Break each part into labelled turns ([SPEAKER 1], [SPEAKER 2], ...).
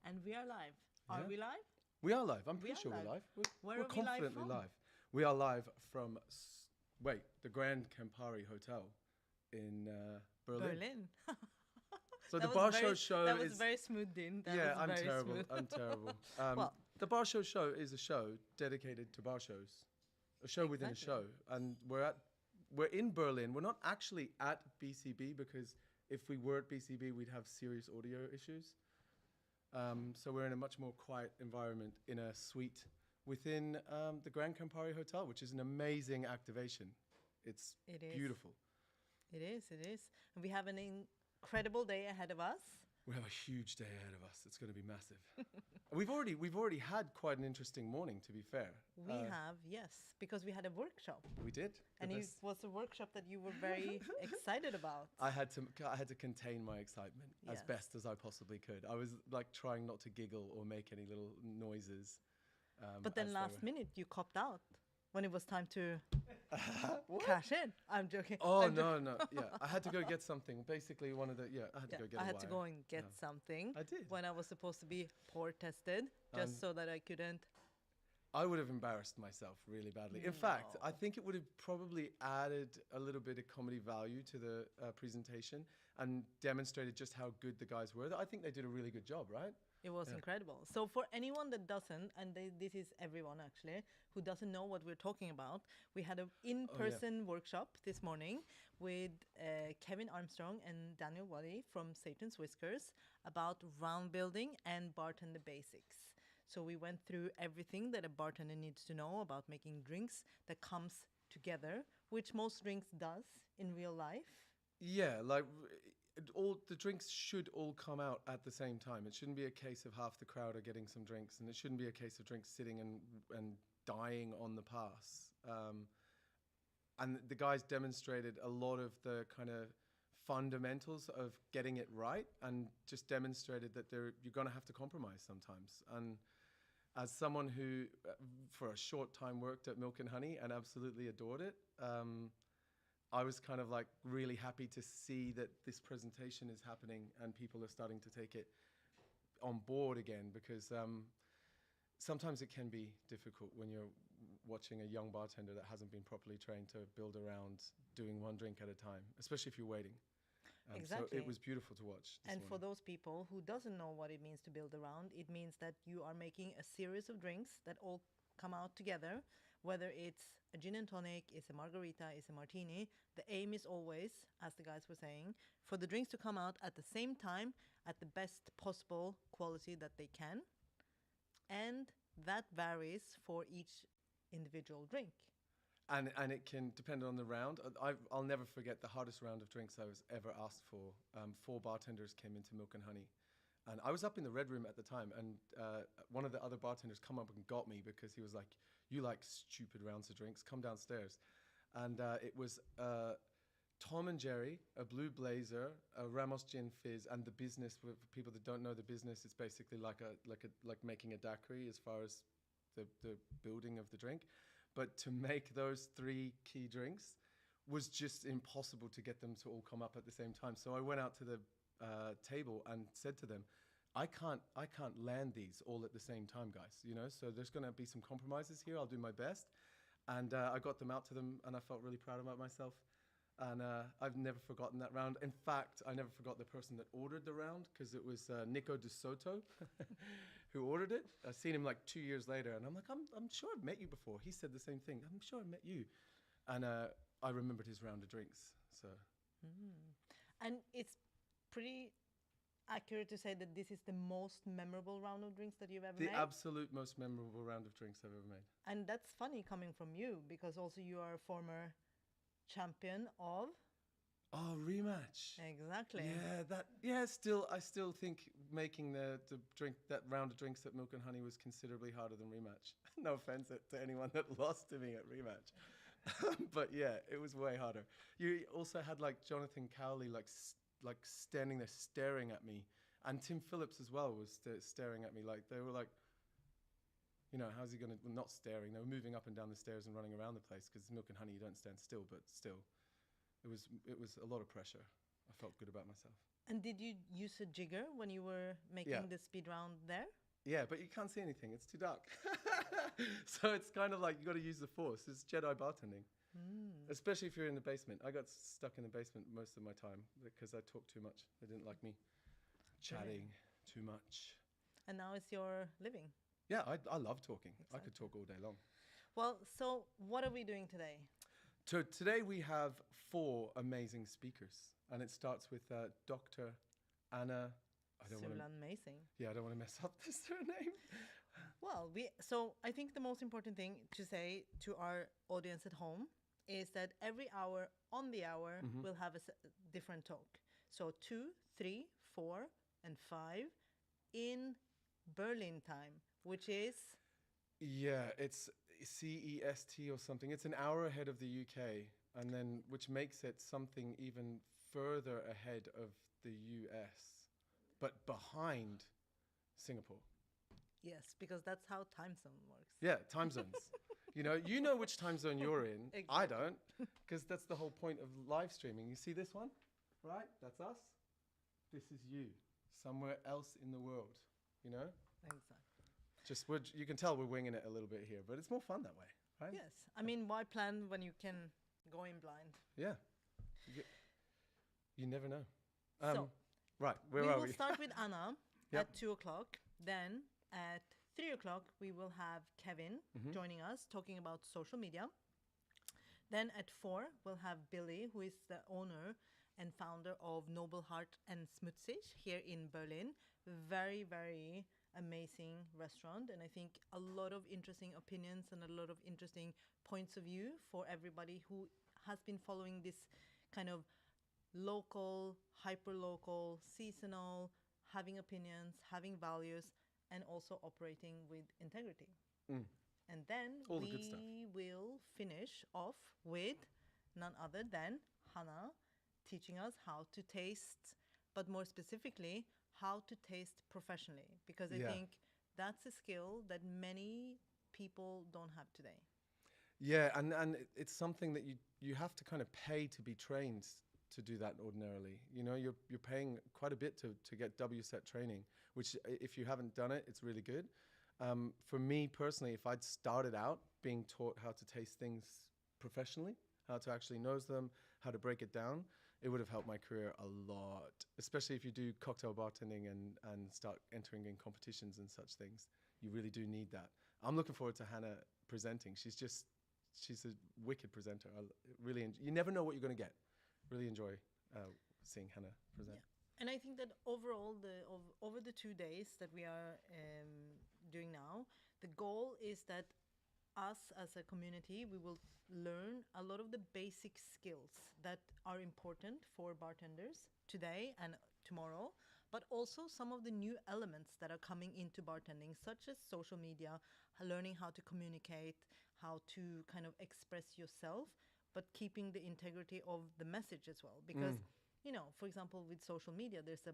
[SPEAKER 1] And we are live. Are
[SPEAKER 2] Yeah.
[SPEAKER 1] we live?
[SPEAKER 2] We are live. I'm
[SPEAKER 1] We
[SPEAKER 2] pretty
[SPEAKER 1] are
[SPEAKER 2] sure
[SPEAKER 1] live.
[SPEAKER 2] we're live.
[SPEAKER 1] Where
[SPEAKER 2] We're
[SPEAKER 1] are we live
[SPEAKER 2] confidently
[SPEAKER 1] from?
[SPEAKER 2] live. We are live from, the Grand Campari Hotel in Berlin.
[SPEAKER 1] Berlin.
[SPEAKER 2] So
[SPEAKER 1] That
[SPEAKER 2] the
[SPEAKER 1] was very,
[SPEAKER 2] Barshow Show
[SPEAKER 1] that was
[SPEAKER 2] is...
[SPEAKER 1] very smooth, Dean. That
[SPEAKER 2] yeah,
[SPEAKER 1] was
[SPEAKER 2] I'm
[SPEAKER 1] very
[SPEAKER 2] terrible.
[SPEAKER 1] smooth.
[SPEAKER 2] I'm terrible.
[SPEAKER 1] Well-
[SPEAKER 2] The Barshow Show is a show dedicated to bar shows. A show within a
[SPEAKER 1] Exactly.
[SPEAKER 2] show. And we're in Berlin. We're not actually at BCB because if we were at BCB, we'd have serious audio issues. So we're in a much more quiet environment in a suite within the Grand Campari Hotel, which is an amazing activation. It's
[SPEAKER 1] It is.
[SPEAKER 2] beautiful.
[SPEAKER 1] It is, it is. And we have an incredible day ahead of us.
[SPEAKER 2] We have a huge day ahead of us. It's going to be massive. We've already had quite an interesting morning, to be fair.
[SPEAKER 1] We have, yes, because we had a workshop.
[SPEAKER 2] We did.
[SPEAKER 1] And it was a workshop that you were very excited about.
[SPEAKER 2] I had to contain my excitement as
[SPEAKER 1] Yes.
[SPEAKER 2] best as I possibly could. I was like trying not to giggle or make any little noises.
[SPEAKER 1] But then
[SPEAKER 2] as they
[SPEAKER 1] last
[SPEAKER 2] were-
[SPEAKER 1] minute you copped out when it was time to cash in. I'm joking.
[SPEAKER 2] Oh
[SPEAKER 1] I'm
[SPEAKER 2] no! Yeah, I had to go get something. Basically, I had to go get.
[SPEAKER 1] I
[SPEAKER 2] a
[SPEAKER 1] had to
[SPEAKER 2] wire.
[SPEAKER 1] go and get something.
[SPEAKER 2] I did.
[SPEAKER 1] When I was supposed to be port tested, just so that I couldn't.
[SPEAKER 2] I would have embarrassed myself really badly. In fact, I think it would have probably added a little bit of comedy value to the presentation and demonstrated just how good the guys were. I think they did a really good job, right?
[SPEAKER 1] It was incredible. So for anyone that doesn't, and this is everyone actually, who doesn't know what we're talking about, we had an in-person workshop this morning with Kevin Armstrong and Daniel Waddy from Satan's Whiskers about round building and bartender basics. So we went through everything that a bartender needs to know about making drinks that comes together, which most drinks does in real life.
[SPEAKER 2] Yeah, like all the drinks should all come out at the same time. It shouldn't be a case of half the crowd are getting some drinks, and it shouldn't be a case of drinks sitting and dying on the pass. And the guys demonstrated a lot of the kind of fundamentals of getting it right, and just demonstrated that you're going to have to compromise sometimes. And as someone who, for a short time, worked at Milk and Honey and absolutely adored it, I was kind of like really happy to see that this presentation is happening and people are starting to take it on board again, because sometimes it can be difficult when you're watching a young bartender that hasn't been properly trained to build around doing one drink at a time, especially if you're waiting.
[SPEAKER 1] Exactly.
[SPEAKER 2] So it was beautiful to watch.
[SPEAKER 1] And for those people who doesn't know what it means to build around, it means that you are making a series of drinks that all come out together, whether it's a gin and tonic, it's a margarita, it's a martini. The aim is always, as the guys were saying, for the drinks to come out at the same time at the best possible quality that they can. And that varies for each individual drink.
[SPEAKER 2] And it can depend on the round. I'll never forget the hardest round of drinks I was ever asked for. 4 bartenders came into Milk and Honey. And I was up in the red room at the time, and one of the other bartenders come up and got me because he was like, "You like stupid rounds of drinks, come downstairs." And it was Tom and Jerry, a Blue Blazer, a Ramos Gin Fizz, and the business. For people that don't know the business, it's basically like making a daiquiri as far as the building of the drink. But to make those 3 key drinks was just impossible to get them to all come up at the same time. So I went out to the table and said to them, I can't land these all at the same time, guys, you know, so there's going to be some compromises here. I'll do my best. And I got them out to them, and I felt really proud about myself. And I've never forgotten that round. In fact, I never forgot the person that ordered the round, because it was Nico De Soto who ordered it. I've seen him like 2 years later, and I'm like, I'm sure I've met you before. He said the same thing. I'm sure I met you. And I remembered his round of drinks. So.
[SPEAKER 1] And it's pretty accurate to say that this is the most memorable round of drinks that you've ever made?
[SPEAKER 2] The absolute most memorable round of drinks I've ever made.
[SPEAKER 1] And that's funny coming from you, because also you are a former champion of...
[SPEAKER 2] Oh, rematch.
[SPEAKER 1] Exactly.
[SPEAKER 2] Yeah, I still think making the drink, that round of drinks at Milk and Honey was considerably harder than rematch. No offense to anyone that lost to me at rematch. But yeah, it was way harder. You also had like Jonathan Cowley like standing there staring at me, and Tim Phillips as well was staring at me. Like they were like, you know, how's he gonna, well, not staring, they were moving up and down the stairs and running around the place, because Milk and Honey, you don't stand still, but still, it was a lot of pressure. I felt good about myself.
[SPEAKER 1] And did you use a jigger when you were making
[SPEAKER 2] Yeah.
[SPEAKER 1] the speed round there?
[SPEAKER 2] Yeah, but you can't see anything. It's too dark. So it's kind of like you got to use the force. It's Jedi bartending, especially if you're in the basement. I got stuck in the basement most of my time because I talked too much. They didn't like me chatting too much.
[SPEAKER 1] And now it's your living.
[SPEAKER 2] Yeah, I love talking. I
[SPEAKER 1] Exactly.
[SPEAKER 2] could talk all day long.
[SPEAKER 1] Well, so what are we doing today?
[SPEAKER 2] So today we have 4 amazing speakers, and it starts with Dr. Anna. I don't want to.
[SPEAKER 1] Amazing.
[SPEAKER 2] Yeah, I don't want to mess up the surname.
[SPEAKER 1] Well, so I think the most important thing to say to our audience at home is that every hour on the hour we'll have a different talk. So 2, 3, 4, and 5 in Berlin time, which is
[SPEAKER 2] Yeah, it's CEST or something. It's an hour ahead of the UK, and then which makes it something even further ahead of the US, but behind Singapore.
[SPEAKER 1] yes, because that's how time zone works.
[SPEAKER 2] Yeah, time zones. You know which time zone you're in. I don't, because that's the whole point of live streaming. You see this one, right? That's us. This is you, somewhere else in the world.
[SPEAKER 1] Exactly.
[SPEAKER 2] Just you can tell we're winging it a little bit here, but it's more fun that way, right?
[SPEAKER 1] Yes. I mean, why plan when you can go in blind?
[SPEAKER 2] Yeah. You never know.
[SPEAKER 1] So
[SPEAKER 2] Right, where
[SPEAKER 1] we
[SPEAKER 2] are
[SPEAKER 1] will
[SPEAKER 2] we?
[SPEAKER 1] start with Anna
[SPEAKER 2] Yep.
[SPEAKER 1] at 2 o'clock. Then at 3 o'clock, we will have Kevin joining us talking about social media. Then at 4, we'll have Billy, who is the owner and founder of Noble Heart and Smutzig here in Berlin. Very, very amazing restaurant. And I think a lot of interesting opinions and a lot of interesting points of view for everybody who has been following this kind of local, hyper-local, seasonal, having opinions, having values, and also operating with integrity. And then
[SPEAKER 2] All the good stuff.
[SPEAKER 1] we will finish off with none other than Hannah teaching us how to taste, but more specifically, how to taste professionally. Because I
[SPEAKER 2] Yeah.
[SPEAKER 1] think that's a skill that many people don't have today.
[SPEAKER 2] Yeah, and it's something that you have to kind of pay to be trained to do that ordinarily. You're paying quite a bit to get WSET training, which if you haven't done it, it's really good. For me personally, if I'd started out being taught how to taste things professionally, how to actually nose them, how to break it down, it would have helped my career a lot, especially if you do cocktail bartending and start entering in competitions and such things. You really do need that. I'm looking forward to Hannah presenting. She's a wicked presenter. You never know what you're going to get. Really enjoy seeing Hannah present.
[SPEAKER 1] Yeah. And I think that overall, over the 2 days that we are doing now, the goal is that us as a community, we will learn a lot of the basic skills that are important for bartenders today and tomorrow, but also some of the new elements that are coming into bartending, such as social media, learning how to communicate, how to kind of express yourself, but keeping the integrity of the message as well. Because, for example, with social media, there's a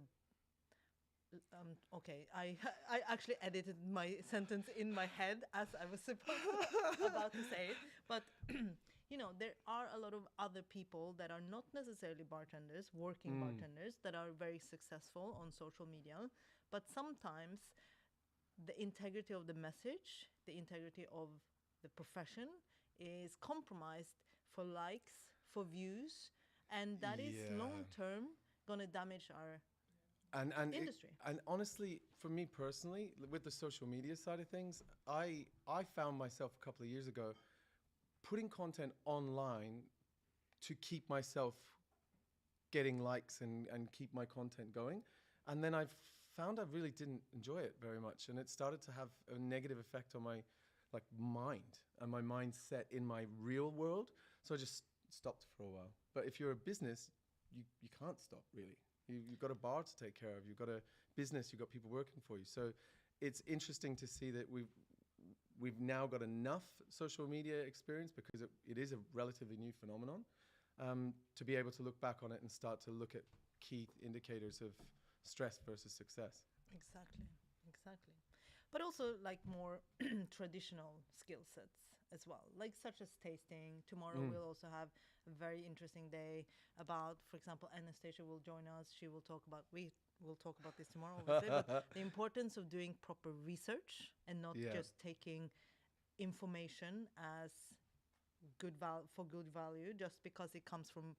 [SPEAKER 1] okay, I actually edited my sentence in my head as I was about to say it. But, there are a lot of other people that are not necessarily bartenders, working bartenders, that are very successful on social media. But sometimes the integrity of the message, the integrity of the profession is compromised for likes, for views, and that is long-term going to damage our industry.
[SPEAKER 2] And honestly, for me personally, with the social media side of things, I found myself a couple of years ago putting content online to keep myself getting likes and keep my content going. And then I found I really didn't enjoy it very much. And it started to have a negative effect on my mind and my mindset in my real world. So I just stopped for a while. But if you're a business, you can't stop really. You've got a bar to take care of. You've got a business. You've got people working for you. So it's interesting to see that we've now got enough social media experience, because it is a relatively new phenomenon, to be able to look back on it and start to look at key indicators of stress versus success.
[SPEAKER 1] Exactly. But also more traditional skill sets as well, like such as tasting. Tomorrow we'll also have a very interesting day about, for example, Anastasia will join us. We will talk about this tomorrow, obviously, but the importance of doing proper research and not just taking information as for good value just because it comes from,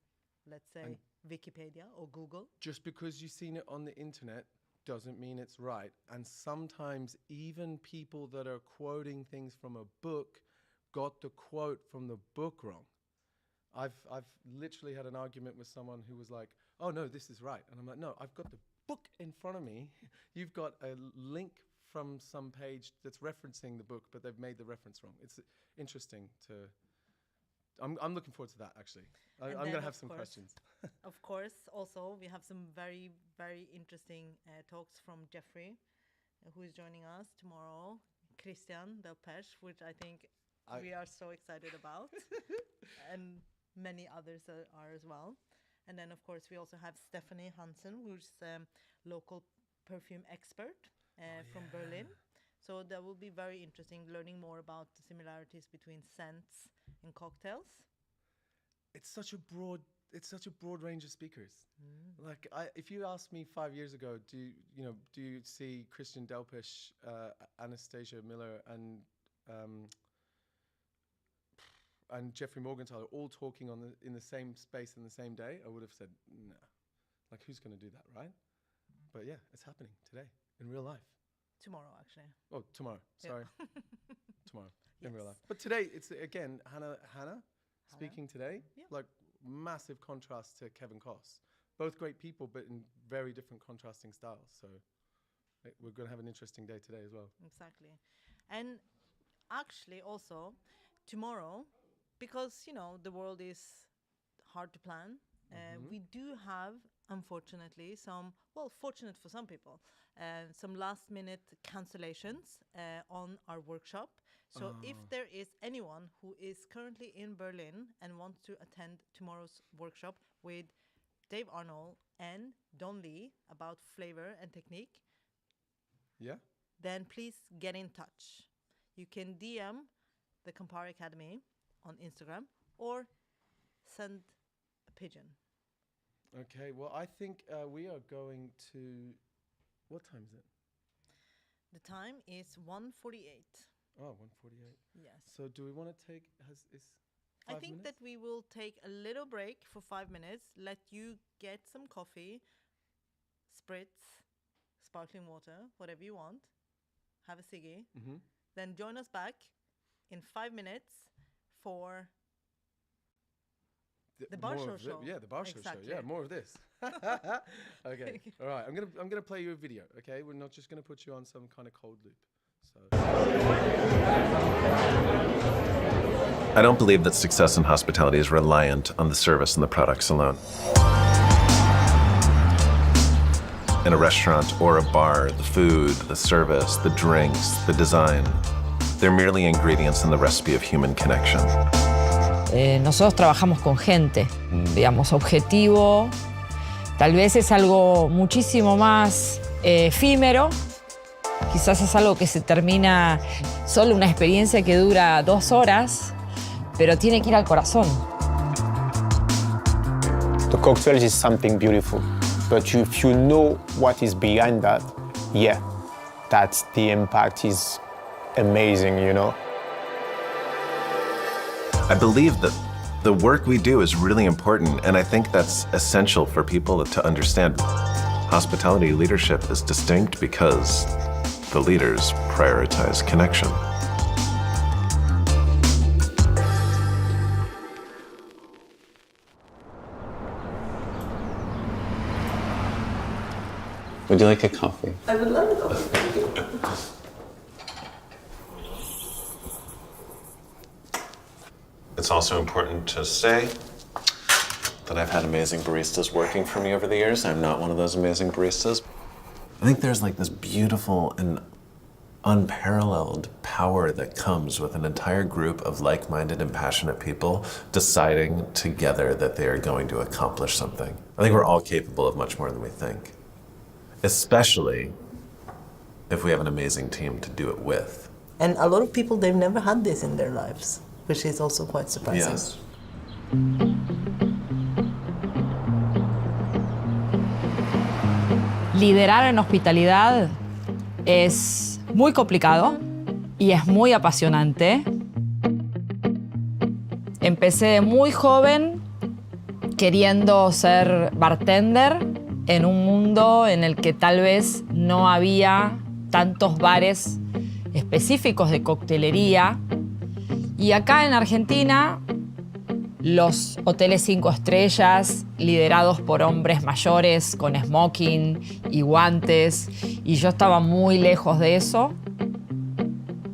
[SPEAKER 1] let's say, Wikipedia or Google.
[SPEAKER 2] Just because you've seen it on the internet doesn't mean it's right. And sometimes even people that are quoting things from a book got the quote from the book wrong. I've literally had an argument with someone who was like, oh no, this is right. And I'm like, no, I've got the book in front of me. You've got a link from some page that's referencing the book, but they've made the reference wrong. It's interesting to... I'm looking forward to that, actually. I'm going to have some questions.
[SPEAKER 1] Of course, also, we have some very, very interesting talks from Jeffrey, who is joining us tomorrow. Christian Delpeche, which I think we are so excited about. And many others are as well. And then, of course, we also have Stephanie Hansen, who's local perfume expert from Berlin. So that will be very interesting, learning more about the similarities between scents and cocktails.
[SPEAKER 2] It's such a broad range of speakers. Like, if you asked me 5 years ago, do you see Christian Delpeche, Anastasia Miller, and Jeffrey Morgenthaler all talking in the same space in the same day, I would have said, no. Like, who's going to do that, right? But yeah, it's happening today in real life.
[SPEAKER 1] Tomorrow, actually.
[SPEAKER 2] Oh, tomorrow. Sorry. Tomorrow, in real life. But today, it's, again, Hannah speaking today. Yeah. Like, massive contrast to Kevin Koss. Both great people, but in very different contrasting styles. So we're going to have an interesting day today as well.
[SPEAKER 1] Exactly. And actually, also, tomorrow, because, the world is hard to plan, we do have, unfortunately, fortunate for some people, some last-minute cancellations on our workshop. So if there is anyone who is currently in Berlin and wants to attend tomorrow's workshop with Dave Arnold and Don Lee about flavor and technique, then please get in touch. You can DM the Campari Academy on Instagram or send a pigeon.
[SPEAKER 2] Okay, well, I think we are going to... What time is it?
[SPEAKER 1] The time is 1:48.
[SPEAKER 2] Oh, 1:48.
[SPEAKER 1] Yes.
[SPEAKER 2] So do we want to take...
[SPEAKER 1] I think that we will take a little break for 5 minutes, let you get some coffee, spritz, sparkling water, whatever you want, have a ciggy, then join us back in 5 minutes for... The Barshow Show.
[SPEAKER 2] The Barshow Show. Yeah, more of this. Okay. All right. I'm gonna play you a video. Okay. We're not just gonna put you on some kind of cold loop. So.
[SPEAKER 3] I don't believe that success in hospitality is reliant on the service and the products alone. In a restaurant or a bar, the food, the service, the drinks, the design, they're merely ingredients in the recipe of human connection.
[SPEAKER 4] Nosotros trabajamos con gente, digamos, objetivo. Tal vez es algo muchísimo más efímero. Quizás es algo que se termina, solo una experiencia que dura 2 horas, pero tiene que ir al corazón.
[SPEAKER 5] The cocktail is something beautiful, but if you know what is behind that, that's the impact is amazing,
[SPEAKER 3] I believe that the work we do is really important, and I think that's essential for people to understand. Hospitality leadership is distinct because the leaders prioritize connection.
[SPEAKER 6] Would you like a coffee?
[SPEAKER 7] I would love a coffee.
[SPEAKER 3] It's also important to say that I've had amazing baristas working for me over the years. I'm not one of those amazing baristas. I think there's like this beautiful and unparalleled power that comes with an entire group of like-minded and passionate people deciding together that they are going to accomplish something. I think we're all capable of much more than we think, especially if we have an amazing team to do it with.
[SPEAKER 1] And a lot of people, they've never had this in their lives, which is also quite surprising.
[SPEAKER 3] Yes.
[SPEAKER 4] Liderar en hospitalidad es muy complicado y es muy apasionante. Empecé de muy joven queriendo ser bartender en un mundo en el que tal vez no había tantos bares específicos de coctelería. Y acá en Argentina, los hoteles 5 estrellas, liderados por hombres mayores con smoking y guantes, y yo estaba muy lejos de eso.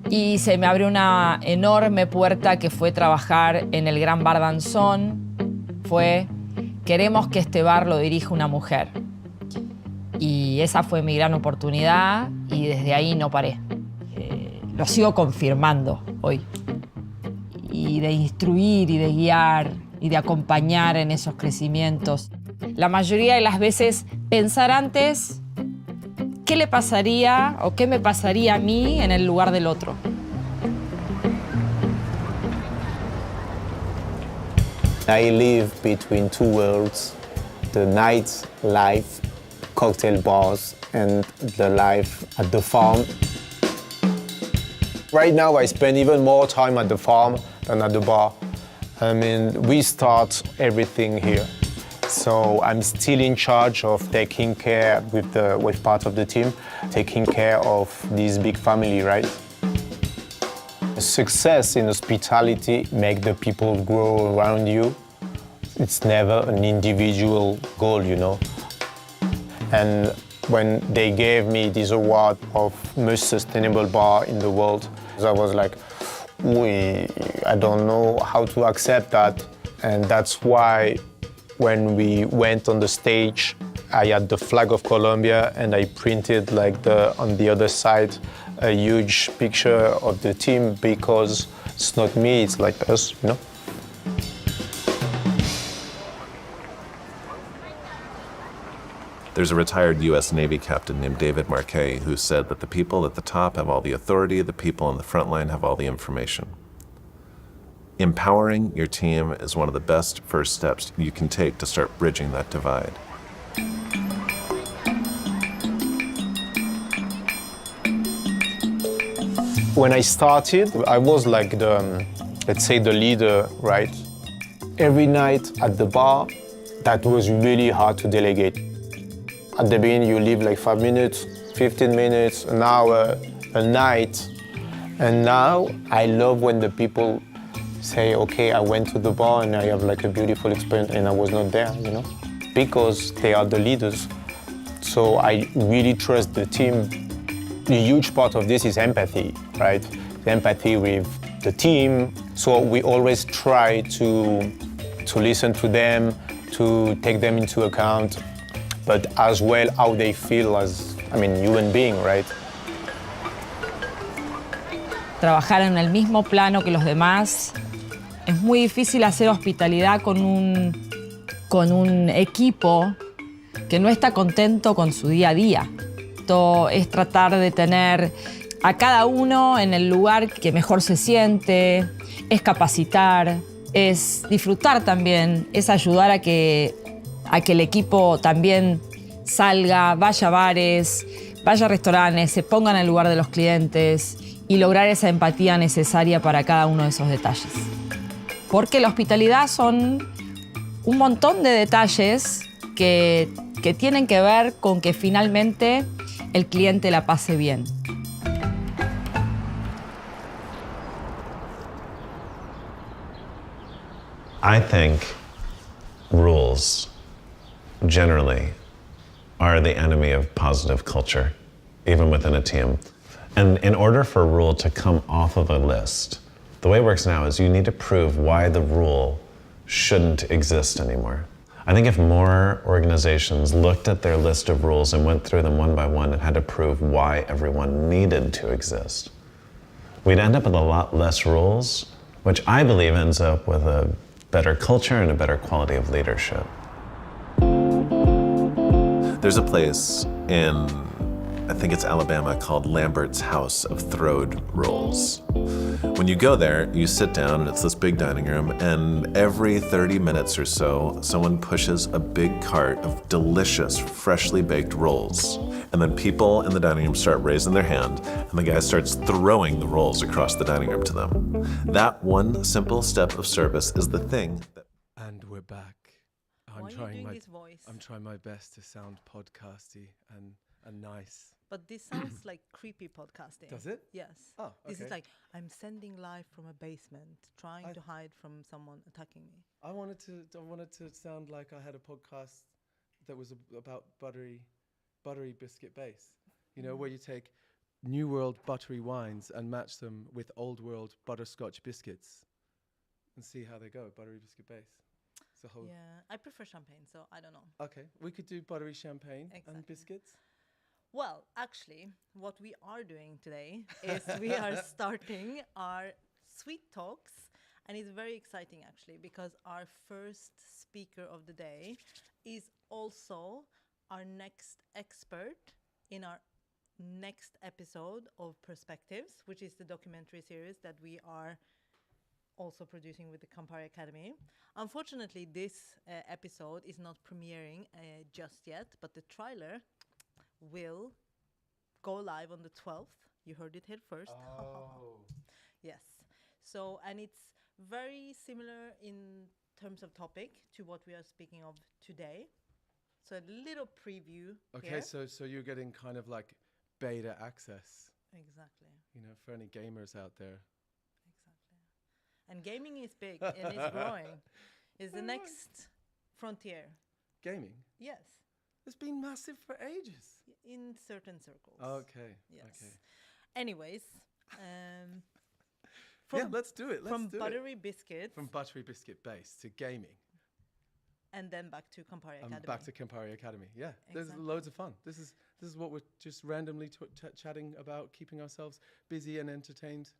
[SPEAKER 4] Y se me abrió una enorme puerta que fue trabajar en el gran bar Danzón. Queremos que este bar lo dirija una mujer. Y esa fue mi gran oportunidad y desde ahí no paré. Lo sigo confirmando hoy. Y de instruir y de guiar y de acompañar en esos crecimientos. La mayoría de las veces pensar antes qué le pasaría o qué me pasaría a mí en el lugar del otro.
[SPEAKER 5] I live between two worlds, the nightlife, cocktail bars, and the life at the farm. Right now, I spend even more time at the farm than at the bar. I mean, we start everything here. So I'm still in charge of taking care with part of the team, taking care of this big family, right? Success in hospitality makes the people grow around you. It's never an individual goal, you know. And when they gave me this award of most sustainable bar in the world, I was like, I don't know how to accept that. And that's why when we went on the stage, I had the flag of Colombia and I printed on the other side a huge picture of the team, because it's not me, it's like us, you know?
[SPEAKER 3] There's a retired U.S. Navy captain named David Marquet who said that the people at the top have all the authority, the people on the front line have all the information. Empowering your team is one of the best first steps you can take to start bridging that divide.
[SPEAKER 5] When I started, I was like let's say the leader, right? Every night at the bar, that was really hard to delegate. At the beginning, you live like 5 minutes, 15 minutes, an hour, a night. And now I love when the people say, okay, I went to the bar and I have like a beautiful experience and I was not there, you know? Because they are the leaders. So I really trust the team. A huge part of this is empathy, right? Empathy with the team. So we always try to listen to them, to take them into account, but as well how they feel as, human being, right?
[SPEAKER 4] Trabajar en el mismo plano que los demás. Es muy difícil hacer hospitalidad con un equipo que no está contento con su día a día. Esto es tratar de tener a cada uno en el lugar que mejor se siente, es capacitar, es disfrutar también, es ayudar a que el equipo también salga, vaya a bares, vaya a restaurantes, se ponga en el lugar de los clientes y lograr esa empatía necesaria para cada uno de esos detalles. Porque la hospitalidad son un montón de detalles que tienen que ver con que finalmente el cliente la pase bien.
[SPEAKER 3] I think rules generally are the enemy of positive culture, even within a team. And in order for a rule to come off of a list, the way it works now is you need to prove why the rule shouldn't exist anymore. I think if more organizations looked at their list of rules and went through them one by one and had to prove why everyone needed to exist, we'd end up with a lot less rules, which I believe ends up with a better culture and a better quality of leadership. There's a place in I think it's Alabama, called Lambert's House of Throwed Rolls. When you go there, you sit down, and it's this big dining room, and every 30 minutes or so, someone pushes a big cart of delicious, freshly baked rolls. And then people in the dining room start raising their hand, and the guy starts throwing the rolls across the dining room to them. That one simple step of service is the thing that...
[SPEAKER 2] And we're back.
[SPEAKER 1] Why are you doing this voice?
[SPEAKER 2] I'm trying my best to sound podcasty and nice.
[SPEAKER 1] But this sounds like creepy podcasting.
[SPEAKER 2] Does it?
[SPEAKER 1] Yes.
[SPEAKER 2] Oh,
[SPEAKER 1] This is
[SPEAKER 2] okay.
[SPEAKER 1] like, I'm sending live from a basement, trying to hide from someone attacking me.
[SPEAKER 2] I wanted to sound like I had a podcast that was about buttery biscuit base. You know, where you take New World buttery wines and match them with Old World butterscotch biscuits and see how they go. Buttery biscuit base. It's a whole.
[SPEAKER 1] Yeah, I prefer champagne, so I don't know.
[SPEAKER 2] Okay, we could do buttery champagne and
[SPEAKER 1] Exactly.
[SPEAKER 2] biscuits.
[SPEAKER 1] Well, actually, what we are doing today is we are starting our sweet talks, and it's very exciting actually because our first speaker of the day is also our next expert in our next episode of Perspectives, which is the documentary series that we are also producing with the Campari Academy. Unfortunately, this episode is not premiering just yet, but the trailer will go live on the 12th. You heard it here first.
[SPEAKER 2] Oh.
[SPEAKER 1] Yes. So, and it's very similar in terms of topic to what we are speaking of today. So a little preview
[SPEAKER 2] Okay,
[SPEAKER 1] here.
[SPEAKER 2] so you're getting kind of like beta access,
[SPEAKER 1] Exactly.
[SPEAKER 2] you know, for any gamers out there.
[SPEAKER 1] Exactly. And gaming is big and it's growing. It's the next frontier.
[SPEAKER 2] Gaming?
[SPEAKER 1] Yes.
[SPEAKER 2] It's been massive for ages.
[SPEAKER 1] In certain circles.
[SPEAKER 2] Okay.
[SPEAKER 1] Yes.
[SPEAKER 2] Okay.
[SPEAKER 1] Anyways,
[SPEAKER 2] Yeah, let's do it. Let's
[SPEAKER 1] from
[SPEAKER 2] do it.
[SPEAKER 1] buttery biscuits
[SPEAKER 2] From buttery biscuit base to gaming
[SPEAKER 1] and then back to Campari
[SPEAKER 2] and
[SPEAKER 1] Academy.
[SPEAKER 2] back to Campari Academy. Yeah, there's
[SPEAKER 1] Exactly.
[SPEAKER 2] loads of fun. This is what we're just randomly chatting about, keeping ourselves busy and entertained.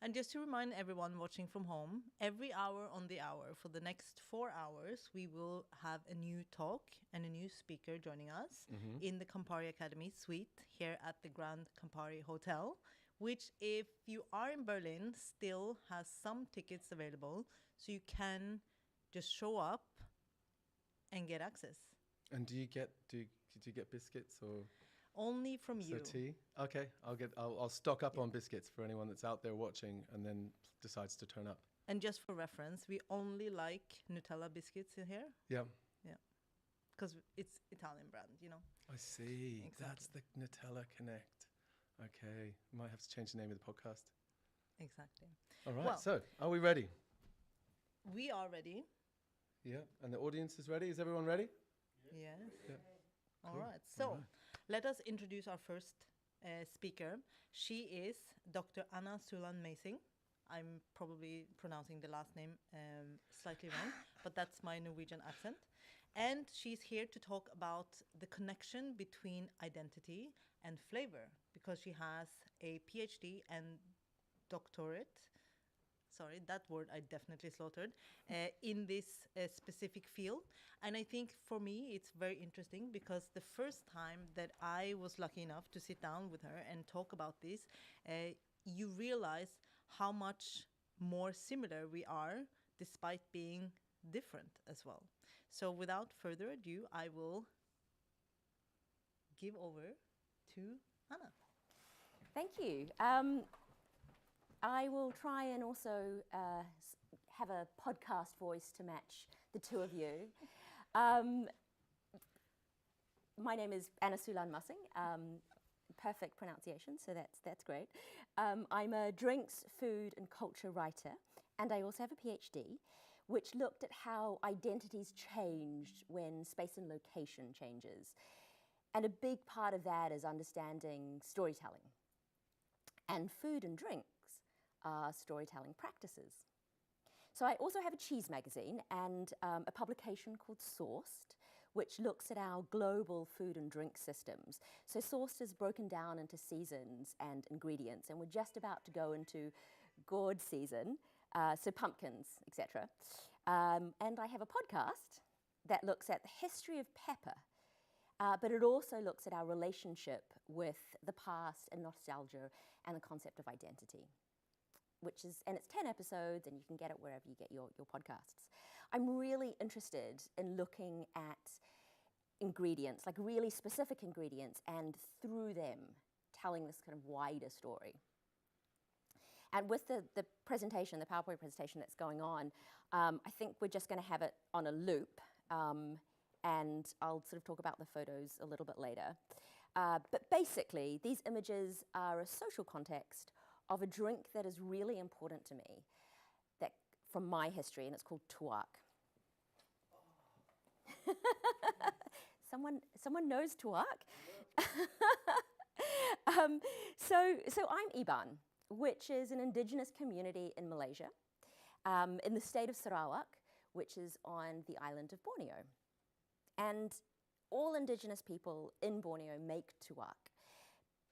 [SPEAKER 1] And just to remind everyone watching from home, every hour on the hour for the next 4 hours, we will have a new talk and a new speaker joining us in the Campari Academy suite here at the Grand Campari Hotel, which, if you are in Berlin, still has some tickets available, so you can just show up and get access.
[SPEAKER 2] And do you get biscuits or
[SPEAKER 1] Only from you.
[SPEAKER 2] tea? Okay, I'll stock up on biscuits for anyone that's out there watching and then decides to turn up.
[SPEAKER 1] And just for reference, we only like Nutella biscuits in here
[SPEAKER 2] Yeah.
[SPEAKER 1] because it's Italian brand, you know.
[SPEAKER 2] I see.
[SPEAKER 1] Exactly.
[SPEAKER 2] That's the Nutella Connect. Okay, might have to change the name of the podcast.
[SPEAKER 1] Exactly.
[SPEAKER 2] All right.
[SPEAKER 1] Well-
[SPEAKER 2] So, are we ready?
[SPEAKER 1] We are ready.
[SPEAKER 2] Yeah. And the audience is ready. Is everyone ready?
[SPEAKER 1] Yes.
[SPEAKER 2] Yeah.
[SPEAKER 1] All
[SPEAKER 2] Cool.
[SPEAKER 1] right. So
[SPEAKER 2] All right.
[SPEAKER 1] let us introduce our first speaker. She is Dr. Anna Sulan Masing. I'm probably pronouncing the last name slightly wrong, but that's my Norwegian accent. And she's here to talk about the connection between identity and flavor because she has a PhD and doctorate. Sorry, that word I definitely slaughtered, in this specific field. And I think for me, it's very interesting because the first time that I was lucky enough to sit down with her and talk about this, you realize how much more similar we are despite being different as well. So without further ado, I will give over to Anna.
[SPEAKER 8] Thank you. I will try and also have a podcast voice to match the two of you. My name is Anna Sulan Masing. Perfect pronunciation, so that's great. I'm a drinks, food and culture writer, and I also have a PhD, which looked at how identities changed when space and location changes. And a big part of that is understanding storytelling. And food and drinks are storytelling practices. So I also have a cheese magazine and a publication called Sourced, which looks at our global food and drink systems. So Sourced is broken down into seasons and ingredients, and we're just about to go into gourd season, so pumpkins, etc. And I have a podcast that looks at the history of pepper but it also looks at our relationship with the past and nostalgia and the concept of identity, and it's 10 episodes, and you can get it wherever you get your podcasts. I'm really interested in looking at ingredients, like really specific ingredients, and through them, telling this kind of wider story. And with the presentation, the PowerPoint presentation that's going on, I think we're just going to have it on a loop, and I'll sort of talk about the photos a little bit later. But basically, these images are a social context of a drink that is really important to me, that from my history, and it's called tuak. Someone knows tuak? So I'm Iban, which is an indigenous community in Malaysia, in the state of Sarawak, which is on the island of Borneo. And all indigenous people in Borneo make tuak,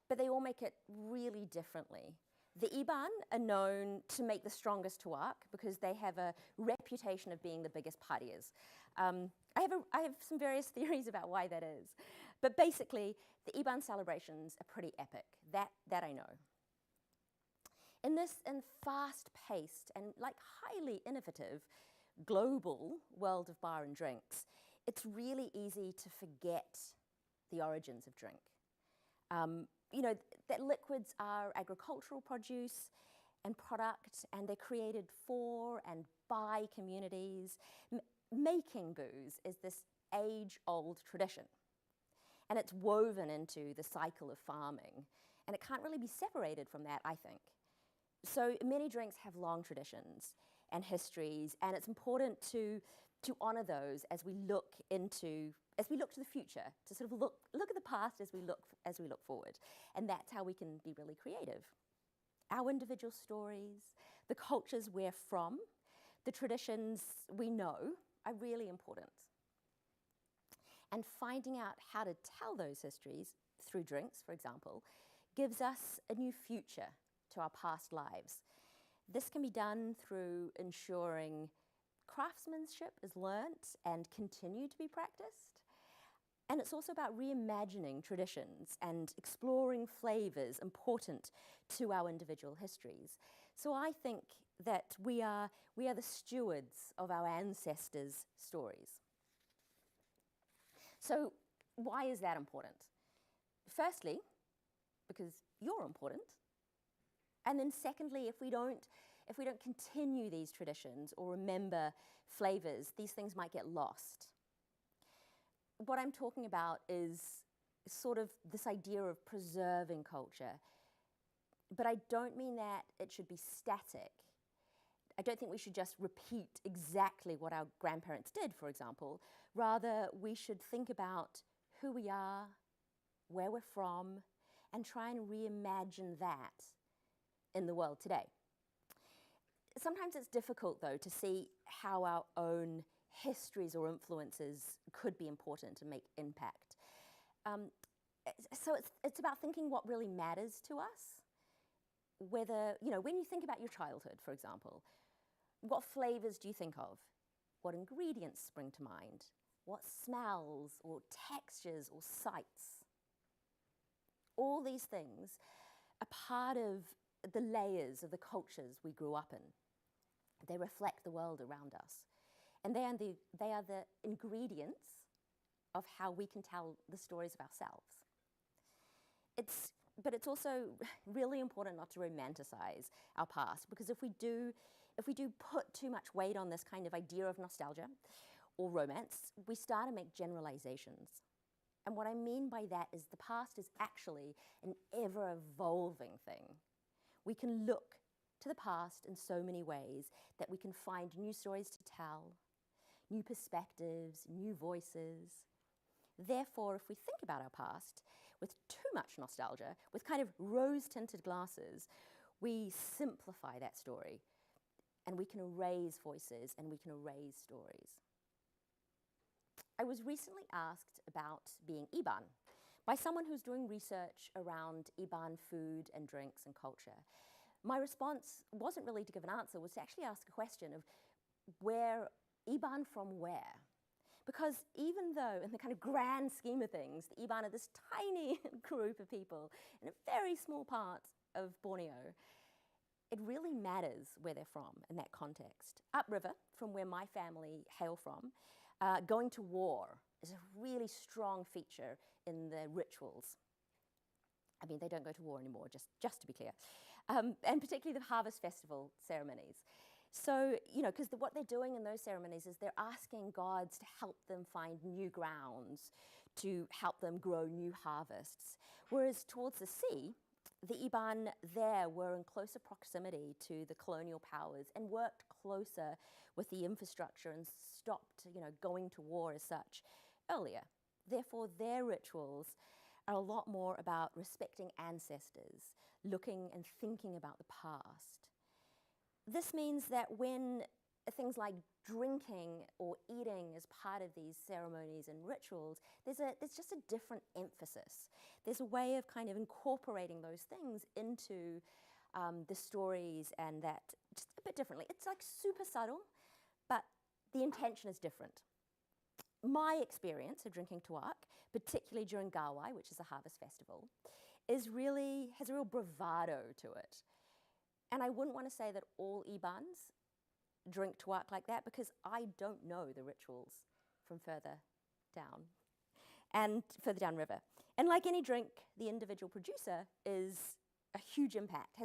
[SPEAKER 8] but they all make it really differently. The Iban are known to make the strongest tuak because they have a reputation of being the biggest partiers. I have some various theories about why that is, but basically the Iban celebrations are pretty epic. That I know. In this fast-paced and like highly innovative global world of bar and drinks, it's really easy to forget the origins of drink. That liquids are agricultural produce and product, and they're created for and by communities. Making booze is this age-old tradition, and it's woven into the cycle of farming, and it can't really be separated from that, I think. So many drinks have long traditions and histories, and it's important to honor those as we look to the future, to sort of look at the past as we look forward. And that's how we can be really creative. Our individual stories, the cultures we're from, the traditions we know are really important. And finding out how to tell those histories through drinks, for example, gives us a new future to our past lives. This can be done through ensuring craftsmanship is learnt and continued to be practiced. And it's also about reimagining traditions and exploring flavors important to our individual histories. So I think that we are the stewards of our ancestors' stories. So why is that important? Firstly, because you're important. And then secondly, if we don't continue these traditions or remember flavors, these things might get lost. What I'm talking about is sort of this idea of preserving culture. But I don't mean that it should be static. I don't think we should just repeat exactly what our grandparents did, for example. Rather, we should think about who we are, where we're from, and try and reimagine that in the world today. Sometimes it's difficult, though, to see how our own histories or influences could be important and make impact. So it's about thinking what really matters to us. Whether, when you think about your childhood, for example, what flavors do you think of? What ingredients spring to mind? What smells or textures or sights? All these things are part of the layers of the cultures we grew up in. They reflect the world around us. And they are the ingredients of how we can tell the stories of ourselves. But it's also really important not to romanticize our past, because if we do put too much weight on this kind of idea of nostalgia or romance, we start to make generalizations. And what I mean by that is the past is actually an ever-evolving thing. We can look to the past in so many ways that we can find new stories to tell, new perspectives, new voices. Therefore, if we think about our past with too much nostalgia, with kind of rose-tinted glasses, we simplify that story, and we can erase voices and we can erase stories. I was recently asked about being Iban by someone who's doing research around Iban food and drinks and culture. My response wasn't really to give an answer, was to actually ask a question of where, Iban from where? Because even though, in the kind of grand scheme of things, the Iban are this tiny group of people in a very small part of Borneo, it really matters where they're from in that context. Upriver, from where my family hail from, going to war is a really strong feature in the rituals. I mean, they don't go to war anymore, just to be clear. And particularly the harvest festival ceremonies. So, you know, because what they're doing in those ceremonies is they're asking gods to help them find new grounds, to help them grow new harvests. Whereas towards the sea, the Iban there were in closer proximity to the colonial powers and worked closer with the infrastructure and stopped, you know, going to war as such earlier. Therefore, their rituals are a lot more about respecting ancestors, looking and thinking about the past. This means that when things like drinking or eating as part of these ceremonies and rituals, there's just a different emphasis. There's a way of kind of incorporating those things into the stories, and that just a bit differently. It's like super subtle, but the intention is different. My experience of drinking tuak, particularly during Gawai, which is a harvest festival, has a real bravado to it. And I wouldn't want to say that all Ibans drink tuak like that, because I don't know the rituals from further down and further downriver. And like any drink, the individual producer has a huge impact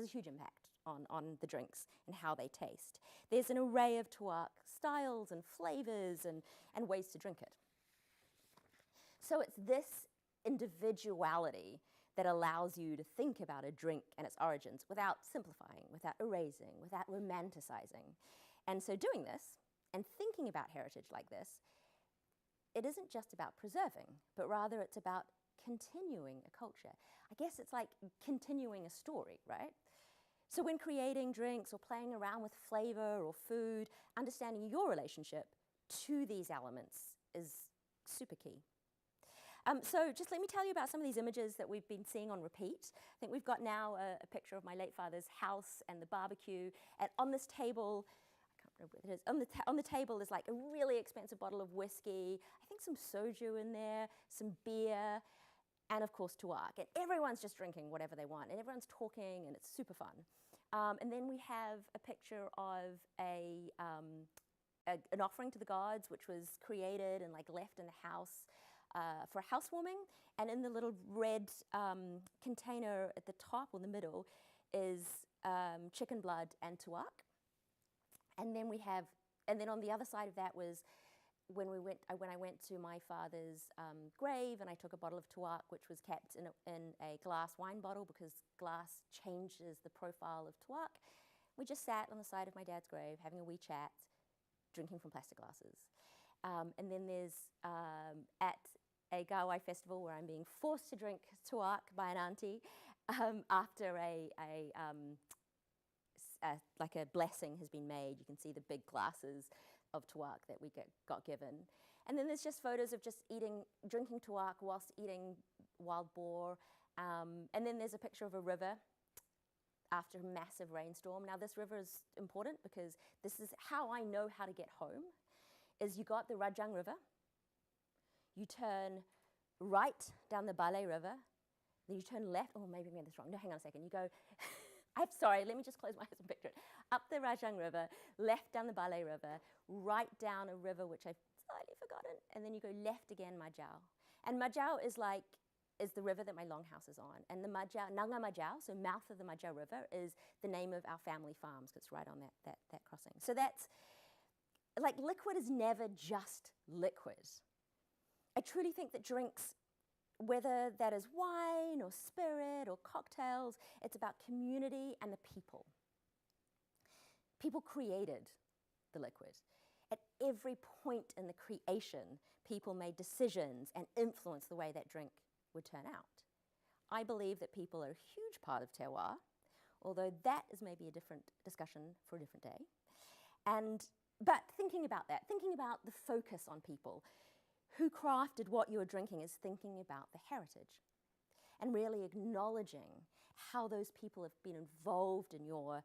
[SPEAKER 8] on the drinks and how they taste. There's an array of tuak styles and flavors and ways to drink it. So it's this individuality that allows you to think about a drink and its origins without simplifying, without erasing, without romanticizing. And so doing this and thinking about heritage like this, it isn't just about preserving, but rather it's about continuing a culture. I guess it's like continuing a story, right? So when creating drinks or playing around with flavor or food, understanding your relationship to these elements is super key. So just let me tell you about some of these images that we've been seeing on repeat. I think we've got now a picture of my late father's house and the barbecue. And on this table, I can't remember what it is, on the table is like a really expensive bottle of whiskey, I think some soju in there, some beer, and of course tuak. And everyone's just drinking whatever they want, and everyone's talking, and it's super fun. And then we have a picture of an offering to the gods, which was created and like left in the house for housewarming. And in the little red container at the top or the middle is chicken blood and tuak. And then on the other side of that was when I went to my father's grave, and I took a bottle of tuak, which was kept in a glass wine bottle, because glass changes the profile of tuak. We just sat on the side of my dad's grave, having a wee chat, drinking from plastic glasses. And then there's at a Gawai festival where I'm being forced to drink tuak by an auntie after like a blessing has been made. You can see the big glasses of tuak that we got given. And then there's just photos of just drinking tuak whilst eating wild boar. And then there's a picture of a river after a massive rainstorm. Now this river is important because this is how I know how to get home, is you got the Rajang River, you turn right down the Balai River, then you turn left, oh maybe I made this wrong, no hang on a second, you go, sorry, let me just close my eyes and picture it. Up the Rajang River, left down the Balai River, right down a river which I've slightly forgotten, and then you go left again Majau. And Majau is the river that my longhouse is on. And the Majau, Nanga Majau, so mouth of the Majau River, is the name of our family farms, because it's right on that crossing. So that's, like, liquid is never just liquid. I truly think that drinks, whether that is wine or spirit or cocktails, it's about community and the people. People created the liquid. At every point in the creation, people made decisions and influenced the way that drink would turn out. I believe that people are a huge part of terroir, although that is maybe a different discussion for a different day. But thinking about that, thinking about the focus on people, who crafted what you were drinking, is thinking about the heritage and really acknowledging how those people have been involved in your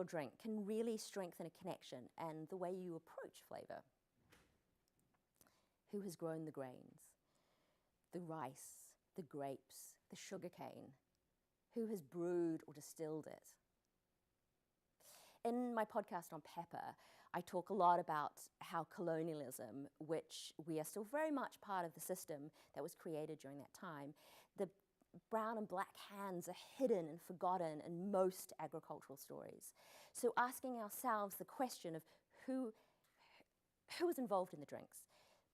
[SPEAKER 8] drink can really strengthen a connection and the way you approach flavor. Who has grown the grains, the rice, the grapes, the sugarcane? Who has brewed or distilled it? In my podcast on pepper, I talk a lot about how colonialism, which we are still very much part of the system that was created during that time, the brown and black hands are hidden and forgotten in most agricultural stories. So asking ourselves the question of who was involved in the drinks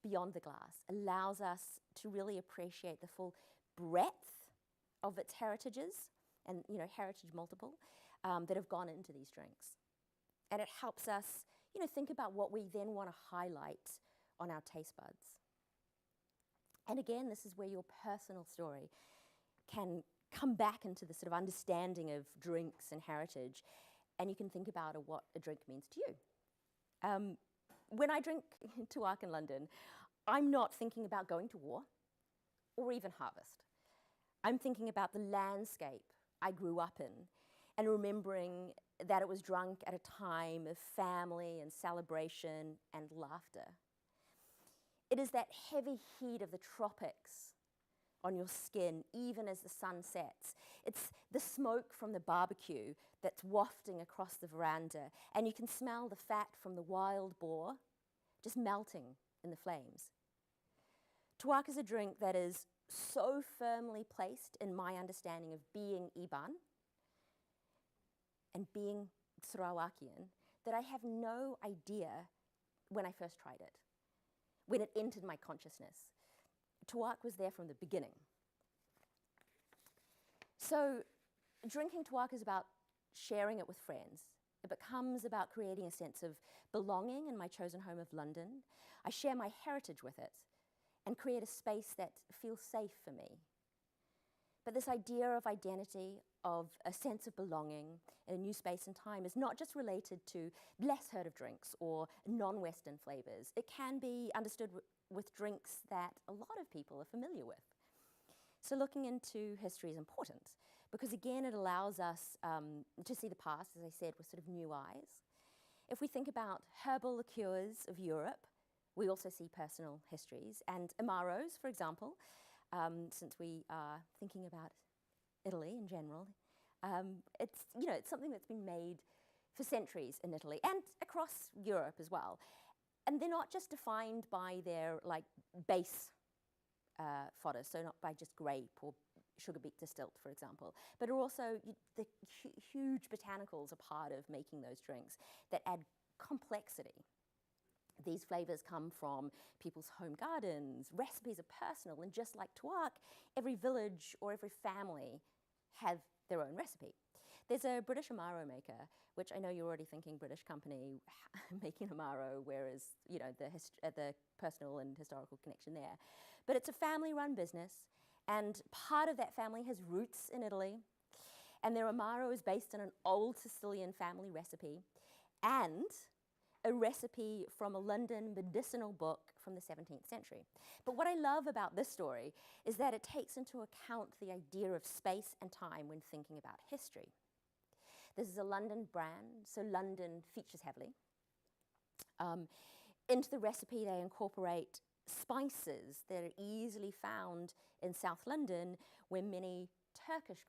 [SPEAKER 8] beyond the glass allows us to really appreciate the full breadth of its heritages and, heritage multiple that have gone into these drinks. And it helps us, think about what we then want to highlight on our taste buds. And again, this is where your personal story can come back into the sort of understanding of drinks and heritage, and you can think about what a drink means to you. When I drink Tuak in London, I'm not thinking about going to war or even harvest. I'm thinking about the landscape I grew up in and remembering that it was drunk at a time of family and celebration and laughter. It is that heavy heat of the tropics on your skin, even as the sun sets. It's the smoke from the barbecue that's wafting across the veranda, and you can smell the fat from the wild boar just melting in the flames. Tuak is a drink that is so firmly placed in my understanding of being Iban and being Sarawakian that I have no idea when I first tried it, when it entered my consciousness. Tuak was there from the beginning. So drinking Tuak is about sharing it with friends. It becomes about creating a sense of belonging in my chosen home of London. I share my heritage with it and create a space that feels safe for me. But this idea of identity, of a sense of belonging in a new space and time is not just related to less heard of drinks or non-Western flavors. It can be understood with drinks that a lot of people are familiar with. So looking into history is important because again, it allows us to see the past, as I said, with sort of new eyes. If we think about herbal liqueurs of Europe, we also see personal histories and Amaros, for example, since we are thinking about Italy in general. It's something that's been made for centuries in Italy and across Europe as well. And they're not just defined by their base fodder, so not by just grape or sugar beet distilled, for example, but are also the huge botanicals are part of making those drinks that add complexity. These flavors come from people's home gardens, recipes are personal, and just like Tuak, every village or every family have their own recipe. There's a British Amaro maker, which I know you're already thinking British company making Amaro, whereas the personal and historical connection there. But it's a family-run business, and part of that family has roots in Italy, and their Amaro is based on an old Sicilian family recipe, and a recipe from a London medicinal book from the 17th century. But what I love about this story is that it takes into account the idea of space and time when thinking about history. This is a London brand, so London features heavily. Into the recipe, they incorporate spices that are easily found in South London, where many Turkish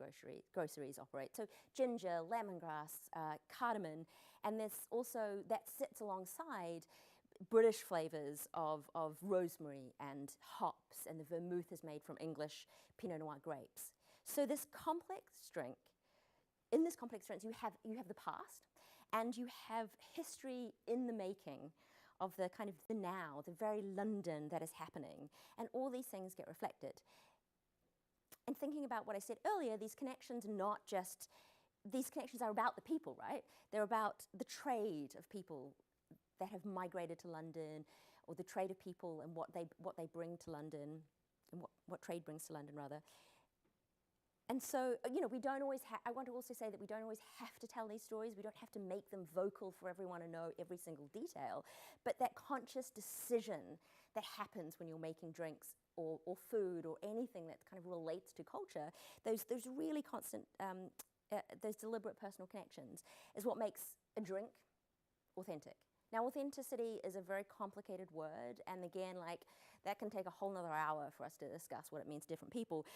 [SPEAKER 8] groceries operate. So ginger, lemongrass, cardamom, and this also, that sits alongside British flavors of rosemary and hops, and the vermouth is made from English Pinot Noir grapes. So this complex drink, in this complex drink, you have the past, and you have history in the making of the kind of the now, the very London that is happening, and all these things get reflected. And thinking about what I said earlier, these connections are about the people, right? They're about the trade of people that have migrated to London, or the trade of people and what they bring to London, and what trade brings to London, rather. And so, we don't always I want to also say that we don't always have to tell these stories. We don't have to make them vocal for everyone to know every single detail. But that conscious decision that happens when you're making drinks or food or anything that kind of relates to culture, those really constant, those deliberate personal connections is what makes a drink authentic. Now, authenticity is a very complicated word, and again, like, that can take a whole nother hour for us to discuss what it means to different people.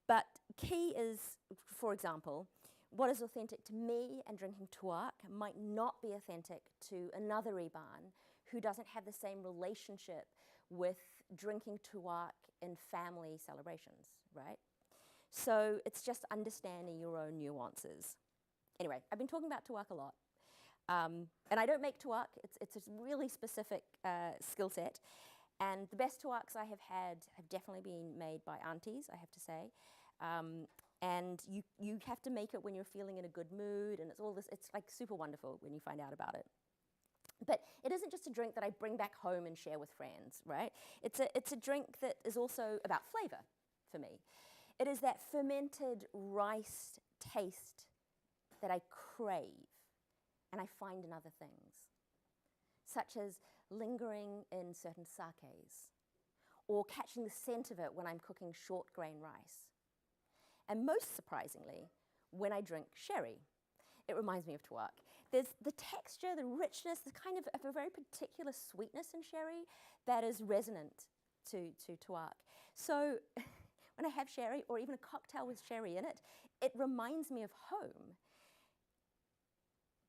[SPEAKER 8] But key is, for example, what is authentic to me and drinking tuak might not be authentic to another Iban who doesn't have the same relationship with drinking tuak in family celebrations, right? So it's just understanding your own nuances. Anyway, I've been talking about tuak a lot. And I don't make tuak. It's a really specific skill set. And the best tuaks I have had have definitely been made by aunties, I have to say. And you have to make it when you're feeling in a good mood, and it's like super wonderful when you find out about it. But it isn't just a drink that I bring back home and share with friends, right? It's a drink that is also about flavor for me. It is that fermented rice taste that I crave and I find in other things, such as lingering in certain sakes, or catching the scent of it when I'm cooking short grain rice. And most surprisingly, when I drink sherry. It reminds me of tuak. There's the texture, the richness, the kind of a very particular sweetness in sherry that is resonant to tuak. So when I have sherry, or even a cocktail with sherry in it, it reminds me of home.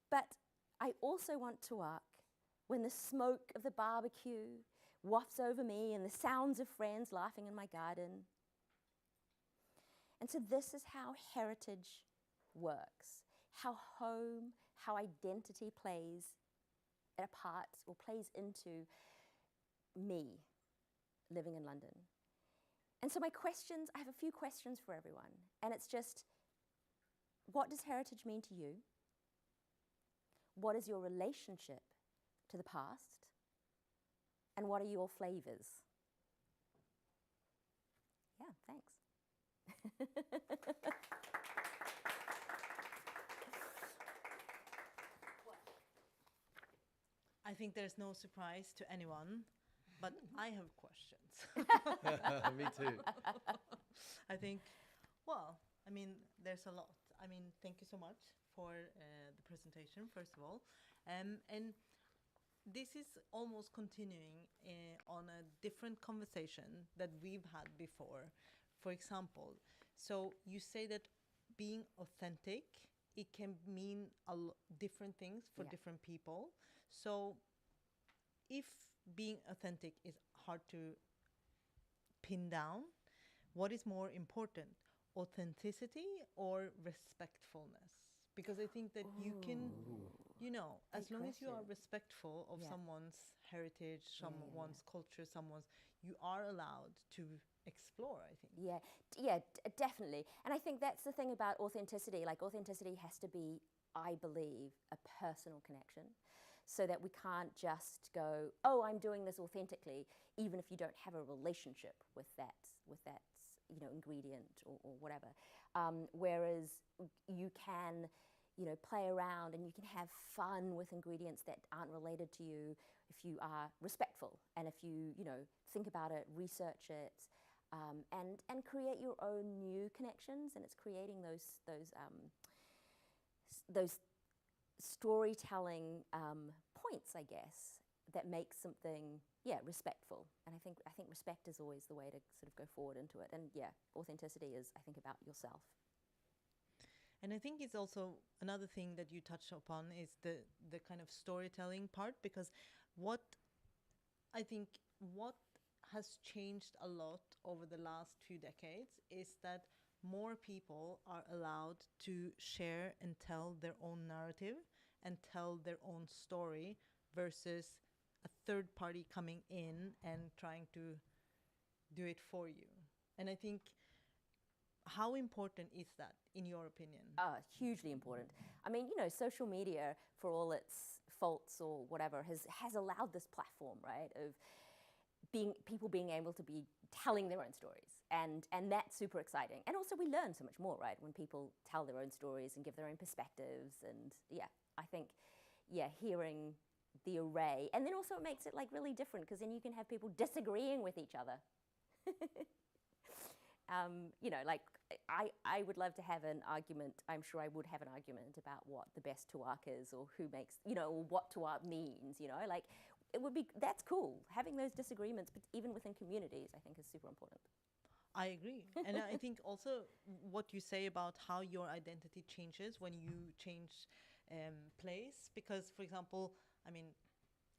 [SPEAKER 8] But I also want tuak when the smoke of the barbecue wafts over me and the sounds of friends laughing in my garden. And so this is how heritage works, how home, how identity plays a part or plays into me living in London. And so my questions, I have a few questions for everyone. And it's just, what does heritage mean to you? What is your relationship to the past? And what are your flavors? Yeah, thanks.
[SPEAKER 1] I think there's no surprise to anyone, but I have questions.
[SPEAKER 2] Me too.
[SPEAKER 1] I think, well, I mean, there's a lot. I mean, thank you so much for the presentation, first of all. And this is almost continuing on a different conversation that we've had before. For example, so you say that being authentic, it can mean different things for different people. So if being authentic is hard to pin down, what is more important, authenticity or respectfulness? Because I think that you can, you know, as long as you are respectful of someone's heritage, someone's culture, you are allowed to explore, I think.
[SPEAKER 8] Definitely. And I think that's the thing about authenticity. Like, authenticity has to be, I believe, a personal connection, so that we can't just go, oh, I'm doing this authentically, even if you don't have a relationship with that you know, ingredient or whatever. Whereas you can, you know, play around and you can have fun with ingredients that aren't related to you if you are respectful, and if you know, think about it, research it, and create your own new connections. And it's creating those storytelling points, I guess, that make something respectful. And I think respect is always the way to sort of go forward into it. And authenticity is, I think, about yourself.
[SPEAKER 1] And I think it's also another thing that you touched upon is the kind of storytelling part, because what has changed a lot over the last few decades is that more people are allowed to share and tell their own narrative and tell their own story versus a third party coming in and trying to do it for you. And I think, how important is that in your opinion?
[SPEAKER 8] Hugely important. I mean, you know, social media, for all its faults or whatever, has allowed this platform, right, of people being able to be telling their own stories, and that's super exciting. And also, we learn so much more, right, when people tell their own stories and give their own perspectives. And I think hearing the array, and then also it makes it like really different, because then you can have people disagreeing with each other. You know, like I would love to have an argument. I'm sure I would have an argument about what the best tuak is, or who makes, you know, or what tuak means. You know, like it would be, that's cool. Having those disagreements, but even within communities, I think is super important.
[SPEAKER 1] I agree. And I think also what you say about how your identity changes when you change place, because, for example, I mean,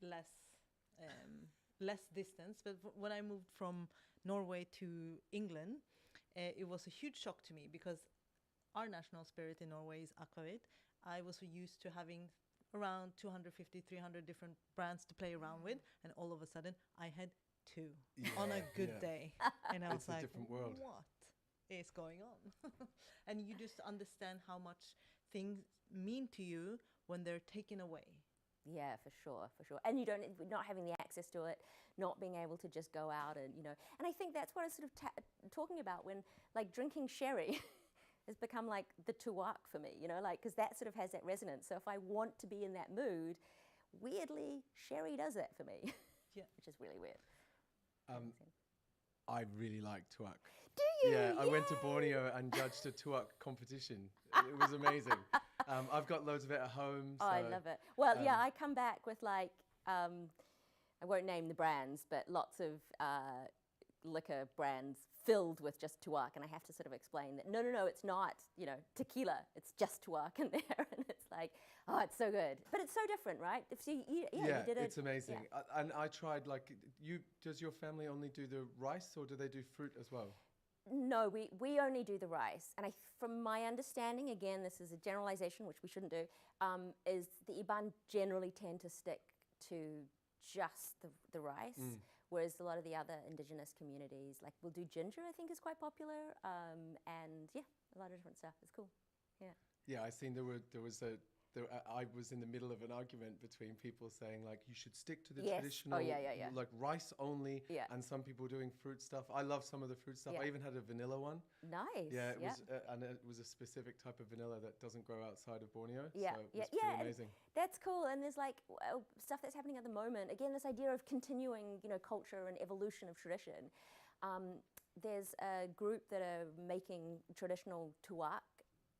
[SPEAKER 1] less distance, but when I moved from Norway to England, it was a huge shock to me because our national spirit in Norway is akavit. I was used to having around 250, 300 different brands to play around with, and all of a sudden I had two on a good day. And I was
[SPEAKER 2] It's a
[SPEAKER 1] like,
[SPEAKER 2] different world.
[SPEAKER 1] what is going on? And you just understand how much things mean to you when they're taken away.
[SPEAKER 8] Yeah, for sure, for sure. And you don't, not having the access to it, not being able to just go out and, you know, and I think that's what I was sort of talking about when, like, drinking sherry has become like the tuak for me, you know, like, because that sort of has that resonance. So if I want to be in that mood, weirdly, sherry does that for me.
[SPEAKER 1] Yeah.
[SPEAKER 8] Which is really weird.
[SPEAKER 2] I really like tuak.
[SPEAKER 8] Do you?
[SPEAKER 2] Yeah, I went to Borneo and judged a tuak competition. It was amazing. I've got loads of it at home.
[SPEAKER 8] Oh,
[SPEAKER 2] So,
[SPEAKER 8] I love it. Well, yeah, I come back with like, I won't name the brands, but lots of liquor brands filled with just tuak, and I have to sort of explain that no, it's not, you know, tequila, it's just tuak in there, and it's like, oh, it's so good, but it's so different, right? If you did it,
[SPEAKER 2] it's amazing.
[SPEAKER 8] yeah.
[SPEAKER 2] And I tried, like, does your family only do the rice, or do they do fruit as well?
[SPEAKER 8] No, we only do the rice, and from my understanding, again, this is a generalization, which we shouldn't do, is the Iban generally tend to stick to just the rice, whereas a lot of the other indigenous communities, like, will do ginger, I think is quite popular, and yeah, a lot of different stuff. It's cool. Yeah.
[SPEAKER 2] Yeah, I seen I was in the middle of an argument between people saying, like, you should stick to the
[SPEAKER 8] Yes.
[SPEAKER 2] traditional,
[SPEAKER 8] Oh, yeah.
[SPEAKER 2] like, rice only,
[SPEAKER 8] Yeah.
[SPEAKER 2] and some people doing fruit stuff. I love some of the fruit stuff.
[SPEAKER 8] Yeah.
[SPEAKER 2] I even had a vanilla one.
[SPEAKER 8] Nice.
[SPEAKER 2] Yeah, it was, and it was a specific type of vanilla that doesn't grow outside of Borneo.
[SPEAKER 8] Yeah,
[SPEAKER 2] so it
[SPEAKER 8] yeah,
[SPEAKER 2] was pretty
[SPEAKER 8] and
[SPEAKER 2] amazing.
[SPEAKER 8] that's cool. And there's like stuff that's happening at the moment. Again, this idea of continuing, you know, culture and evolution of tradition. There's a group that are making traditional tuak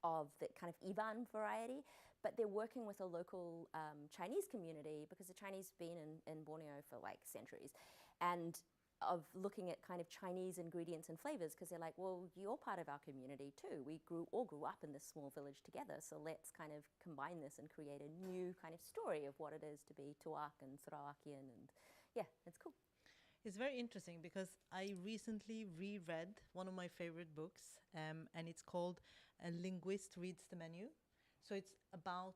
[SPEAKER 8] of the kind of Iban variety, but they're working with a local Chinese community because the Chinese have been in Borneo for like centuries, and of looking at kind of Chinese ingredients and flavors, because they're like, well, you're part of our community too. We all grew up in this small village together, so let's kind of combine this and create a new kind of story of what it is to be tuak and Sarawakian, and yeah, it's cool.
[SPEAKER 1] It's very interesting because I recently reread one of my favorite books, and it's called A Linguist Reads the Menu. So it's about,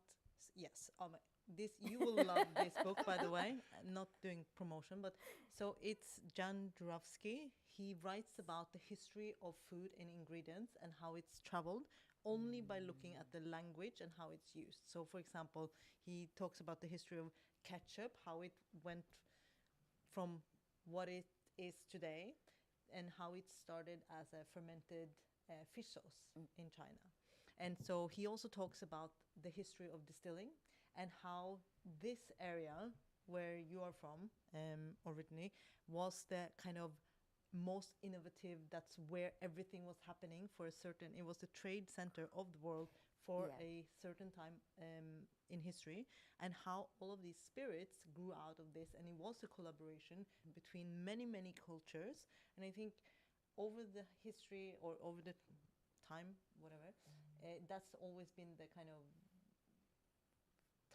[SPEAKER 1] this, you will love this book, by the way. I'm not doing promotion, but so it's Jan Juravsky. He writes about the history of food and ingredients and how it's traveled only by looking at the language and how it's used. So, for example, he talks about the history of ketchup, how it went from what it is today and how it started as a fermented fish sauce in China. And so he also talks about the history of distilling and how this area where you are from originally was the kind of most innovative, that's where everything was happening for a certain, it was the trade center of the world for a certain time in history, and how all of these spirits grew out of this, and it was a collaboration between many cultures. And I think over the history or over the time, whatever, that's always been the kind of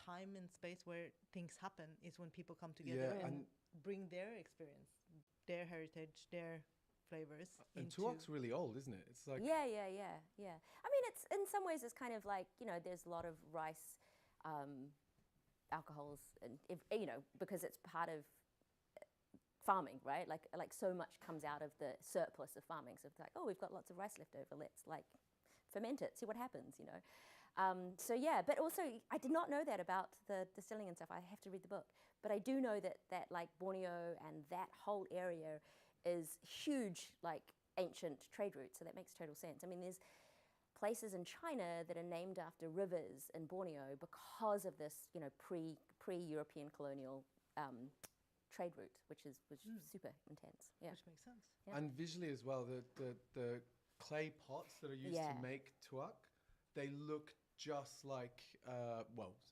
[SPEAKER 1] time and space where things happen, is when people come together and bring their experience, their heritage, their flavors.
[SPEAKER 2] And tuak's really old, isn't it? It's like
[SPEAKER 8] Yeah. I mean, it's in some ways it's kind of like, you know, there's a lot of rice alcohols, and you know, because it's part of farming, right? Like so much comes out of the surplus of farming. So it's like, oh, we've got lots of rice left over. Let's like ferment it, see what happens, you know. So yeah, but also I did not know that about the distilling and stuff. I have to read the book, but I do know that like Borneo and that whole area is huge, like ancient trade routes. So that makes total sense. I mean, there's places in China that are named after rivers in Borneo because of this, you know, pre-European colonial trade route, which is super intense. Yeah.
[SPEAKER 1] Which makes sense.
[SPEAKER 8] Yeah.
[SPEAKER 2] And visually as well, the clay pots that are used
[SPEAKER 8] Yeah.
[SPEAKER 2] to make tuak, they look just like,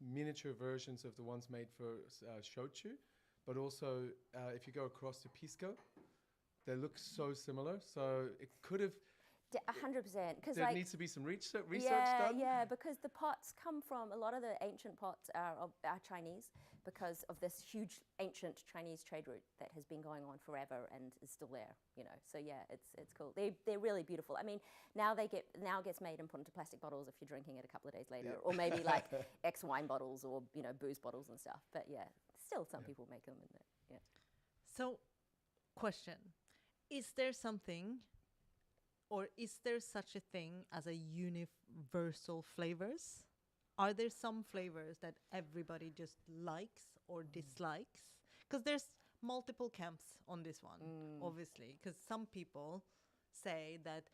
[SPEAKER 2] miniature versions of the ones made for shochu. But also, if you go across to pisco, they look so similar. So it could have...
[SPEAKER 8] 100%. Because
[SPEAKER 2] There needs to be some research
[SPEAKER 8] yeah,
[SPEAKER 2] done.
[SPEAKER 8] Yeah, because the pots come from, a lot of the ancient pots are Chinese because of this huge ancient Chinese trade route that has been going on forever and is still there, you know. So yeah, it's cool. They're really beautiful. I mean, now it gets made and put into plastic bottles if you're drinking it a couple of days later, or maybe like ex wine bottles or, you know, booze bottles and stuff. But yeah, still some people make them in there. Yeah.
[SPEAKER 1] So, question: is there something, or is there such a thing as a universal flavors? Are there some flavors that everybody just likes or dislikes? Because there's multiple camps on this one, obviously. Because some people say that,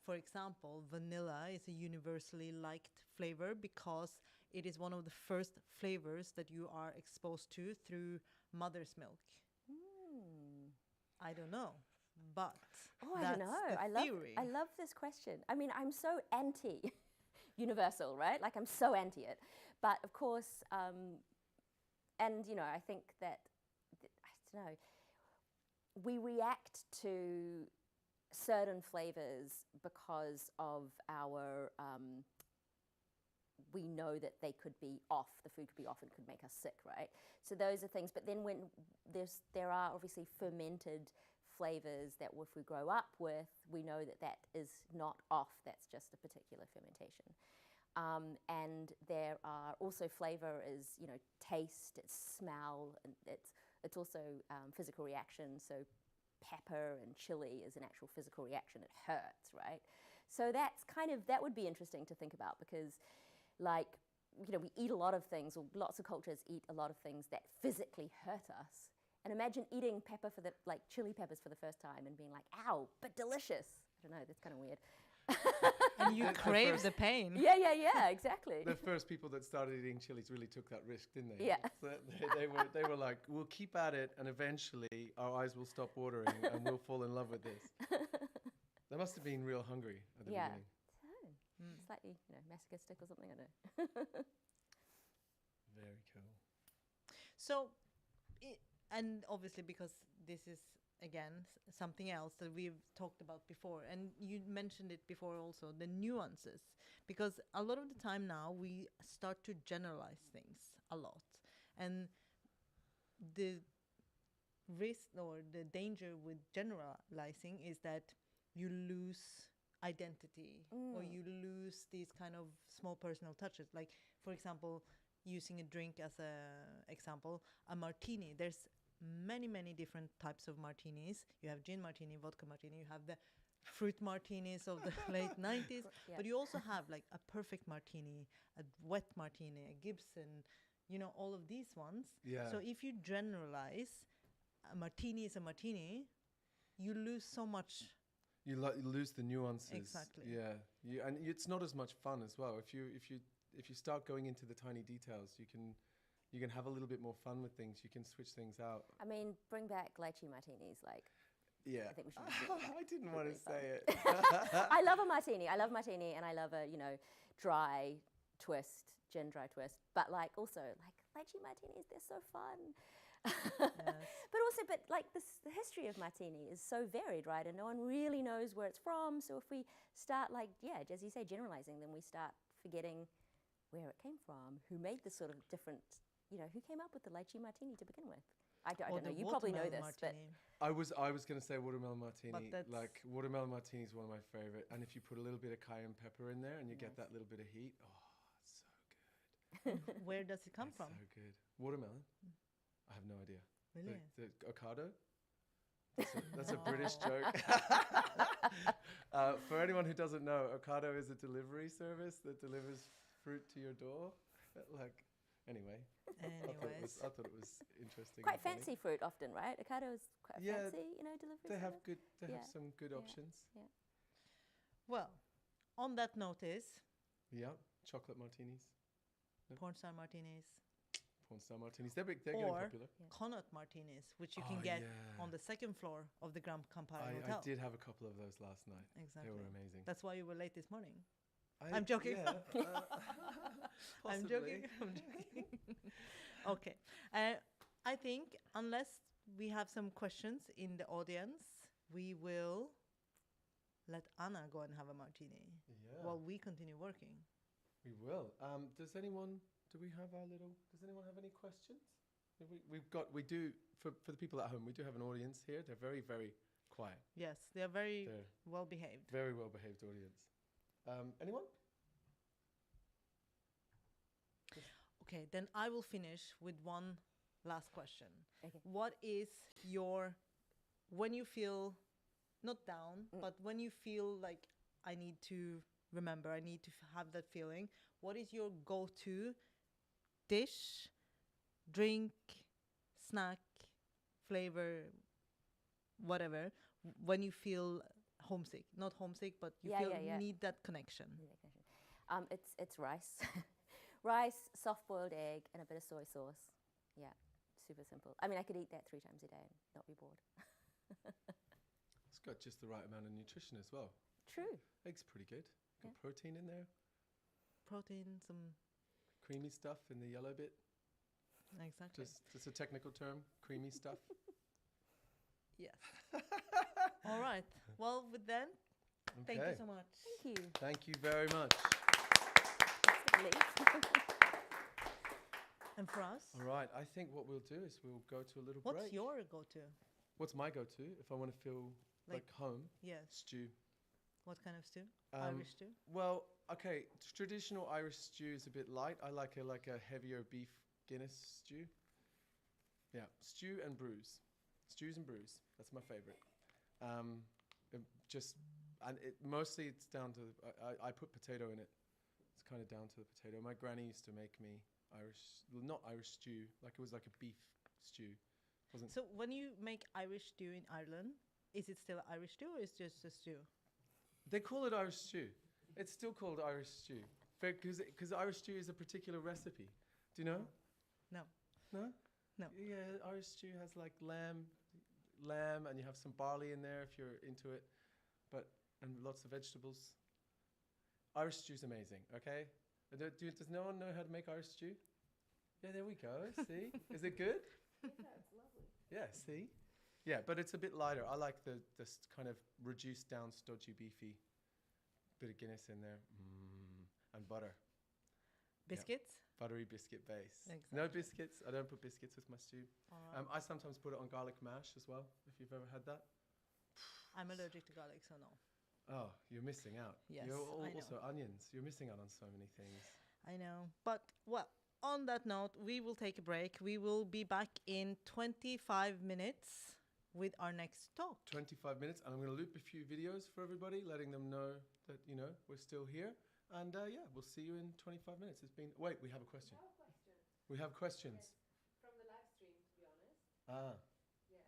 [SPEAKER 1] for example, vanilla is a universally liked flavor because it is one of the first flavors that you are exposed to through mother's milk. I don't know, but
[SPEAKER 8] Oh, I
[SPEAKER 1] that's
[SPEAKER 8] don't know.
[SPEAKER 1] the theory.
[SPEAKER 8] I love this question. I mean, I'm so anti universal, right? Like, I'm so anti it. But of course, and you know, I think that I don't know. We react to certain flavors because of our. We know that they could be off. The food could be off and could make us sick, right? So those are things. But then when there are obviously fermented flavors that if we grow up with, we know that that is not off. That's just a particular fermentation. And there are also flavor is, you know, taste, it's smell, and it's also physical reaction. So pepper and chili is an actual physical reaction. It hurts, right? So that's that would be interesting to think about because, like, you know, we eat a lot of things, or lots of cultures eat a lot of things that physically hurt us. And imagine eating chili peppers for the first time and being like, ow, but delicious. I don't know, that's kind of weird.
[SPEAKER 1] And you crave the pain.
[SPEAKER 8] Yeah, exactly.
[SPEAKER 2] The first people that started eating chilies really took that risk, didn't they?
[SPEAKER 8] Yeah.
[SPEAKER 2] So they were like, we'll keep at it, and eventually our eyes will stop watering, and we'll fall in love with this. They must have been real hungry at the beginning.
[SPEAKER 8] Slightly, you know, masochistic or something, I don't know.
[SPEAKER 2] Very cool.
[SPEAKER 1] So, and obviously because this is, again, something else that we've talked about before, and you mentioned it before also, the nuances. Because a lot of the time now we start to generalize things a lot. And the risk or the danger with generalizing is that you lose identity or you lose these kind of small personal touches. Like, for example, using a drink as a example, a martini. There's many different types of martinis. You have gin martini, vodka martini, you have the fruit martinis of the late 90s, but you also have like a perfect martini, a wet martini, a Gibson, you know, all of these ones.
[SPEAKER 2] Yeah.
[SPEAKER 1] So if you generalize, a martini is a martini, you lose so much.
[SPEAKER 2] You lose the nuances.
[SPEAKER 1] Exactly.
[SPEAKER 2] Yeah. And it's not as much fun as well. If you start going into the tiny details, you can have a little bit more fun with things. You can switch things out.
[SPEAKER 8] I mean, bring back lychee martinis, like.
[SPEAKER 2] Yeah.
[SPEAKER 8] I think we should.
[SPEAKER 2] I didn't want to say it.
[SPEAKER 8] I love a martini. I love martini, and I love a, you know, dry twist, gin dry twist. But like also like lychee martinis, they're so fun. But like the history of martini is so varied, right? And no one really knows where it's from. So if we start like, as you say, generalizing, then we start forgetting where it came from, who made this sort of different, you know, who came up with the lychee martini to begin with. I don't know. You probably know this,
[SPEAKER 1] martini.
[SPEAKER 2] I was going to say watermelon martini.
[SPEAKER 1] But
[SPEAKER 2] Like watermelon martini is one of my favorite. And if you put a little bit of cayenne pepper in there and you get that little bit of heat, it's so good.
[SPEAKER 1] Where does it come from?
[SPEAKER 2] So good. Watermelon. I have no idea.
[SPEAKER 1] Really?
[SPEAKER 2] The avocado? That's a British joke. For anyone who doesn't know, Ocado is a delivery service that delivers fruit to your door. Anyway.
[SPEAKER 1] Anyways.
[SPEAKER 2] I thought it was interesting.
[SPEAKER 8] Quite
[SPEAKER 2] and funny.
[SPEAKER 8] fancy fruit often, right? Avocado is quite fancy, you know, delivery.
[SPEAKER 2] They have
[SPEAKER 8] service.
[SPEAKER 2] good. They have some good options.
[SPEAKER 8] Yeah.
[SPEAKER 1] Well, on that notice,
[SPEAKER 2] Yeah, chocolate martinis.
[SPEAKER 1] porn star martinis.
[SPEAKER 2] porn style martinis. They're getting
[SPEAKER 1] or
[SPEAKER 2] popular.
[SPEAKER 1] Connaught martinis, which you
[SPEAKER 2] Oh,
[SPEAKER 1] can get
[SPEAKER 2] yeah.
[SPEAKER 1] on the second floor of the Grand Campari
[SPEAKER 2] I
[SPEAKER 1] Hotel.
[SPEAKER 2] did have a couple of those last night.
[SPEAKER 1] Exactly.
[SPEAKER 2] They were amazing.
[SPEAKER 1] That's why you were late this morning. I'm joking.
[SPEAKER 2] Yeah,
[SPEAKER 1] I'm joking. I'm joking. Okay. I think unless we have some questions in the audience, we will let Anna go and have a martini
[SPEAKER 2] Yeah.
[SPEAKER 1] while we continue working.
[SPEAKER 2] We will. Does anyone have any questions? We do, for the people at home, we do have an audience here. They're very, very quiet.
[SPEAKER 1] Yes, they are very
[SPEAKER 2] They're
[SPEAKER 1] well behaved.
[SPEAKER 2] very well behaved audience. Anyone?
[SPEAKER 1] Okay, then I will finish with one last question.
[SPEAKER 8] Okay.
[SPEAKER 1] What is your, when you feel not down, but when you feel like I need to remember, I need to have that feeling, what is your go-to dish, drink, snack, flavor, whatever, when you feel homesick? Not homesick, but you need that connection.
[SPEAKER 8] It's rice. Rice, soft-boiled egg, and a bit of soy sauce. Yeah, super simple. I mean, I could eat that 3 times a day and not be bored.
[SPEAKER 2] It's got just the right amount of nutrition as well.
[SPEAKER 8] True.
[SPEAKER 2] Egg's pretty good. Got protein in there.
[SPEAKER 1] Protein, some...
[SPEAKER 2] Creamy stuff in the yellow bit.
[SPEAKER 1] Exactly.
[SPEAKER 2] Just a technical term, creamy stuff.
[SPEAKER 1] Yes. All right. Well, with that, thank you so much.
[SPEAKER 8] Thank you.
[SPEAKER 2] Thank you very much.
[SPEAKER 1] And for us?
[SPEAKER 2] All right. I think what we'll do is we'll go to a little break.
[SPEAKER 1] What's your go-to?
[SPEAKER 2] What's my go-to if I want to feel like home?
[SPEAKER 1] Yes.
[SPEAKER 2] Stew.
[SPEAKER 1] What kind of stew? Irish stew?
[SPEAKER 2] Well, okay. Traditional Irish stew is a bit light. I like a heavier beef Guinness stew. Yeah, stew and brews. Stews and brews. That's my favorite. Mostly it's down to I put potato in it. It's kind of down to the potato. My granny used to make me not Irish stew, like it was like a beef stew.
[SPEAKER 1] So when you make Irish stew in Ireland, is it still Irish stew or is it just a stew?
[SPEAKER 2] They call it Irish stew. It's still called Irish stew because Irish stew is a particular recipe. Do you know?
[SPEAKER 1] No.
[SPEAKER 2] No?
[SPEAKER 1] No.
[SPEAKER 2] Yeah, Irish stew has like lamb, and you have some barley in there if you're into it, and lots of vegetables. Irish stew's amazing, okay? Does no one know how to make Irish stew? Yeah, there we go. See? Is it good?
[SPEAKER 8] Yeah, it's lovely.
[SPEAKER 2] Yeah, see? Yeah, but it's a bit lighter. I like this kind of reduced down, stodgy, beefy bit of Guinness in there. And butter.
[SPEAKER 1] Biscuits?
[SPEAKER 2] Yeah. Buttery biscuit base.
[SPEAKER 1] Exactly.
[SPEAKER 2] No biscuits. I don't put biscuits with my stew.
[SPEAKER 1] Right.
[SPEAKER 2] I sometimes put it on garlic mash as well, if you've ever had that.
[SPEAKER 1] I'm allergic to garlic, so no.
[SPEAKER 2] Oh, you're missing out.
[SPEAKER 1] Yes,
[SPEAKER 2] You're
[SPEAKER 1] I know.
[SPEAKER 2] also onions. You're missing out on so many things.
[SPEAKER 1] I know. But, well, on that note, we will take a break. We will be back in 25 minutes with our next talk.
[SPEAKER 2] 25 minutes, and I'm going to loop a few videos for everybody, letting them know that, we're still here. And, we'll see you in 25 minutes. Wait, we have a question. We have questions.
[SPEAKER 9] Yes, from the live stream, to be honest.
[SPEAKER 2] Ah.
[SPEAKER 9] Yes,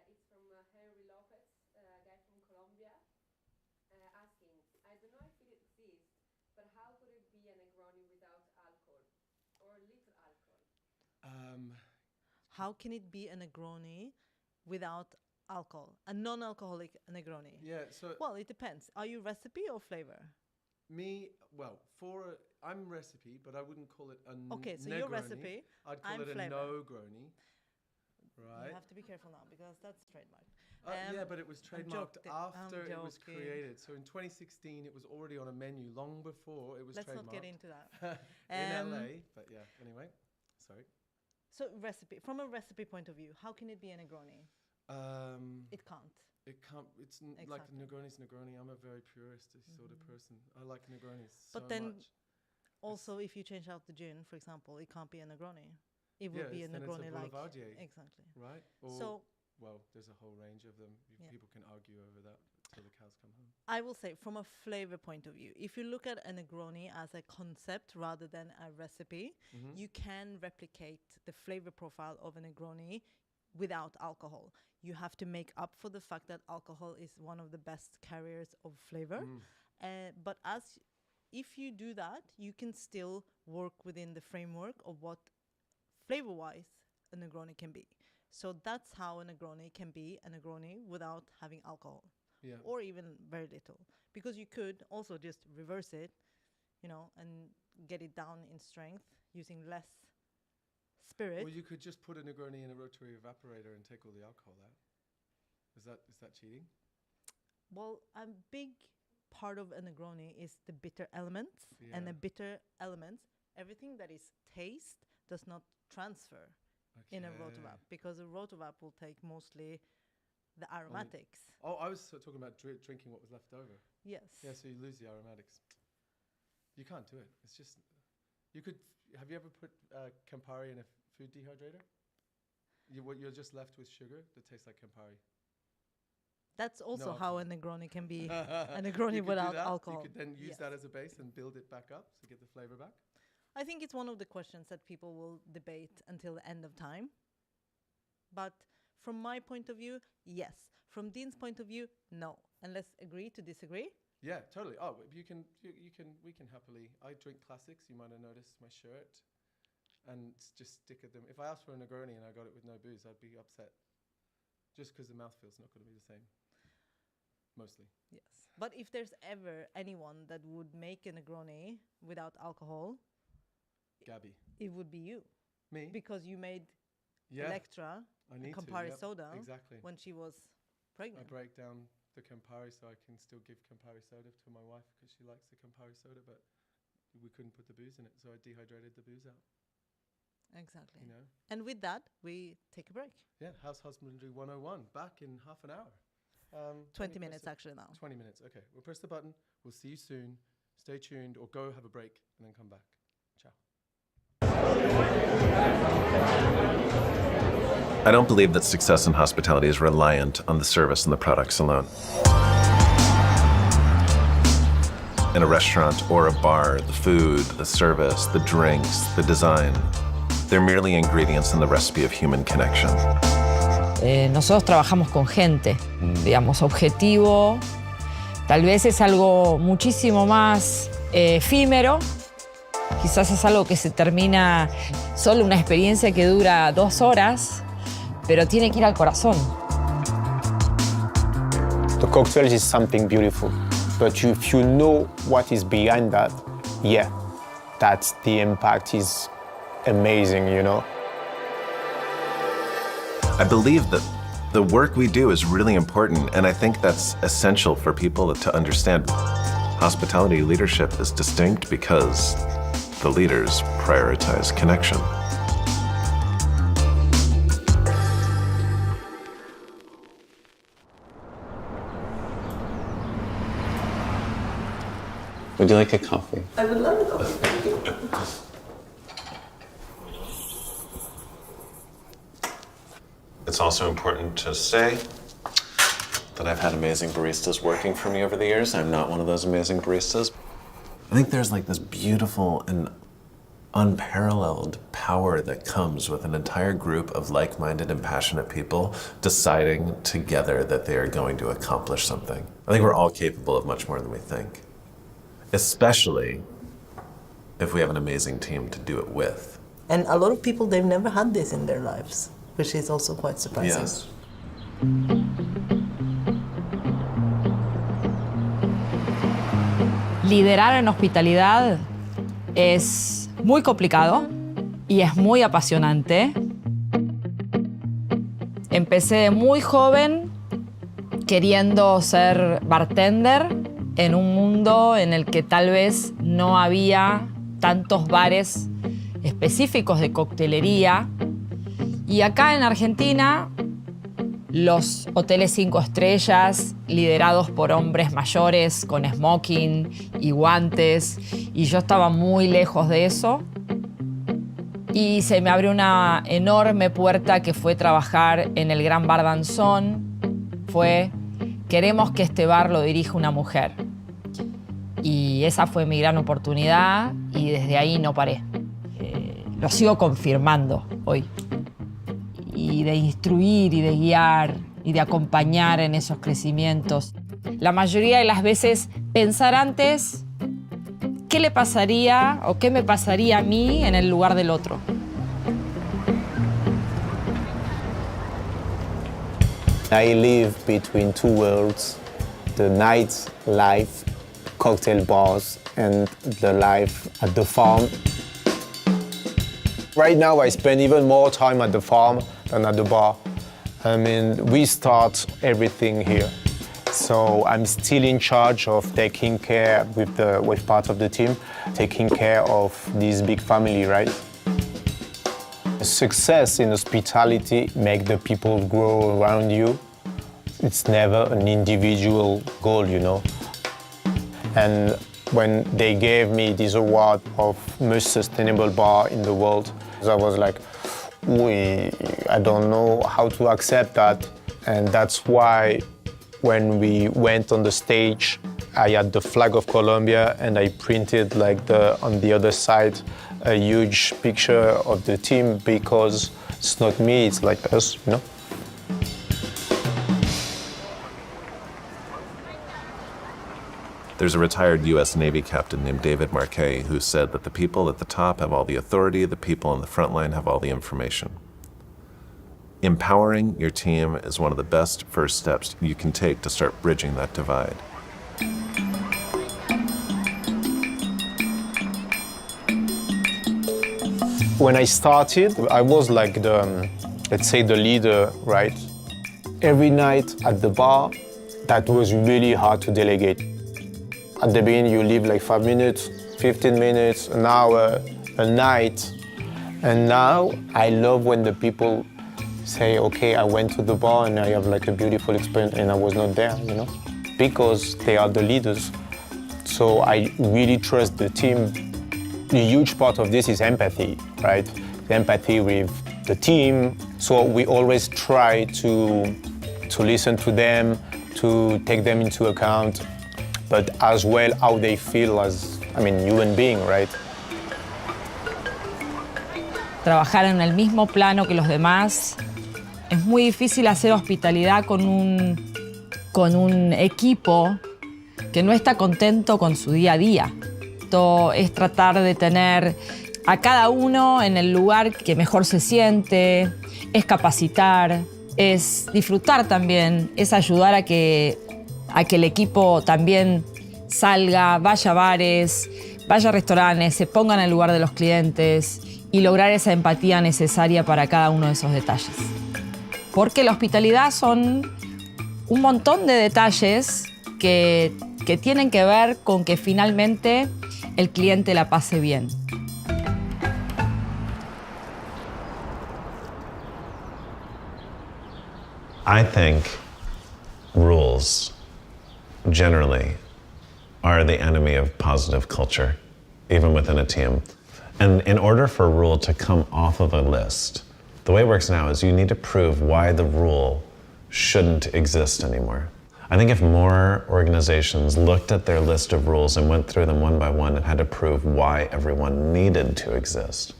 [SPEAKER 9] it's from Henry Lopez, a guy from Colombia, asking, I don't know if it exists, but how could it be a Negroni without alcohol or little alcohol?
[SPEAKER 1] How can it be a Negroni without alcohol? A non-alcoholic Negroni?
[SPEAKER 2] Yeah, so...
[SPEAKER 1] Well, it depends. Are you recipe or flavor?
[SPEAKER 2] I'm recipe, but I wouldn't call it a
[SPEAKER 1] Okay, so
[SPEAKER 2] Negroni.
[SPEAKER 1] your recipe,
[SPEAKER 2] I'd call
[SPEAKER 1] I'm
[SPEAKER 2] it a
[SPEAKER 1] flavor.
[SPEAKER 2] no-groni. Right.
[SPEAKER 1] You have to be careful now because that's trademark.
[SPEAKER 2] Yeah, but it was trademarked after it was
[SPEAKER 1] joking.
[SPEAKER 2] created. So in 2016, it was already on a menu long before it was
[SPEAKER 1] Let's
[SPEAKER 2] trademarked.
[SPEAKER 1] not get into that.
[SPEAKER 2] In LA, but yeah, anyway, sorry.
[SPEAKER 1] So from a recipe point of view, how can it be a Negroni? It can't.
[SPEAKER 2] It can't. It's like Negroni's Negroni. I'm a very purist sort of person. I like Negronis
[SPEAKER 1] But
[SPEAKER 2] so
[SPEAKER 1] then,
[SPEAKER 2] much.
[SPEAKER 1] also, if you change out the gin, for example, it can't be a Negroni. It would be a Negroni like exactly.
[SPEAKER 2] Right.
[SPEAKER 1] So
[SPEAKER 2] there's a whole range of them. People can argue over that till the cows come home.
[SPEAKER 1] I will say, from a flavor point of view, if you look at a Negroni as a concept rather than a recipe, you can replicate the flavor profile of a Negroni without alcohol. You have to make up for the fact that alcohol is one of the best carriers of flavor. But if you do that, you can still work within the framework of what flavor-wise a Negroni can be. So that's how a Negroni can be a Negroni without having alcohol, or even very little. Because you could also just reverse it, and get it down in strength using less spirit.
[SPEAKER 2] Well, you could just put a Negroni in a rotary evaporator and take all the alcohol out. Is that cheating?
[SPEAKER 1] Well, a big part of a Negroni is the bitter elements, and the bitter elements, everything that is taste does not transfer in a rotovap, because a rotovap will take mostly the aromatics.
[SPEAKER 2] I was talking about drinking what was left over.
[SPEAKER 1] Yes.
[SPEAKER 2] Yeah, so you lose the aromatics. You can't do it. It's just, you could, have you ever put Campari in a food dehydrator? You're just left with sugar that tastes like Campari.
[SPEAKER 1] That's also
[SPEAKER 2] No
[SPEAKER 1] how a Negroni can be a Negroni without alcohol.
[SPEAKER 2] You could then use that as a base and build it back up to get the flavor back.
[SPEAKER 1] I think it's one of the questions that people will debate until the end of time. But from my point of view, yes. From Dean's point of view, no. And let's agree to disagree.
[SPEAKER 2] Yeah, totally. Oh, we can happily. I drink classics. You might have noticed my shirt, and just stick at them. If I asked for a Negroni and I got it with no booze, I'd be upset. Just because the mouthfeel's not going to be the same. Mostly.
[SPEAKER 1] Yes. But if there's ever anyone that would make a Negroni without alcohol,
[SPEAKER 2] Gabby,
[SPEAKER 1] it would be you.
[SPEAKER 2] Me?
[SPEAKER 1] Because you made Electra Campari soda when she was pregnant.
[SPEAKER 2] I break down the Campari so I can still give Campari soda to my wife because she likes the Campari soda, but we couldn't put the booze in it, so I dehydrated the booze out.
[SPEAKER 1] Exactly. And with that, we take a break.
[SPEAKER 2] Yeah, House Husbandry 101, back in half an hour.
[SPEAKER 1] 20 minutes actually now.
[SPEAKER 2] 20 minutes, okay. We'll press the button. We'll see you soon. Stay tuned, or go have a break and then come back. Ciao.
[SPEAKER 3] I don't believe that success in hospitality is reliant on the service and the products alone. In a restaurant or a bar, the food, the service, the drinks, the design, they're merely ingredients in the recipe of human connection.
[SPEAKER 4] Nosotros trabajamos con gente, digamos, objetivo. Tal vez es algo muchísimo más efímero. Quizás es algo que se termina, solo una experiencia que dura 2 horas, pero tiene que ir al corazón.
[SPEAKER 5] The cocktails is something beautiful, but if you know what is behind that, that's the impact is amazing,
[SPEAKER 3] I believe that the work we do is really important, and I think that's essential for people to understand. Hospitality leadership is distinct because the leaders prioritize connection.
[SPEAKER 6] Would you like a coffee?
[SPEAKER 7] I would love a coffee. Thank you.
[SPEAKER 3] It's also important to say that I've had amazing baristas working for me over the years. I'm not one of those amazing baristas. I think there's like this beautiful and unparalleled power that comes with an entire group of like-minded and passionate people deciding together that they are going to accomplish something. I think we're all capable of much more than we think, especially if we have an amazing team to do it with.
[SPEAKER 7] And a lot of people, they've never had this in their lives, which is also quite surprising.
[SPEAKER 3] Yes.
[SPEAKER 4] Liderar en hospitalidad es muy complicado y es muy apasionante. Empecé de muy joven queriendo ser bartender en un mundo en el que tal vez no había tantos bares específicos de coctelería. Y acá en Argentina, los hoteles 5 estrellas, liderados por hombres mayores con smoking y guantes, y yo estaba muy lejos de eso. Y se me abrió una enorme puerta que fue trabajar en el Gran Bar Danzón. Queremos que este bar lo dirija una mujer. Y esa fue mi gran oportunidad y desde ahí no paré. Lo sigo confirmando hoy. Y de instruir y de guiar y de acompañar en esos crecimientos. La mayoría de las veces pensar antes qué le pasaría o qué me pasaría a mí en el lugar del otro.
[SPEAKER 5] I live between two worlds, the nightlife, cocktail bars, and the life at the farm. Right now, I spend even more time at the farm than at the bar. I mean, we start everything here. So I'm still in charge of taking care with part of the team, taking care of this big family, right? Success in hospitality makes the people grow around you. It's never an individual goal, you know. And when they gave me this award of most sustainable bar in the world, I was like, I don't know how to accept that. And that's why when we went on the stage, I had the flag of Colombia and I printed on the other side a huge picture of the team, because it's not me, it's like us, you know?
[SPEAKER 3] There's a retired U.S. Navy captain named David Marquet who said that the people at the top have all the authority, the people on the front line have all the information. Empowering your team is one of the best first steps you can take to start bridging that divide.
[SPEAKER 5] When I started, I was like let's say the leader, right? Every night at the bar, that was really hard to delegate. At the beginning, you live like 5 minutes, 15 minutes, an hour, a night. And now I love when the people say, okay, I went to the bar and I have like a beautiful experience and I was not there, you know? Because they are the leaders. So I really trust the team. A huge part of this is empathy, right? Empathy with the team. So we always try to listen to them, to take them into account, but as well how they feel as, human being, right?
[SPEAKER 4] Trabajar en el mismo plano que los demás. Es muy difícil hacer hospitalidad con un equipo que no está contento con su día a día. Esto es tratar de tener a cada uno en el lugar que mejor se siente, es capacitar, es disfrutar también, es ayudar a que el equipo también salga, vaya a bares, vaya a restaurantes, se ponga en el lugar de los clientes y lograr esa empatía necesaria para cada uno de esos detalles. Porque la hospitalidad son un montón de detalles que tienen que ver con que finalmente el cliente la pase bien.
[SPEAKER 3] I think rules generally are the enemy of positive culture, even within a team. And in order for a rule to come off of a list, the way it works now is you need to prove why the rule shouldn't exist anymore. I think if more organizations looked at their list of rules and went through them one by one and had to prove why everyone needed to exist,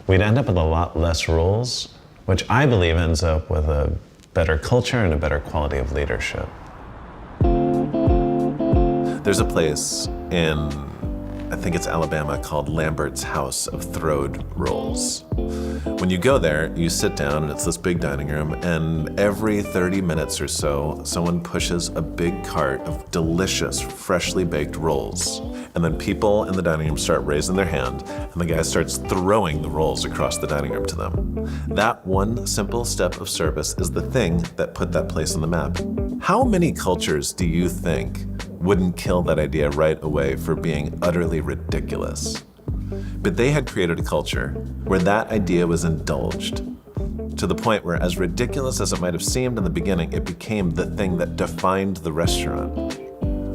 [SPEAKER 3] we'd end up with a lot less rules, which I believe ends up with a better culture and a better quality of leadership. There's a place in, I think it's Alabama, called Lambert's House of Throwed Rolls. When you go there, you sit down and it's this big dining room, and every 30 minutes or so, someone pushes a big cart of delicious, freshly baked rolls. And then people in the dining room start raising their hand, and the guy starts throwing the rolls across the dining room to them. That one simple step of service is the thing that put that place on the map. How many cultures do you think wouldn't kill that idea right away for being utterly ridiculous? But they had created a culture where that idea was indulged, to the point where, as ridiculous as it might have seemed in the beginning, it became the thing that defined the restaurant.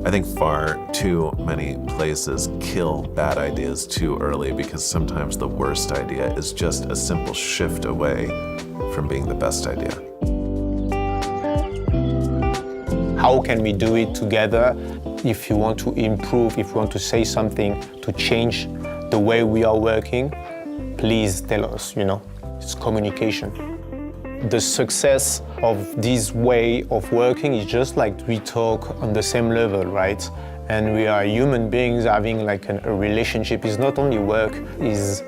[SPEAKER 3] I think far too many places kill bad ideas too early, because sometimes the worst idea is just a simple shift away from being the best idea.
[SPEAKER 5] How can we do it together? If you want to improve, if you want to say something to change the way we are working, please tell us, It's communication. The success of this way of working is just like we talk on the same level, right? And we are human beings having like a relationship. Is not only work, is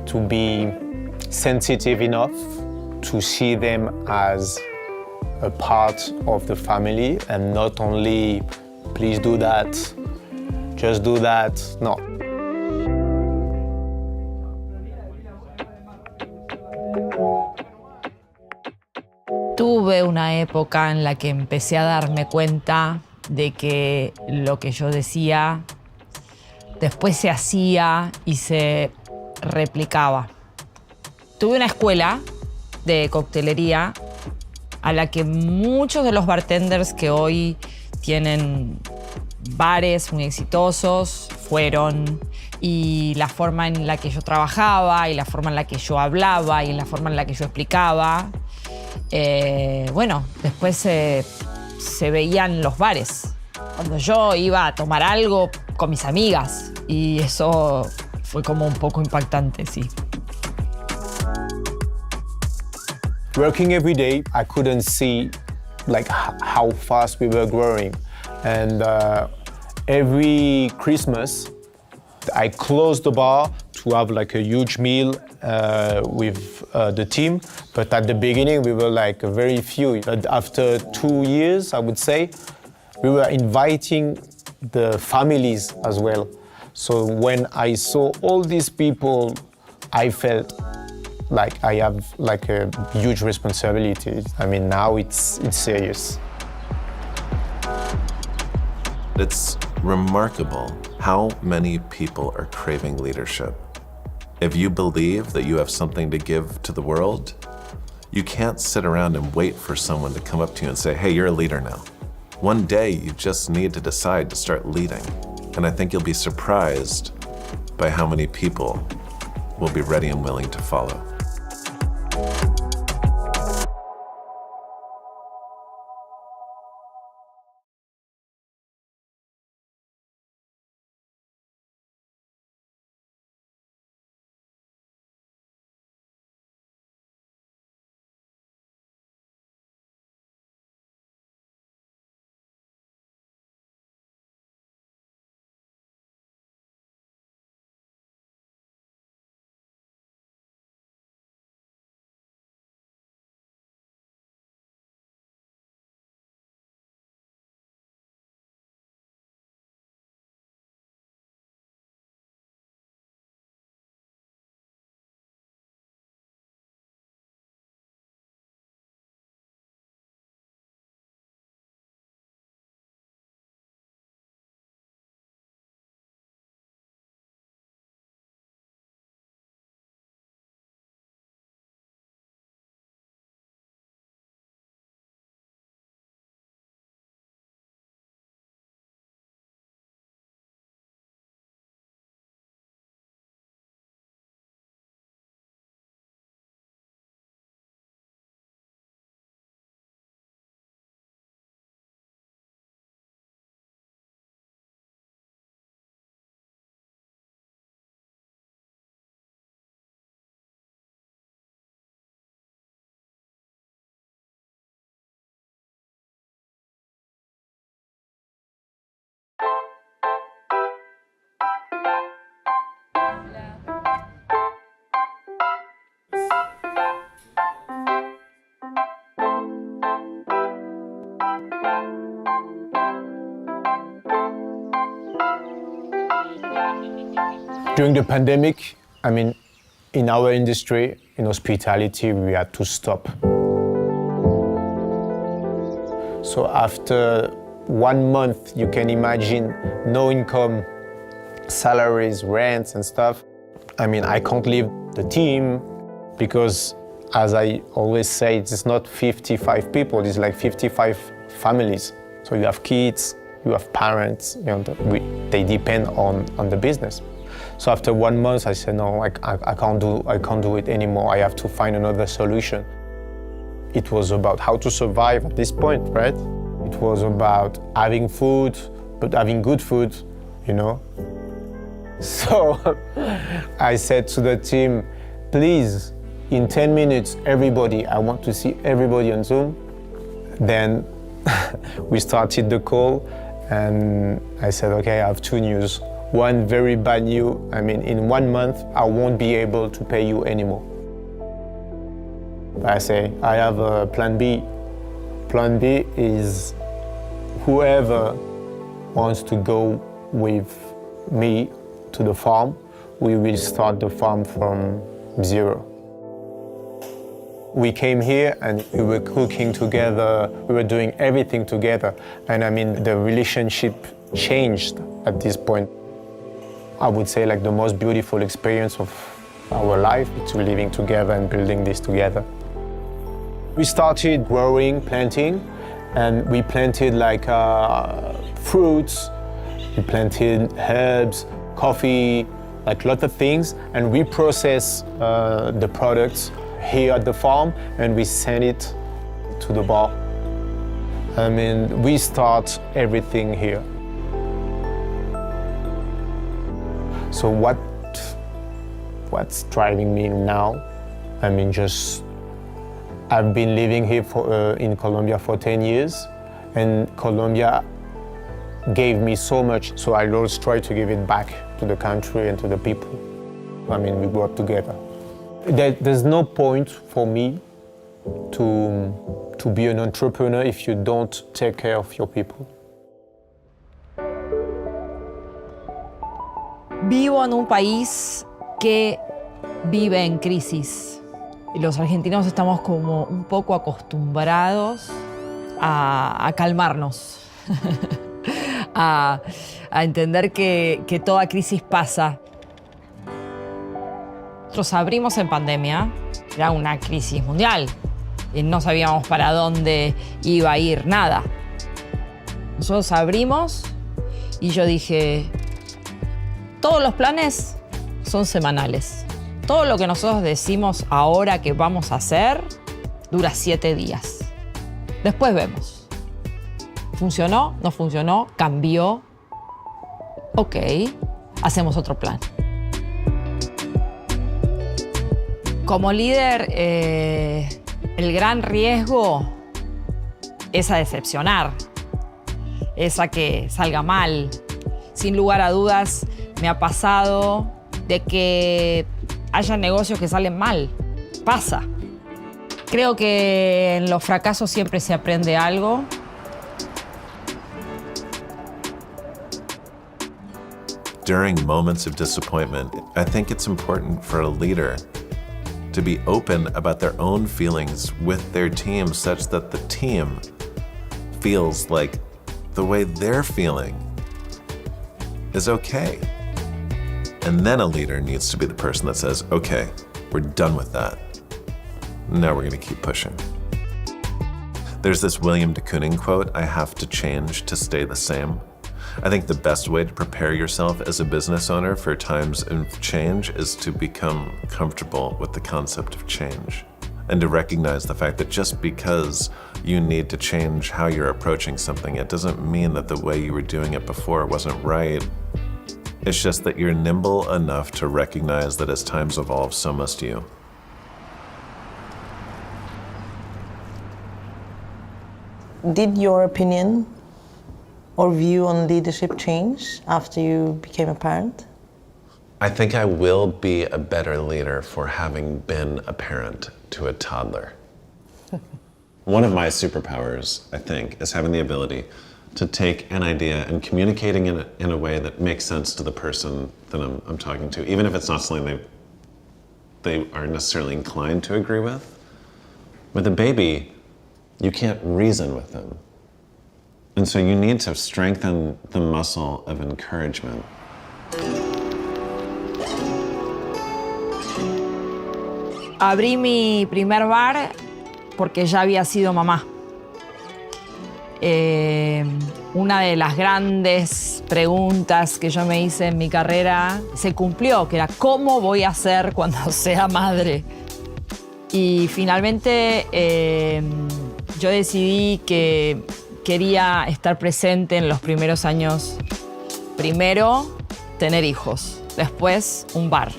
[SPEAKER 5] to be sensitive enough to see them as a part of the family and not only, please do that, just do that, no.
[SPEAKER 4] Tuve una época en la que empecé a darme cuenta de que lo que yo decía después se hacía y se replicaba. Tuve una escuela de coctelería a la que muchos de los bartenders que hoy tienen bares muy exitosos fueron, y la forma en la que yo trabajaba y la forma en la que yo hablaba y la forma en la que yo explicaba, bueno, después se veían los bares. Cuando yo iba a tomar algo con mis amigas, y eso fue como un poco impactante, sí.
[SPEAKER 5] Working every day, I couldn't see like how fast we were growing, and every Christmas I closed the bar to have like a huge meal with the team. But at the beginning we were like very few. But after 2 years, I would say, we were inviting the families as well. So when I saw all these people, I felt like I have like a huge responsibility. I mean, now it's serious.
[SPEAKER 3] It's remarkable how many people are craving leadership. If you believe that you have something to give to the world, you can't sit around and wait for someone to come up to you and say, hey, you're a leader now. One day, you just need to decide to start leading. And I think you'll be surprised by how many people will be ready and willing to follow.
[SPEAKER 5] During the pandemic, I mean, in our industry, in hospitality, we had to stop. So after 1 month, you can imagine no income, salaries, rents and stuff. I mean, I can't leave the team because, as I always say, it's not 55 people, it's like 55 families. So you have kids, you have parents, you know, they depend on the business. So after 1 month, I said, no, I can't do it anymore. I have to find another solution. It was about how to survive at this point, right? It was about having food, but having good food, you know? So I said to the team, please, in 10 minutes, everybody, I want to see everybody on Zoom. Then we started the call, and I said, okay, I have 2 news. One very bad news, I mean, in 1 month, I won't be able to pay you anymore. I say, I have a plan B. Plan B is whoever wants to go with me to the farm, we will start the farm from zero. We came here and we were cooking together, we were doing everything together. And I mean, the relationship changed at this point. I would say like the most beautiful experience of our life is living together and building this together. We started growing, planting, and we planted like fruits, we planted herbs, coffee, like lots of things, and we process the products here at the farm and we send it to the bar. I mean, we start everything here. So what's driving me now? I mean, just I've been living here in Colombia for 10 years, and Colombia gave me so much, so I always try to give it back to the country and to the people. I mean, we grew up together. There's no point for me to be an entrepreneur if you don't take care of your people.
[SPEAKER 4] Vivo en un país que vive en crisis. Y los argentinos estamos como un poco acostumbrados a calmarnos, a entender que toda crisis pasa. Nosotros abrimos en pandemia, era una crisis mundial, y no sabíamos para dónde iba a ir nada. Nosotros abrimos y yo dije, todos los planes son semanales. Todo lo que nosotros decimos ahora que vamos a hacer dura 7 días. Después vemos. ¿Funcionó? ¿No funcionó? ¿Cambió? Ok, hacemos otro plan. Como líder, el gran riesgo es a decepcionar, es a que salga mal. Sin lugar a dudas, me ha pasado de que haya negocios que salen mal. Pasa. Creo que en los fracasos siempre se aprende algo.
[SPEAKER 3] During moments of disappointment, I think it's important for a leader to be open about their own feelings with their team such that the team feels like the way they're feeling is okay. And then a leader needs to be the person that says, okay, we're done with that. Now we're gonna keep pushing. There's this William de Kooning quote, I have to change to stay the same. I think the best way to prepare yourself as a business owner for times of change is to become comfortable with the concept of change and to recognize the fact that just because you need to change how you're approaching something, it doesn't mean that the way you were doing it before wasn't right. It's just that you're nimble enough to recognize that as times evolve, so must you.
[SPEAKER 7] Did your opinion or view on leadership change after you became a parent?
[SPEAKER 3] I think I will be a better leader for having been a parent to a toddler. One of my superpowers, I think, is having the ability to take an idea and communicating it in a way that makes sense to the person that I'm talking to, even if it's not something they aren't necessarily inclined to agree with. With a baby, you can't reason with them. And so you need to strengthen the muscle of encouragement.
[SPEAKER 4] Abrí mi primer bar porque ya había sido mamá. Una de las grandes preguntas que yo me hice en mi carrera se cumplió, que era ¿cómo voy a ser cuando sea madre? Y finalmente yo decidí que quería estar presente en los primeros años. Primero, tener hijos. Después, un bar.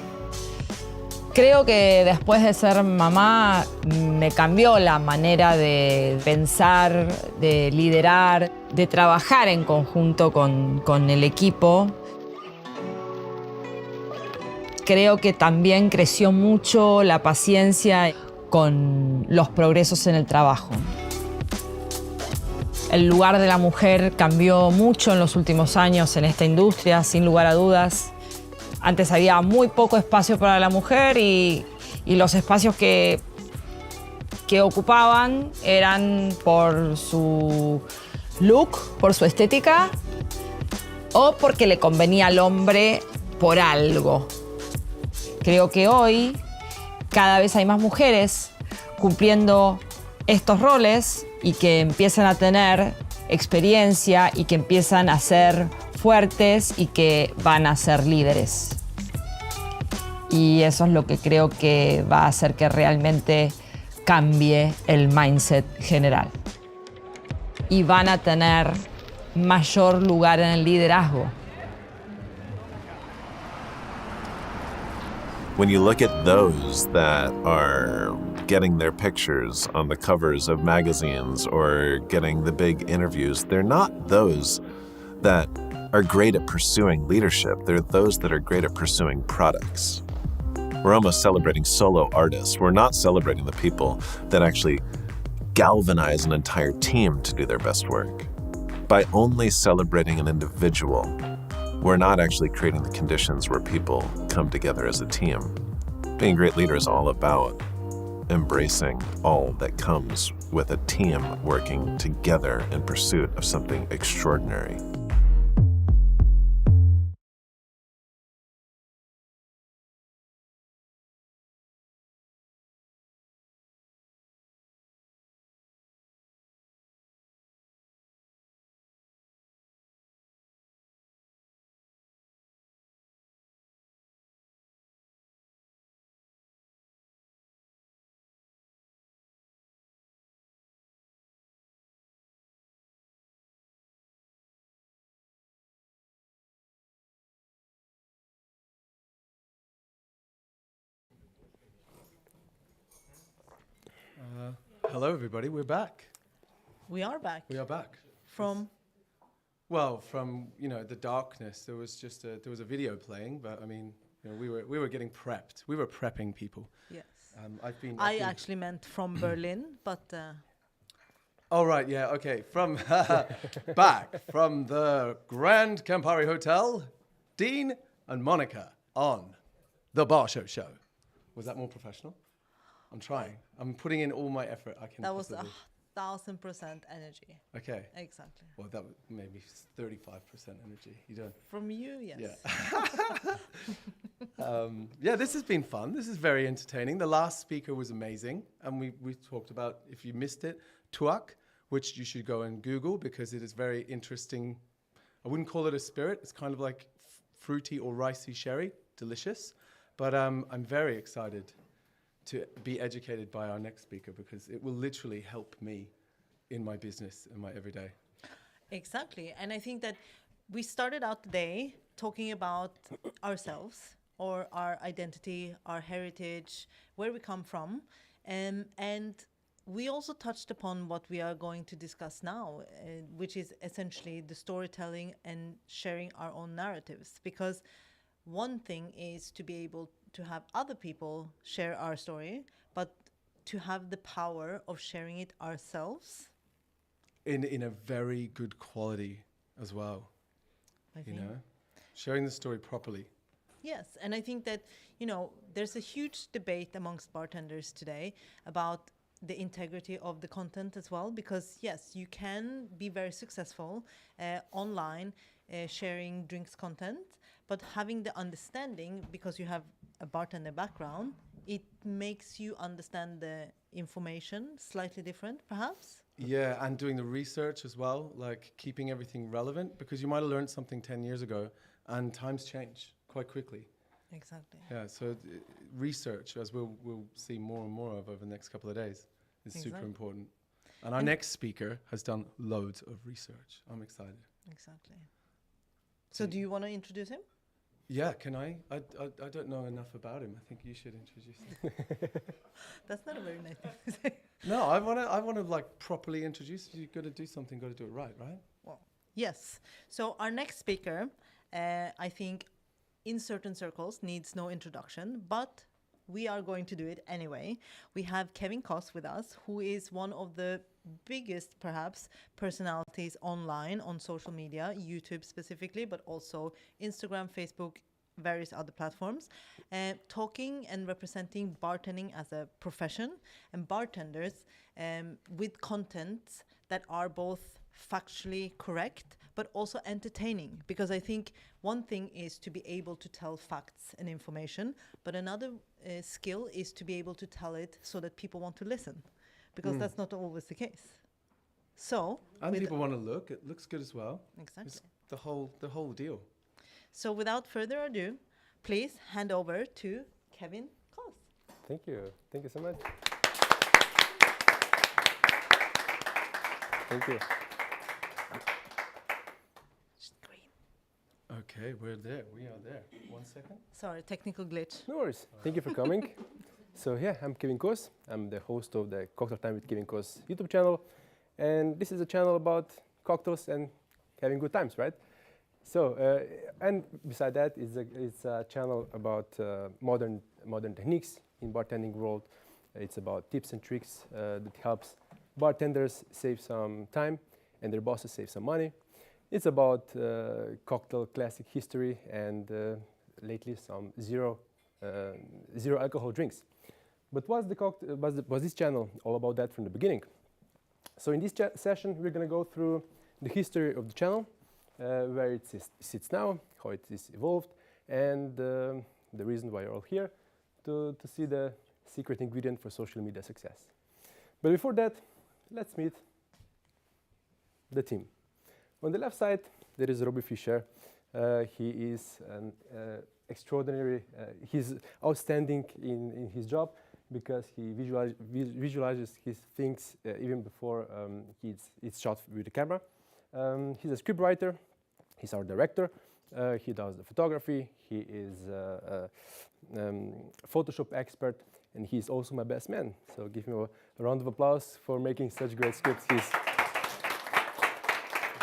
[SPEAKER 4] Creo que después de ser mamá me cambió la manera de pensar, de liderar, de trabajar en conjunto con el equipo. Creo que también creció mucho la paciencia con los progresos en el trabajo. El lugar de la mujer cambió mucho en los últimos años en esta industria, sin lugar a dudas. Antes había muy poco espacio para la mujer y los espacios que ocupaban eran por su look, por su estética o porque le convenía al hombre por algo. Creo que hoy cada vez hay más mujeres cumpliendo estos roles y que empiezan a tener experiencia y que empiezan a ser fuertes y que van a ser líderes. Y eso es lo que creo que va a hacer que realmente cambie el mindset general. Y van a tener mayor lugar en el liderazgo.
[SPEAKER 3] When you look at those that are getting their pictures on the covers of magazines or getting the big interviews, they're not those that are great at pursuing leadership. They're those that are great at pursuing products. We're almost celebrating solo artists. We're not celebrating the people that actually galvanize an entire team to do their best work. By only celebrating an individual, we're not actually creating the conditions where people come together as a team. Being a great leader is all about embracing all that comes with a team working together in pursuit of something extraordinary.
[SPEAKER 2] Hello, everybody. We're back.
[SPEAKER 1] We are back.
[SPEAKER 2] We are back.
[SPEAKER 1] From?
[SPEAKER 2] Well, from the darkness. There was a video playing, but I mean, we were getting prepped. We were prepping people.
[SPEAKER 1] Yes.
[SPEAKER 2] I
[SPEAKER 1] actually meant from Berlin, but.
[SPEAKER 2] Oh right, yeah, okay. From back from the Grand Campari Hotel, Dean and Monica on the Barshow Show. Was that more professional? I'm trying. I'm putting in all my effort I can.
[SPEAKER 1] That was
[SPEAKER 2] possibly.
[SPEAKER 1] 1,000% energy.
[SPEAKER 2] Okay.
[SPEAKER 1] Exactly.
[SPEAKER 2] Well, that was maybe 35% energy. You don't.
[SPEAKER 1] From you, yes.
[SPEAKER 2] Yeah. Yeah, this has been fun. This is very entertaining. The last speaker was amazing, and we talked about, if you missed it, tuak, which you should go and Google because it is very interesting. I wouldn't call it a spirit. It's kind of like fruity or ricey sherry, delicious. But I'm very excited to be educated by our next speaker because it will literally help me in my business in my everyday.
[SPEAKER 1] Exactly. And I think that we started out today talking about ourselves or our identity, our heritage, where we come from. And we also touched upon what we are going to discuss now, which is essentially the storytelling and sharing our own narratives. Because one thing is to be able to have other people share our story, but to have the power of sharing it ourselves.
[SPEAKER 2] In a very good quality as well.
[SPEAKER 1] I think.
[SPEAKER 2] Sharing the story properly.
[SPEAKER 1] Yes, and I think that, there's a huge debate amongst bartenders today about the integrity of the content as well, because yes, you can be very successful online sharing drinks content, but having the understanding, because you have a bartender background, it makes you understand the information slightly different, perhaps?
[SPEAKER 2] Yeah, and doing the research as well, like keeping everything relevant, because you might have learned something 10 years ago, and times change quite quickly.
[SPEAKER 1] Exactly.
[SPEAKER 2] Yeah, so research, as we'll see more and more of over the next couple of days, is super important. And our next speaker has done loads of research. I'm excited.
[SPEAKER 1] Exactly. So do you want to introduce him?
[SPEAKER 2] Yeah, can I? I don't know enough about him. I think you should introduce him.
[SPEAKER 1] That's not a very nice thing to say.
[SPEAKER 2] No, I want to like properly introduce you. You've got to do something, got to do it right?
[SPEAKER 1] Well, yes. So our next speaker, I think in certain circles needs no introduction, but we are going to do it anyway. We have Kevin Koss with us, who is one of the biggest, perhaps, personalities online on social media, YouTube specifically, but also Instagram, Facebook, various other platforms, talking and representing bartending as a profession and bartenders with content that are both factually correct but also entertaining, because I think one thing is to be able to tell facts and information, but another skill is to be able to tell it so that people want to listen, because that's not always the case. So
[SPEAKER 2] and people want to look. It looks good as well.
[SPEAKER 1] Exactly.
[SPEAKER 2] It's the whole deal.
[SPEAKER 1] So without further ado, please hand over to Kevin Koss.
[SPEAKER 10] Thank you. Thank you so much. Thank you.
[SPEAKER 2] Okay, we're there. We are there. 1 second.
[SPEAKER 1] Sorry, technical glitch.
[SPEAKER 10] No worries. Thank you for coming. So yeah, I'm Kevin Koss. I'm the host of the Cocktail Time with Kevin Koss YouTube channel. And this is a channel about cocktails and having good times, right? So, and beside that, it's a channel about modern techniques in bartending world. It's about tips and tricks that helps bartenders save some time and their bosses save some money. It's about cocktail classic history and lately some zero alcohol drinks. But was this channel all about that from the beginning? So in this session, we're going to go through the history of the channel, where it sits now, how it is evolved, and the reason why you're all here, to see the secret ingredient for social media success. But before that, let's meet the team. On the left side, there is Robbie Fisher. He is an extraordinary, he's outstanding in his job because he visualizes his things even before it's shot with the camera. He's a script writer. He's our director. He does the photography. He is a Photoshop expert, and he's also my best man. So give him a round of applause for making such great scripts.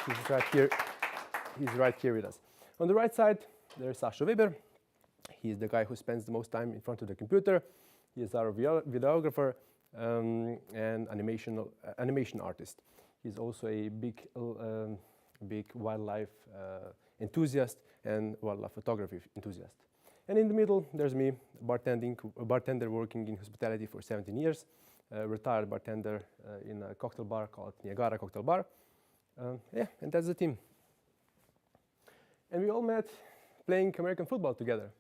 [SPEAKER 10] He's right here. He's right here with us. On the right side, there's Sasha Weber. He's the guy who spends the most time in front of the computer. He is our videographer and animation artist. He's also a big wildlife enthusiast and wildlife photography enthusiast. And in the middle, there's me, a bartender working in hospitality for 17 years, a retired bartender in a cocktail bar called Niagara Cocktail Bar. Yeah, and that's the team. And we all met playing American football together.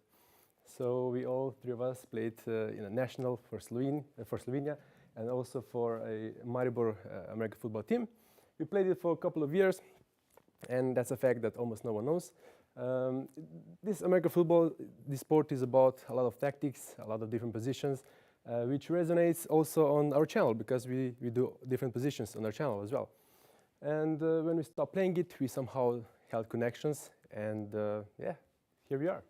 [SPEAKER 10] So we all three of us played in a national for Slovenia and also for a Maribor American football team. We played it for a couple of years, and that's a fact that almost no one knows. This American football, this sport is about a lot of tactics, a lot of different positions, which resonates also on our channel because we do different positions on our channel as well. And when we stopped playing it, we somehow held connections, and yeah, here we are.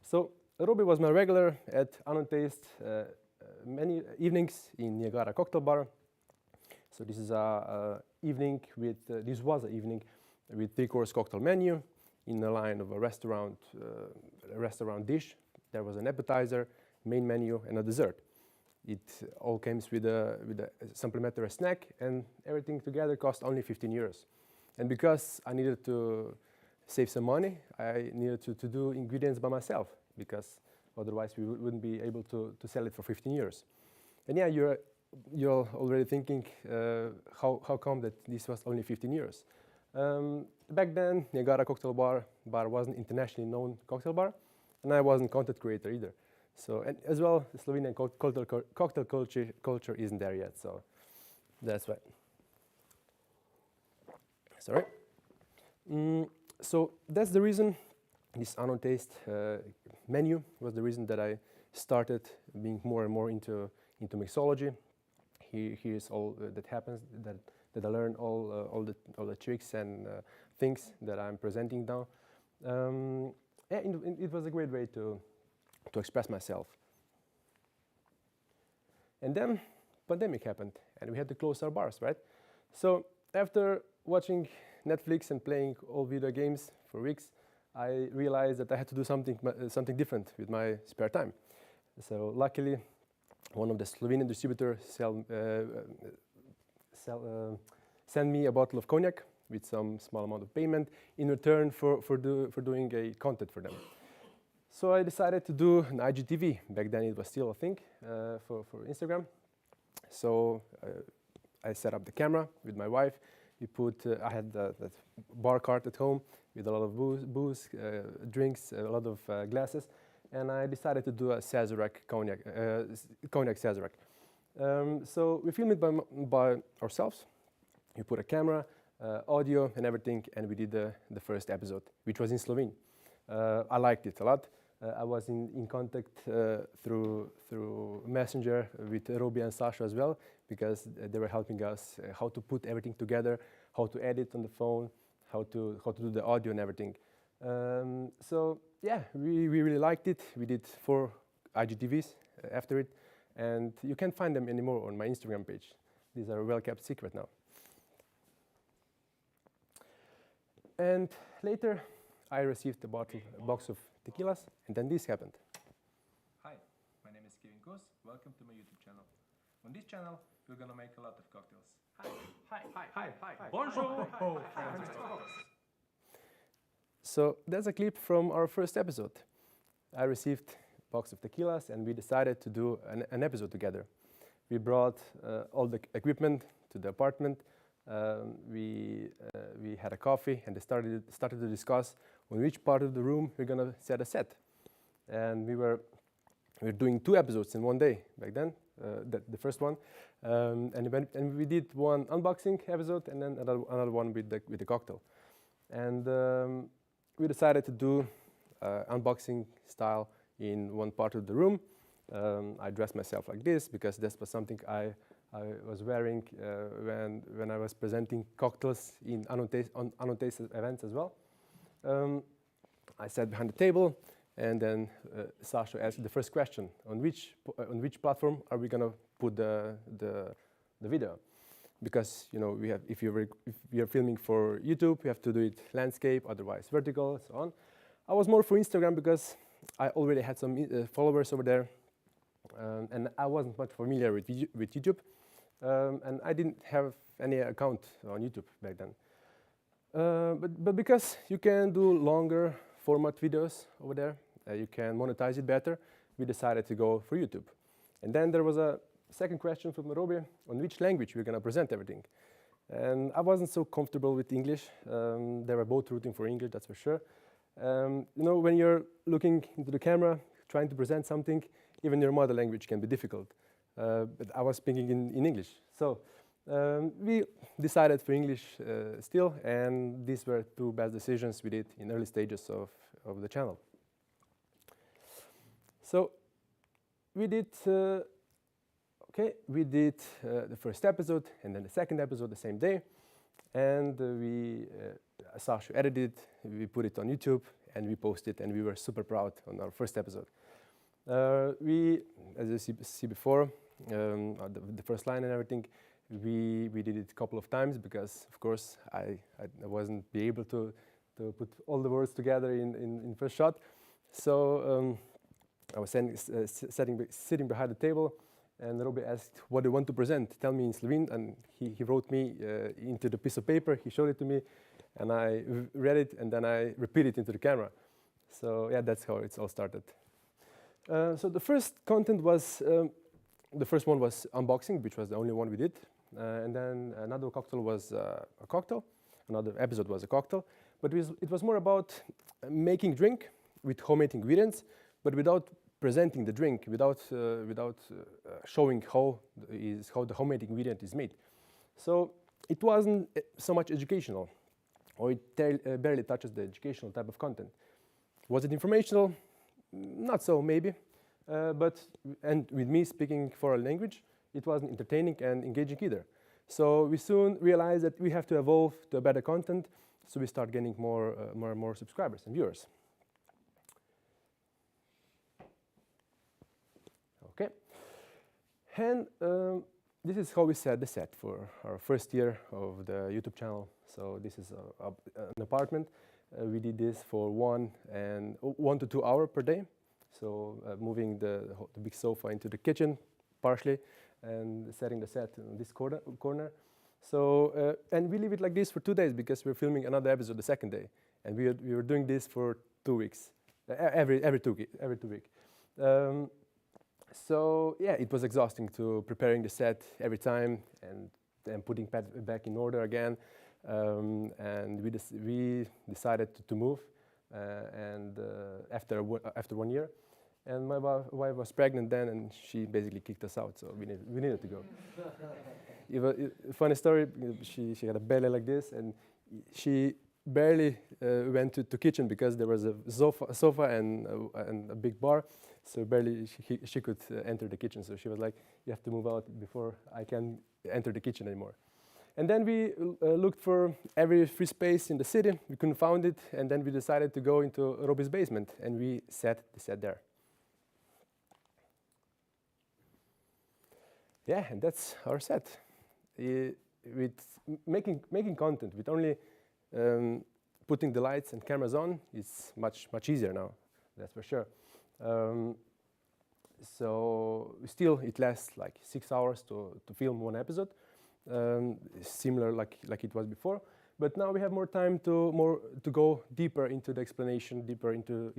[SPEAKER 10] So Robbie was my regular at Unknown Taste many evenings in Niagara Cocktail Bar. So this is this was an evening with 3-course cocktail menu in a line of a restaurant dish. There was an appetizer, main menu, and a dessert. It all comes with a supplementary snack, and everything together cost only 15 euros. And because I needed to save some money, I needed to do ingredients by myself, because otherwise we wouldn't be able to sell it for 15 euros. And yeah, you're already thinking how come that this was only 15 euros. Back then, Niagara Cocktail Bar wasn't internationally known cocktail bar, and I wasn't content creator either. So, and as well, the Slovenian cocktail culture isn't there yet, so that's why. Sorry. So that's the reason this Unknown Taste menu was the reason that I started being more and more into mixology. Here's all that happens, that I learned all the tricks and things that I'm presenting now. And it was a great way to express myself. And then pandemic happened, and we had to close our bars, right? So after watching Netflix and playing all video games for weeks, I realized that I had to do something different with my spare time. So luckily, one of the Slovenian distributors sent me a bottle of cognac with some small amount of payment in return for doing a content for them. So I decided to do an IGTV. Back then it was still a thing for Instagram. So I set up the camera with my wife. I had that bar cart at home with a lot of booze, drinks, a lot of glasses, and I decided to do a Sazerac cognac Sazerac. So we filmed it by ourselves. We put a camera, audio, and everything, and we did the first episode, which was in Slovene. I liked it a lot. I was in contact through Messenger with Robbie and Sasha as well, because they were helping us how to put everything together, how to edit on the phone, how to do the audio and everything. So yeah, we really liked it. We did 4 IGTVs after it, and you can't find them anymore on my Instagram page. These are a well-kept secret now. And later, I received a box of tequilas, and then this happened.
[SPEAKER 11] Hi, my name is Kevin Kos. Welcome to my YouTube channel. On this channel, we're gonna make a lot of cocktails. Hi. Barshow Show.
[SPEAKER 10] So that's a clip from our first episode. I received a box of tequilas, and we decided to do an episode together. We brought all the equipment to the apartment. We had a coffee, and they started to discuss on which part of the room we're gonna set a set. And we were doing 2 episodes in one day back then, the first one, and we did one unboxing episode and then another one with the cocktail. And we decided to do unboxing style in one part of the room. I dressed myself like this because this was something I was wearing when I was presenting cocktails in unnotated events as well. I sat behind the table, and then Sasha asked the first question: on which platform are we gonna put the video? Because we have, if you're filming for YouTube, you have to do it landscape, otherwise vertical, so on. I was more for Instagram because I already had some followers over there, and I wasn't much familiar with YouTube, and I didn't have any account on YouTube back then. But because you can do longer format videos over there, you can monetize it better, we decided to go for YouTube. And then there was a second question from Robbie on which language we're going to present everything. And I wasn't so comfortable with English. They were both rooting for English, that's for sure. When you're looking into the camera, trying to present something, even your mother language can be difficult. But I was speaking in English. So we decided for English still, and these were 2 best decisions we did in early stages of the channel. So we did the first episode and then the second episode the same day, and Sasha edited, we put it on YouTube, and we posted, and we were super proud on our first episode. As you see before, the first line and everything, we did it a couple of times because, of course, I wasn't be able to put all the words together in first shot. So I was sitting behind the table, and Robbie asked, "What do you want to present? Tell me in Slovene." And he wrote me into the piece of paper. He showed it to me, and I read it, and then I repeated it into the camera. So yeah, that's how it all started. So the first content was, the first one was unboxing, which was the only one we did. And then another cocktail was a cocktail. Another episode was a cocktail. But it was more about making drink with homemade ingredients, but without presenting the drink, without showing how the homemade ingredient is made. So it wasn't so much educational, or it barely touches the educational type of content. Was it informational? Not so, maybe. And with me speaking foreign language, it wasn't entertaining and engaging either. So we soon realized that we have to evolve to a better content, so we start getting more and more subscribers and viewers. Okay. And this is how we set the set for our first year of the YouTube channel. So this is an apartment. We did this for 1 to 2 hours per day. So moving the big sofa into the kitchen, partially, and setting the set in this corner. So, and we leave it like this for 2 days because we're filming another episode the second day. And we were doing this for 2 weeks, every 2 weeks. So yeah, it was exhausting to preparing the set every time and then putting back in order again. And we decided to move, and after 1 year. And my wife was pregnant then, and she basically kicked us out, so we needed to go. Funny story, she had a belly like this, and she barely went to kitchen because there was a sofa and a big bar, so barely she could enter the kitchen. So she was like, "You have to move out before I can enter the kitchen anymore." And then we looked for every free space in the city. We couldn't find it, and then we decided to go into Robbie's basement, and we set the set there. Yeah, and that's our set. With making content with only putting the lights and cameras on is much easier now. That's for sure. So still, it lasts like 6 hours to film one episode, similar like it was before. But now we have more time to go deeper into the explanation, deeper into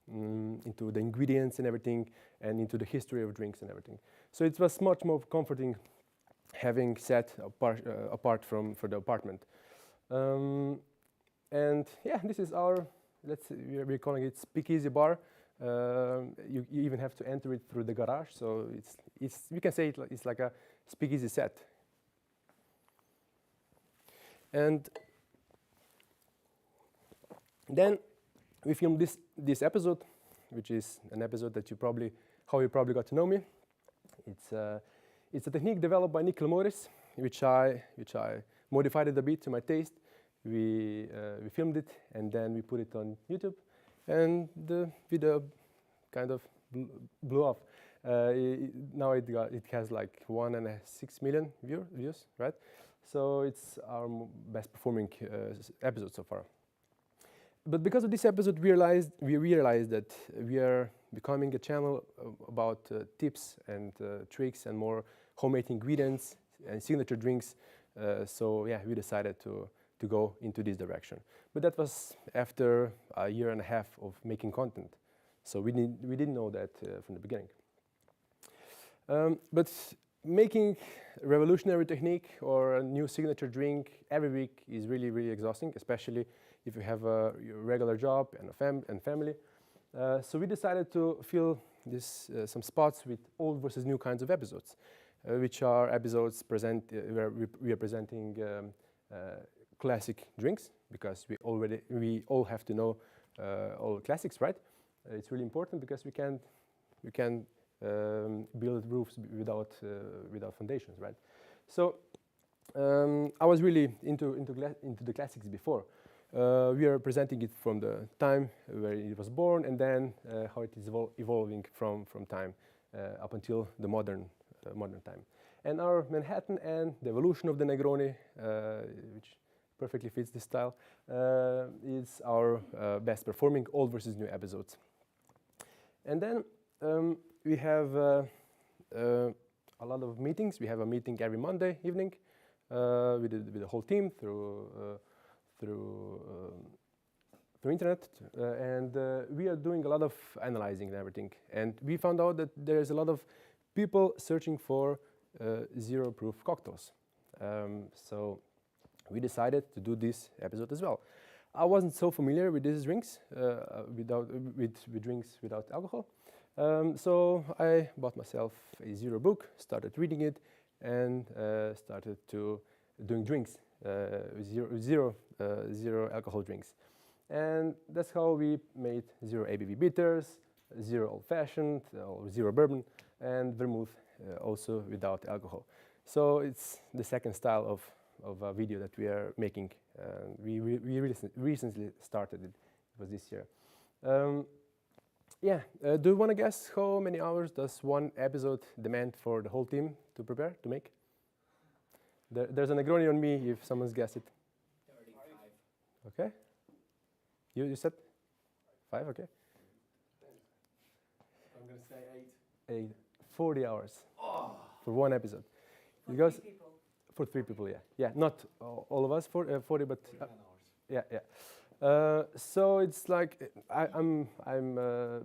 [SPEAKER 10] the ingredients and everything, and into the history of drinks and everything. So it was much more comforting having set apart from the apartment. And yeah, this is our, we're calling it Speakeasy Bar. You even have to enter it through the garage, so we can say it's like a speakeasy set. And then we filmed this episode, which is an episode that you probably got to know me. It's a technique developed by Nikhil Morris, which I modified it a bit to my taste. We filmed it and then we put it on YouTube, and the video kind of blew up. Now it has like 1.6 million views, right? So it's our best performing episode so far. But because of this episode, we realized that we are becoming a channel about tips and tricks and more homemade ingredients and signature drinks. So yeah, we decided to go into this direction. But that was after a year and a half of making content. So we didn't know that from the beginning. But making a revolutionary technique or a new signature drink every week is really, really exhausting, especially if you have a regular job and family. So we decided to fill some spots with old versus new kinds of episodes, which are episodes where we are presenting classic drinks, because we all have to know all classics, right? It's really important because we can build roofs without foundations, right? So I was really into the classics before. We are presenting it from the time where it was born, and then how it is evolving from time up until the modern time. And our Manhattan and the evolution of the Negroni, which perfectly fits this style, is our best performing old versus new episodes. And then we have a lot of meetings. We have a meeting every Monday evening with the whole team through internet, and we are doing a lot of analyzing and everything. And we found out that there's a lot of people searching for zero-proof cocktails. So we decided to do this episode as well. I wasn't so familiar with these drinks, with drinks without alcohol. So I bought myself a zero book, started reading it, and started to doing drinks, zero alcohol drinks. And that's how we made zero ABV bitters, zero old fashioned, or zero bourbon, and vermouth, also without alcohol. So it's the second style of a video that we are making. We recently started it. It was this year. Yeah, do you want to guess how many hours does one episode demand for the whole team to prepare, to make? There's a Negroni on me if someone's guessed it. 35. Okay. You said 5, okay.
[SPEAKER 2] say
[SPEAKER 10] 40 hours for one episode. Because for 3 people, yeah. Yeah, not all of us, 40, but... yeah, yeah. So it's like I'm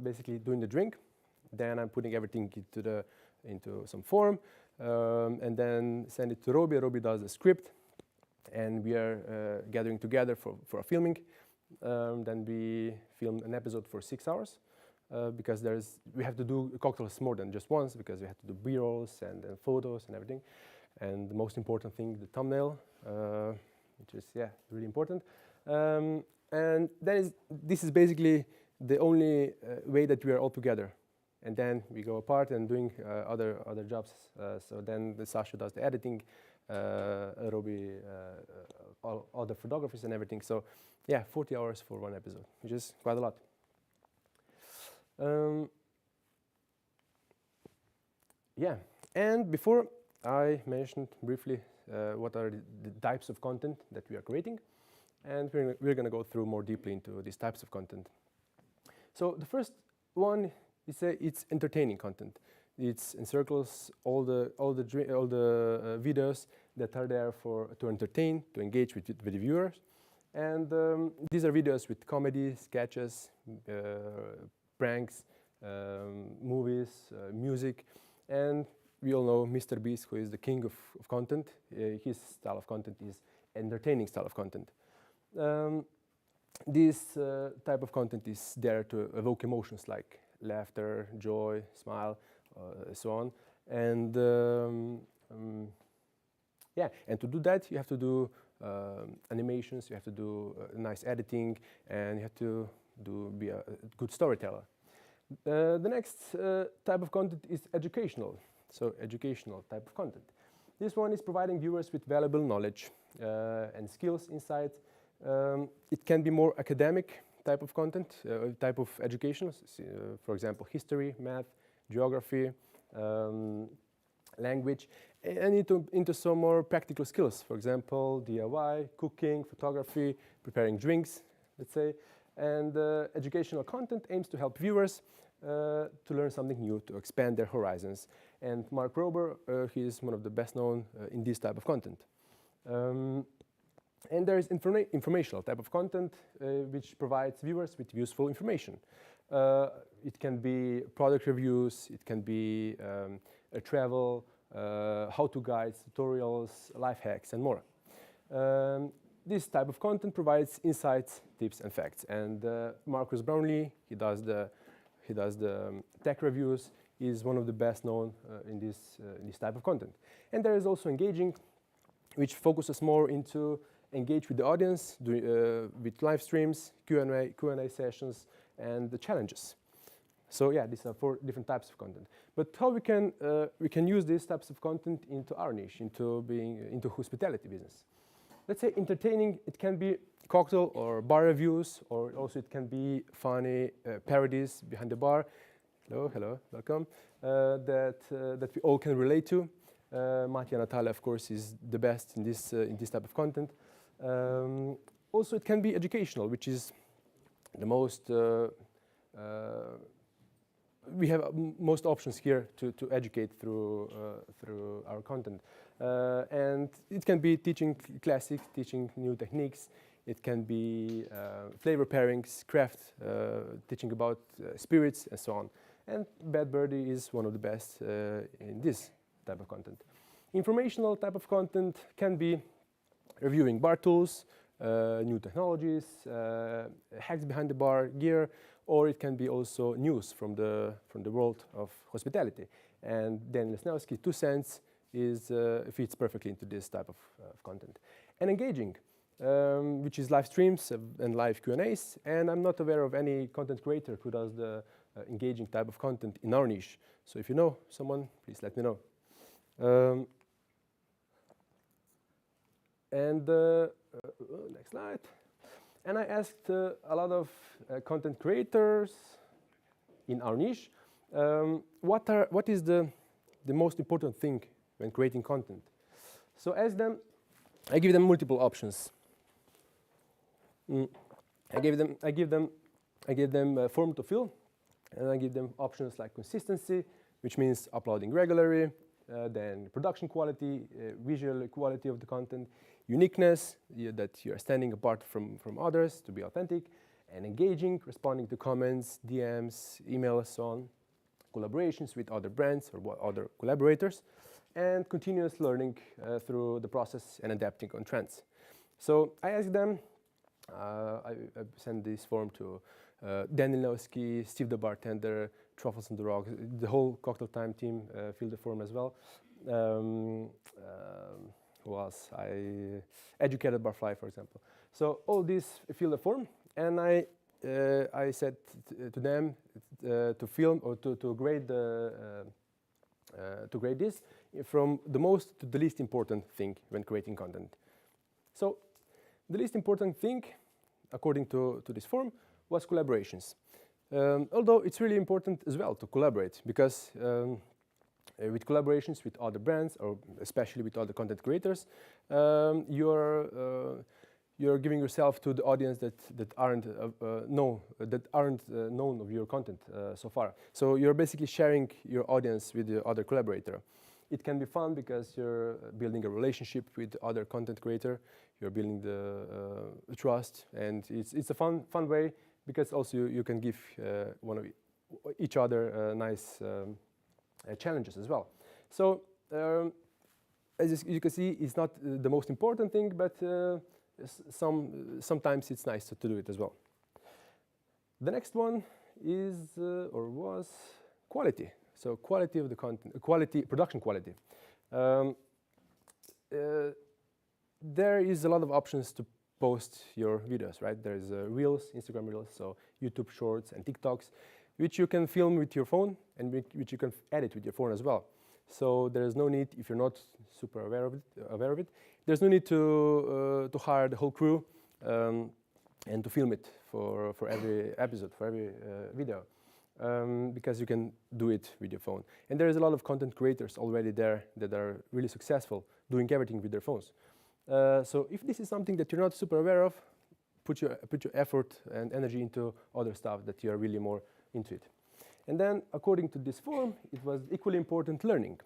[SPEAKER 10] basically doing the drink, then I'm putting everything into some form, and then send it to Robbie. Robbie does the script, and we are gathering together for a filming. Then we film an episode for 6 hours, because we have to do cocktails more than just once, because we have to do B-rolls and photos and everything. And the most important thing, the thumbnail, which is really important. And this is basically the only way that we are all together. And then we go apart and doing other jobs. So then Sasha does the editing, Robbie all the photographies and everything. So yeah, 40 hours for one episode, which is quite a lot. Yeah, and before I mentioned briefly what are the types of content that we are creating, and we're going to go through more deeply into these types of content. So the first one is it's entertaining content. It encircles all the videos that are there to entertain, to engage with the viewers, and these are videos with comedy, sketches, pranks, movies, music, and we all know Mr. Beast, who is the king of content. His style of content is entertaining style of content. This type of content is there to evoke emotions like laughter, joy, smile, so on. And and to do that, you have to do animations, you have to do nice editing, and you have to be a good storyteller. The next type of content is educational. So educational type of content. This one is providing viewers with valuable knowledge and skills, insights. It can be more academic type of content, type of education, for example, history, math, geography, language, and into some more practical skills, for example, DIY, cooking, photography, preparing drinks, let's say. And educational content aims to help viewers to learn something new, to expand their horizons. And Mark Rober, he is one of the best known in this type of content. And there is informational type of content which provides viewers with useful information. It can be product reviews, it can be travel, how-to guides, tutorials, life hacks, and more. This type of content provides insights, tips, and facts. And Marcus Brownlee, he does the tech reviews, is one of the best known in this type of content. And there is also engaging, which focuses more into engage with the audience, with live streams, Q&A sessions, and the challenges. So yeah, these are 4 different types of content. But how we can use these types of content into our niche, into hospitality business. Let's say entertaining, it can be cocktail or bar reviews, or also it can be funny parodies behind the bar. Hello, welcome. That we all can relate to. Matija Natalia, of course, is the best in this type of content. Also, it can be educational, which is the most. We have most options here to educate through our content, and it can be teaching classics, teaching new techniques. It can be flavor pairings, craft, teaching about spirits, and so on. And Bad Birdie is one of the best in this type of content. Informational type of content can be reviewing bar tools, new technologies, hacks behind the bar, gear, or it can be also news from the world of hospitality. And Dan Lesnowski, 2 Cents, fits perfectly into this type of content. And engaging, which is live streams and live Q&As. And I'm not aware of any content creator who does the engaging type of content in our niche. So if you know someone, please let me know. Next slide. And I asked a lot of content creators in our niche, what is the most important thing when creating content? So I give them multiple options. I give them a form to fill, And I give them options like consistency, which means uploading regularly, then production quality, visual quality of the content, uniqueness, that you are standing apart from others to be authentic, and engaging, responding to comments, DMs, emails, so on, collaborations with other brands or other collaborators, and continuous learning through the process and adapting on trends. So I asked them, I sent this form to Daniel Lowski, Steve the bartender, Truffles on the Rocks, the whole Cocktail Time team filled the form as well. Who else? I educated Barfly, for example. So all these filled the form, and I said to them to film or to grade this from the most to the least important thing when creating content. So the least important thing, according to this form, was collaborations. Although it's really important as well to collaborate, because with collaborations with other brands, or especially with other content creators, you're giving yourself to the audience that aren't known of your content so far. So you're basically sharing your audience with the other collaborator. It can be fun because you're building a relationship with the other content creator. You're building the trust, and it's a fun way, because also you can give each other nice challenges as well. So as you can see, it's not the most important thing, but sometimes it's nice to do it as well. The next one is or was quality. So quality of the content, production quality. There is a lot of options to post your videos, right? There's Reels, Instagram Reels, so YouTube Shorts and TikToks, which you can film with your phone and which you can edit with your phone as well. So there is no need, if you're not super aware of it, there's no need to hire the whole crew and to film it for every episode, for every video, because you can do it with your phone. And there is a lot of content creators already there that are really successful doing everything with their phones. So if this is something that you're not super aware of, put your effort and energy into other stuff that you're really more into it. And then, according to this form, it was equally important learning.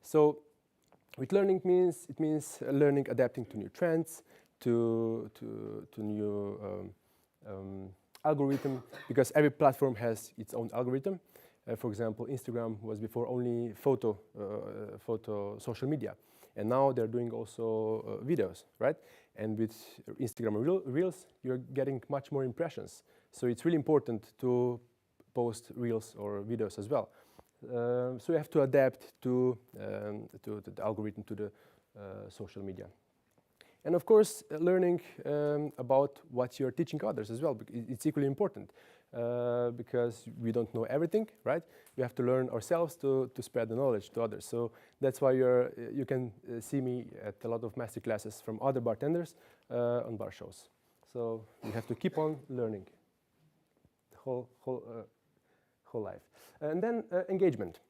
[SPEAKER 10] So with learning it means learning, adapting to new trends, to new algorithm, because every platform has its own algorithm. For example, Instagram was before only photo social media. And now they're doing also videos, right? And with Instagram Reels, you're getting much more impressions. So it's really important to post Reels or videos as well. So you have to adapt to the algorithm, to the social media. And of course, learning about what you're teaching others as well. It's equally important because we don't know everything, right? We have to learn ourselves to spread the knowledge to others. So that's why you can see me at a lot of masterclasses from other bartenders on bar shows. So you have to keep on learning the whole life. And then engagement.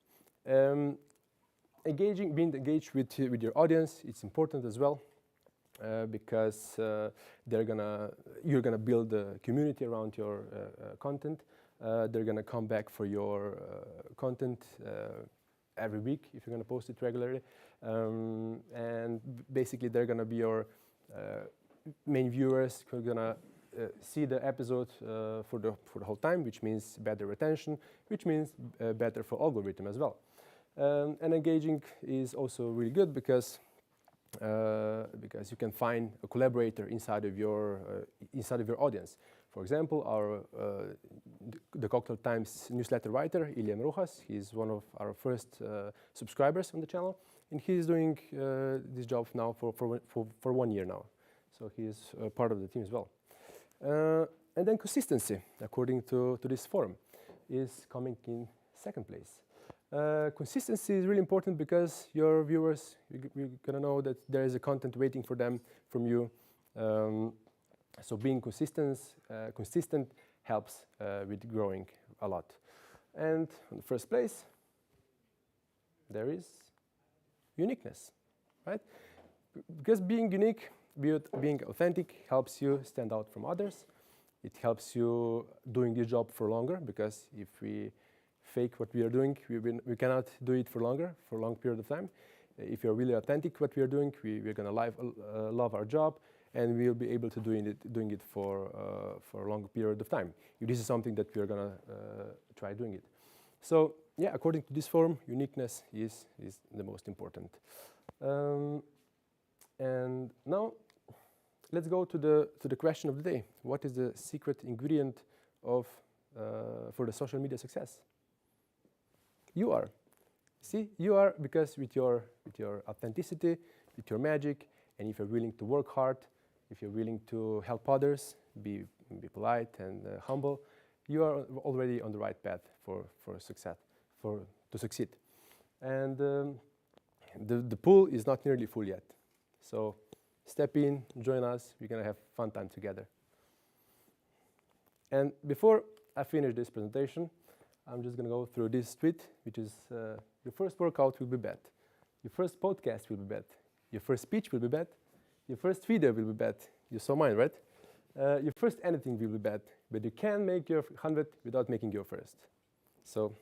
[SPEAKER 10] Being engaged with your audience, it's important as well. Because you're gonna build a community around your content. They're gonna come back for your content every week if you're gonna post it regularly, and basically they're gonna be your main viewers who are gonna see the episode for the whole time, which means better retention, which means better for algorithm as well. And engaging is also really good because you can find a collaborator inside of your audience. For example, the Cocktail Times newsletter writer, Ilian Rojas, he's one of our first subscribers on the channel, and he's doing this job now for 1 year now. So he's part of the team as well. And then consistency, according to this forum, is coming in second place. Consistency is really important because your viewers, you're gonna know that there is a content waiting for them from you. So being consistent helps with growing a lot. And in the first place, there is uniqueness, right? Because being unique, being authentic helps you stand out from others. It helps you doing this job for longer, because if we fake what we are doing, we cannot do it for long period of time. If you're really authentic what we are doing, we're gonna love our job, and we'll be able to doing it for a long period of time. If this is something that we're gonna try doing it. So yeah, according to this forum, uniqueness is the most important. And now let's go to the question of the day. What is the secret ingredient for the social media success? You are. See, you are, because with your authenticity, with your magic, and if you're willing to work hard, if you're willing to help others, be polite and humble, you are already on the right path for success, to succeed. And the pool is not nearly full yet. So step in, join us. We're gonna have fun time together. And before I finish this presentation, I'm just gonna go through this tweet, which is your first workout will be bad. Your first podcast will be bad. Your first speech will be bad. Your first video will be bad. You saw mine, right? Your first anything will be bad, but you can make your 100 without making your first. So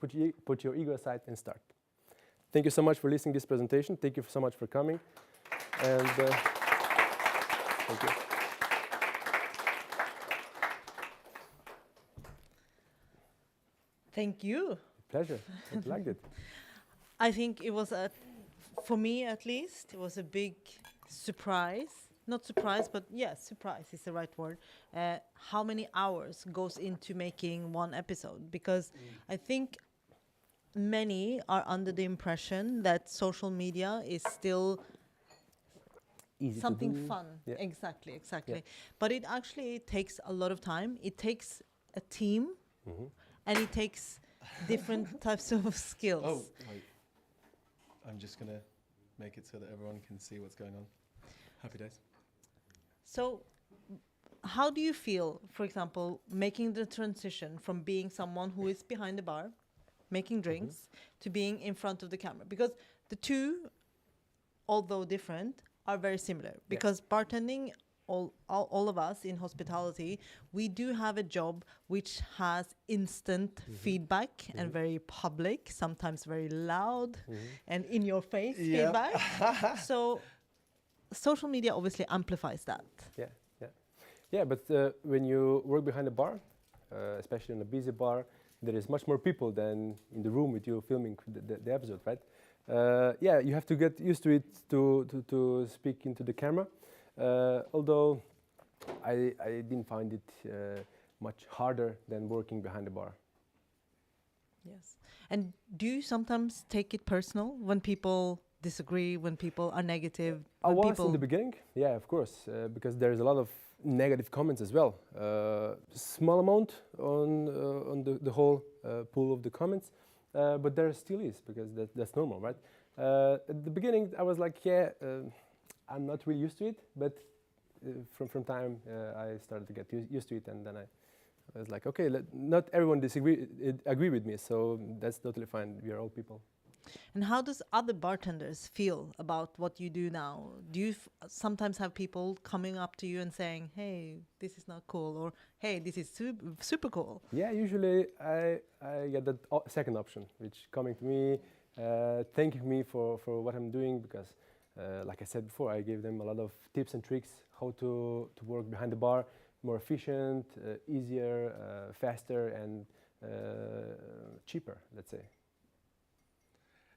[SPEAKER 10] put your ego aside and start. Thank you so much for listening to this presentation. Thank you so much for coming. And thank you.
[SPEAKER 1] Thank you.
[SPEAKER 10] Pleasure. I liked it.
[SPEAKER 1] I think it was for me at least, it was a big surprise. Not surprise, but yes, surprise is the right word. How many hours goes into making one episode? Because I think many are under the impression that social media is still
[SPEAKER 10] Easy
[SPEAKER 1] something
[SPEAKER 10] to do.
[SPEAKER 1] fun.
[SPEAKER 10] Yeah.
[SPEAKER 1] Exactly.
[SPEAKER 10] Yeah.
[SPEAKER 1] But it actually takes a lot of time. It takes a team, and it takes different types of skills.
[SPEAKER 2] Oh, wait. I'm just going to make it so that everyone can see what's going on. Happy days.
[SPEAKER 1] So how do you feel, for example, making the transition from being someone who is behind the bar, making drinks, to being in front of the camera? Because the two, although different, are very similar. Because bartending, all of us in hospitality, we do have a job which has instant feedback and very public, sometimes very loud and in your face feedback. So social media obviously amplifies that.
[SPEAKER 10] Yeah, but when you work behind a bar, especially in a busy bar, there is much more people than in the room with you filming the episode, right? Yeah, you have to get used to it to speak into the camera. Although I didn't find it much harder than working behind the bar.
[SPEAKER 1] Yes. And do you sometimes take it personal when people disagree, when people are negative?
[SPEAKER 10] I was in the beginning, yeah, of course, because there's a lot of negative comments as well. Small amount on the whole pool of the comments, but there still is, because that's normal, right? At the beginning, I was like, I'm not really used to it, but from time I started to get used to it, and then I was like, okay, not everyone agree with me, so that's totally fine. We are all people.
[SPEAKER 1] And how does other bartenders feel about what you do now? Do you sometimes have people coming up to you and saying, hey, this is not cool, or hey, this is super cool?
[SPEAKER 10] Yeah, usually I get that second option, which coming to me, thanking me for what I'm doing, because like I said before, I gave them a lot of tips and tricks how to work behind the bar more efficient, easier, faster, and cheaper, let's say.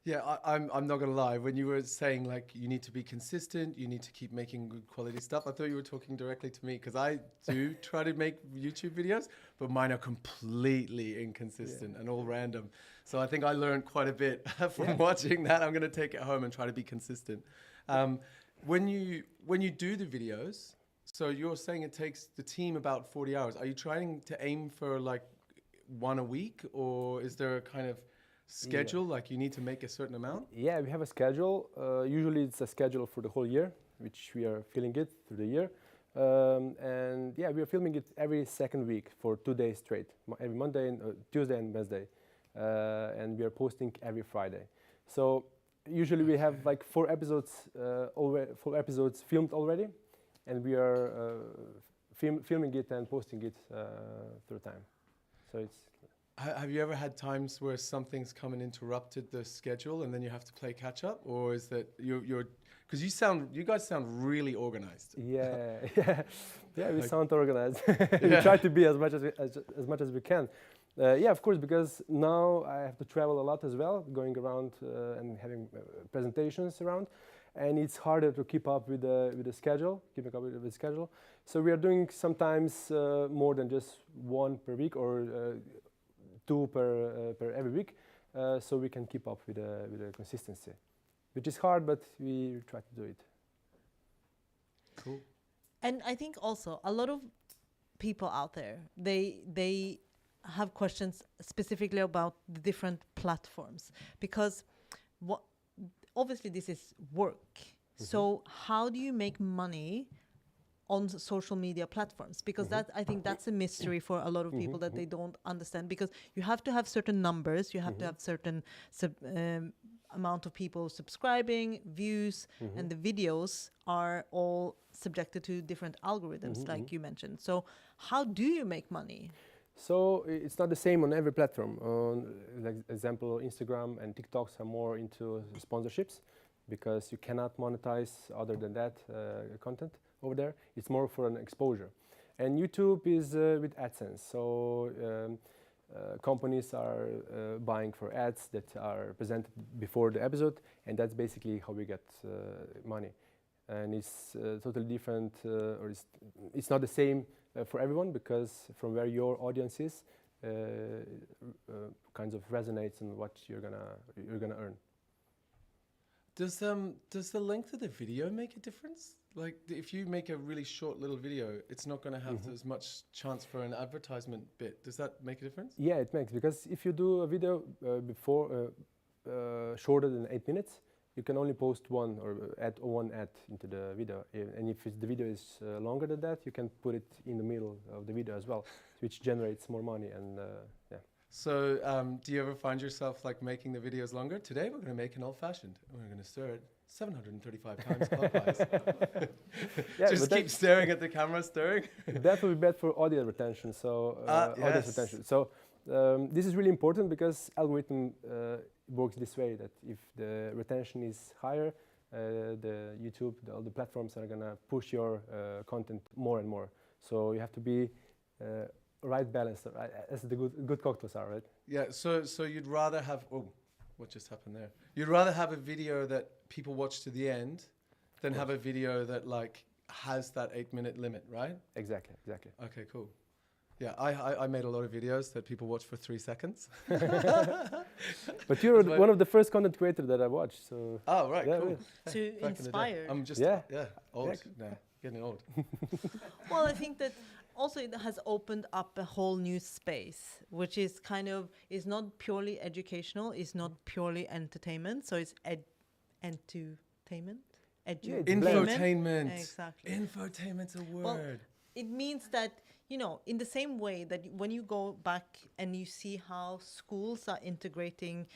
[SPEAKER 2] Yeah, I'm not gonna lie. When you were saying like you need to be consistent, you need to keep making good quality stuff, I thought you were talking directly to me, because I do try to make YouTube videos, but mine are completely inconsistent and all random. So I think I learned quite a bit from watching that. I'm gonna take it home and try to be consistent. When you do the videos, so you're saying it takes the team about 40 hours. Are you trying to aim for like one a week, or is there a kind of schedule, like you need to make a certain amount?
[SPEAKER 10] Yeah, we have a schedule. Usually it's a schedule for the whole year, which we are filling it through the year. And yeah, we are filming it every second week for 2 days straight, every Monday, and Tuesday and Wednesday. And we are posting every Friday. So usually we have like 4 episodes filmed already, and we are filming it and posting it through time. So it's.
[SPEAKER 2] Have you ever had times where something's come and interrupted the schedule, and then you have to play catch up, or is that you're because you guys sound really organized.
[SPEAKER 10] Yeah, yeah, we
[SPEAKER 2] Like-
[SPEAKER 10] sound organized. We try to be as much as we can. Yeah, of course, because now I have to travel a lot as well, going around and having presentations around, and it's harder to keep up with the schedule, keeping up with the schedule. So we are doing sometimes more than just one per week or two per every week, so we can keep up with the consistency, which is hard, but we try to do it.
[SPEAKER 2] Cool.
[SPEAKER 1] And I think also a lot of people out there, they have questions specifically about the different platforms, because obviously this is work. So how do you make money on social media platforms? Because that, I think that's a mystery for a lot of people, that they don't understand, because you have to have certain numbers, you have to have certain amount of people subscribing, views, and the videos are all subjected to different algorithms, like you mentioned. So how do you make money?
[SPEAKER 10] So it's not the same on every platform. On, like example, Instagram and TikToks are more into sponsorships, because you cannot monetize other than that content over there. It's more for an exposure. And YouTube is with AdSense. So companies are buying for ads that are presented before the episode, and that's basically how we get money. And it's totally different, or it's not the same for everyone, because from where your audience is, kinds of resonates on what you're gonna earn.
[SPEAKER 2] Does the length of the video make a difference? Like, if you make a really short little video, it's not going to have as much chance for an advertisement bit. Does that make a difference?
[SPEAKER 10] Yeah, it makes, because if you do a video shorter than 8 minutes, you can only post one or add one ad into the video. And if the video is longer than that, you can put it in the middle of the video as well, which generates more money. And yeah.
[SPEAKER 2] So do you ever find yourself like making the videos longer? Today we're going to make an old-fashioned. We're going to stir it 735 times clockwise.
[SPEAKER 10] Yeah,
[SPEAKER 2] just keep staring at the camera, stirring.
[SPEAKER 10] That will be bad for audience retention. So audience retention. So this is really important, because algorithm works this way, that if the retention is higher, the YouTube, all the platforms are gonna push your content more and more. So you have to be right balance, as the good cocktails are, right?
[SPEAKER 2] Yeah. So you'd rather have what just happened there? You'd rather have a video that people watch to the end than have a video that like has that 8-minute limit, right?
[SPEAKER 10] Exactly.
[SPEAKER 2] Okay, cool. Yeah, I made a lot of videos that people watch for 3 seconds.
[SPEAKER 10] But you're one of the first content creators that I watched. So
[SPEAKER 2] oh, right,
[SPEAKER 10] yeah,
[SPEAKER 2] cool.
[SPEAKER 1] To inspire.
[SPEAKER 2] I'm just old now, getting old.
[SPEAKER 1] Well, I think that also it has opened up a whole new space, which is kind of, is not purely educational, is not purely entertainment, so it's entertainment?
[SPEAKER 2] Infotainment.
[SPEAKER 1] Exactly.
[SPEAKER 2] Infotainment's a word.
[SPEAKER 1] Well, it means that, you know, in the same way that when you go back and you see how schools are integrating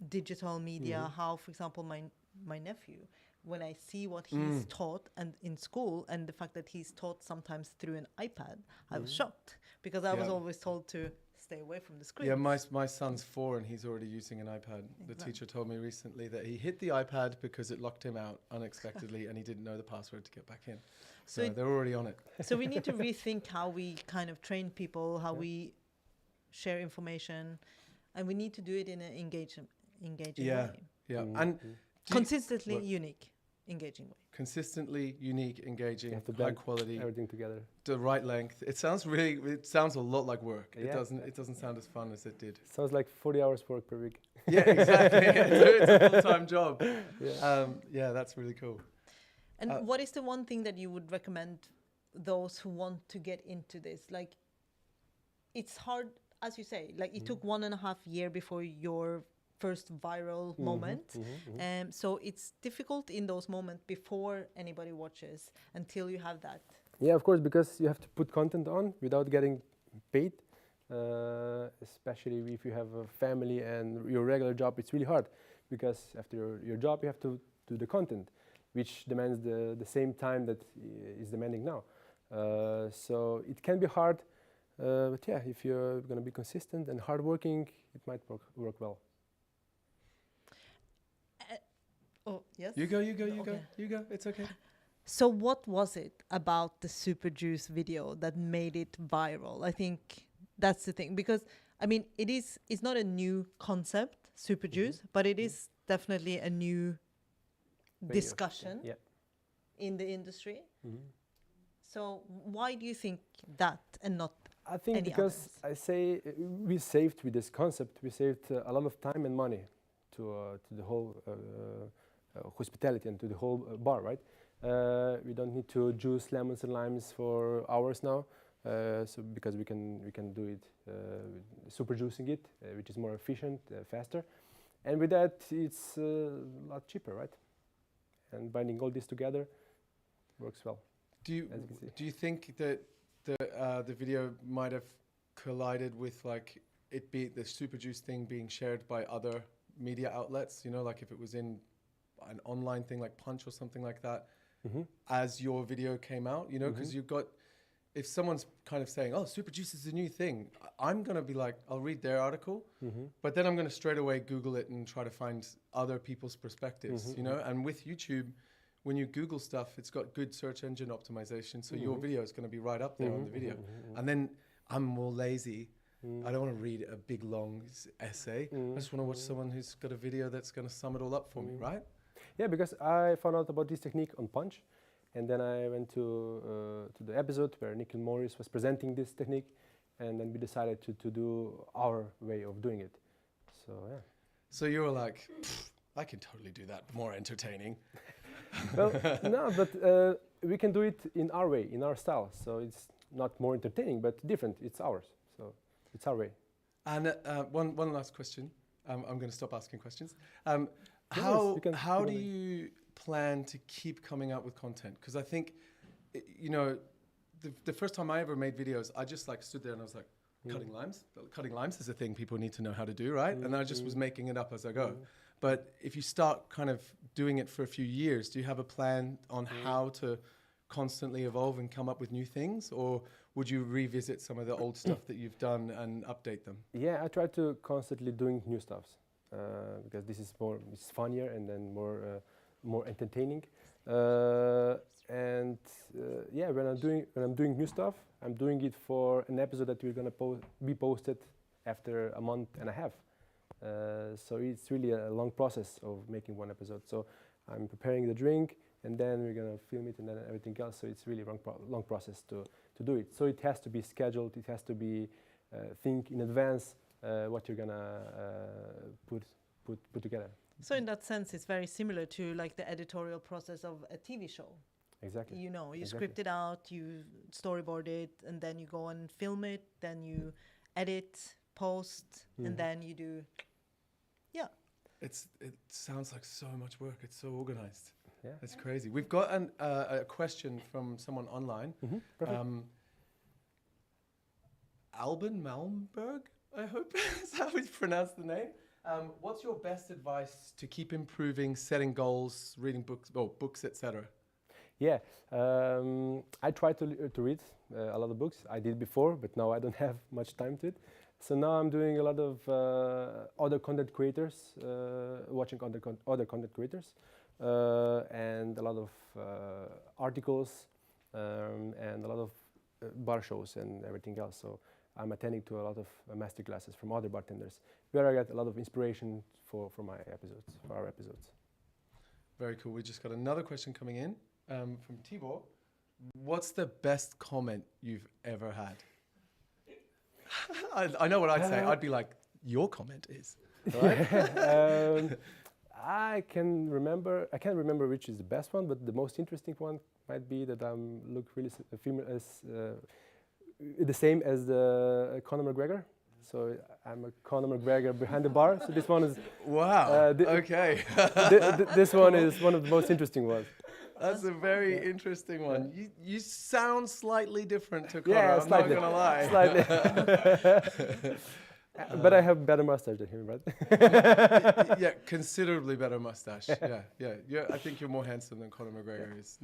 [SPEAKER 1] digital media, how, for example, my nephew, when I see what he's taught and in school, and the fact that he's taught sometimes through an iPad, I was shocked, because I was always told to stay away from the screen.
[SPEAKER 2] Yeah, my son's 4 and he's already using an iPad. The teacher told me recently that he hit the iPad because it locked him out unexpectedly and he didn't know the password to get back in. So they're already on it.
[SPEAKER 1] So we need to rethink how we kind of train people, how we share information, and we need to do it in an engaging way.
[SPEAKER 2] Yeah, and
[SPEAKER 1] consistently unique, engaging way.
[SPEAKER 2] Consistently unique, engaging,
[SPEAKER 10] have to
[SPEAKER 2] high
[SPEAKER 10] blend
[SPEAKER 2] quality,
[SPEAKER 10] everything together.
[SPEAKER 2] the right length. It sounds a lot like work.
[SPEAKER 10] Yeah.
[SPEAKER 2] It doesn't sound as fun as it did.
[SPEAKER 10] Sounds like 40 hours work per week.
[SPEAKER 2] Yeah, exactly. It's a full-time job. Yeah, that's really cool.
[SPEAKER 1] And what is the one thing that you would recommend those who want to get into this? Like, it's hard, as you say, like it took 1.5 years before your first viral moment. So it's difficult in those moments before anybody watches until you have that.
[SPEAKER 10] Yeah, of course, because you have to put content on without getting paid. Especially if you have a family and your regular job, it's really hard, because after your job you have to do the content, which demands the same time that is demanding now. So it can be hard, but yeah, if you're going to be consistent and hardworking, it might work well.
[SPEAKER 1] Oh, yes?
[SPEAKER 2] You go.
[SPEAKER 1] Okay.
[SPEAKER 2] You go. It's okay.
[SPEAKER 1] So what was it about the Super Juice video that made it viral? I think that's the thing, because I mean it's not a new concept, Super Juice, but it is definitely a new discussion in the industry. So why do you think that and not
[SPEAKER 10] I think
[SPEAKER 1] any
[SPEAKER 10] because
[SPEAKER 1] others?
[SPEAKER 10] I say we saved with this concept, we saved a lot of time and money to the whole hospitality and to the whole bar, right? We don't need to juice lemons and limes for hours now, so because we can do it super juicing it, which is more efficient, faster, and with that it's a lot cheaper, right? And binding all this together works well.
[SPEAKER 2] Do you think that the video might have collided with like the Super Juice thing being shared by other media outlets? You know, like if it was in an online thing like Punch or something like that, as your video came out, you know, because you've got, if someone's kind of saying, oh, Super Juice is a new thing, I'm going to be like, I'll read their article, but then I'm going to straight away Google it and try to find other people's perspectives, you know? And with YouTube, when you Google stuff, it's got good search engine optimization, so your video is going to be right up there on the video. And then I'm more lazy. I don't want to read a big, long essay. I just want to watch someone who's got a video that's going to sum it all up for me, right?
[SPEAKER 10] Yeah, because I found out about this technique on Punch, and then I went to the episode where Nick and Morris was presenting this technique, and then we decided to do our way of doing it. So yeah.
[SPEAKER 2] So you were like, I can totally do that, more entertaining.
[SPEAKER 10] Well, no, but we can do it in our way, in our style. So it's not more entertaining, but different. It's ours. So it's our way.
[SPEAKER 2] And one last question. I'm going to stop asking questions. How do you plan to keep coming out with content? Because I think, you know, the first time I ever made videos, I just like stood there and I was like, cutting limes? Cutting limes is a thing people need to know how to do, right? And I just was making it up as I go. But if you start kind of doing it for a few years, do you have a plan on how to constantly evolve and come up with new things? Or would you revisit some of the old stuff that you've done and update them?
[SPEAKER 10] Yeah, I try to constantly doing new stuff because this is it's funnier and then more entertaining. Yeah, when I'm doing new stuff, I'm doing it for an episode that we're gonna be posted after a month and a half. So it's really a long process of making one episode. So I'm preparing the drink, and then we're gonna film it, and then everything else. So it's really a long process to do it. So it has to be scheduled. It has to be think in advance what you're gonna put together.
[SPEAKER 1] So in that sense, it's very similar to like the editorial process of a TV show.
[SPEAKER 10] Exactly.
[SPEAKER 1] You know, you script it out, you storyboard it, and then you go and film it, then you edit, post, and then you do, yeah.
[SPEAKER 2] It sounds like so much work. It's so organized.
[SPEAKER 10] Yeah.
[SPEAKER 2] It's crazy. We've got a question from someone online.
[SPEAKER 10] Perfect.
[SPEAKER 2] Albin Malmberg, I hope is how we pronounce the name. What's your best advice to keep improving, setting goals, reading books, etc.?
[SPEAKER 10] Yeah, I try to read a lot of books. I did before, but now I don't have much time to it. So now I'm doing a lot of other content creators, watching other content creators, and a lot of articles, and a lot of bar shows and everything else. So I'm attending to a lot of master classes from other bartenders, where I get a lot of inspiration for our episodes.
[SPEAKER 2] Very cool. We just got another question coming in from Tibor. What's the best comment you've ever had? I know what I'd say. I'd be like, your comment is. Right?
[SPEAKER 10] I can't remember which is the best one, but the most interesting one might be that I look really the same as the Conor McGregor. So I'm a Conor McGregor behind the bar. So this one is
[SPEAKER 2] wow. Okay.
[SPEAKER 10] This one is one of the most interesting ones.
[SPEAKER 2] That's a very interesting one. You sound slightly different to Conor.
[SPEAKER 10] Yeah,
[SPEAKER 2] I'm not gonna lie.
[SPEAKER 10] Slightly. But I have better mustache than him, right?
[SPEAKER 2] Yeah, considerably better mustache. Yeah. I think you're more handsome than Conor McGregor is.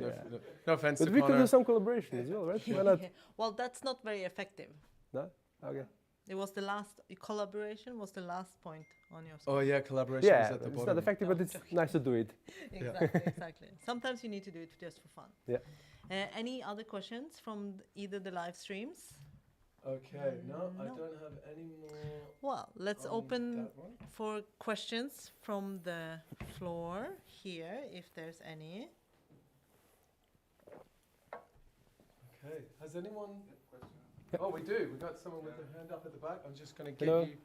[SPEAKER 2] No offense
[SPEAKER 10] But
[SPEAKER 2] to
[SPEAKER 10] we
[SPEAKER 2] Conor.
[SPEAKER 10] could do some collaboration as well, right? Why not?
[SPEAKER 1] Well, that's not very effective.
[SPEAKER 10] No? Okay.
[SPEAKER 1] It was the last collaboration was the last point on your
[SPEAKER 2] Oh
[SPEAKER 1] screen.
[SPEAKER 2] yeah, collaboration is
[SPEAKER 10] Yeah,
[SPEAKER 2] at the
[SPEAKER 10] it's
[SPEAKER 2] bottom.
[SPEAKER 10] not effective, but it's nice to do it.
[SPEAKER 1] Exactly. Sometimes you need to do it just for fun.
[SPEAKER 10] Yeah.
[SPEAKER 1] Any other questions from either the live streams?
[SPEAKER 2] Okay, no, I don't have any more.
[SPEAKER 1] Well, let's
[SPEAKER 2] on
[SPEAKER 1] open
[SPEAKER 2] that one.
[SPEAKER 1] for questions from the floor here, if there's any.
[SPEAKER 2] Okay, has anyone? Oh, we do. We got someone with their hand up at the back. I'm just going to get
[SPEAKER 10] Hello.
[SPEAKER 2] you.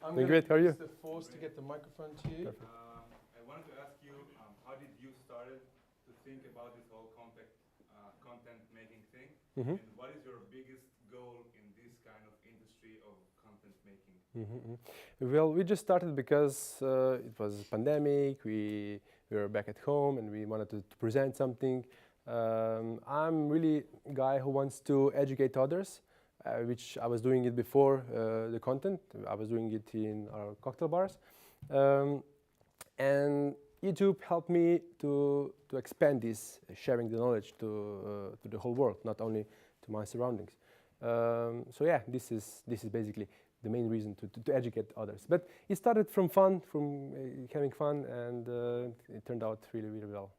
[SPEAKER 2] I'm
[SPEAKER 10] Doing
[SPEAKER 2] going
[SPEAKER 10] great, how are
[SPEAKER 2] to
[SPEAKER 10] you?
[SPEAKER 2] use the force to get the microphone to you.
[SPEAKER 10] Perfect.
[SPEAKER 12] I wanted to ask you, how did you started to think about this whole content making thing?
[SPEAKER 10] Mhm.
[SPEAKER 12] And what is your biggest goal in this kind of industry of content making?
[SPEAKER 10] Well, we just started because it was a pandemic. We were back at home and we wanted to present something. I'm really a guy who wants to educate others, which I was doing it before the content. I was doing it in our cocktail bars. And YouTube helped me to expand this, sharing the knowledge to the whole world, not only to my surroundings. So yeah, this is basically the main reason to educate others. But it started from fun, from having fun, and it turned out really, really well.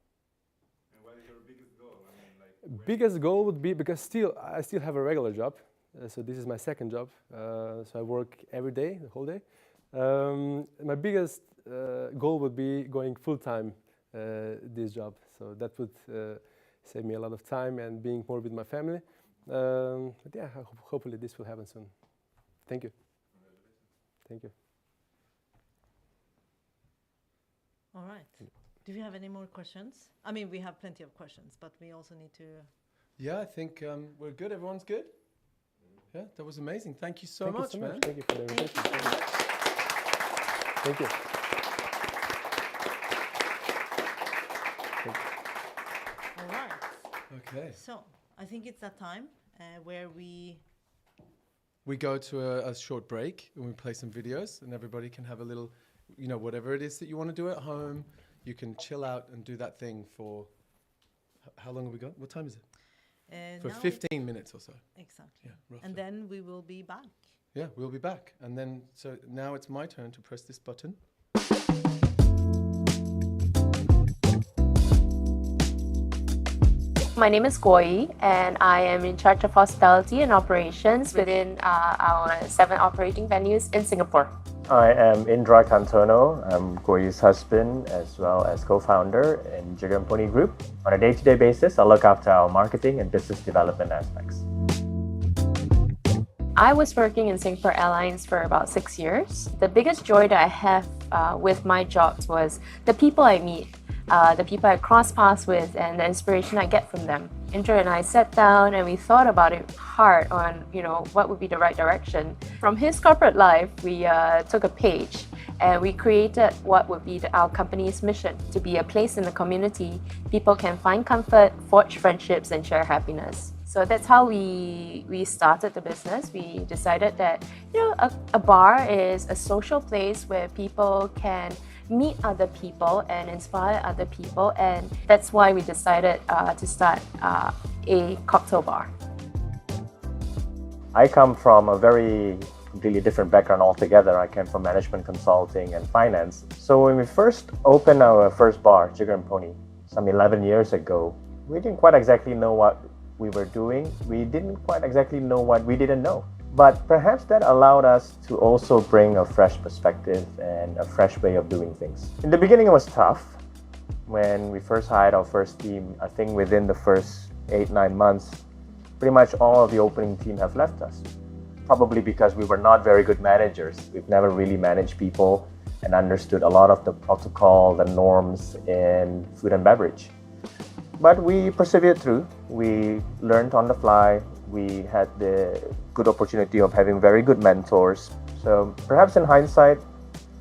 [SPEAKER 12] And what is your biggest goal? I mean, like
[SPEAKER 10] Biggest goal would be, because I still have a regular job, so this is my second job. So I work every day, the whole day. My biggest goal would be going full-time this job. So that would save me a lot of time and being more with my family. But yeah, hopefully this will happen soon. Thank you. Thank you.
[SPEAKER 1] All right. Do you have any more questions? I mean, we have plenty of questions, but we also need to...
[SPEAKER 2] Yeah, I think we're good. Everyone's good? Yeah, that was amazing. Thank you so
[SPEAKER 10] Thank
[SPEAKER 2] much,
[SPEAKER 10] you so
[SPEAKER 2] man.
[SPEAKER 10] much. Thank you for the invitation. Thank you.
[SPEAKER 1] All right.
[SPEAKER 2] Okay.
[SPEAKER 1] So, I think it's that time where we...
[SPEAKER 2] We go to a short break and we play some videos and everybody can have a little, you know, whatever it is that you want to do at home, you can chill out and do that thing for, how long have we got? What time is it? For
[SPEAKER 1] now
[SPEAKER 2] 15 minutes or so.
[SPEAKER 1] Exactly.
[SPEAKER 2] Yeah, roughly.
[SPEAKER 1] And then we will be back.
[SPEAKER 2] Yeah, we'll be back. And then, so now it's my turn to press this button.
[SPEAKER 13] My name is Goi, and I am in charge of hospitality and operations within our 7 operating venues in Singapore.
[SPEAKER 14] I am Indra Cantono. I'm Goi's husband as well as co-founder in Jigger & Pony Group. On a day-to-day basis, I look after our marketing and business development aspects.
[SPEAKER 13] I was working in Singapore Airlines for about 6 years. The biggest joy that I have with my jobs was the people I meet, the people I cross paths with, and the inspiration I get from them. Indra and I sat down and we thought about it hard on, what would be the right direction. From his corporate life, we took a page and we created what would be our company's mission, to be a place in the community people can find comfort, forge friendships, and share happiness. So that's how we started the business. We decided that a bar is a social place where people can meet other people and inspire other people, and that's why we decided to start a cocktail bar.
[SPEAKER 14] I come from a very completely different background altogether. I came from management consulting and finance. So when we first opened our first bar, Jigger & Pony, some 11 years ago, we didn't quite exactly know what we were doing. We didn't quite exactly know what we didn't know. But perhaps that allowed us to also bring a fresh perspective and a fresh way of doing things. In the beginning, it was tough. When we first hired our first team, I think within the first 8-9 months, pretty much all of the opening team have left us. Probably because we were not very good managers. We've never really managed people and understood a lot of the protocol, the norms in food and beverage. But we persevered through. We learned on the fly. We had the good opportunity of having very good mentors. So perhaps in hindsight,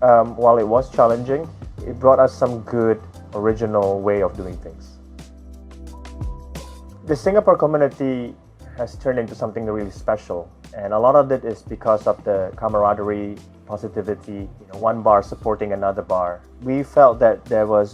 [SPEAKER 14] while it was challenging, it brought us some good original way of doing things. The Singapore community has turned into something really special. And a lot of it is because of the camaraderie, positivity, one bar supporting another bar. We felt that there was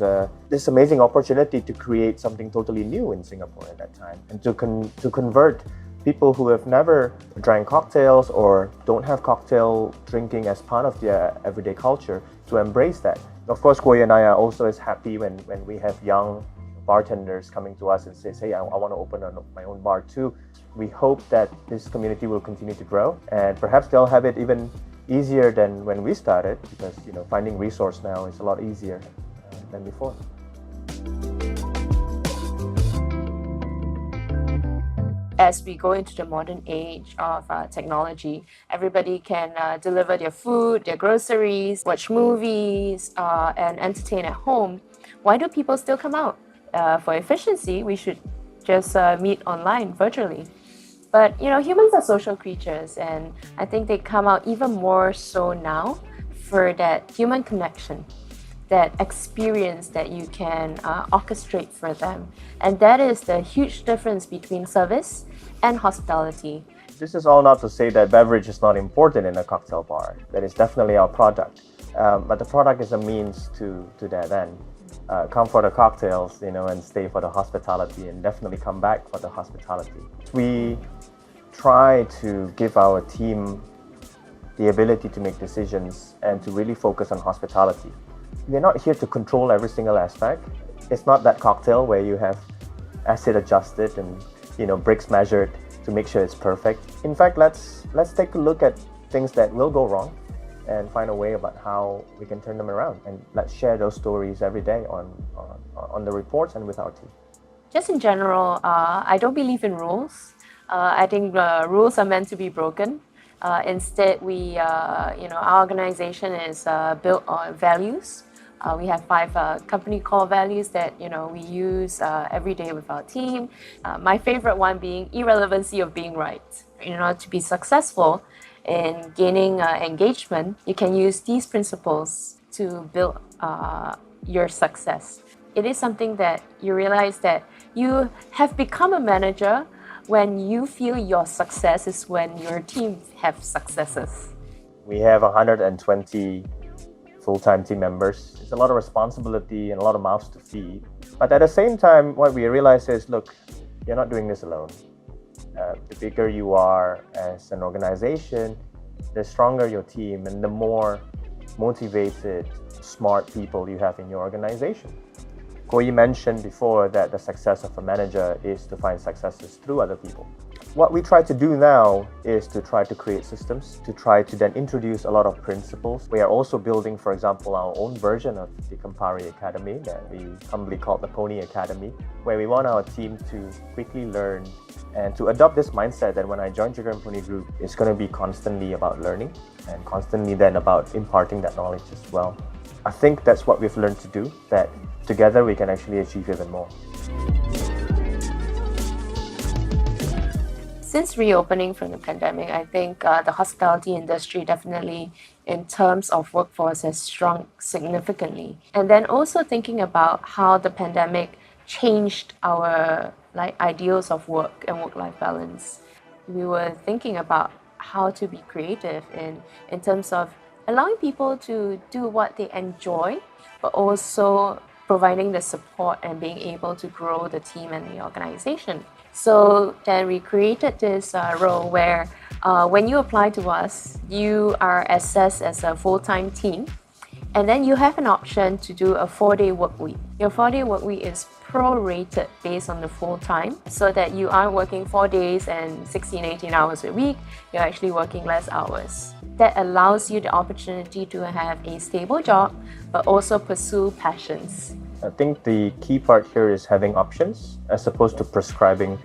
[SPEAKER 14] this amazing opportunity to create something totally new in Singapore at that time, and to convert people who have never drank cocktails or don't have cocktail drinking as part of their everyday culture to embrace that. Of course, Koya and I are also as happy when we have young bartenders coming to us and says, hey, I want to open my own bar too. We hope that this community will continue to grow, and perhaps they'll have it even easier than when we started, because finding resource now is a lot easier than before.
[SPEAKER 13] As we go into the modern age of technology, everybody can deliver their food, their groceries, watch movies, and entertain at home. Why do people still come out? For efficiency, we should just meet online, virtually. But humans are social creatures, and I think they come out even more so now for that human connection, that experience that you can orchestrate for them. And that is the huge difference between service and hospitality.
[SPEAKER 14] This is all not to say that beverage is not important in a cocktail bar. That is definitely our product. But the product is a means to that end. Come for the cocktails, and stay for the hospitality, and definitely come back for the hospitality. We try to give our team the ability to make decisions and to really focus on hospitality. We're not here to control every single aspect. It's not that cocktail where you have acid adjusted and bricks measured to make sure it's perfect. In fact, let's take a look at things that will go wrong and find a way about how we can turn them around. And let's share those stories every day on the reports and with our team.
[SPEAKER 13] Just in general, I don't believe in rules. I think rules are meant to be broken. Instead, our organization is built on values. We have 5 company core values that we use every day with our team. My favorite one being irrelevancy of being right. In order to be successful in gaining engagement, you can use these principles to build your success. It is something that you realize that you have become a manager when you feel your success is when your team have successes.
[SPEAKER 14] We have 120 full-time team members. It's a lot of responsibility and a lot of mouths to feed. But at the same time, what we realize is, look, you're not doing this alone. The bigger you are as an organization, the stronger your team and the more motivated, smart people you have in your organization. Koyi mentioned before that the success of a manager is to find successes through other people. What we try to do now is to try to create systems, to try to then introduce a lot of principles. We are also building, for example, our own version of the Campari Academy that we humbly call the Pony Academy, where we want our team to quickly learn and to adopt this mindset that when I join Sugar and Pony Group, it's going to be constantly about learning and constantly then about imparting that knowledge as well. I think that's what we've learned to do, that together we can actually achieve even more.
[SPEAKER 13] Since reopening from the pandemic, I think the hospitality industry definitely, in terms of workforce, has shrunk significantly. And then also thinking about how the pandemic changed our ideals of work and work-life balance. We were thinking about how to be creative in terms of allowing people to do what they enjoy, but also providing the support and being able to grow the team and the organization. So then we created this role where when you apply to us, you are assessed as a full-time team, and then you have an option to do a 4-day work week. Your 4-day work week is prorated based on the full-time, so that you aren't working 4 days and 16, 18 hours a week. You're actually working less hours. That allows you the opportunity to have a stable job, but also pursue passions.
[SPEAKER 14] I think the key part here is having options as opposed to prescribing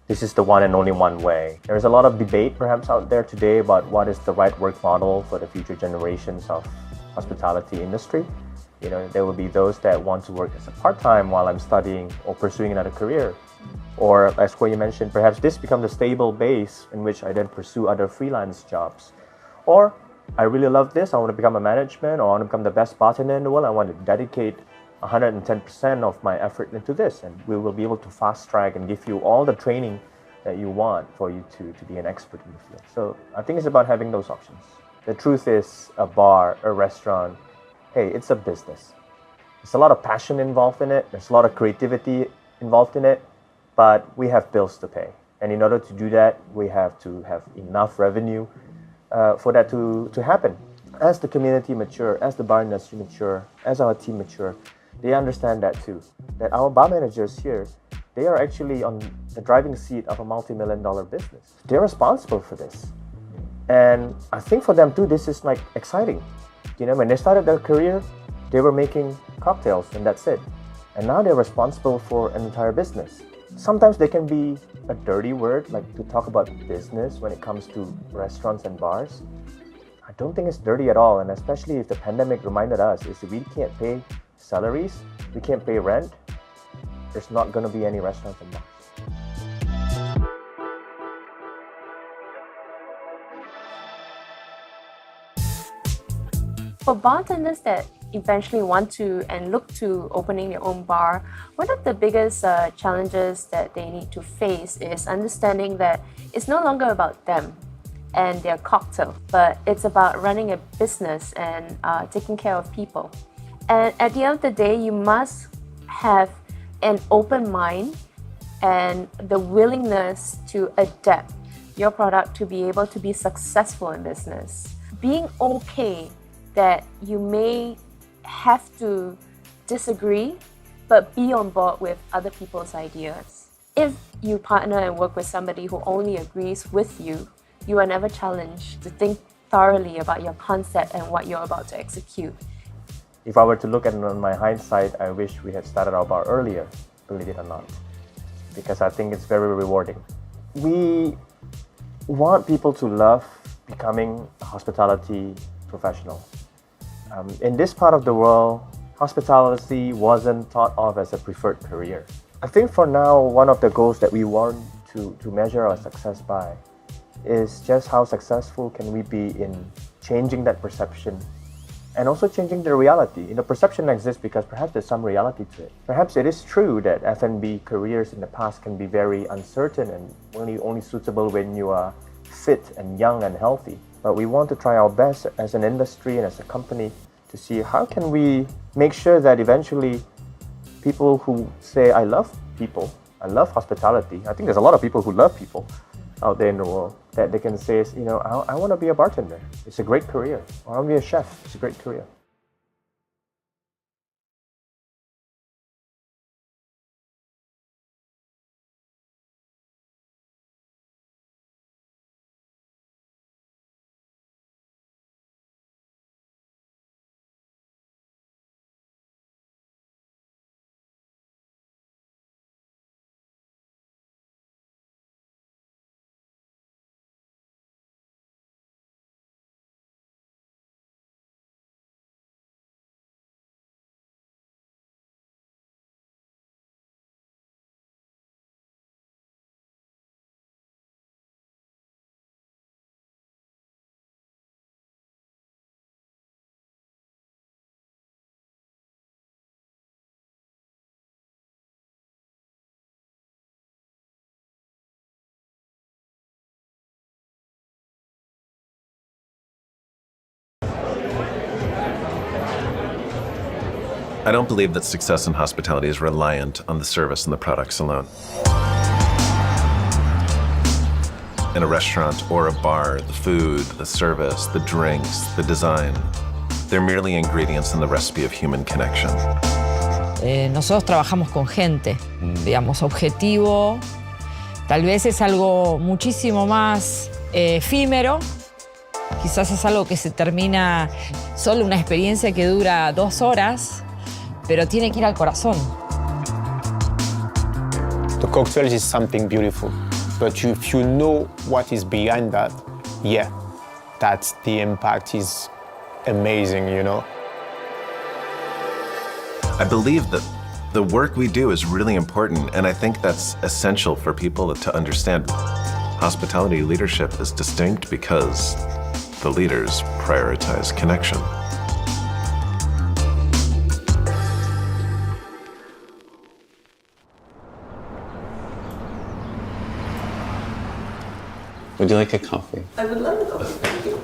[SPEAKER 14] this is the one and only one way. There's a lot of debate perhaps out there today about what is the right work model for the future generations of hospitality industry. There will be those that want to work as a part-time while I'm studying or pursuing another career. Or as Koyi mentioned, perhaps this becomes a stable base in which I then pursue other freelance jobs. Or I really love this, I want to become a management, or I want to become the best bartender in the world. I want to dedicate 110% of my effort into this, and we will be able to fast track and give you all the training that you want for you to be an expert in the field. So I think it's about having those options. The truth is, a bar, a restaurant, hey, it's a business. There's a lot of passion involved in it. There's a lot of creativity involved in it, but we have bills to pay. And in order to do that, we have to have enough revenue for that to happen. As the community mature, as the bar industry mature, as our team mature, they understand that too. That our bar managers here, they are actually on the driving seat of a multi-million-dollar business. They're responsible for this. And I think for them too, this is like exciting. You know, when they started their career, they were making cocktails and that's it. And now they're responsible for an entire business. Sometimes they can be a dirty word, like to talk about business when it comes to restaurants and bars. I don't think it's dirty at all, and especially if the pandemic reminded us is if we can't pay salaries, we can't pay rent, there's not going to be any restaurants and bars.
[SPEAKER 13] For bartenders that eventually want to and look to opening their own bar, one of the biggest challenges that they need to face is understanding that it's no longer about them and their cocktail, but it's about running a business and taking care of people. And at the end of the day, you must have an open mind and the willingness to adapt your product to be able to be successful in business. Being okay that you may have to disagree, but be on board with other people's ideas. If you partner and work with somebody who only agrees with you, you are never challenged to think thoroughly about your concept and what you're about to execute.
[SPEAKER 14] If I were to look at it on my hindsight, I wish we had started our bar earlier, believe it or not, because I think it's very rewarding. We want people to love becoming a hospitality professional. In this part of the world, hospitality wasn't thought of as a preferred career. I think for now, one of the goals that we want to measure our success by is just how successful can we be in changing that perception and also changing the reality. You know, perception exists because perhaps there's some reality to it. Perhaps it is true that F&B careers in the past can be very uncertain and only suitable when you are fit and young and healthy. But we want to try our best as an industry and as a company to see how can we make sure that eventually people who say, I love people, I love hospitality. I think there's a lot of people who love people out there in the world, that they can say, you know, I want to be a bartender. It's a great career. Or I want to be a chef. It's a great career.
[SPEAKER 3] I don't believe that success in hospitality is reliant on the service and the products alone. In a restaurant or a bar, the food, the service, the drinks, the design, they're merely ingredients in the recipe of human connection.
[SPEAKER 4] Nosotros trabajamos con gente, digamos, objetivo. Tal vez es algo muchísimo más efímero. Quizás es algo que se termina, solo una experiencia que dura 2 horas, pero tiene que ir al corazón.
[SPEAKER 5] The cocktails is something beautiful, but if you know what is behind that, yeah, that's the impact is amazing, you know.
[SPEAKER 3] I believe that the work we do is really important, and I think that's essential for people to understand. Hospitality leadership is distinct because the leaders prioritize connection.
[SPEAKER 6] Would you like a coffee?
[SPEAKER 7] I would love a coffee. Thank you.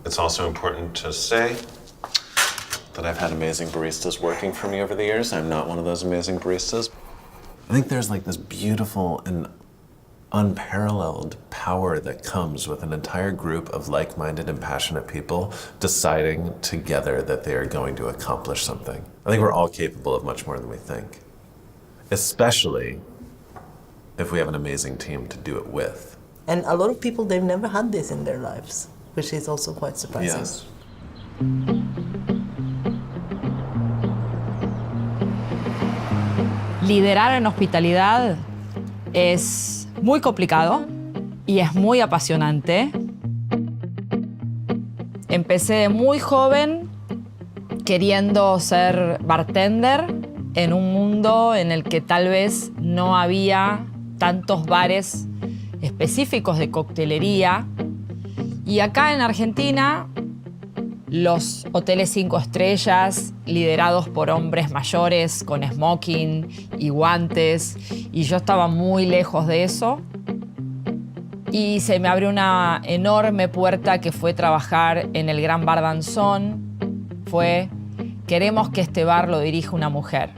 [SPEAKER 3] It's also important to say that I've had amazing baristas working for me over the years. I'm not one of those amazing baristas. I think there's like this beautiful and unparalleled power that comes with an entire group of like-minded and passionate people deciding together that they are going to accomplish something. I think we're all capable of much more than we think, especially if we have an amazing team to do it with.
[SPEAKER 7] And a lot of people, they've never had this in their lives, which is also quite surprising.
[SPEAKER 3] Yes.
[SPEAKER 4] Liderar en hospitalidad es muy complicado y es muy apasionante. Empecé de muy joven queriendo ser bartender en un mundo en el que tal vez no había tantos bares específicos de coctelería. Y acá en Argentina, los hoteles 5 estrellas, liderados por hombres mayores con smoking y guantes, y yo estaba muy lejos de eso. Y se me abrió una enorme puerta que fue trabajar en el Gran Bar Danzón. Fue, queremos que este bar lo dirija una mujer.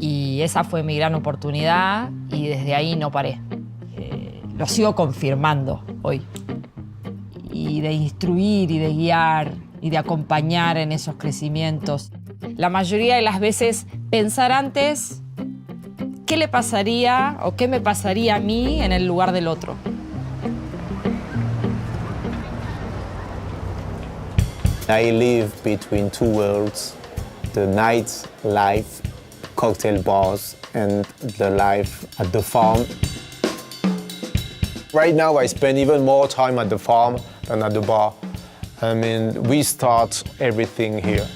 [SPEAKER 4] Y esa fue mi gran oportunidad y desde ahí no paré. Lo sigo confirmando hoy. Y de instruir y de guiar y de acompañar en esos crecimientos. La mayoría de las veces pensar antes qué le pasaría o qué me pasaría a mí en el lugar del otro.
[SPEAKER 5] I live between two worlds, the nightlife, cocktail bars, and the life at the farm. Right now, I spend even more time at the farm than at the bar. I mean, we start everything here.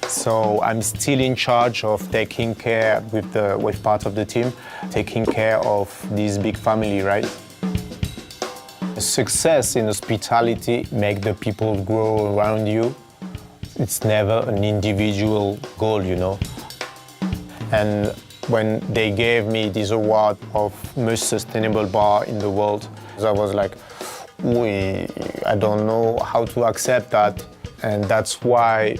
[SPEAKER 5] So I'm still in charge of taking care with part of the team, taking care of this big family, right? Success in hospitality makes the people grow around you. It's never an individual goal, you know. And when they gave me this award of most sustainable bar in the world, I was like, I don't know how to accept that. And that's why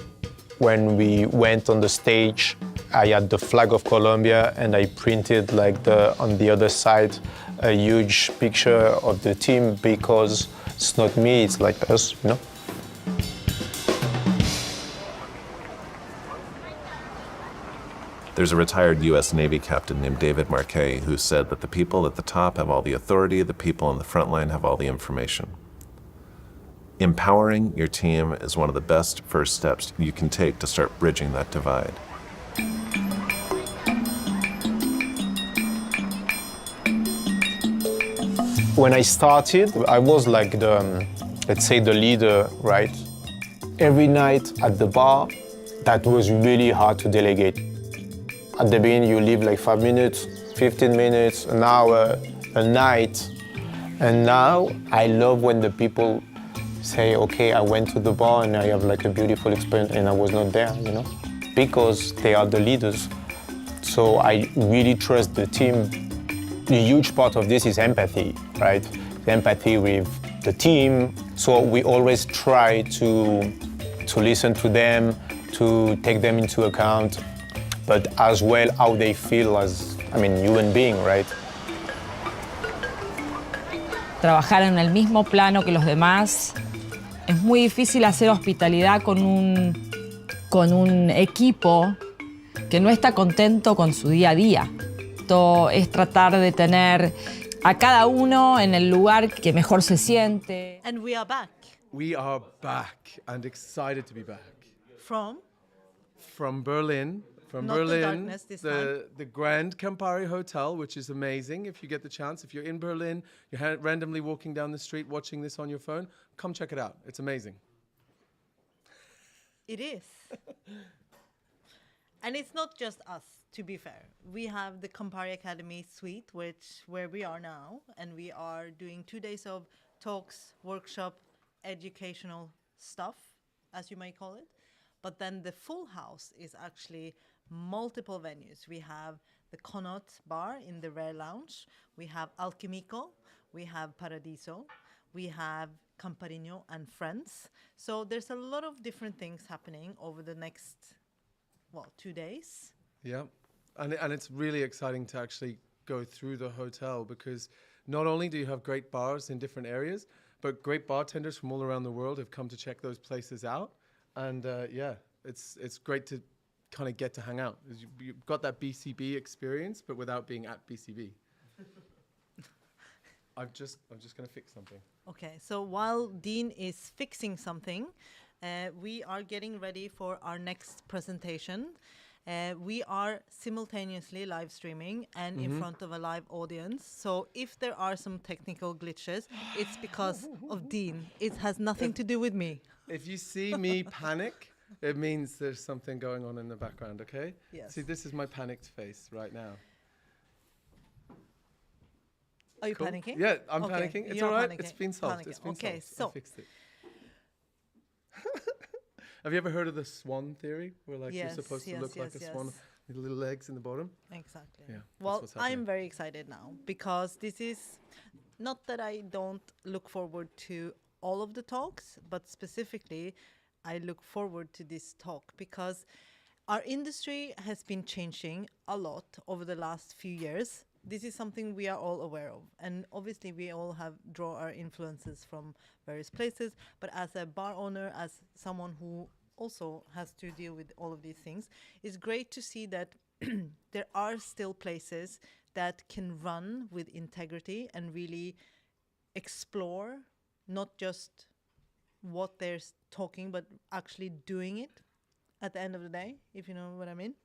[SPEAKER 5] when we went on the stage, I had the flag of Colombia and I printed on the other side a huge picture of the team because it's not me, it's like us, you know?
[SPEAKER 3] There's a retired U.S. Navy captain named David Marquet who said that the people at the top have all the authority, the people on the front line have all the information. Empowering your team is one of the best first steps you can take to start bridging that divide.
[SPEAKER 5] When I started, I was like let's say the leader, right? Every night at the bar, that was really hard to delegate. At the beginning, you live like 5 minutes, 15 minutes, an hour, a night. And now I love when the people say, okay, I went to the bar and I have like a beautiful experience and I was not there, you know? Because they are the leaders. So I really trust the team. A huge part of this is empathy, right? Empathy with the team. So we always try to listen to them, to take them into account, but as well how they feel as, human being, right?
[SPEAKER 4] Trabajar en el mismo plano que los demás. Es muy difícil hacer hospitalidad con un equipo que no está contento con su día a día. Esto es tratar de tener a cada uno en el lugar que mejor se siente.
[SPEAKER 1] And we are back.
[SPEAKER 2] We are back and excited to be back.
[SPEAKER 1] From
[SPEAKER 2] Berlin. From
[SPEAKER 1] Not
[SPEAKER 2] Berlin,
[SPEAKER 1] the darkness this time.
[SPEAKER 2] the Grand Campari Hotel, which is amazing. If you get the chance, if you're in Berlin, you're randomly walking down the street watching this on your phone, come check it out. It's amazing.
[SPEAKER 1] It is. And it's not just us, to be fair. We have the Campari Academy suite, where we are now, and we are doing 2 days of talks, workshop, educational stuff, as you might call it. But then the full house is actually multiple venues. We have the Connaught Bar in the Rare Lounge. We have Alchemico. We have Paradiso. We have Camparino and Friends. So there's a lot of different things happening over the next, 2 days.
[SPEAKER 2] Yeah, and it's really exciting to actually go through the hotel, because not only do you have great bars in different areas, but great bartenders from all around the world have come to check those places out. And it's great to kind of get to hang out. You've got that BCB experience, but without being at BCB. I'm just going to fix something.
[SPEAKER 1] Okay, so while Dean is fixing something, we are getting ready for our next presentation. We are simultaneously live streaming and in front of a live audience. So if there are some technical glitches, it's because of Dean. It has nothing to do with me.
[SPEAKER 2] If you see me panic, it means there's something going on in the background, okay?
[SPEAKER 1] Yes.
[SPEAKER 2] See, this is my panicked face right now.
[SPEAKER 1] Are you
[SPEAKER 2] Cool.
[SPEAKER 1] panicking?
[SPEAKER 2] Yeah, I'm
[SPEAKER 1] Okay,
[SPEAKER 2] panicking. It's
[SPEAKER 1] you're
[SPEAKER 2] all right.
[SPEAKER 1] panicking.
[SPEAKER 2] It's been solved.
[SPEAKER 1] Panicking.
[SPEAKER 2] It's been
[SPEAKER 1] Okay,
[SPEAKER 2] solved.
[SPEAKER 1] so
[SPEAKER 2] I fixed it. Have you ever heard of the swan theory, where like you're supposed to look like a swan with little legs in the bottom?
[SPEAKER 1] Exactly.
[SPEAKER 2] Yeah.
[SPEAKER 1] Well,
[SPEAKER 2] what's happening.
[SPEAKER 1] I'm very excited now because this is not that I don't look forward to all of the talks, but specifically I look forward to this talk because our industry has been changing a lot over the last few years. This is something we are all aware of. And obviously we all draw our influences from various places. But as a bar owner, as someone who also has to deal with all of these things, it's great to see that there are still places that can run with integrity and really explore not just what they're talking, but actually doing it at the end of the day, if you know what I mean.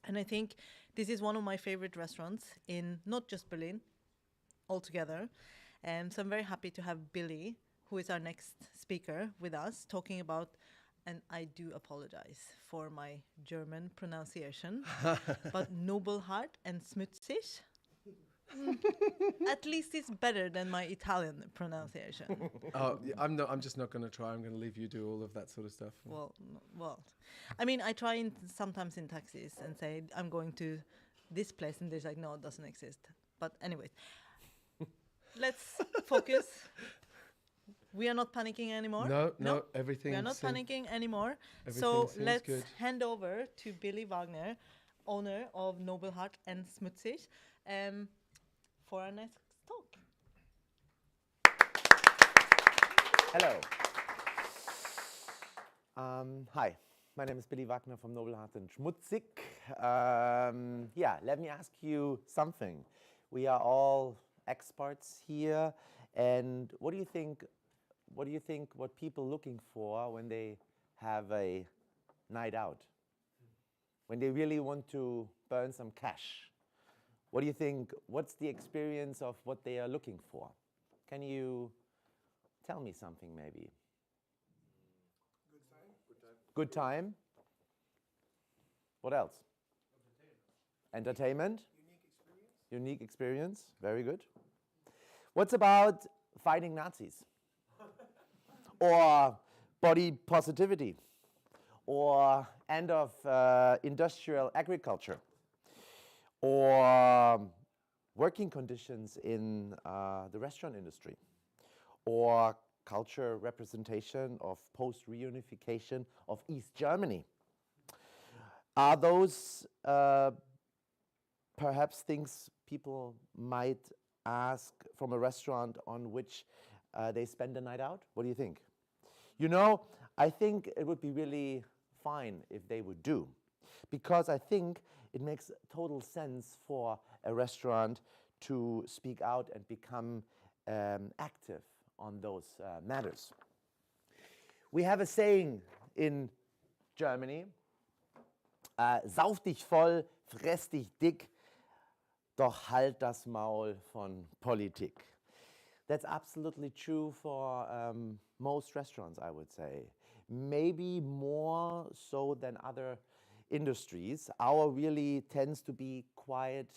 [SPEAKER 1] And I think this is one of my favorite restaurants in not just Berlin, altogether. So I'm very happy to have Billy, who is our next speaker, with us, talking about, and I do apologize for my German pronunciation, but Nobelhart and Schmutzig. At least it's better than my Italian pronunciation.
[SPEAKER 2] I'm just not going to try. I'm going to leave you do all of that sort of stuff.
[SPEAKER 1] Well, I mean, I try sometimes in taxis and say I'm going to this place, and they're like, no, it doesn't exist. But anyways, let's focus. We are not panicking anymore.
[SPEAKER 2] No, everything.
[SPEAKER 1] We are not panicking anymore.
[SPEAKER 2] Everything
[SPEAKER 1] So
[SPEAKER 2] seems
[SPEAKER 1] let's
[SPEAKER 2] good.
[SPEAKER 1] hand over to Billy Wagner, owner of Nobelhart and Schmutzig, for our next talk.
[SPEAKER 15] Hello. Hi, my name is Billy Wagner from Nobelhart and Schmutzig. Let me ask you something. We are all experts here, and what do you think what people looking for when they have a night out? When they really want to burn some cash? What do you think, what's the experience of what they are looking for? Can you tell me something maybe? Good time. What else? Entertainment. Unique experience. Very good. What's about fighting Nazis? Or body positivity? Or end of industrial agriculture? Or working conditions in the restaurant industry? Or culture representation of post-reunification of East Germany? Are those perhaps things people might ask from a restaurant on which they spend a night out? What do you think? You know, I think it would be really fine if they would do, because I think it makes total sense for a restaurant to speak out and become active on those matters. We have a saying in Germany, sauf dich voll, fress dich dick, doch halt das Maul von Politik. That's absolutely true for most restaurants, I would say. Maybe more so than other industries. Our really tends to be quiet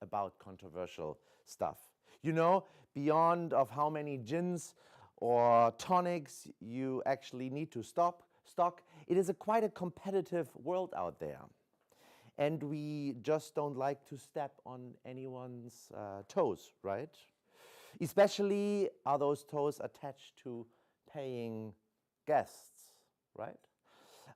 [SPEAKER 15] about controversial stuff. You know, beyond of how many gins or tonics you actually need to stock, it is quite a competitive world out there. and we just don't like to step on anyone's toes, right? Especially are those toes attached to paying guests, right?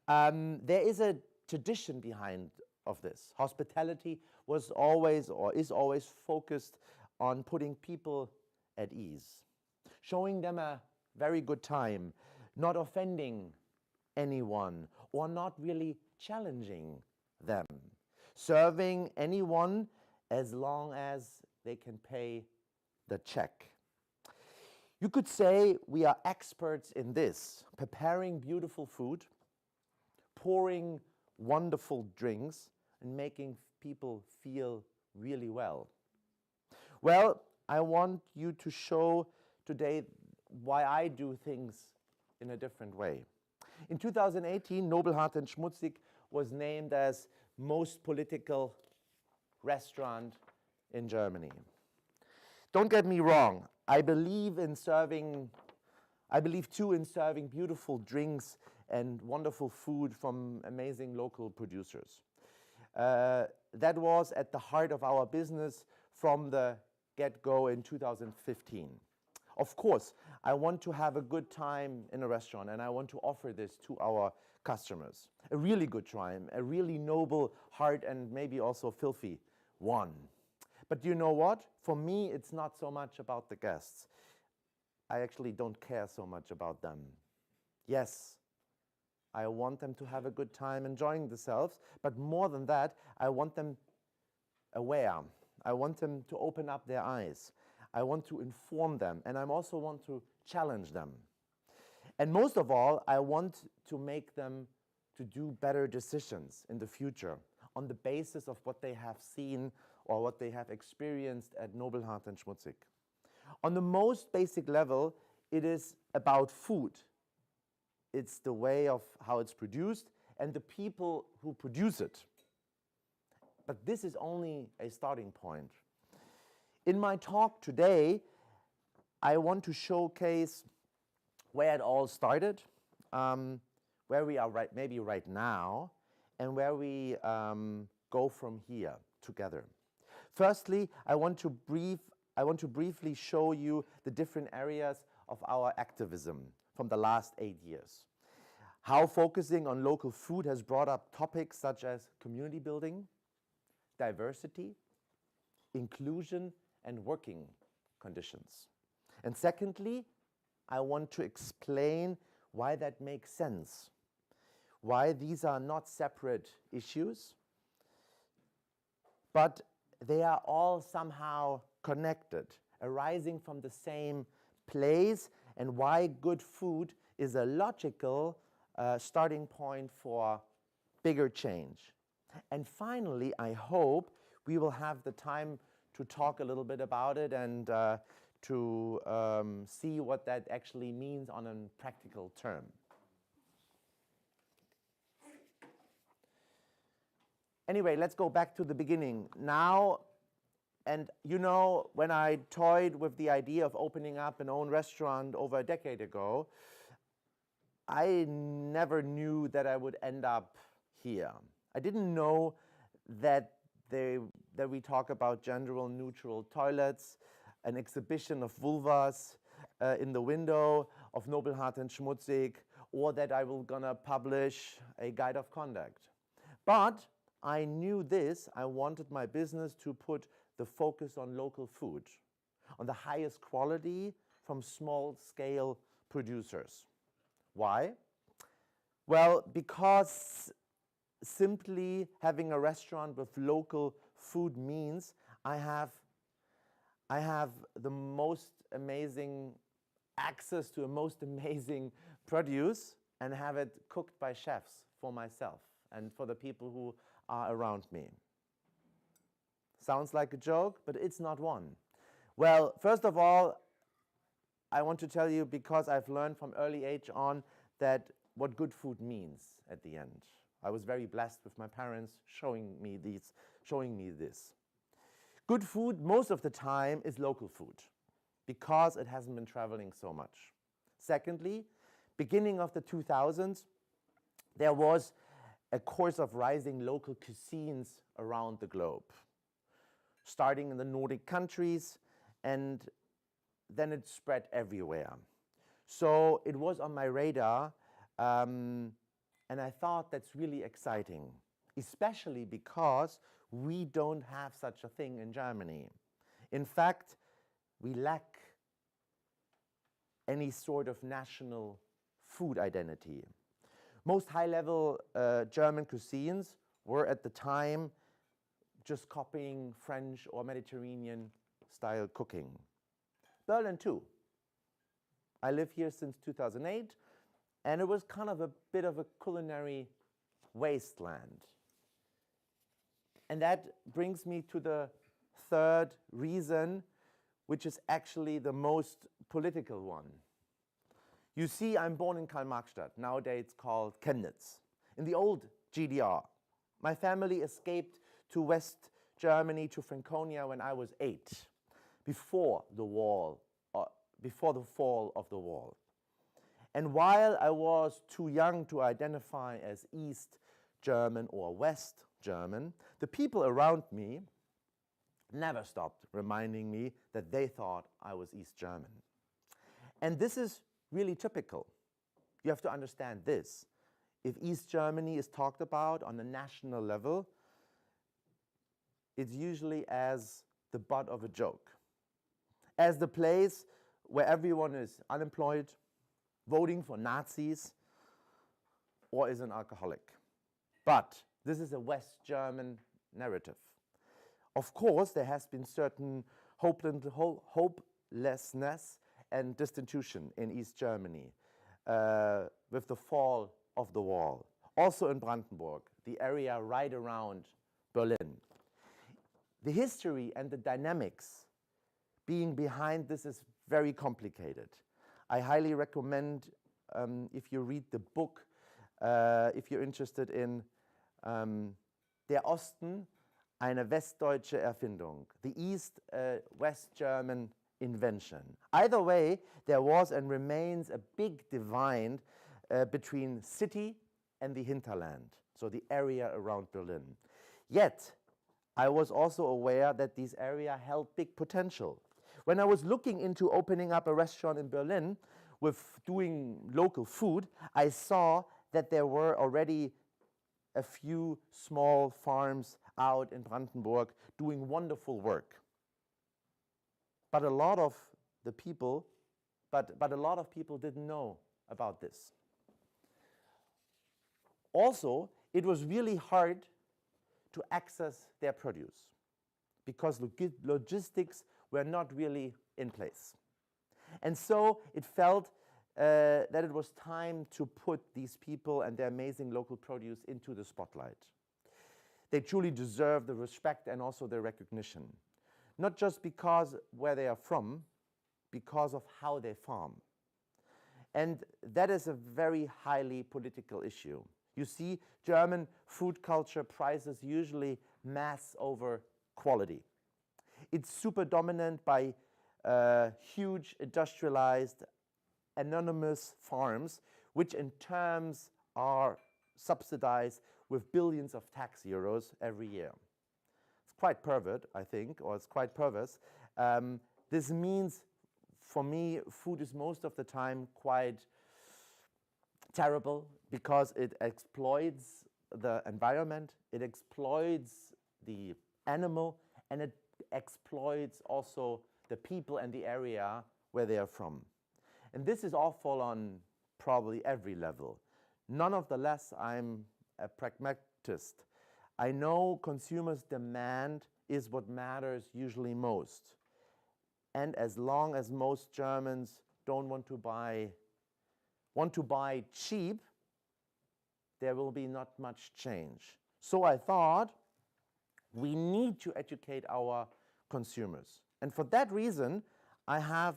[SPEAKER 15] There is a tradition behind of this. Hospitality was always or is always focused on putting people at ease, showing them a very good time, not offending anyone or not really challenging them, serving anyone as long as they can pay the check. You could say we are experts in this, preparing beautiful food, pouring wonderful drinks, and making people feel really well. Well, I want you to show today why I do things in a different way. In 2018, Nobelhart and Schmutzig was named as most political restaurant in Germany. Don't get me wrong, I believe too in serving beautiful drinks and wonderful food from amazing local producers. That was at the heart of our business from the get-go in 2015. Of course, I want to have a good time in a restaurant, and I want to offer this to our customers. A really good time, a really noble heart, and maybe also filthy one. But you know what? For me, it's not so much about the guests. I actually don't care so much about them. Yes, I want them to have a good time enjoying themselves, but more than that, I want them aware. I want them to open up their eyes. I want to inform them, and I also want to challenge them. And most of all, I want to make them to do better decisions in the future on the basis of what they have seen or what they have experienced at Nobelhart and Schmutzig. On the most basic level, it is about food. It's the way of how it's produced and the people who produce it. But this is only a starting point. In my talk today, I want to showcase where it all started, where we are maybe right now, and where we go from here together. Firstly, I want to briefly show you the different areas of our activism from the last 8 years. How focusing on local food has brought up topics such as community building, diversity, inclusion, and working conditions. And secondly, I want to explain why that makes sense, why these are not separate issues, but they are all somehow connected, arising from the same place, and why good food is a logical starting point for bigger change. And finally, I hope we will have the time to talk a little bit about it and to see what that actually means on a practical term. Anyway, let's go back to the beginning. Now, and you know, when I toyed with the idea of opening up an own restaurant over a decade ago, I never knew that I would end up here. I didn't know that we talk about gender-neutral toilets, an exhibition of vulvas in the window of Nobelhart and Schmutzig, or that I will gonna publish a guide of conduct. But I knew this, I wanted my business to put the focus on local food, on the highest quality from small-scale producers. Why? Well, because simply having a restaurant with local food means I have the most amazing access to a most amazing produce and have it cooked by chefs for myself and for the people who are around me. Sounds like a joke, but it's not one. Well, first of all, I want to tell you, because I've learned from early age on that what good food means at the end. I was very blessed with my parents showing me this. Good food most of the time is local food because it hasn't been traveling so much. Secondly, beginning of the 2000s, there was a course of rising local cuisines around the globe, starting in the Nordic countries, and then it spread everywhere. So it was on my radar, and I thought that's really exciting, especially because we don't have such a thing in Germany. In fact, we lack any sort of national food identity. Most high-level German cuisines were at the time just copying French or Mediterranean-style cooking. Berlin too. I live here since 2008, and it was kind of a bit of a culinary wasteland. And that brings me to the third reason, which is actually the most political one. You see, I'm born in Karl-Marx-Stadt, nowadays it's called Chemnitz, in the old GDR. My family escaped to West Germany, to Franconia, when I was 8, before the wall, before the fall of the wall. And while I was too young to identify as East German or West German, the people around me never stopped reminding me that they thought I was East German. And this is really typical. You have to understand this. If East Germany is talked about on a national level, it's usually as the butt of a joke, as the place where everyone is unemployed, voting for Nazis, or is an alcoholic. But this is a West German narrative. Of course, there has been certain hopelessness and destitution in East Germany with the fall of the wall. Also in Brandenburg, the area right around Berlin. The history and the dynamics being behind this is very complicated. I highly recommend, if you read the book, if you're interested in Der Osten, eine westdeutsche Erfindung, the East, West German invention. Either way, there was and remains a big divide between city and the hinterland, so the area around Berlin. Yet, I was also aware that this area held big potential. When I was looking into opening up a restaurant in Berlin with doing local food, I saw that there were already a few small farms out in Brandenburg doing wonderful work. But a lot of the people, but a lot of people didn't know about this. Also, it was really hard to access their produce because logistics were not really in place. And so it felt that it was time to put these people and their amazing local produce into the spotlight. They truly deserve the respect and also the recognition, not just because where they are from, because of how they farm. And that is a very highly political issue. You see, German food culture prizes usually mass over quality. It's super dominant by huge industrialized anonymous farms, which in terms are subsidized with billions of tax euros every year. It's quite pervert, I think, or it's quite perverse. This means, for me, food is most of the time quite terrible because it exploits the environment, it exploits the animal, and it exploits also the people and the area where they are from. And this is awful on probably every level. None of the less, I'm a pragmatist. I know consumers' demand is what matters usually most. And as long as most Germans don't want to buy cheap, there will be not much change. So I thought we need to educate our consumers. And for that reason, I have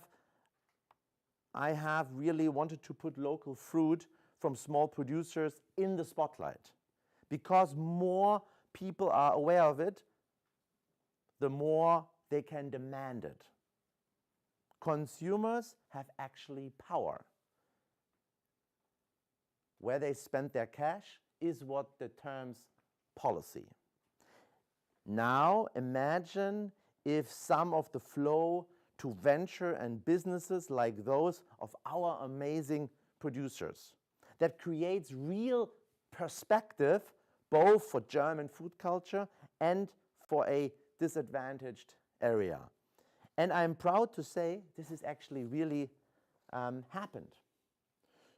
[SPEAKER 15] really wanted to put local fruit from small producers in the spotlight. Because more people are aware of it, the more they can demand it. Consumers have actually power. Where they spend their cash is what determines policy. Now imagine if some of the flow to venture and businesses like those of our amazing producers. That creates real perspective both for German food culture and for a disadvantaged area. And I'm proud to say this is actually really happened.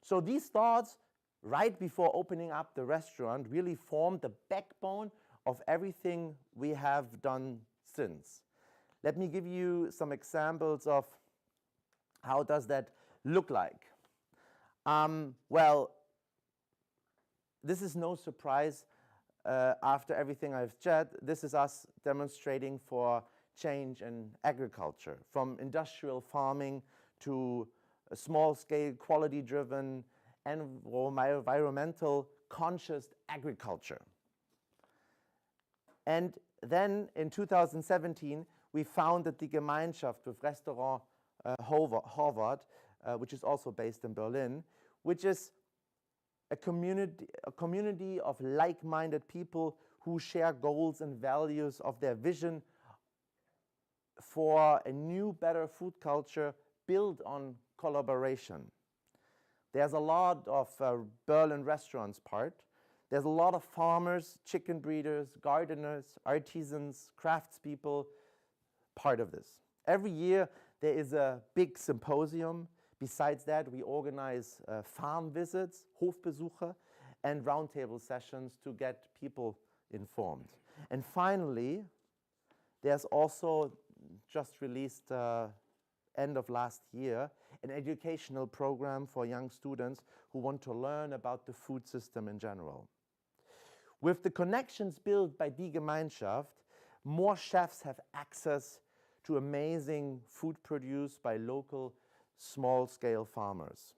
[SPEAKER 15] So these thoughts right before opening up the restaurant really formed the backbone of everything we have done since. Let me give you some examples of how does that look like. Well, this is no surprise after everything I've said. This is us demonstrating for change in agriculture, from industrial farming to small-scale, quality-driven, and environmental conscious agriculture. And then in 2017, we founded the Gemeinschaft with Restaurant Harvard, which is also based in Berlin, which is a community of like-minded people who share goals and values of their vision for a new, better food culture built on collaboration. There's a lot of Berlin restaurants part. There's a lot of farmers, chicken breeders, gardeners, artisans, craftspeople part of this. Every year there is a big symposium. Besides that, we organize farm visits, Hofbesuche, and roundtable sessions to get people informed. And finally, there's also just released end of last year an educational program for young students who want to learn about the food system in general. With the connections built by Die Gemeinschaft, more chefs have access to amazing food produced by local small-scale farmers.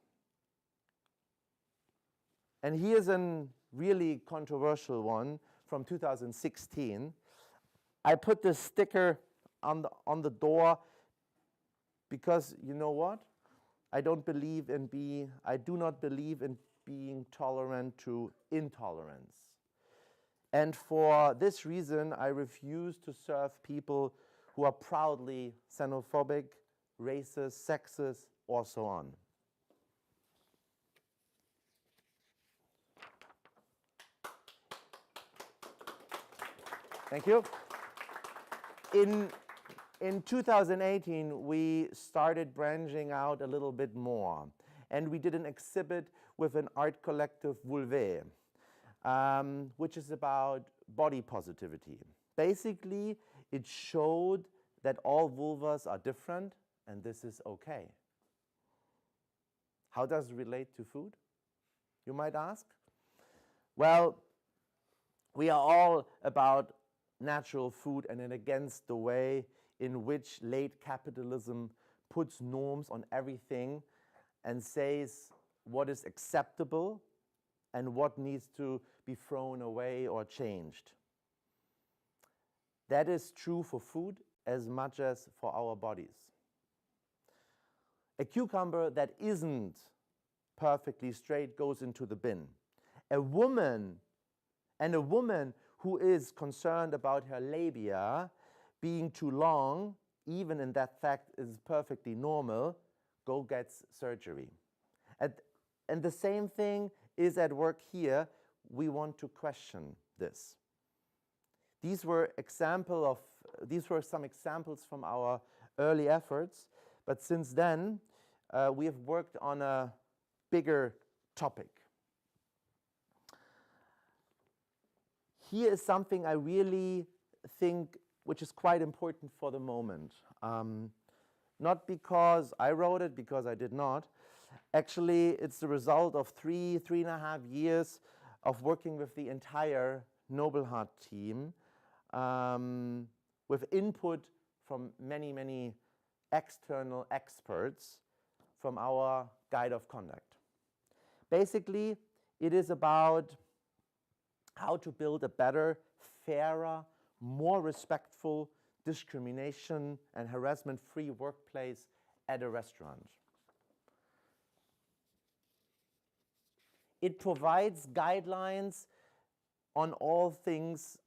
[SPEAKER 15] And here's a really controversial one from 2016. I put this sticker on the door because, you know what? I do not believe in being tolerant to intolerance. And for this reason, I refuse to serve people who are proudly xenophobic, racist, sexist, or so on. Thank you. In 2018, we started branching out a little bit more. And we did an exhibit with an art collective, Vulvae, which is about body positivity. Basically, it showed that all vulvas are different, and this is okay. How does it relate to food, you might ask? Well, we are all about natural food and against the way in which late capitalism puts norms on everything and says what is acceptable and what needs to be thrown away or changed. That is true for food as much as for our bodies. A cucumber that isn't perfectly straight goes into the bin. A woman who is concerned about her labia being too long, even in that fact is perfectly normal, gets surgery. And the same thing is at work here. We want to question this. These were some examples from our early efforts, but since then we have worked on a bigger topic. Here is something I really think which is quite important for the moment. Not because I wrote it, because I did not. Actually, it's the result of three and a half years of working with the entire Nobelhart team, with input from many, many external experts from our guide of conduct. Basically, it is about how to build a better, fairer, more respectful, discrimination and harassment-free workplace at a restaurant. It provides guidelines on all things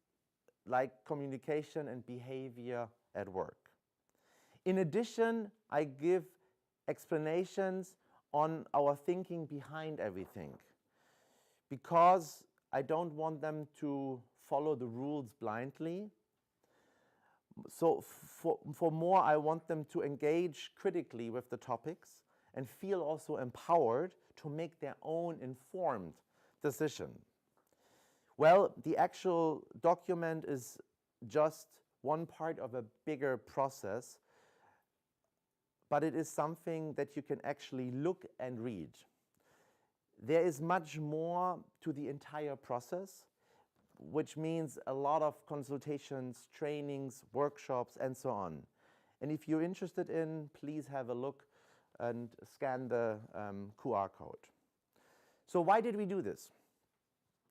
[SPEAKER 15] like communication and behavior at work. In addition, I give explanations on our thinking behind everything, because I don't want them to follow the rules blindly. So for more, I want them to engage critically with the topics and feel also empowered to make their own informed decision. Well, the actual document is just one part of a bigger process, but it is something that you can actually look and read. There is much more to the entire process, which means a lot of consultations, trainings, workshops, and so on. And if you're interested in, please have a look and scan the QR code. So why did we do this?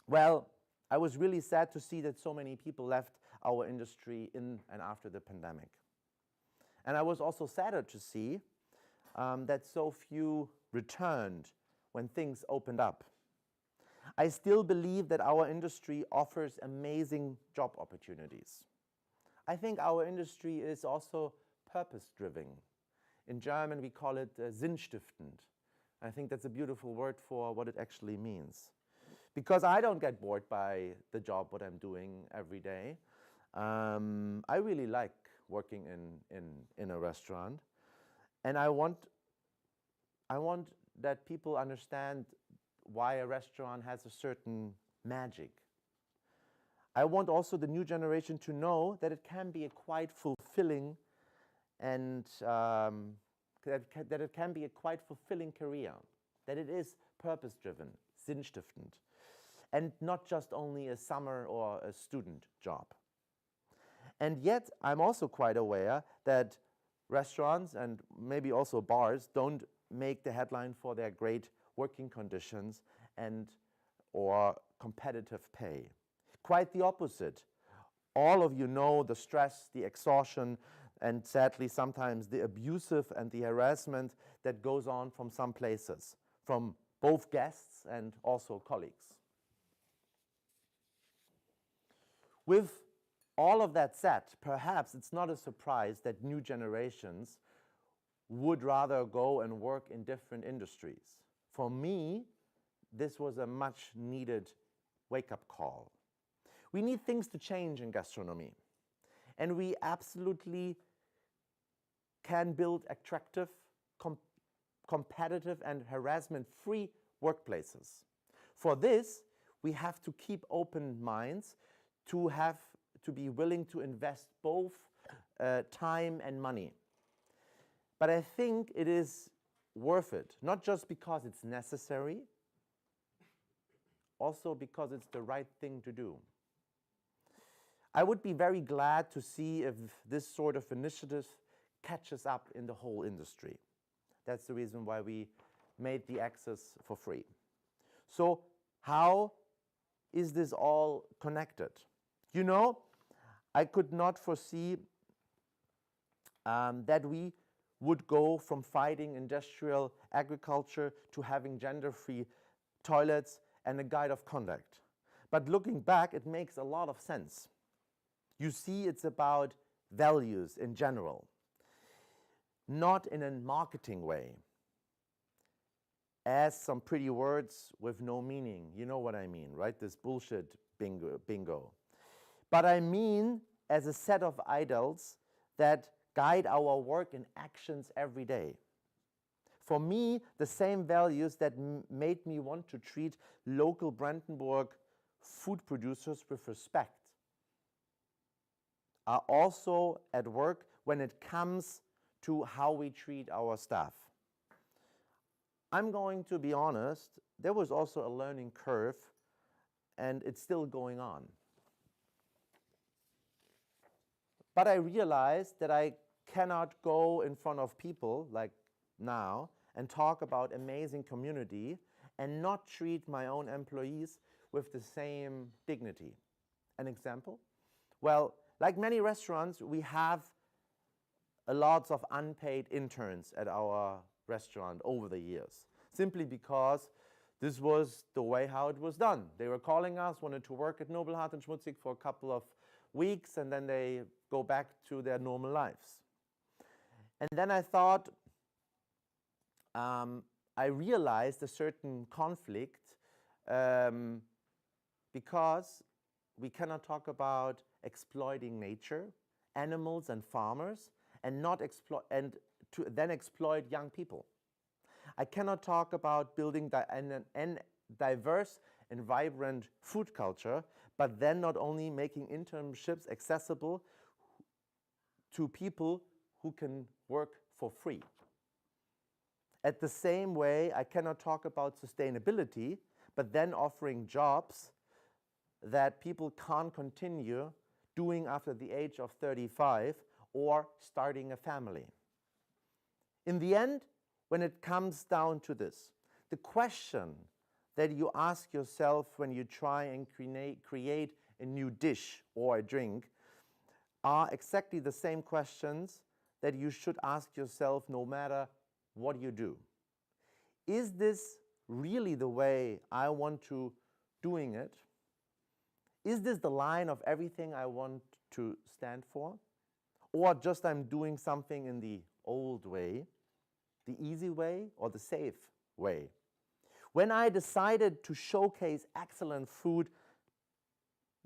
[SPEAKER 15] Well, I was really sad to see that so many people left our industry in and after the pandemic. And I was also sadder to see that so few returned when things opened up. I still believe that our industry offers amazing job opportunities. I think our industry is also purpose-driven. In German, we call it sinnstiftend. I think that's a beautiful word for what it actually means. Because I don't get bored by the job, what I'm doing every day. I really like working in a restaurant. And I want that people understand why a restaurant has a certain magic. I want also the new generation to know that it can be a quite fulfilling and that it can be a quite fulfilling career, that it is purpose-driven, sinnstiftend, and not just only a summer or a student job. And yet, I'm also quite aware that restaurants and maybe also bars don't make the headline for their great working conditions and or competitive pay. Quite the opposite. All of you know the stress, the exhaustion, and sadly sometimes the abusive and the harassment that goes on from some places, from both guests and also colleagues. With all of that said, perhaps it's not a surprise that new generations would rather go and work in different industries. For me, this was a much needed wake-up call. We need things to change in gastronomy, and we absolutely can build attractive, competitive, and harassment-free workplaces. For this, we have to keep open minds to be willing to invest both time and money. But I think it is worth it, not just because it's necessary, also because it's the right thing to do. I would be very glad to see if this sort of initiative catches up in the whole industry. That's the reason why we made the access for free. So how is this all connected? You know, I could not foresee that we would go from fighting industrial agriculture to having gender-free toilets and a guide of conduct. But looking back, it makes a lot of sense. You see, it's about values in general, not in a marketing way, as some pretty words with no meaning. You know what I mean, right? This bullshit bingo. But I mean as a set of ideals that guide our work and actions every day. For me, the same values that made me want to treat local Brandenburg food producers with respect are also at work when it comes to how we treat our staff. I'm going to be honest, there was also a learning curve, and it's still going on. But I realized that I cannot go in front of people like now and talk about amazing community and not treat my own employees with the same dignity. An example? Well, like many restaurants, we have lots of unpaid interns at our restaurant over the years, simply because this was the way how it was done. They were calling us, wanted to work at Nobelhart and Schmutzig for a couple of weeks, and then they go back to their normal lives. And then I thought, I realized a certain conflict because we cannot talk about exploiting nature, animals and farmers, and not then exploit young people. I cannot talk about building a diverse and vibrant food culture, but then not only making internships accessible to people who can work for free. At the same way, I cannot talk about sustainability, but then offering jobs that people can't continue doing after the age of 35 or starting a family. In the end, when it comes down to this, the question that you ask yourself when you try and create a new dish or a drink are exactly the same questions that you should ask yourself no matter what you do. Is this really the way I want to doing it? Is this the line of everything I want to stand for? Or just I'm doing something in the old way, the easy way, or the safe way? When I decided to showcase excellent food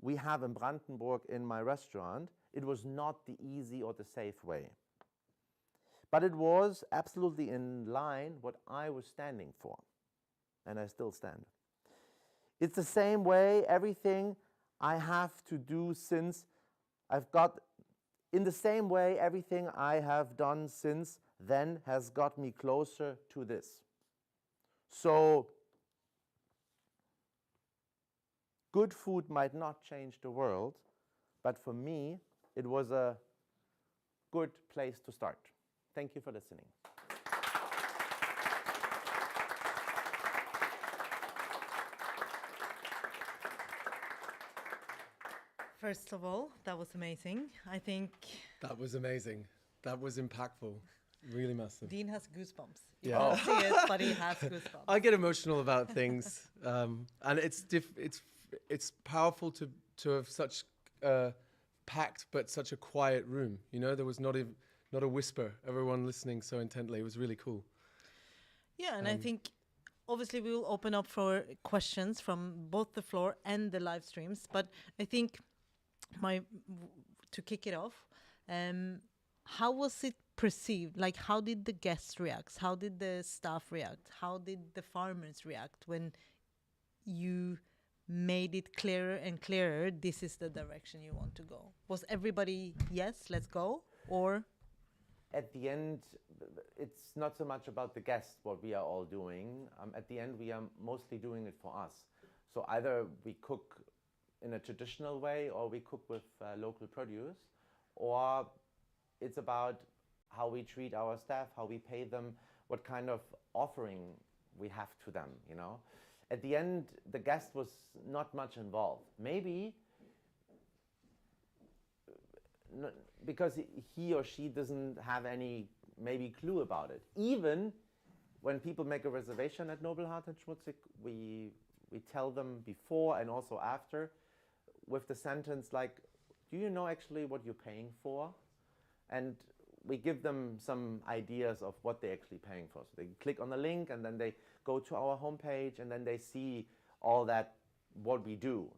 [SPEAKER 15] we have in Brandenburg in my restaurant, it was not the easy or the safe way. But it was absolutely in line what I was standing for, and I still stand. It's the same way everything I have to do since in the same way everything I have done since then has got me closer to this. So, good food might not change the world, but for me, it was a good place to start. Thank you for listening.
[SPEAKER 1] First of all, that was amazing. I think
[SPEAKER 2] that was amazing. That was impactful. Really massive.
[SPEAKER 1] Dean has goosebumps.
[SPEAKER 2] Yeah.
[SPEAKER 1] You can't see it, but he has goosebumps.
[SPEAKER 2] I get emotional about things, and it's powerful to have such packed but such a quiet room. You know, there was not a whisper. Everyone listening so intently. It was really cool.
[SPEAKER 1] Yeah, and I think obviously we will open up for questions from both the floor and the live streams. But I think to kick it off, how was it perceived? Like, how did the guests react? How did the staff react? How did the farmers react when you made it clearer and clearer, this is the direction you want to go? Was everybody, yes, let's go? Or?
[SPEAKER 15] At the end, it's not so much about the guests, what we are all doing. At the end, we are mostly doing it for us. So either we cook in a traditional way, or we cook with local produce, or it's about how we treat our staff, how we pay them, what kind of offering we have to them, you know. At the end, the guest was not much involved. Maybe because he or she doesn't have any maybe clue about it. Even when people make a reservation at Nobelhart and Schmutzig, we tell them before and also after with the sentence like, do you know actually what you're paying for? And we give them some ideas of what they're actually paying for. So they click on the link and then they go to our homepage and then they see all that, what we do.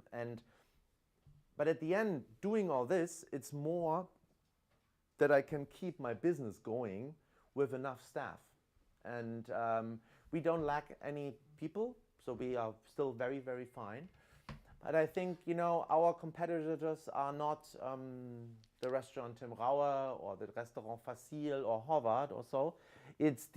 [SPEAKER 15] But at the end, doing all this, it's more that I can keep my business going with enough staff. And we don't lack any people, so we are still very, very fine. But I think, you know, our competitors are not the restaurant Tim Rauer or the restaurant Facile or Horvath or so. It's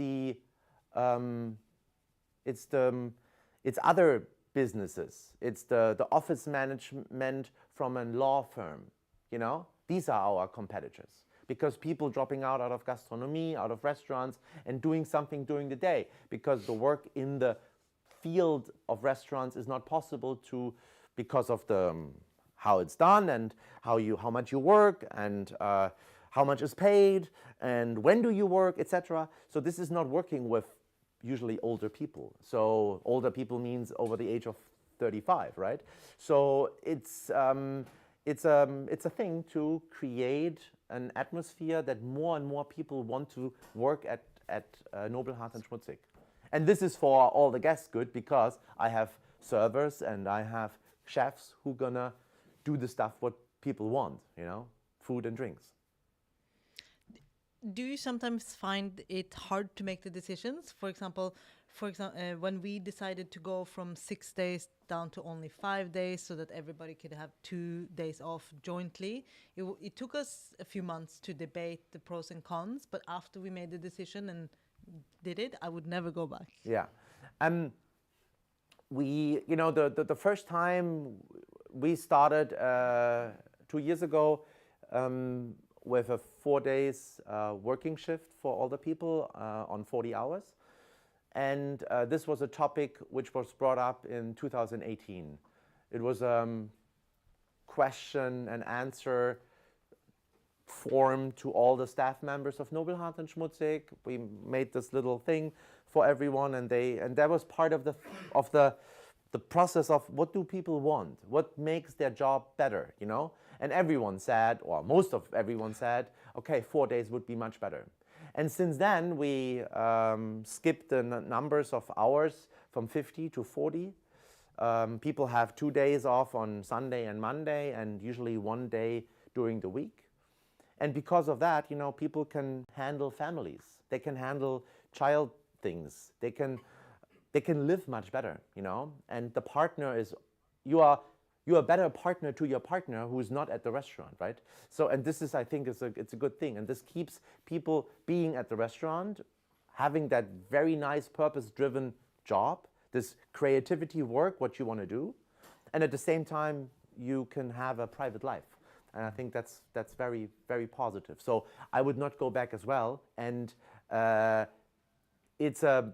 [SPEAKER 15] other businesses. It's the office management from a law firm. You know, these are our competitors. Because people dropping out of gastronomy, out of restaurants, and doing something during the day. Because the work in the field of restaurants is not possible because of how it's done and how much you work and how much is paid and when do you work, etc. So this is not working with usually older people. So older people means over the age of 35, right? So it's a thing to create an atmosphere that more and more people want to work at Nobelhart and Schmutzig. And this is for all the guests good, because I have servers and I have chefs who gonna do the stuff what people want, you know, food and drinks.
[SPEAKER 1] Do you sometimes find it hard to make the decisions? For example, when we decided to go from 6 days down to only 5 days so that everybody could have 2 days off jointly, it took us a few months to debate the pros and cons, but after we made the decision and did it, I would never go back.
[SPEAKER 15] Yeah. We, you know, the first time we started 2 years ago with a 4 days working shift for all the people on 40 hours. And this was a topic which was brought up in 2018. It was a question and answer form to all the staff members of Nobelhart and Schmutzig. We made this little thing for everyone, and that was part of the process of what do people want, what makes their job better, you know. And everyone said, or most of everyone said, okay, 4 days would be much better. And since then, we skipped the numbers of hours from 50 to 40. People have 2 days off on Sunday and Monday, and usually 1 day during the week. And because of that, you know, people can handle families. They can handle child things. They can live much better, you know. And the partner is, you are a better partner to your partner who is not at the restaurant, right? So, and this is, I think, it's a good thing. And this keeps people being at the restaurant, having that very nice purpose-driven job, this creativity work, what you want to do. And at the same time, you can have a private life. And I think that's very, very positive. So I would not go back as well. And it's a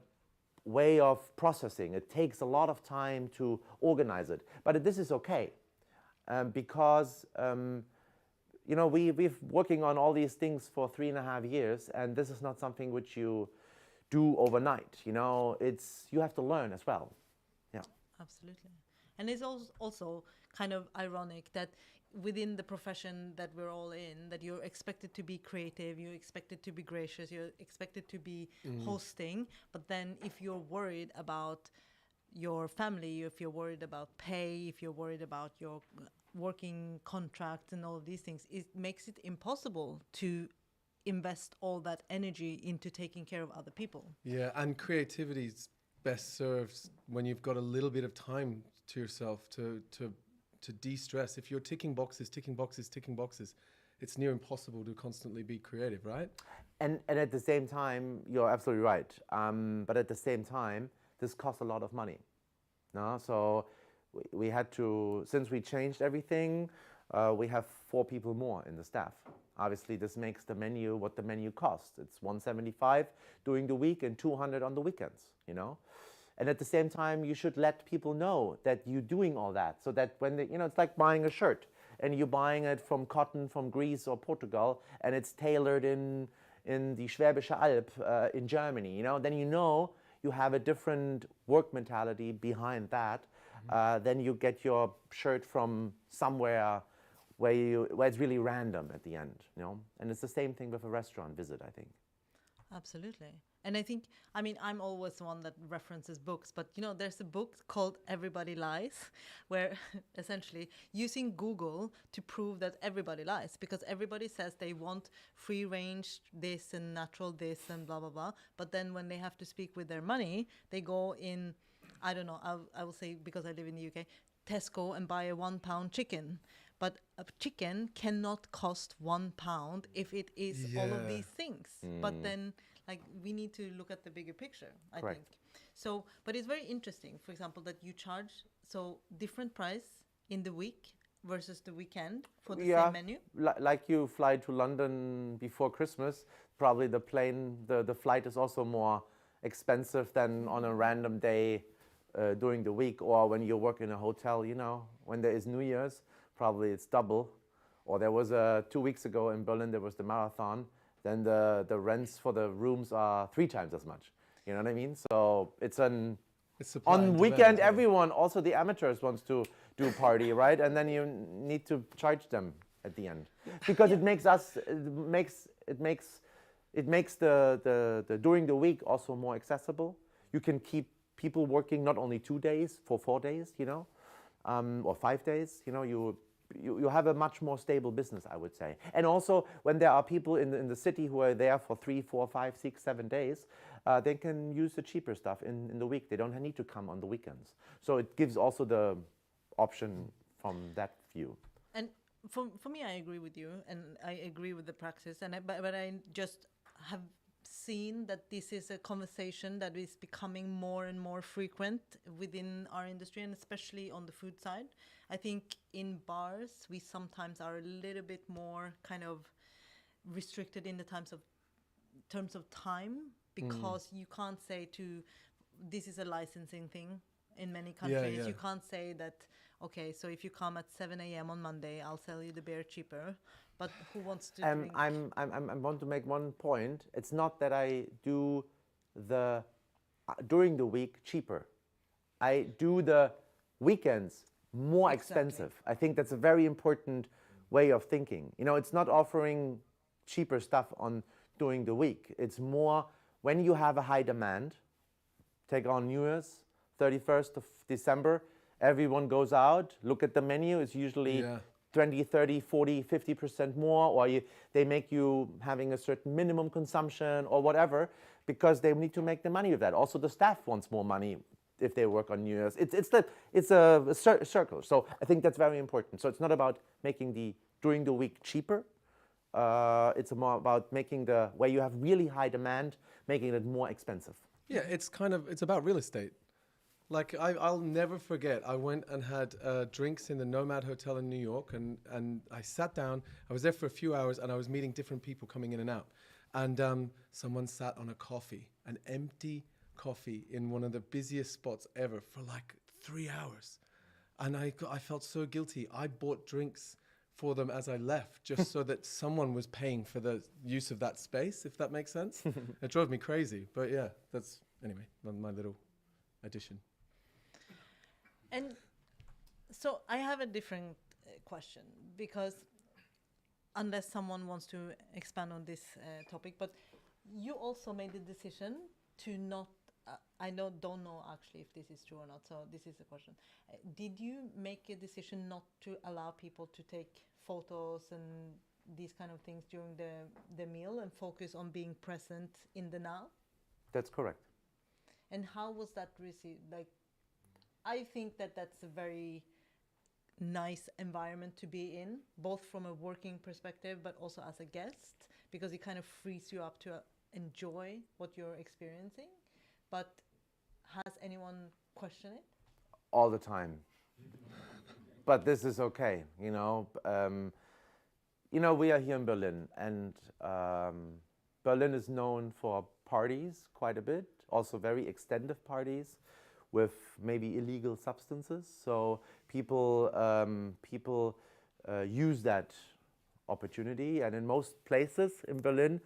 [SPEAKER 15] way of processing. It takes a lot of time to organize it. But this is okay because, you know, we've working on all these things for 3.5 years, and this is not something which you do overnight. You know, you have to learn as well. Yeah.
[SPEAKER 1] Absolutely. And it's also kind of ironic that within the profession that we're all in, that you're expected to be creative, you're expected to be gracious, you're expected to be hosting, but then if you're worried about your family, if you're worried about pay, if you're worried about your working contract and all of these things, it makes it impossible to invest all that energy into taking care of other people.
[SPEAKER 2] Yeah, and creativity is best served when you've got a little bit of time to yourself to de-stress. If you're ticking boxes, it's near impossible to constantly be creative, right?
[SPEAKER 15] And at the same time, you're absolutely right. But at the same time, this costs a lot of money. No? So we had to, since we changed everything, we have 4 people more in the staff. Obviously, this makes the menu what the menu costs. It's 175 during the week and 200 on the weekends, you know? And at the same time, you should let people know that you're doing all that, so that when they, you know, it's like buying a shirt and you're buying it from cotton from Greece or Portugal, and it's tailored in the Schwäbische Alb in Germany, you know, then you know you have a different work mentality behind that. Then you get your shirt from somewhere where it's really random at the end, you know. And it's the same thing with a restaurant visit, I think.
[SPEAKER 1] Absolutely. And I think, I mean, I'm always the one that references books, but, you know, there's a book called Everybody Lies, where essentially using Google to prove that everybody lies, because everybody says they want free range this and natural this and blah, blah, blah. But then when they have to speak with their money, they go in, I don't know, I will say, because I live in the UK, Tesco and buy a £1 chicken. But a chicken cannot cost £1 if it is all of these things. But then, like, we need to look at the bigger picture, I think. So, but it's very interesting, for example, that you charge so different price in the week versus the weekend for the same menu.
[SPEAKER 15] Like you fly to London before Christmas, probably the flight is also more expensive than on a random day during the week, or when you work in a hotel, you know, when there is New Year's. Probably it's double. Or there was 2 weeks ago in Berlin, there was the marathon. Then the rents for the rooms are 3 times as much. You know what I mean? So it's an
[SPEAKER 2] supply
[SPEAKER 15] on
[SPEAKER 2] and
[SPEAKER 15] weekend,
[SPEAKER 2] demand, yeah.
[SPEAKER 15] everyone, also the amateurs, wants to do a party, right? And then you need to charge them at the end because it makes the during the week also more accessible. You can keep people working not only 2 days for 4 days, you know, or 5 days. You know, you have a much more stable business, I would say. And also, when there are people in the city who are there for 3, 4, 5, 6, 7 days, they can use the cheaper stuff in the week. They don't need to come on the weekends. So it gives also the option from that view.
[SPEAKER 1] And for me, I agree with you, and I agree with the practice. But I just have seen that this is a conversation that is becoming more and more frequent within our industry, and especially on the food side. I think in bars, we sometimes are a little bit more kind of restricted in the terms of time, because you can't say this is a licensing thing in many countries.
[SPEAKER 2] Yeah.
[SPEAKER 1] You can't say that, okay, so if you come at 7 a.m. on Monday, I'll sell you the beer cheaper. But who wants to drink?
[SPEAKER 15] I want to make one point. It's not that I do the during the week cheaper. I do the weekends more expensive. I think that's a very important way of thinking. You know, it's not offering cheaper stuff on during the week. It's more when you have a high demand. Take on New Year's, 31st of December, everyone goes out, look at the menu, it's usually 20, 30, 40, 50% more, or they make you having a certain minimum consumption or whatever, because they need to make the money with that. Also, the staff wants more money if they work on New Year's. It's a circle. So I think that's very important. So it's not about making during the week cheaper. It's more about making where you have really high demand, making it more expensive.
[SPEAKER 2] Yeah, it's about real estate. Like, I'll never forget, I went and had drinks in the Nomad Hotel in New York, and I sat down. I was there for a few hours, and I was meeting different people coming in and out. And someone sat on a coffee, an empty coffee in one of the busiest spots ever for like 3 hours. And I felt so guilty. I bought drinks for them as I left, just so that someone was paying for the use of that space, if that makes sense. It drove me crazy. But yeah, that's, anyway, my little addition.
[SPEAKER 1] And so I have a different question, because unless someone wants to expand on this topic, but you also made the decision to not, I don't know actually if this is true or not, so this is the question. Did you make a decision not to allow people to take photos and these kind of things during the meal and focus on being present in the now?
[SPEAKER 15] That's correct.
[SPEAKER 1] And how was that received? Like, I think that's a very nice environment to be in, both from a working perspective, but also as a guest, because it kind of frees you up to enjoy what you're experiencing. But has anyone questioned it?
[SPEAKER 15] All the time. But this is okay, you know. We are here in Berlin, and Berlin is known for parties quite a bit, also very extended parties with maybe illegal substances. So people use that opportunity, and in most places in Berlin,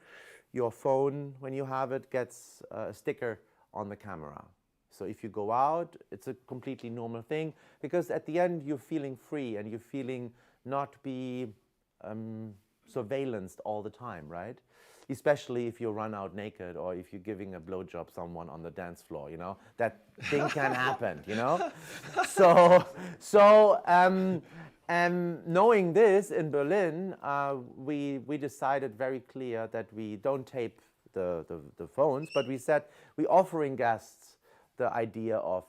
[SPEAKER 15] your phone, when you have it, gets a sticker on the camera. So if you go out, it's a completely normal thing, because at the end you're feeling free and you're feeling not be surveillanced all the time, right? Especially if you run out naked, or if you're giving a blowjob someone on the dance floor, you know, that thing can happen, you know. So knowing this in Berlin, we decided very clear that we don't tape the phones, but we said we're offering guests the idea of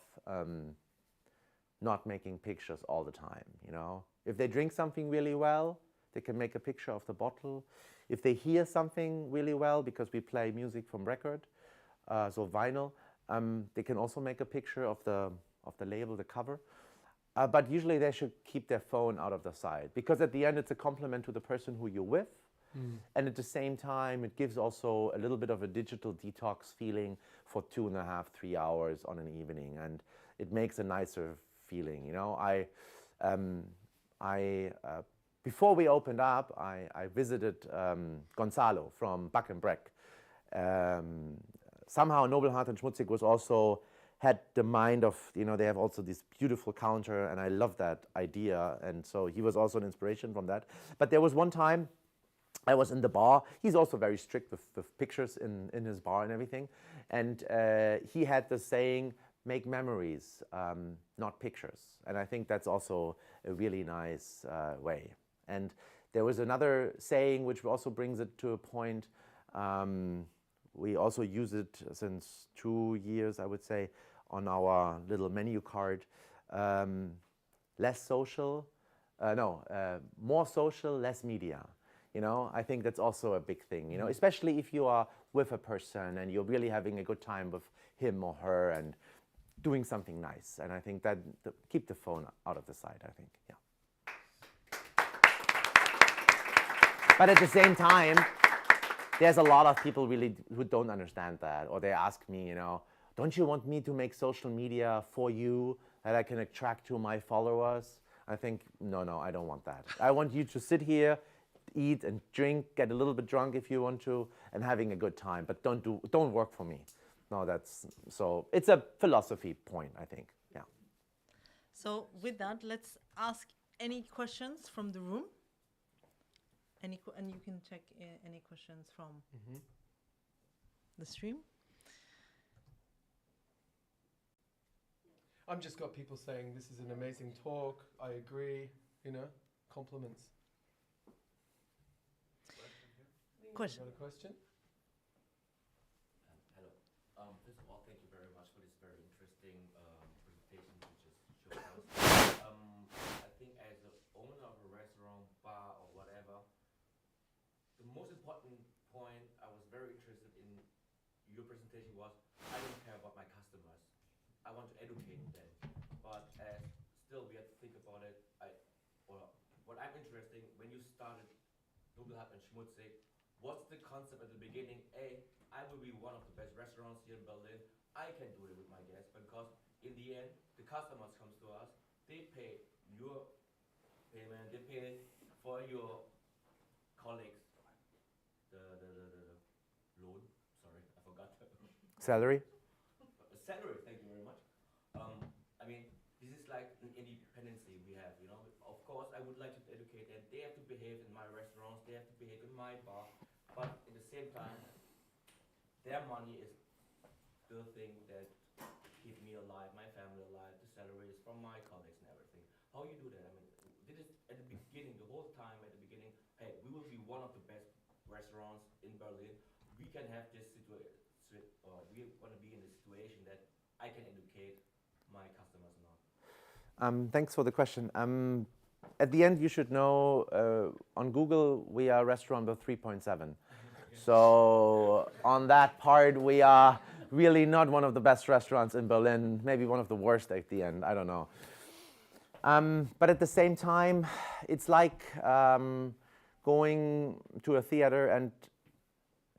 [SPEAKER 15] not making pictures all the time, you know. If they drink something really well, they can make a picture of the bottle. If they hear something really well, because we play music from record, so vinyl, they can also make a picture of the label, the cover. But usually they should keep their phone out of the side, because at the end it's a compliment to the person who you're with. And at the same time, it gives also a little bit of a digital detox feeling for 2.5, 3 hours on an evening, and it makes a nicer feeling. You know, before we opened up, I visited Gonzalo from Back and Breck somehow Nobelhart and Schmutzig was also had the mind of, they have also this beautiful counter, and I love that idea. And so he was also an inspiration from that. But there was one time I was in the bar. He's also very strict with pictures in his bar and everything. And he had the saying, make memories, not pictures. And I think that's also a really nice way. And there was another saying which also brings it to a point. We also use it since 2 years, I would say, on our little menu card. Less social, more social, less media. I think that's also a big thing, especially if you are with a person and you're really having a good time with him or her and doing something nice. And I think that keep the phone out of the sight, I think, yeah. But at the same time, there's a lot of people really who don't understand that, or they ask me, don't you want me to make social media for you that I can attract to my followers? I think, no, I don't want that. I want you to sit here, eat and drink, get a little bit drunk if you want to, and having a good time, but don't work for me. No, so it's a philosophy point, I think, yeah.
[SPEAKER 1] So with that, let's ask any questions from the room. And you can check any questions from the stream.
[SPEAKER 2] I've just got people saying this is an amazing talk. I agree. Compliments.
[SPEAKER 1] Question.
[SPEAKER 2] Got a question?
[SPEAKER 16] Hello. First of all, thank you very much for this very interesting presentation you just showed us. I think as the owner of a restaurant, bar, or whatever, the most important point I was very interested in your presentation was, I don't care about my customers. I want to educate them. But still, we have to think about it. What I'm interested in, when you started Nobelhart and Schmutzig, what's the concept at the beginning? I will be one of the best restaurants here in Berlin. I can do it with my guests, because in the end, the customers comes to us. They pay your payment. They pay for your colleagues. The loan. Sorry, I forgot.
[SPEAKER 15] Salary.
[SPEAKER 16] Salary. Thank you very much. I mean, this is like an independency we have. Of course, I would like to educate them. They have to behave in my restaurants. They have to behave in my bar. But at the same time, their money is the thing that keep me alive, my family alive. The salary is from my colleagues and everything. How you do that? I mean, did it at the beginning, the whole time at the beginning? Hey, we will be one of the best restaurants in Berlin. We can have this situation, or we want to be in a situation that I can educate my customers now.
[SPEAKER 15] Thanks for the question. At the end, you should know, on Google, we are restaurant number 3.7. So on that part, we are really not one of the best restaurants in Berlin, maybe one of the worst at the end, I don't know. But at the same time, it's like going to a theater and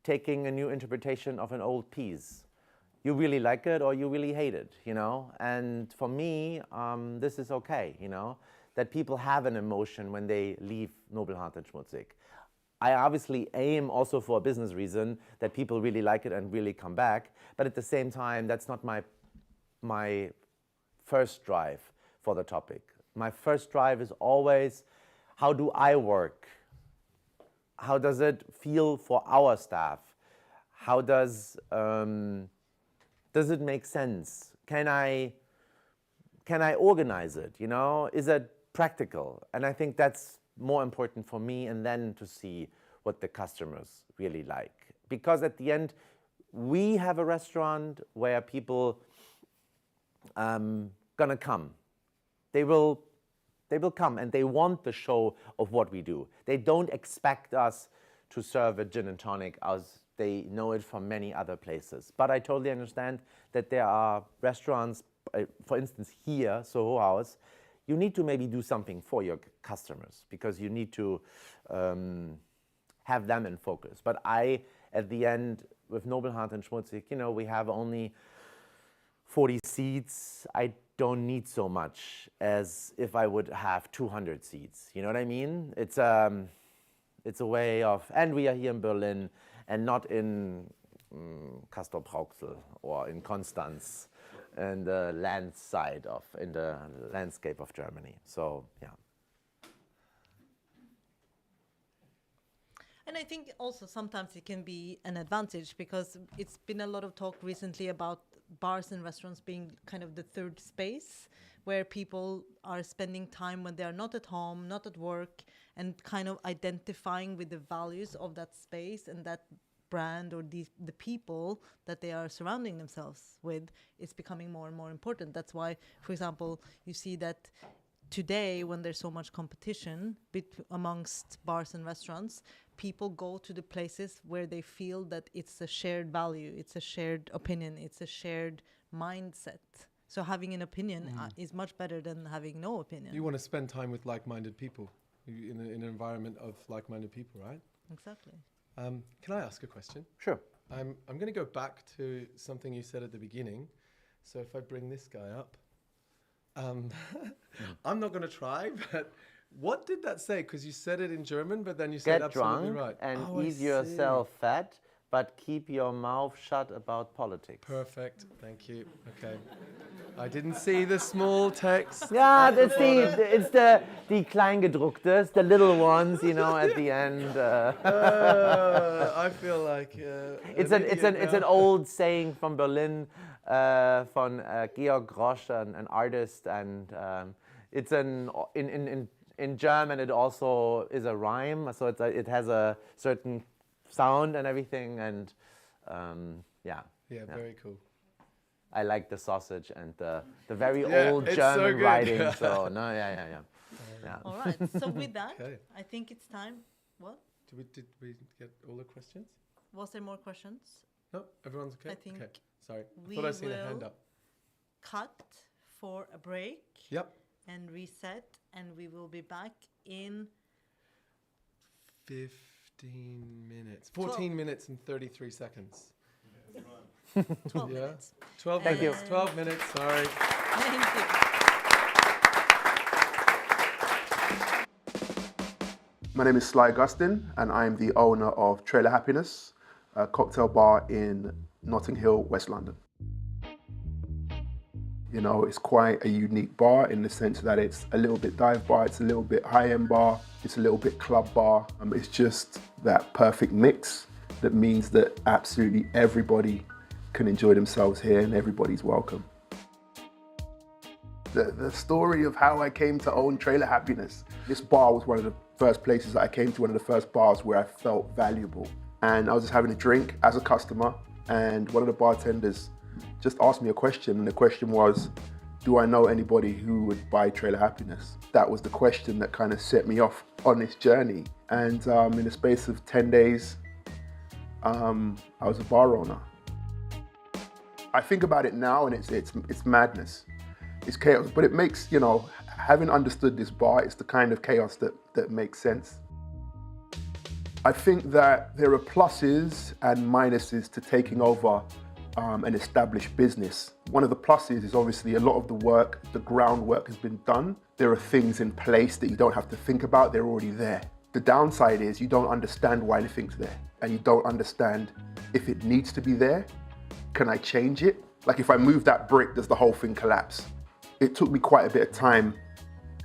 [SPEAKER 15] taking a new interpretation of an old piece. You really like it or you really hate it, And for me, this is okay, that people have an emotion when they leave Nobelhart and Schmutzig. I obviously aim also for a business reason that people really like it and really come back. But at the same time, that's not my first drive for the topic. My first drive is always, how do I work? How does it feel for our staff? How does it make sense? Can I organize it? Is it practical? And I think that's more important for me, and then to see what the customers really like. Because at the end, we have a restaurant where people gonna come. They will come and they want the show of what we do. They don't expect us to serve a gin and tonic as they know it from many other places. But I totally understand that there are restaurants, for instance here, Soho House, you need to maybe do something for your customers because you need to have them in focus. But at the end, with Nobelhart and Schmutzig, we have only 40 seats. I don't need so much as if I would have 200 seats. You know what I mean? It's a way of, and we are here in Berlin and not in Castrop-Rauxel or in Konstanz, in the in the landscape of Germany. So yeah.
[SPEAKER 1] And I think also sometimes it can be an advantage, because it's been a lot of talk recently about bars and restaurants being kind of the third space where people are spending time when they are not at home, not at work, and kind of identifying with the values of that space and that brand or the people that they are surrounding themselves with is becoming more and more important. That's why, for example, you see that today, when there's so much competition amongst bars and restaurants, people go to the places where they feel that it's a shared value, it's a shared opinion, it's a shared mindset. So having an opinion is much better than having no opinion.
[SPEAKER 2] You want to spend time with like-minded people in an environment of like-minded people, right?
[SPEAKER 1] Exactly.
[SPEAKER 2] Can I ask a question?
[SPEAKER 15] Sure.
[SPEAKER 2] I'm going to go back to something you said at the beginning. So if I bring this guy up, I'm not going to try, but what did that say? Because you said it in German, but then you said
[SPEAKER 15] Get
[SPEAKER 2] absolutely
[SPEAKER 15] drunk
[SPEAKER 2] right.
[SPEAKER 15] and
[SPEAKER 2] I
[SPEAKER 15] eat
[SPEAKER 2] see.
[SPEAKER 15] yourself fat, but keep your mouth shut about politics.
[SPEAKER 2] Perfect. Thank you. Okay. I didn't see the small text.
[SPEAKER 15] Yeah, that's it's the Kleingedrucktes, the little ones, you know, at the end.
[SPEAKER 2] I feel like
[SPEAKER 15] it's an old saying from Berlin, from Georg Grosch, an artist, and it's in German. It also is a rhyme, so it has a certain sound and everything, and yeah.
[SPEAKER 2] Yeah, very cool.
[SPEAKER 15] I like the sausage and the very
[SPEAKER 2] Yeah,
[SPEAKER 15] old
[SPEAKER 2] it's
[SPEAKER 15] German
[SPEAKER 2] so
[SPEAKER 15] writing. So no, yeah.
[SPEAKER 1] All right. So with that, I think it's time. What?
[SPEAKER 2] Did we get all the questions?
[SPEAKER 1] Was there more questions?
[SPEAKER 2] No, everyone's okay.
[SPEAKER 1] I think.
[SPEAKER 2] Okay. Sorry, I thought I seen a hand up.
[SPEAKER 1] Cut for a break.
[SPEAKER 2] Yep.
[SPEAKER 1] And reset, and we will be back in
[SPEAKER 2] 15 minutes. 14 minutes and 33 seconds.
[SPEAKER 1] 12 minutes.
[SPEAKER 2] 12
[SPEAKER 15] Thank
[SPEAKER 2] minutes.
[SPEAKER 15] you.
[SPEAKER 2] 12 minutes, sorry.
[SPEAKER 1] Thank you.
[SPEAKER 17] My name is Sly Gustin, and I'm the owner of Trailer Happiness, a cocktail bar in Notting Hill, West London. You know, it's quite a unique bar in the sense that it's a little bit dive bar, it's a little bit high-end bar, it's a little bit club bar. It's just that perfect mix that means that absolutely everybody can enjoy themselves here and everybody's welcome. The story of how I came to own Trailer Happiness. This bar was one of the first places that I came to, one of the first bars where I felt valuable. And I was just having a drink as a customer, and one of the bartenders just asked me a question, and the question was, do I know anybody who would buy Trailer Happiness? That was the question that kind of set me off on this journey. And in the space of 10 days, I was a bar owner. I think about it now, and it's madness. It's chaos, but it makes, you know, having understood this bar, it's the kind of chaos that makes sense. I think that there are pluses and minuses to taking over an established business. One of the pluses is obviously a lot of the work, the groundwork has been done. There are things in place that you don't have to think about, they're already there. The downside is you don't understand why anything's there, and you don't understand if it needs to be there. Can I change it? Like if I move that brick, does the whole thing collapse? It took me quite a bit of time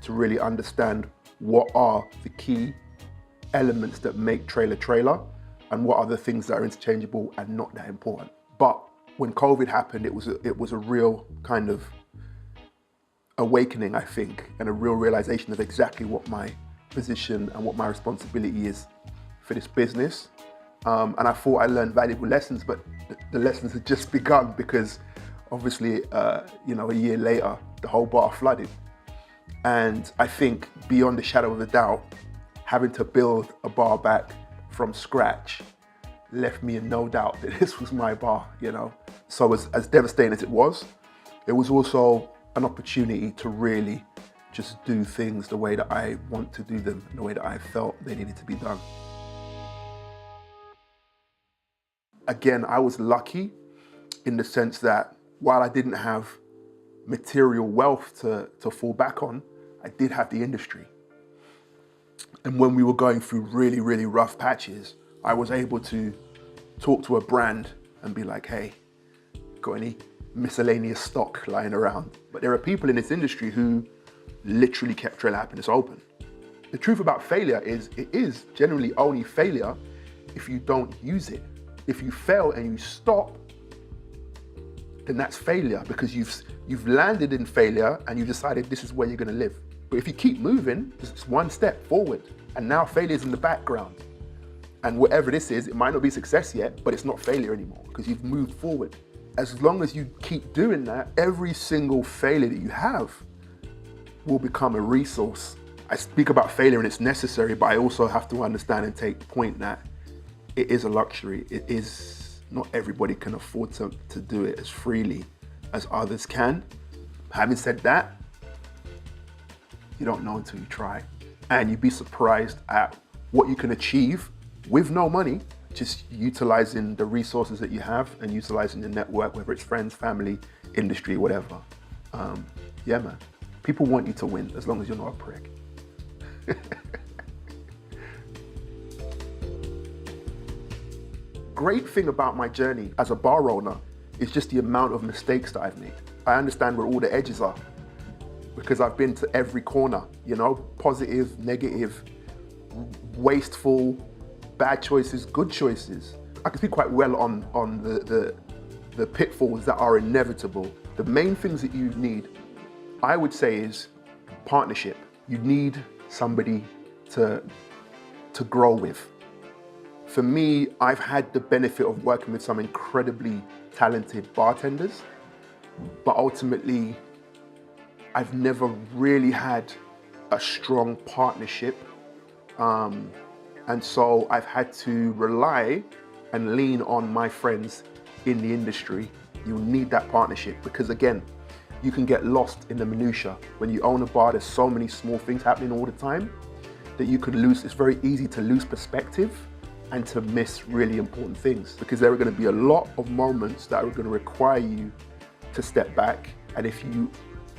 [SPEAKER 17] to really understand what are the key elements that make trailer and what are the things that are interchangeable and not that important. But when COVID happened, it was a real kind of awakening, I think, and a real realization of exactly what my position and what my responsibility is for this business. And I thought I learned valuable lessons, but the lessons had just begun because obviously, you know, a year later, the whole bar flooded. And I think beyond the shadow of a doubt, having to build a bar back from scratch left me in no doubt that this was my bar, you know. So as devastating as it was also an opportunity to really just do things the way that I want to do them, the way that I felt they needed to be done. Again, I was lucky in the sense that while I didn't have material wealth to fall back on, I did have the industry. And when we were going through really, really rough patches, I was able to talk to a brand and be like, hey, got any miscellaneous stock lying around? But there are people in this industry who literally kept trailer happiness open. The truth about failure is it is generally only failure if you don't use it. If you fail and you stop, then that's failure because you've landed in failure and you've decided this is where you're gonna live. But if you keep moving, just one step forward, and now failure's in the background. And whatever this is, it might not be success yet, but it's not failure anymore because you've moved forward. As long as you keep doing that, every single failure that you have will become a resource. I speak about failure and it's necessary, but I also have to understand and take the point that it is a luxury. It is, not everybody can afford to do it as freely as others can. Having said that, you don't know until you try. And you'd be surprised at what you can achieve with no money, just utilizing the resources that you have and utilizing your network, whether it's friends, family, industry, whatever. Yeah, man. People want you to win as long as you're not a prick. Great thing about my journey as a bar owner is just the amount of mistakes that I've made. I understand where all the edges are because I've been to every corner, you know, positive, negative, wasteful, bad choices, good choices. I can speak quite well on the pitfalls that are inevitable. The main things that you need, I would say, is partnership. You need somebody to grow with. For me, I've had the benefit of working with some incredibly talented bartenders, but ultimately, I've never really had a strong partnership. And so I've had to rely and lean on my friends in the industry. You need that partnership because again, you can get lost in the minutia. When you own a bar, there's so many small things happening all the time that you could lose. It's very easy to lose perspective and to miss really important things because there are going to be a lot of moments that are going to require you to step back. And if you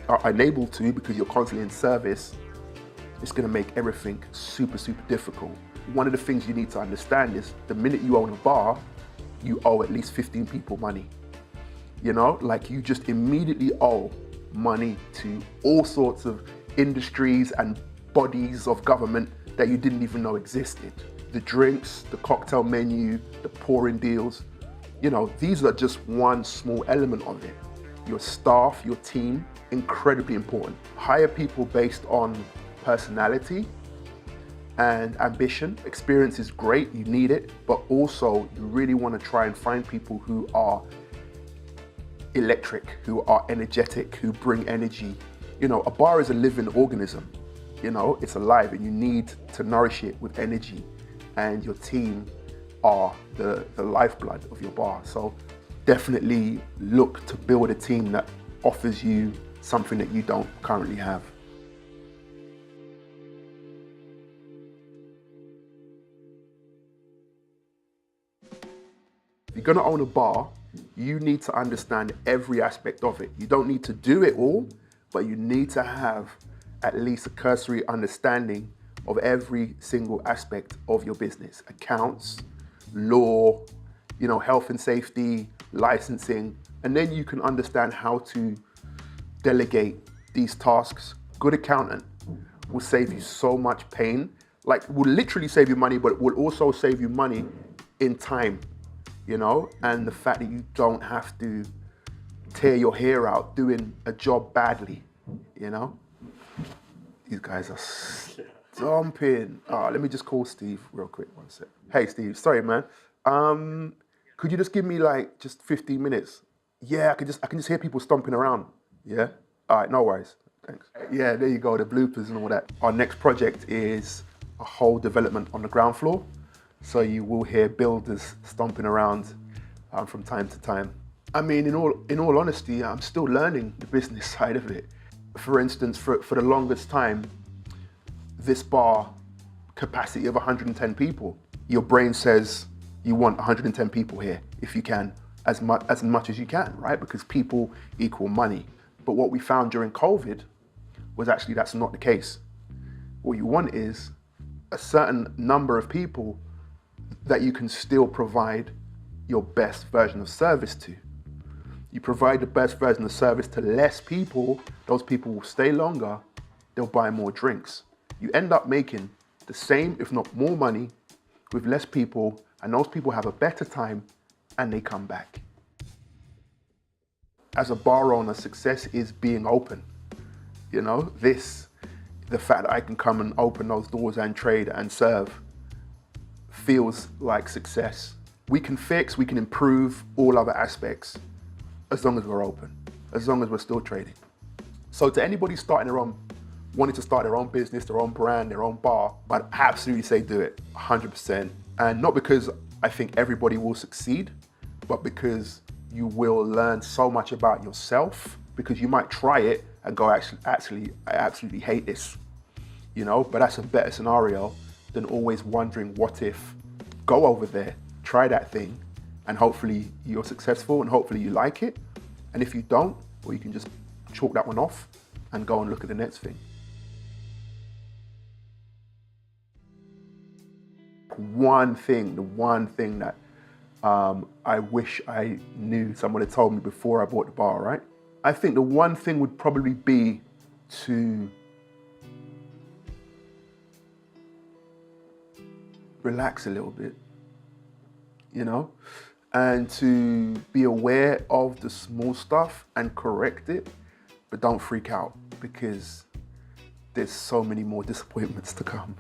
[SPEAKER 17] are unable to because you're constantly in service, it's going to make everything super, super difficult. One of the things you need to understand is the minute you own a bar, you owe at least 15 people money. You know, like you just immediately owe money to all sorts of industries and bodies of government that you didn't even know existed. The drinks, the cocktail menu, the pouring deals, you know, these are just one small element of it. Your staff, your team, incredibly important. Hire people based on personality and ambition. Experience is great, you need it, but also you really want to try and find people who are electric, who are energetic, who bring energy. You know, a bar is a living organism. You know, it's alive and you need to nourish it with energy. And your team are the lifeblood of your bar. So definitely look to build a team that offers you something that you don't currently have. If you're gonna own a bar, you need to understand every aspect of it. You don't need to do it all, but you need to have at least a cursory understanding of every single aspect of your business. Accounts, law, you know, health and safety, licensing, and then you can understand how to delegate these tasks. Good accountant will save you so much pain, like will literally save you money, but it will also save you money in time, you know, and the fact that you don't have to tear your hair out doing a job badly, you know? These guys are stomping. Let me just call Steve real quick, one sec. Hey Steve, sorry man. Could you just give me like just 15 minutes? Yeah, I can just hear people stomping around. Yeah? All right, no worries, thanks. Yeah, there you go, the bloopers and all that. Our next project is a whole development on the ground floor. So you will hear builders stomping around from time to time. I mean, in all honesty, I'm still learning the business side of it. For instance, for the longest time, this bar, capacity of 110 people. Your brain says you want 110 people here, if you can, as much as you can, right? Because people equal money. But what we found during COVID was actually that's not the case. What you want is a certain number of people that you can still provide your best version of service to. You provide the best version of service to less people, those people will stay longer, they'll buy more drinks. You end up making the same, if not more money, with less people, and those people have a better time and they come back. As a bar owner, success is being open. You know, the fact that I can come and open those doors and trade and serve feels like success. We can fix, we can improve all other aspects as long as we're open, as long as we're still trading. So to anybody wanting to start their own business, their own brand, their own bar, I'd absolutely say do it, 100%. And not because I think everybody will succeed, but because you will learn so much about yourself, because you might try it and go, actually, I absolutely hate this, you know, but that's a better scenario than always wondering what if. Go over there, try that thing, and hopefully you're successful and hopefully you like it. And if you don't, well, you can just chalk that one off and go and look at the next thing. The one thing that I wish I knew someone had told me before I bought the bar, right? I think the one thing would probably be to relax a little bit, you know, and to be aware of the small stuff and correct it, but don't freak out because there's so many more disappointments to come.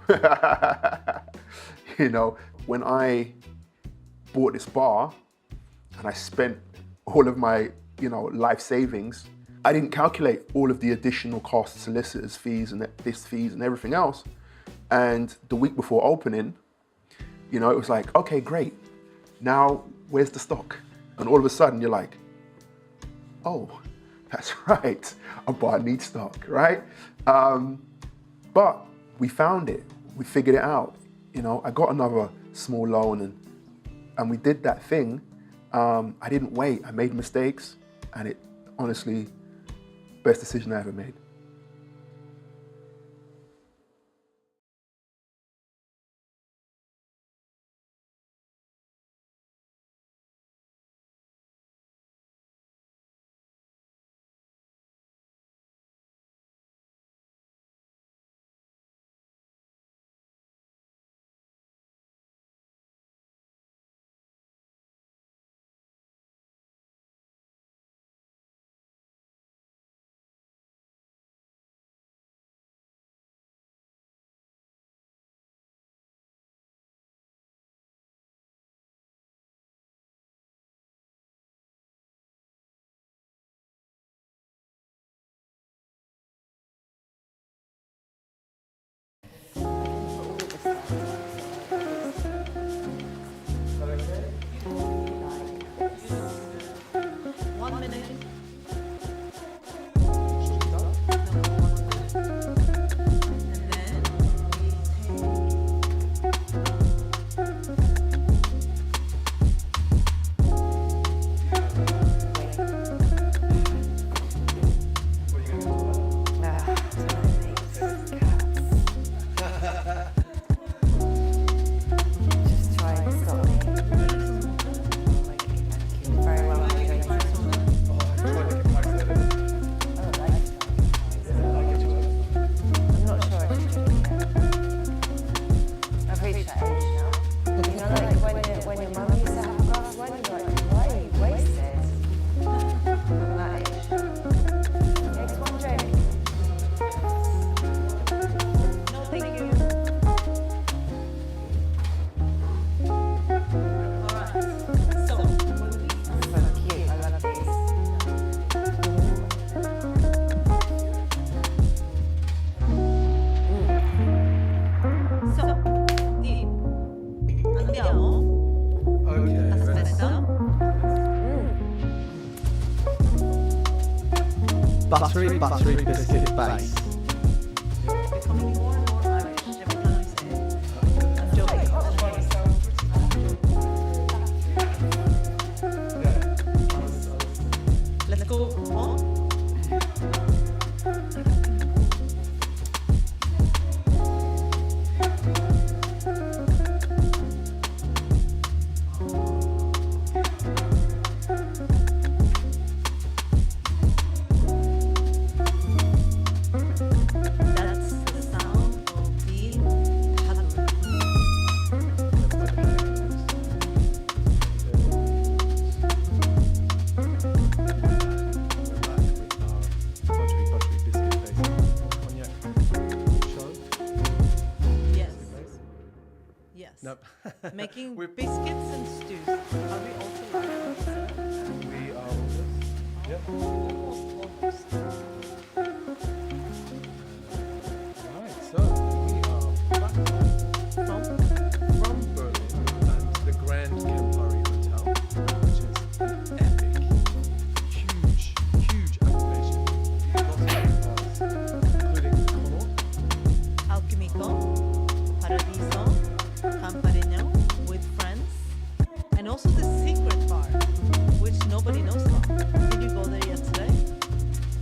[SPEAKER 17] You know, when I bought this bar and I spent all of my, you know, life savings, I didn't calculate all of the additional costs, solicitors fees and this fees and everything else. And the week before opening, you know, it was like, okay, great. Now, where's the stock? And all of a sudden you're like, oh, that's right. A bar needs stock, right? But we found it. We figured it out. You know, I got another small loan and we did that thing. I didn't wait. I made mistakes and it, honestly, best decision I ever made.
[SPEAKER 18] Buttery biscuit base.
[SPEAKER 1] Let's go on.
[SPEAKER 2] Nope.
[SPEAKER 1] Making biscuits and stews. Are we also live?
[SPEAKER 2] We are almost. Yep.
[SPEAKER 1] Almost.
[SPEAKER 2] Right, so we are back from Berlin and the Grand Campari Hotel, which is an epic, huge activation. Lots of bars, including the Connaught,
[SPEAKER 1] Alquimico, Paradiso, Campareño with friends, and also the secret bar, which nobody knows about. Did you go there yesterday?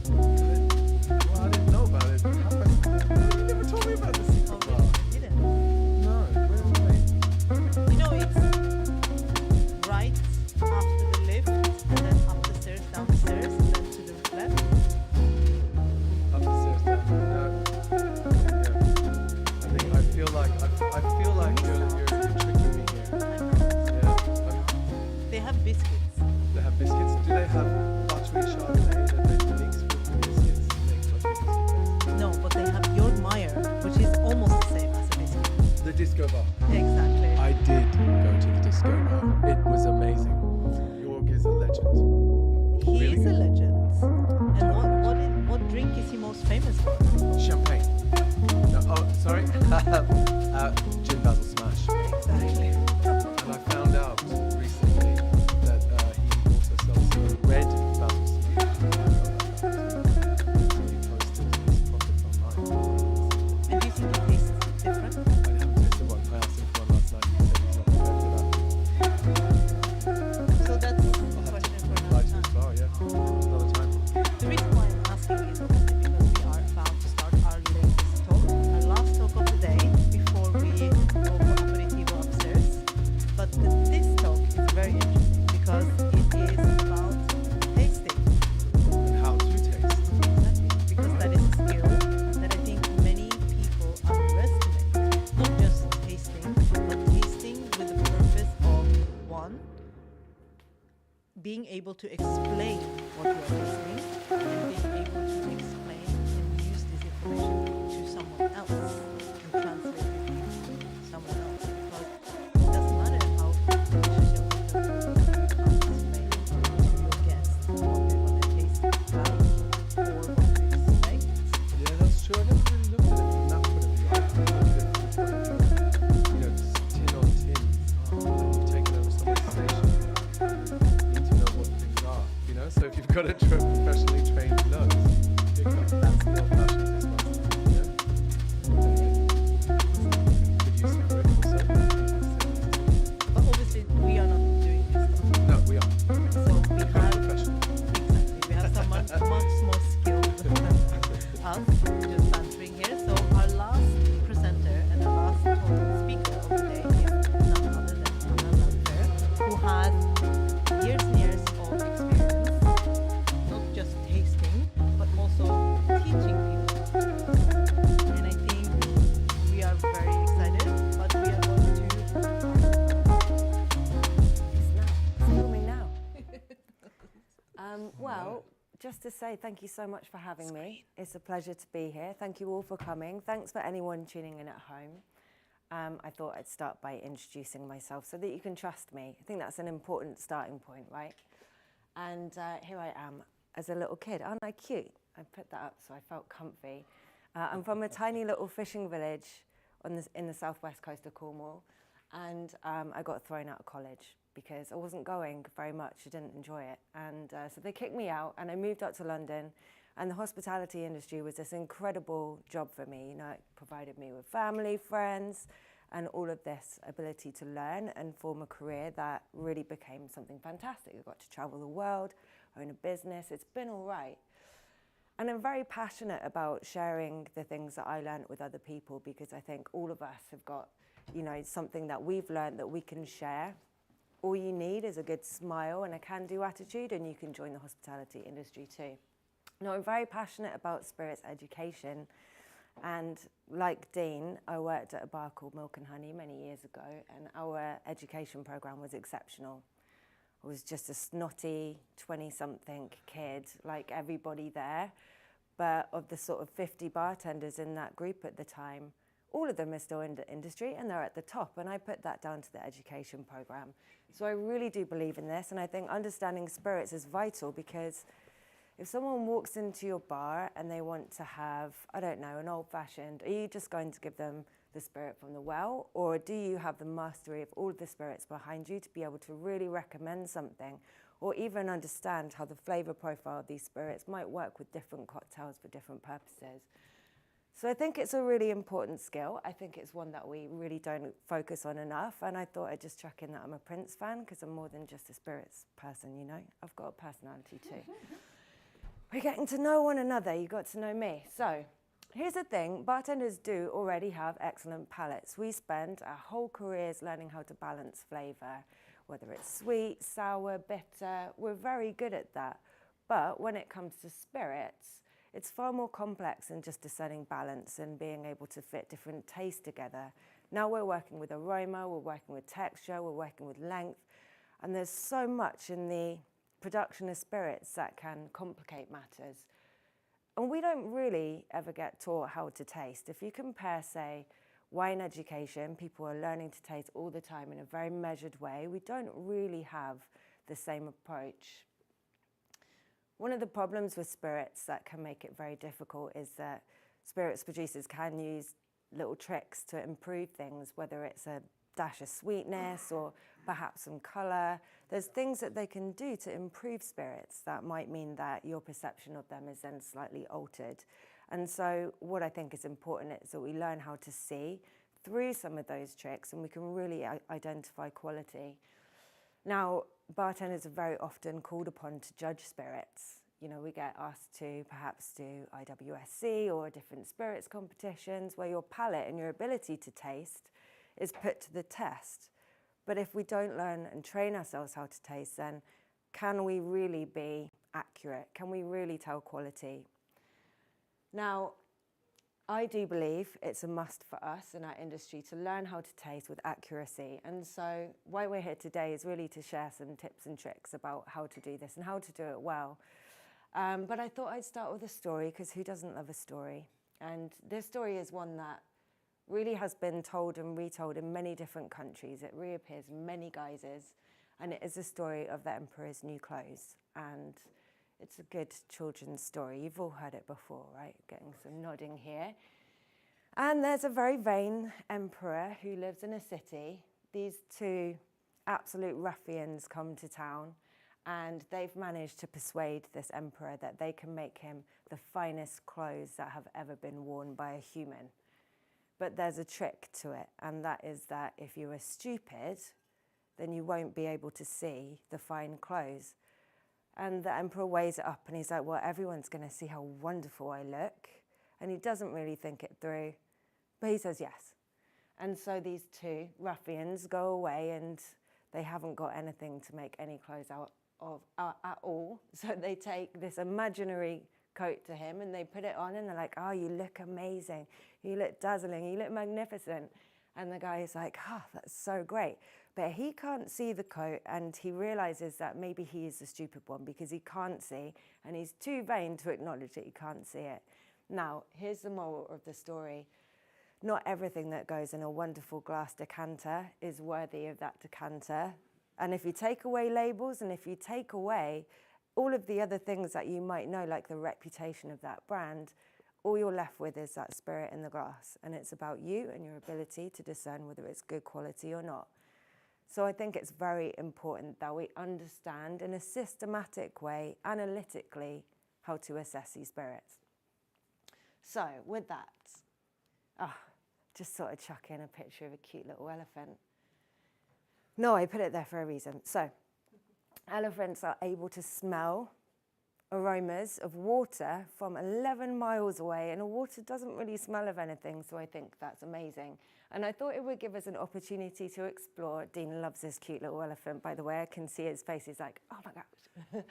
[SPEAKER 2] Well, I didn't know about it. You never told me about the secret bar.
[SPEAKER 1] You didn't?
[SPEAKER 2] No, where were they?
[SPEAKER 1] You know, it's right after the lift, and then up the stairs, down the stairs, and then to the left.
[SPEAKER 2] Up the stairs, down. Yeah. I feel like you're tricking me here. Yeah.
[SPEAKER 1] They have biscuits.
[SPEAKER 2] They have biscuits. Do they have buttery Chardonnay that they mix with the biscuits to make buttery biscuits?
[SPEAKER 1] No, but they have Jordmeier, which is almost the same as a biscuit.
[SPEAKER 2] The disco bar.
[SPEAKER 1] Exactly.
[SPEAKER 2] I did go to the disco bar. It was amazing. Jorg is a legend.
[SPEAKER 1] He
[SPEAKER 2] Really
[SPEAKER 1] is a
[SPEAKER 2] good.
[SPEAKER 1] legend. And what drink is he most famous for?
[SPEAKER 2] Champagne. No, oh, sorry. Gin Basil Smash.
[SPEAKER 1] Exactly.
[SPEAKER 2] And I found out recently that he also sells red Basil Smash. So he posted his profits online.
[SPEAKER 1] And do you think it tastes different?
[SPEAKER 2] I haven't tasted one. I asked him for one last night. He said he's not prepared for that.
[SPEAKER 1] So that's a question for another time.
[SPEAKER 2] Bar, yeah. Another time.
[SPEAKER 1] The reason why I'm asking is obviously because we are about to start our latest talk, our last talk of the day before we go for aperitivo upstairs. But this talk is very interesting because it is about tasting.
[SPEAKER 2] And how to taste.
[SPEAKER 1] Exactly. Because that is a skill that I think many people underestimate. Not just tasting, but tasting with the purpose of one, being able to explain what you are tasting and being able to explain and use this information to someone else and translate it to someone else. Because it doesn't matter how delicious your food is, you can't explain to your guests what they're going to taste like or what to expect.
[SPEAKER 2] Yeah, that's true. I never really looked at it from that point of view. I looked at it from the point of view, just tin on tin, and you've taken over someone's station. You need to know what things are, So if you've got a professionally trained nurse, that's the old-fashioned this one. Could use it for it also.
[SPEAKER 1] But obviously, we are not doing this stuff.
[SPEAKER 2] No, we are.
[SPEAKER 1] So we have we have someone much more skilled than us, just answering here. So our last presenter and our last speaker of the day is none other than Anna Landfer, who has years and years of experience, not just tasting, but also teaching people. And I think we are very excited, but we are going to
[SPEAKER 19] Filming now. Well, just to say thank you so much for having me. It's a pleasure to be here. Thank you all for coming. Thanks for anyone tuning in at home. I thought I'd start by introducing myself so that you can trust me. I think that's an important starting point, right? And here I am as a little kid. Aren't I cute? I put that up so I felt comfy. I'm from a tiny little fishing village in the southwest coast of Cornwall, and I got thrown out of college because I wasn't going very much. I didn't enjoy it. And so they kicked me out, and I moved up to London, and the hospitality industry was this incredible job for me. It provided me with family, friends, and all of this ability to learn and form a career that really became something fantastic. I got to travel the world, own a business. It's been all right. And I'm very passionate about sharing the things that I learned with other people, because I think all of us have got, something that we've learned that we can share. All you need is a good smile and a can-do attitude, and you can join the hospitality industry too. Now, I'm very passionate about spirits education, and like Dean, I worked at a bar called Milk and Honey many years ago, and our education program was exceptional. I was just a snotty 20-something kid, like everybody there, but of the sort of 50 bartenders in that group at the time, all of them are still in the industry and they're at the top, and I put that down to the education program. So I really do believe in this, and I think understanding spirits is vital, because if someone walks into your bar and they want to have, I don't know, an old-fashioned, are you just going to give them the spirit from the well, or do you have the mastery of all of the spirits behind you to be able to really recommend something, or even understand how the flavor profile of these spirits might work with different cocktails for different purposes? So I think it's a really important skill. I think it's one that we really don't focus on enough. And I thought I'd just chuck in that I'm a Prince fan, because I'm more than just a spirits person, you know. I've got a personality too. We're getting to know one another. You got to know me. So here's the thing. Bartenders do already have excellent palates. We spend our whole careers learning how to balance flavor, whether it's sweet, sour, bitter. We're very good at that. But when it comes to spirits, it's far more complex than just discerning balance and being able to fit different tastes together. Now we're working with aroma, we're working with texture, we're working with length, and there's so much in the production of spirits that can complicate matters. And we don't really ever get taught how to taste. If you compare, say, wine education, people are learning to taste all the time in a very measured way. We don't really have the same approach. One of the problems with spirits that can make it very difficult is that spirits producers can use little tricks to improve things, whether it's a dash of sweetness or perhaps some colour. There's things that they can do to improve spirits that might mean that your perception of them is then slightly altered. And so what I think is important is that we learn how to see through some of those tricks, and we can really identify quality. Now, bartenders are very often called upon to judge spirits. You know, we get asked to perhaps do IWSC or different spirits competitions where your palate and your ability to taste is put to the test. But if we don't learn and train ourselves how to taste, then can we really be accurate? Can we really tell quality? Now, I do believe it's a must for us in our industry to learn how to taste with accuracy. And so why we're here today is really to share some tips and tricks about how to do this and how to do it well. But I thought I'd start with a story, because who doesn't love a story? And this story is one that really has been told and retold in many different countries. It reappears in many guises, and it is a story of the emperor's new clothes. And it's a good children's story. You've all heard it before, right? Getting some nodding here. And there's a very vain emperor who lives in a city. These two absolute ruffians come to town, and they've managed to persuade this emperor that they can make him the finest clothes that have ever been worn by a human. But there's a trick to it, and that is that if you are stupid, then you won't be able to see the fine clothes. And the emperor weighs it up, and he's like, well, everyone's going to see how wonderful I look. And he doesn't really think it through, but he says yes. And so these two ruffians go away, and they haven't got anything to make any clothes out of at all. So they take this imaginary coat to him, and they put it on, and they're like, oh, you look amazing. You look dazzling. You look magnificent. And the guy is like, oh, that's so great. But he can't see the coat, and he realizes that maybe he is the stupid one because he can't see, and he's too vain to acknowledge that he can't see it. Now, here's the moral of the story. Not everything that goes in a wonderful glass decanter is worthy of that decanter. And if you take away labels, and if you take away all of the other things that you might know, like the reputation of that brand, all you're left with is that spirit in the glass. And it's about you and your ability to discern whether it's good quality or not. So I think it's very important that we understand in a systematic way, analytically, how to assess these spirits. So with that, just sort of chuck in a picture of a cute little elephant. No, I put it there for a reason. So elephants are able to smell aromas of water from 11 miles away, and water doesn't really smell of anything, so I think that's amazing. And I thought it would give us an opportunity to explore. Dean loves this cute little elephant, by the way. I can see his face. He's like, oh my gosh.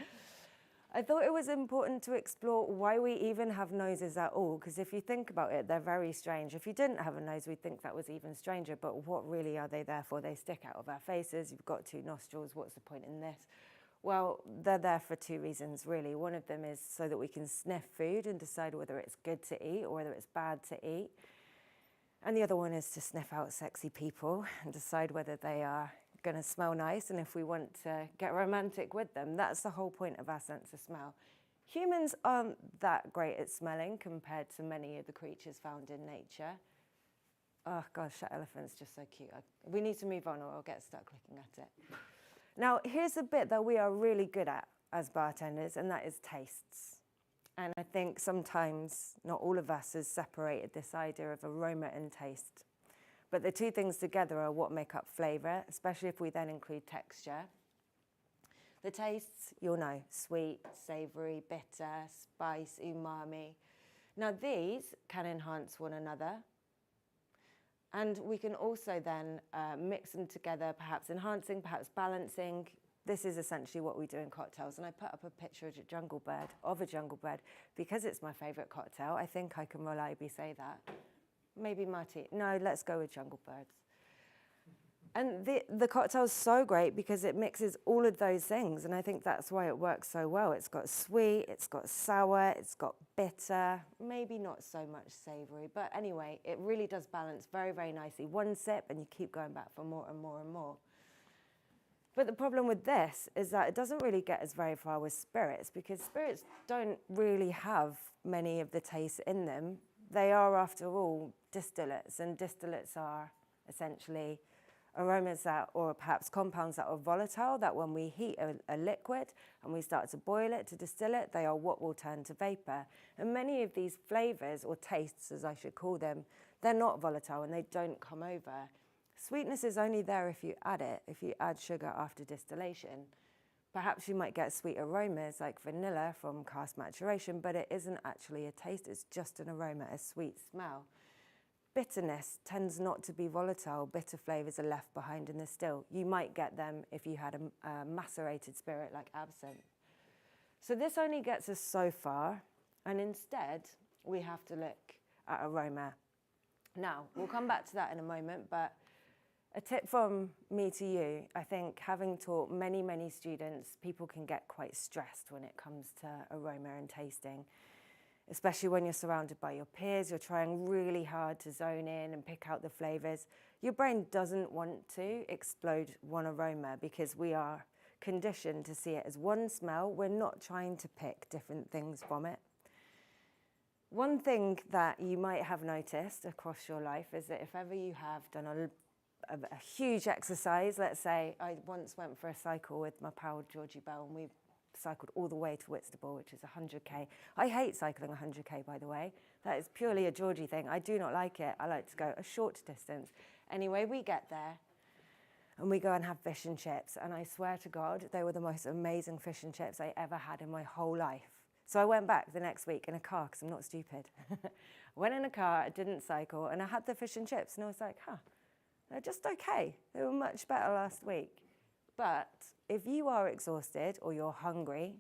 [SPEAKER 19] I thought it was important to explore why we even have noses at all, because if you think about it, they're very strange. If you didn't have a nose, we'd think that was even stranger, but what really are they there for? They stick out of our faces. You've got two nostrils. What's the point in this? Well, they're there for two reasons, really. One of them is so that we can sniff food and decide whether it's good to eat or whether it's bad to eat. And the other one is to sniff out sexy people and decide whether they are going to smell nice and if we want to get romantic with them. That's the whole point of our sense of smell. Humans aren't that great at smelling compared to many of the creatures found in nature. Oh gosh, that elephant's just so cute. We need to move on or I'll get stuck looking at it. Now, here's a bit that we are really good at as bartenders, and that is tastes. And I think sometimes, not all of us has separated this idea of aroma and taste. But the two things together are what make up flavour, especially if we then include texture. The tastes, you'll know, sweet, savoury, bitter, spice, umami. Now these can enhance one another. And we can also then mix them together, perhaps enhancing, perhaps balancing. This is essentially what we do in cocktails. And I put up a picture of a jungle bird, because it's my favourite cocktail. I think I can reliably say that. Maybe Marti. No, let's go with jungle birds. And the cocktail's so great because it mixes all of those things. And I think that's why it works so well. It's got sweet, it's got sour, it's got bitter, maybe not so much savoury. But anyway, it really does balance very, very nicely. One sip and you keep going back for more and more and more. But the problem with this is that it doesn't really get us very far with spirits, because spirits don't really have many of the tastes in them. They are, after all, distillates, and distillates are essentially aromas that, or perhaps compounds that are volatile, that when we heat a liquid and we start to boil it, to distill it, they are what will turn to vapor. And many of these flavors, or tastes as I should call them, they're not volatile and they don't come over. Sweetness is only there if you add it, if you add sugar after distillation. Perhaps you might get sweet aromas like vanilla from cask maturation, but it isn't actually a taste, it's just an aroma, a sweet smell. Bitterness tends not to be volatile. Bitter flavors are left behind in the still. You might get them if you had a macerated spirit like absinthe. So this only gets us so far, and instead we have to look at aroma. Now, we'll come back to that in a moment, but a tip from me to you, I think having taught many, many students, people can get quite stressed when it comes to aroma and tasting. Especially when you're surrounded by your peers, you're trying really hard to zone in and pick out the flavors. Your brain doesn't want to explode one aroma because we are conditioned to see it as one smell. We're not trying to pick different things from it. One thing that you might have noticed across your life is that if ever you have done a huge exercise, let's say I once went for a cycle with my pal Georgie Bell, and we cycled all the way to Whitstable, which is 100k. I hate cycling 100k, by the way. That is purely a Georgie thing. I do not like it. I like to go a short distance. Anyway, we get there and we go and have fish and chips. And I swear to God, they were the most amazing fish and chips I ever had in my whole life. So I went back the next week in a car, because I'm not stupid. Went in a car, I didn't cycle, and I had the fish and chips. And I was like, they're just okay. They were much better last week. But if you are exhausted or you're hungry,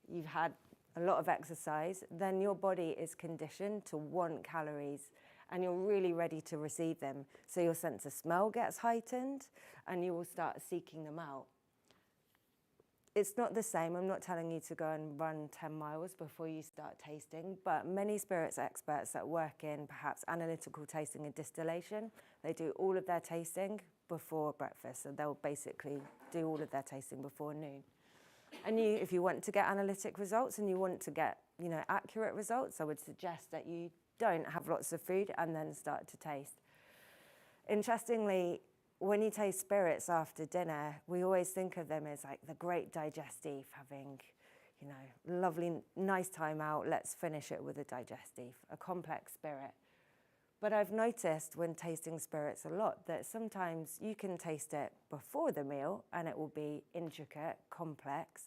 [SPEAKER 19] you've had a lot of exercise, then your body is conditioned to want calories and you're really ready to receive them. So your sense of smell gets heightened and you will start seeking them out. It's not the same. I'm not telling you to go and run 10 miles before you start tasting, but many spirits experts that work in perhaps analytical tasting and distillation, they do all of their tasting before breakfast, so they'll basically do all of their tasting before noon. And if you want to get analytic results and you want to get, accurate results, I would suggest that you don't have lots of food and then start to taste. Interestingly, when you taste spirits after dinner, we always think of them as like the great digestif, having, lovely, nice time out, let's finish it with a digestif, a complex spirit. But I've noticed when tasting spirits a lot that sometimes you can taste it before the meal and it will be intricate, complex.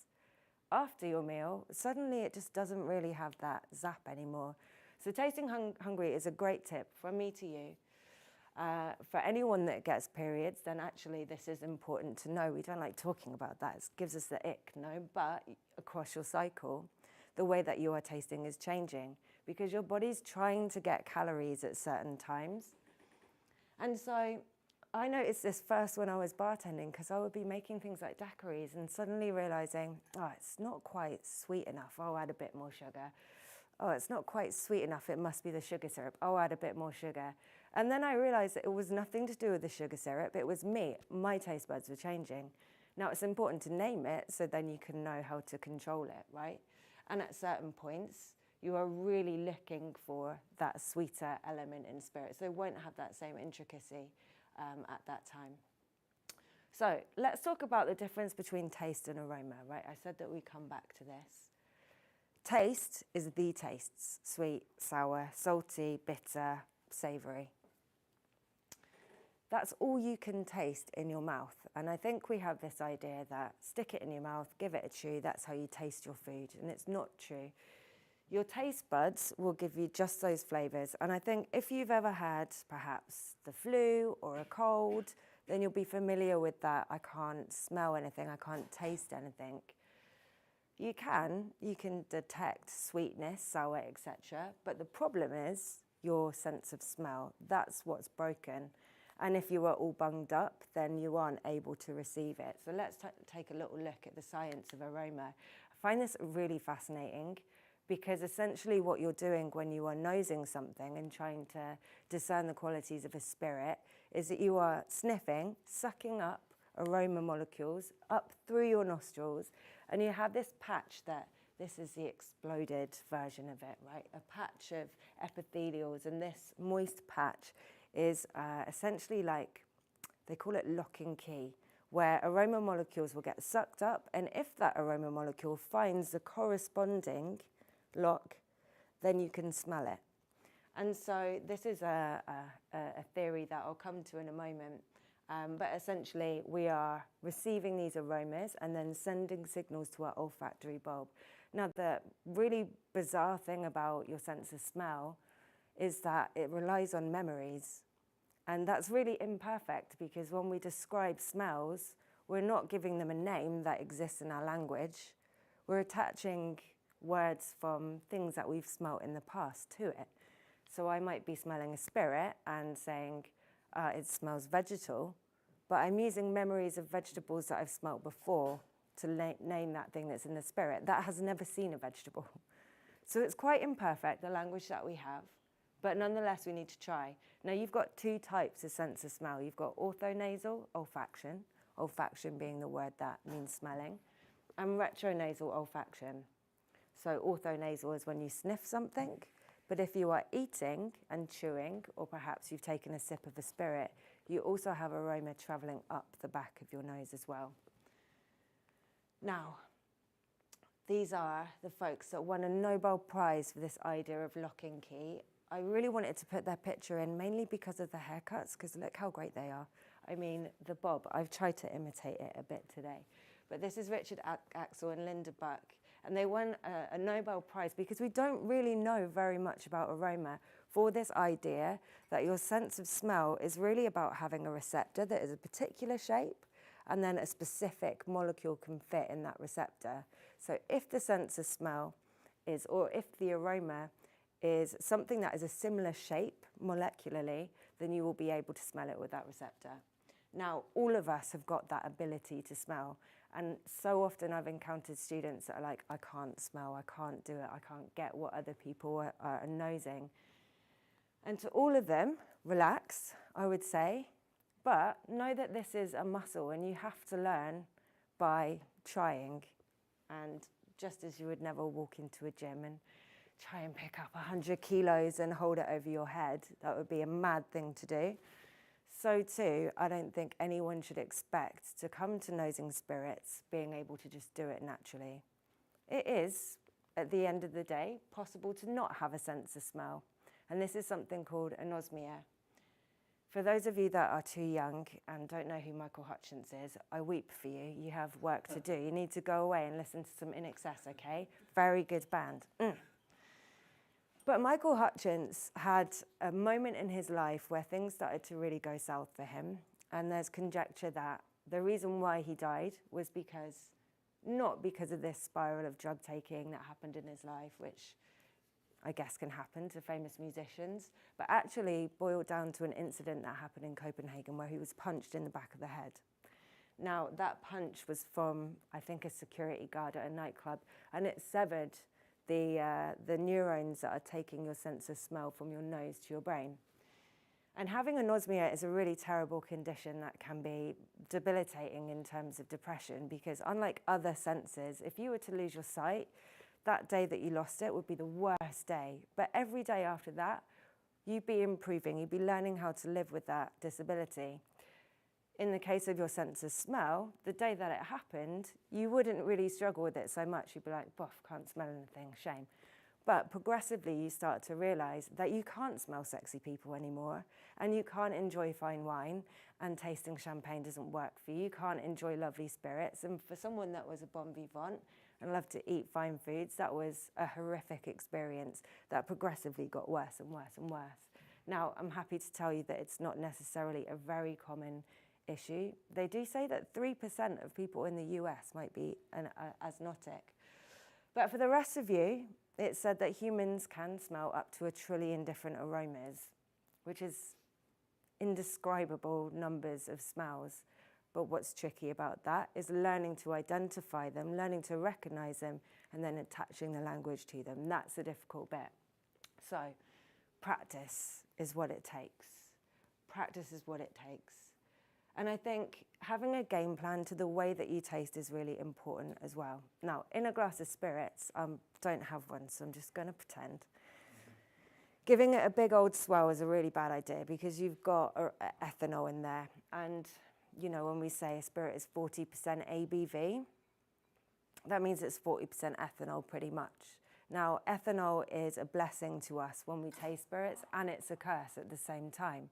[SPEAKER 19] After your meal, suddenly it just doesn't really have that zap anymore. So tasting hungry is a great tip from me to you. For anyone that gets periods, then actually this is important to know. We don't like talking about that. It gives us the ick, but across your cycle, the way that you are tasting is changing because your body's trying to get calories at certain times. And so I noticed this first when I was bartending because I would be making things like daiquiris and suddenly realizing, it's not quite sweet enough. I'll add a bit more sugar. Oh, it's not quite sweet enough. It must be the sugar syrup. I'll add a bit more sugar. And then I realized that it was nothing to do with the sugar syrup, it was me. My taste buds were changing. Now it's important to name it so then you can know how to control it, right? And at certain points, you are really looking for that sweeter element in spirit. So it won't have that same intricacy at that time. So let's talk about the difference between taste and aroma, right? I said that we come back to this. Taste is the tastes: sweet, sour, salty, bitter, savory. That's all you can taste in your mouth. And I think we have this idea that stick it in your mouth, give it a chew, that's how you taste your food. And it's not true. Your taste buds will give you just those flavors. And I think if you've ever had perhaps the flu or a cold, then you'll be familiar with that. I can't smell anything, I can't taste anything. You can detect sweetness, sour, etc. But the problem is your sense of smell. That's what's broken. And if you are all bunged up, then you aren't able to receive it. So let's take a little look at the science of aroma. I find this really fascinating because essentially what you're doing when you are nosing something and trying to discern the qualities of a spirit is that you are sniffing, sucking up aroma molecules up through your nostrils, and you have this patch that, this is the exploded version of it, right? A patch of epithelials, and this moist patch is essentially like, they call it lock and key, where aroma molecules will get sucked up, and if that aroma molecule finds the corresponding lock, then you can smell it. And so this is a theory that I'll come to in a moment, but essentially we are receiving these aromas and then sending signals to our olfactory bulb. Now, the really bizarre thing about your sense of smell is that it relies on memories. And that's really imperfect because when we describe smells, we're not giving them a name that exists in our language. We're attaching words from things that we've smelt in the past to it. So I might be smelling a spirit and saying it smells vegetal, but I'm using memories of vegetables that I've smelt before to name that thing that's in the spirit. That has never seen a vegetable. So it's quite imperfect, the language that we have. But nonetheless, we need to try. Now, you've got two types of sense of smell. You've got orthonasal, olfaction being the word that means smelling, and retronasal olfaction. So orthonasal is when you sniff something, but if you are eating and chewing, or perhaps you've taken a sip of a spirit, you also have aroma traveling up the back of your nose as well. Now, these are the folks that won a Nobel Prize for this idea of lock and key. I really wanted to put their picture in, mainly because of the haircuts, because look how great they are. I mean, the bob, I've tried to imitate it a bit today. But this is Richard Axel and Linda Buck, and they won a Nobel Prize because we don't really know very much about aroma for this idea that your sense of smell is really about having a receptor that is a particular shape, and then a specific molecule can fit in that receptor. So if the sense of smell is, or if the aroma is something that is a similar shape molecularly, then you will be able to smell it with that receptor. Now, all of us have got that ability to smell. And so often I've encountered students that are like, I can't smell, I can't do it, I can't get what other people are nosing. And to all of them, relax, I would say, but know that this is a muscle and you have to learn by trying. And just as you would never walk into a gym and try and pick up 100 kilos and hold it over your head, that would be a mad thing to do. So too, I don't think anyone should expect to come to nosing spirits being able to just do it naturally. It is, at the end of the day, possible to not have a sense of smell. And this is something called anosmia. For those of you that are too young and don't know who Michael Hutchence is, I weep for you. You have work to do. You need to go away and listen to some In Excess, okay? Very good band. But Michael Hutchence had a moment in his life where things started to really go south for him. And there's conjecture that the reason why he died was not because of this spiral of drug taking that happened in his life, which I guess can happen to famous musicians, but actually boiled down to an incident that happened in Copenhagen where he was punched in the back of the head. Now, that punch was from, I think, a security guard at a nightclub, and it severed the neurons that are taking your sense of smell from your nose to your brain. And having anosmia is a really terrible condition that can be debilitating in terms of depression, because unlike other senses, if you were to lose your sight, that day that you lost it would be the worst day. But every day after that, you'd be improving, you'd be learning how to live with that disability. In the case of your sense of smell, the day that it happened, you wouldn't really struggle with it so much. You'd be like, boff, can't smell anything, shame. But progressively, you start to realize that you can't smell sexy people anymore, and you can't enjoy fine wine, and tasting champagne doesn't work for you. You can't enjoy lovely spirits. And for someone that was a bon vivant and loved to eat fine foods, that was a horrific experience that progressively got worse and worse and worse. Now, I'm happy to tell you that it's not necessarily a very common issue. They do say that 3% of people in the US might be asthmatic. But for the rest of you, it said that humans can smell up to 1 trillion different aromas, which is indescribable numbers of smells. But what's tricky about that is learning to identify them, learning to recognize them, and then attaching the language to them. That's the difficult bit. So practice is what it takes. Practice is what it takes. And I think having a game plan to the way that you taste is really important as well. Now, in a glass of spirits, don't have one, so I'm just going to pretend. Giving it a big old swell is a really bad idea because you've got ethanol in there. And, you know, when we say a spirit is 40% ABV, that means it's 40% ethanol pretty much. Now, ethanol is a blessing to us when we taste spirits, and it's a curse at the same time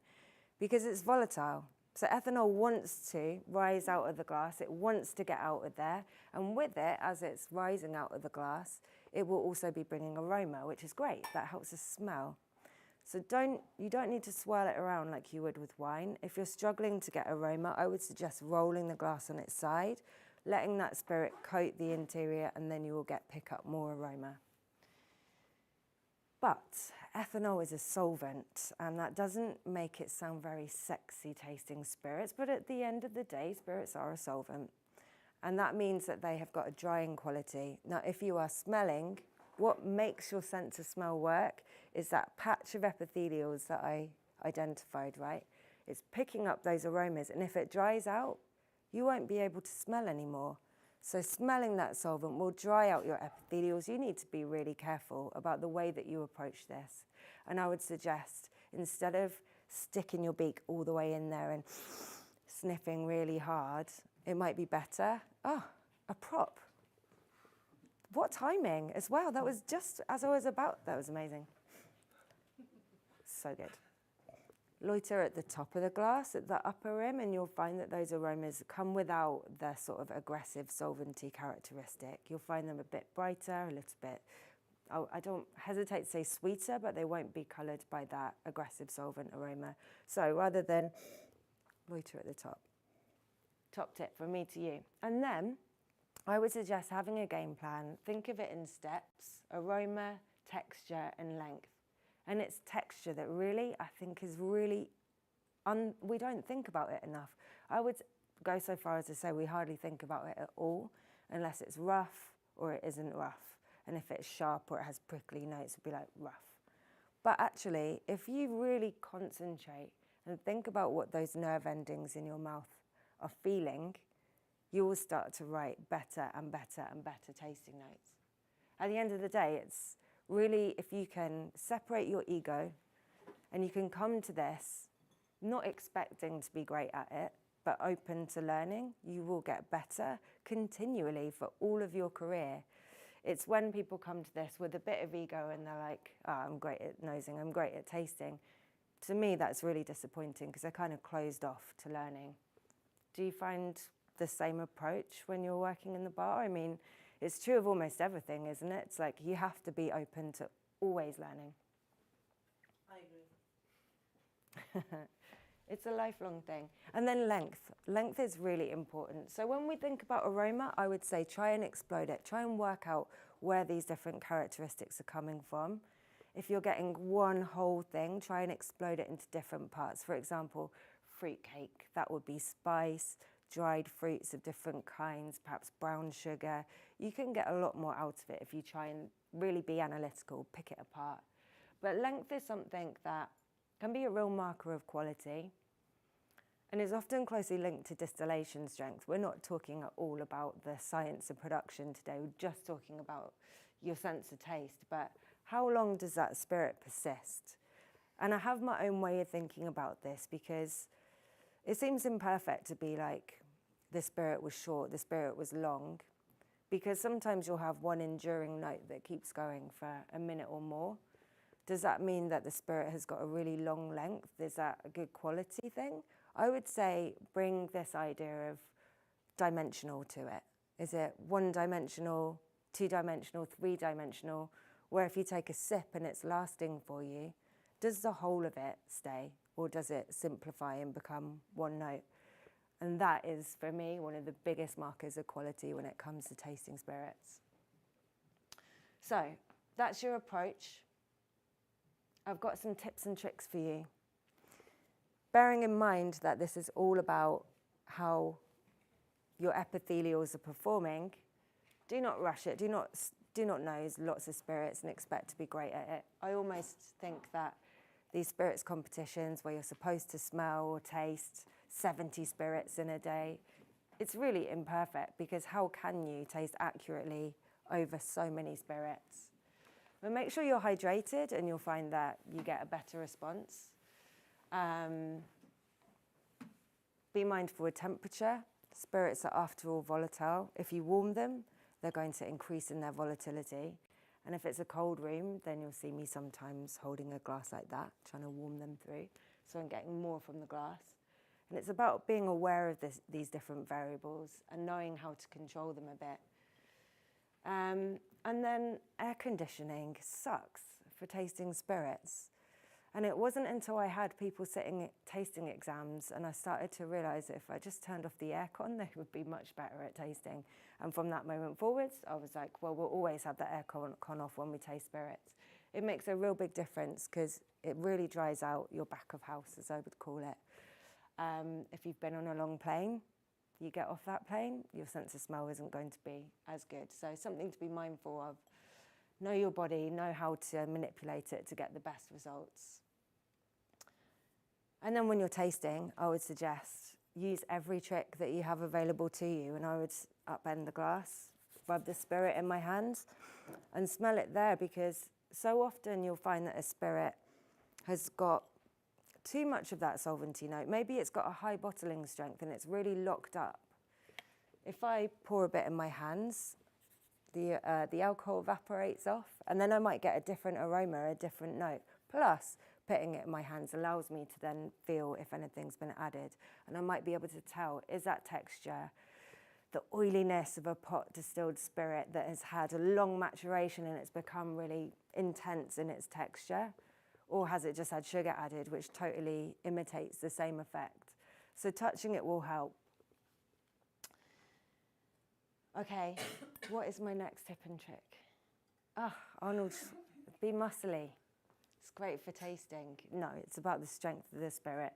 [SPEAKER 19] because it's volatile. So ethanol wants to rise out of the glass, it wants to get out of there, and with it, as it's rising out of the glass, it will also be bringing aroma, which is great. That helps us smell. So you don't need to swirl it around like you would with wine. If you're struggling to get aroma, I would suggest rolling the glass on its side, letting that spirit coat the interior, and then you will pick up more aroma. But ethanol is a solvent, and that doesn't make it sound very sexy tasting spirits, but at the end of the day, spirits are a solvent. And that means that they have got a drying quality. Now, if you are smelling, what makes your sense of smell work is that patch of epithelials that I identified, right? It's picking up those aromas, and if it dries out, you won't be able to smell anymore. So smelling that solvent will dry out your epithelials. You need to be really careful about the way that you approach this. And I would suggest, instead of sticking your beak all the way in there and sniffing really hard, it might be better. Oh, a prop. What timing as well. That was just as I was about. That was amazing. So good. Loiter at the top of the glass, at the upper rim, and you'll find that those aromas come without the sort of aggressive solventy characteristic. You'll find them a bit brighter, a little bit, I don't hesitate to say sweeter, but they won't be coloured by that aggressive solvent aroma. So rather than loiter at the top. Top tip from me to you. And then I would suggest having a game plan. Think of it in steps: aroma, texture, and length. And it's texture that really, I think, is really, we don't think about it enough. I would go so far as to say we hardly think about it at all, unless it's rough or it isn't rough. And if it's sharp or it has prickly notes, it'd be like rough. But actually, if you really concentrate and think about what those nerve endings in your mouth are feeling, you will start to write better and better and better tasting notes. At the end of the day, it's really, if you can separate your ego and you can come to this not expecting to be great at it, but open to learning, you will get better continually for all of your career. It's when people come to this with a bit of ego and they're like, oh, I'm great at nosing, I'm great at tasting. To me, that's really disappointing because they're kind of closed off to learning. Do you find the same approach when you're working in the bar? I mean, it's true of almost everything, isn't it? It's like you have to be open to always learning.
[SPEAKER 1] I agree.
[SPEAKER 19] It's a lifelong thing. And then length. Length is really important. So when we think about aroma, I would say try and explode it. Try and work out where these different characteristics are coming from. If you're getting one whole thing, try and explode it into different parts. For example, fruit cake, that would be spice, dried fruits of different kinds, perhaps brown sugar. You can get a lot more out of it if you try and really be analytical, pick it apart. But length is something that can be a real marker of quality and is often closely linked to distillation strength. We're not talking at all about the science of production today, we're just talking about your sense of taste, but how long does that spirit persist? And I have my own way of thinking about this because it seems imperfect to be like, the spirit was short, the spirit was long, because sometimes you'll have one enduring note that keeps going for a minute or more. Does that mean that the spirit has got a really long length? Is that a good quality thing? I would say bring this idea of dimensional to it. Is it one-dimensional, two-dimensional, three-dimensional, where if you take a sip and it's lasting for you, does the whole of it stay, or does it simplify and become one note? And that is, for me, one of the biggest markers of quality when it comes to tasting spirits. So that's your approach. I've got some tips and tricks for you. Bearing in mind that this is all about how your epithelials are performing, do not rush it. Do not nose lots of spirits and expect to be great at it. I almost think that these spirits competitions where you're supposed to smell or taste 70 spirits in a day, it's really imperfect because how can you taste accurately over so many spirits? But make sure you're hydrated and you'll find that you get a better response. Be mindful of temperature. Spirits are, after all, volatile. If you warm them, they're going to increase in their volatility. And if it's a cold room, then you'll see me sometimes holding a glass like that, trying to warm them through. So I'm getting more from the glass. And it's about being aware of these different variables and knowing how to control them a bit. And then air conditioning sucks for tasting spirits. And it wasn't until I had people sitting tasting exams and I started to realise that if I just turned off the aircon, they would be much better at tasting. And from that moment forwards, I was like, well, we'll always have the aircon off when we taste spirits. It makes a real big difference because it really dries out your back of house, as I would call it. If you've been on a long plane, you get off that plane, your sense of smell isn't going to be as good. So something to be mindful of. Know your body, know how to manipulate it to get the best results. And then when you're tasting, I would suggest use every trick that you have available to you. And I would upend the glass, rub the spirit in my hands and smell it there, because so often you'll find that a spirit has got too much of that solvency note. Maybe it's got a high bottling strength and it's really locked up. If I pour a bit in my hands, the alcohol evaporates off, and then I might get a different aroma, a different note. Plus, putting it in my hands allows me to then feel if anything's been added. And I might be able to tell, is that texture, the oiliness of a pot distilled spirit that has had a long maturation and it's become really intense in its texture? Or has it just had sugar added, which totally imitates the same effect? So touching it will help. Okay, what is my next tip and trick? Arnold, be muscly. It's great for tasting. No, it's about the strength of the spirit.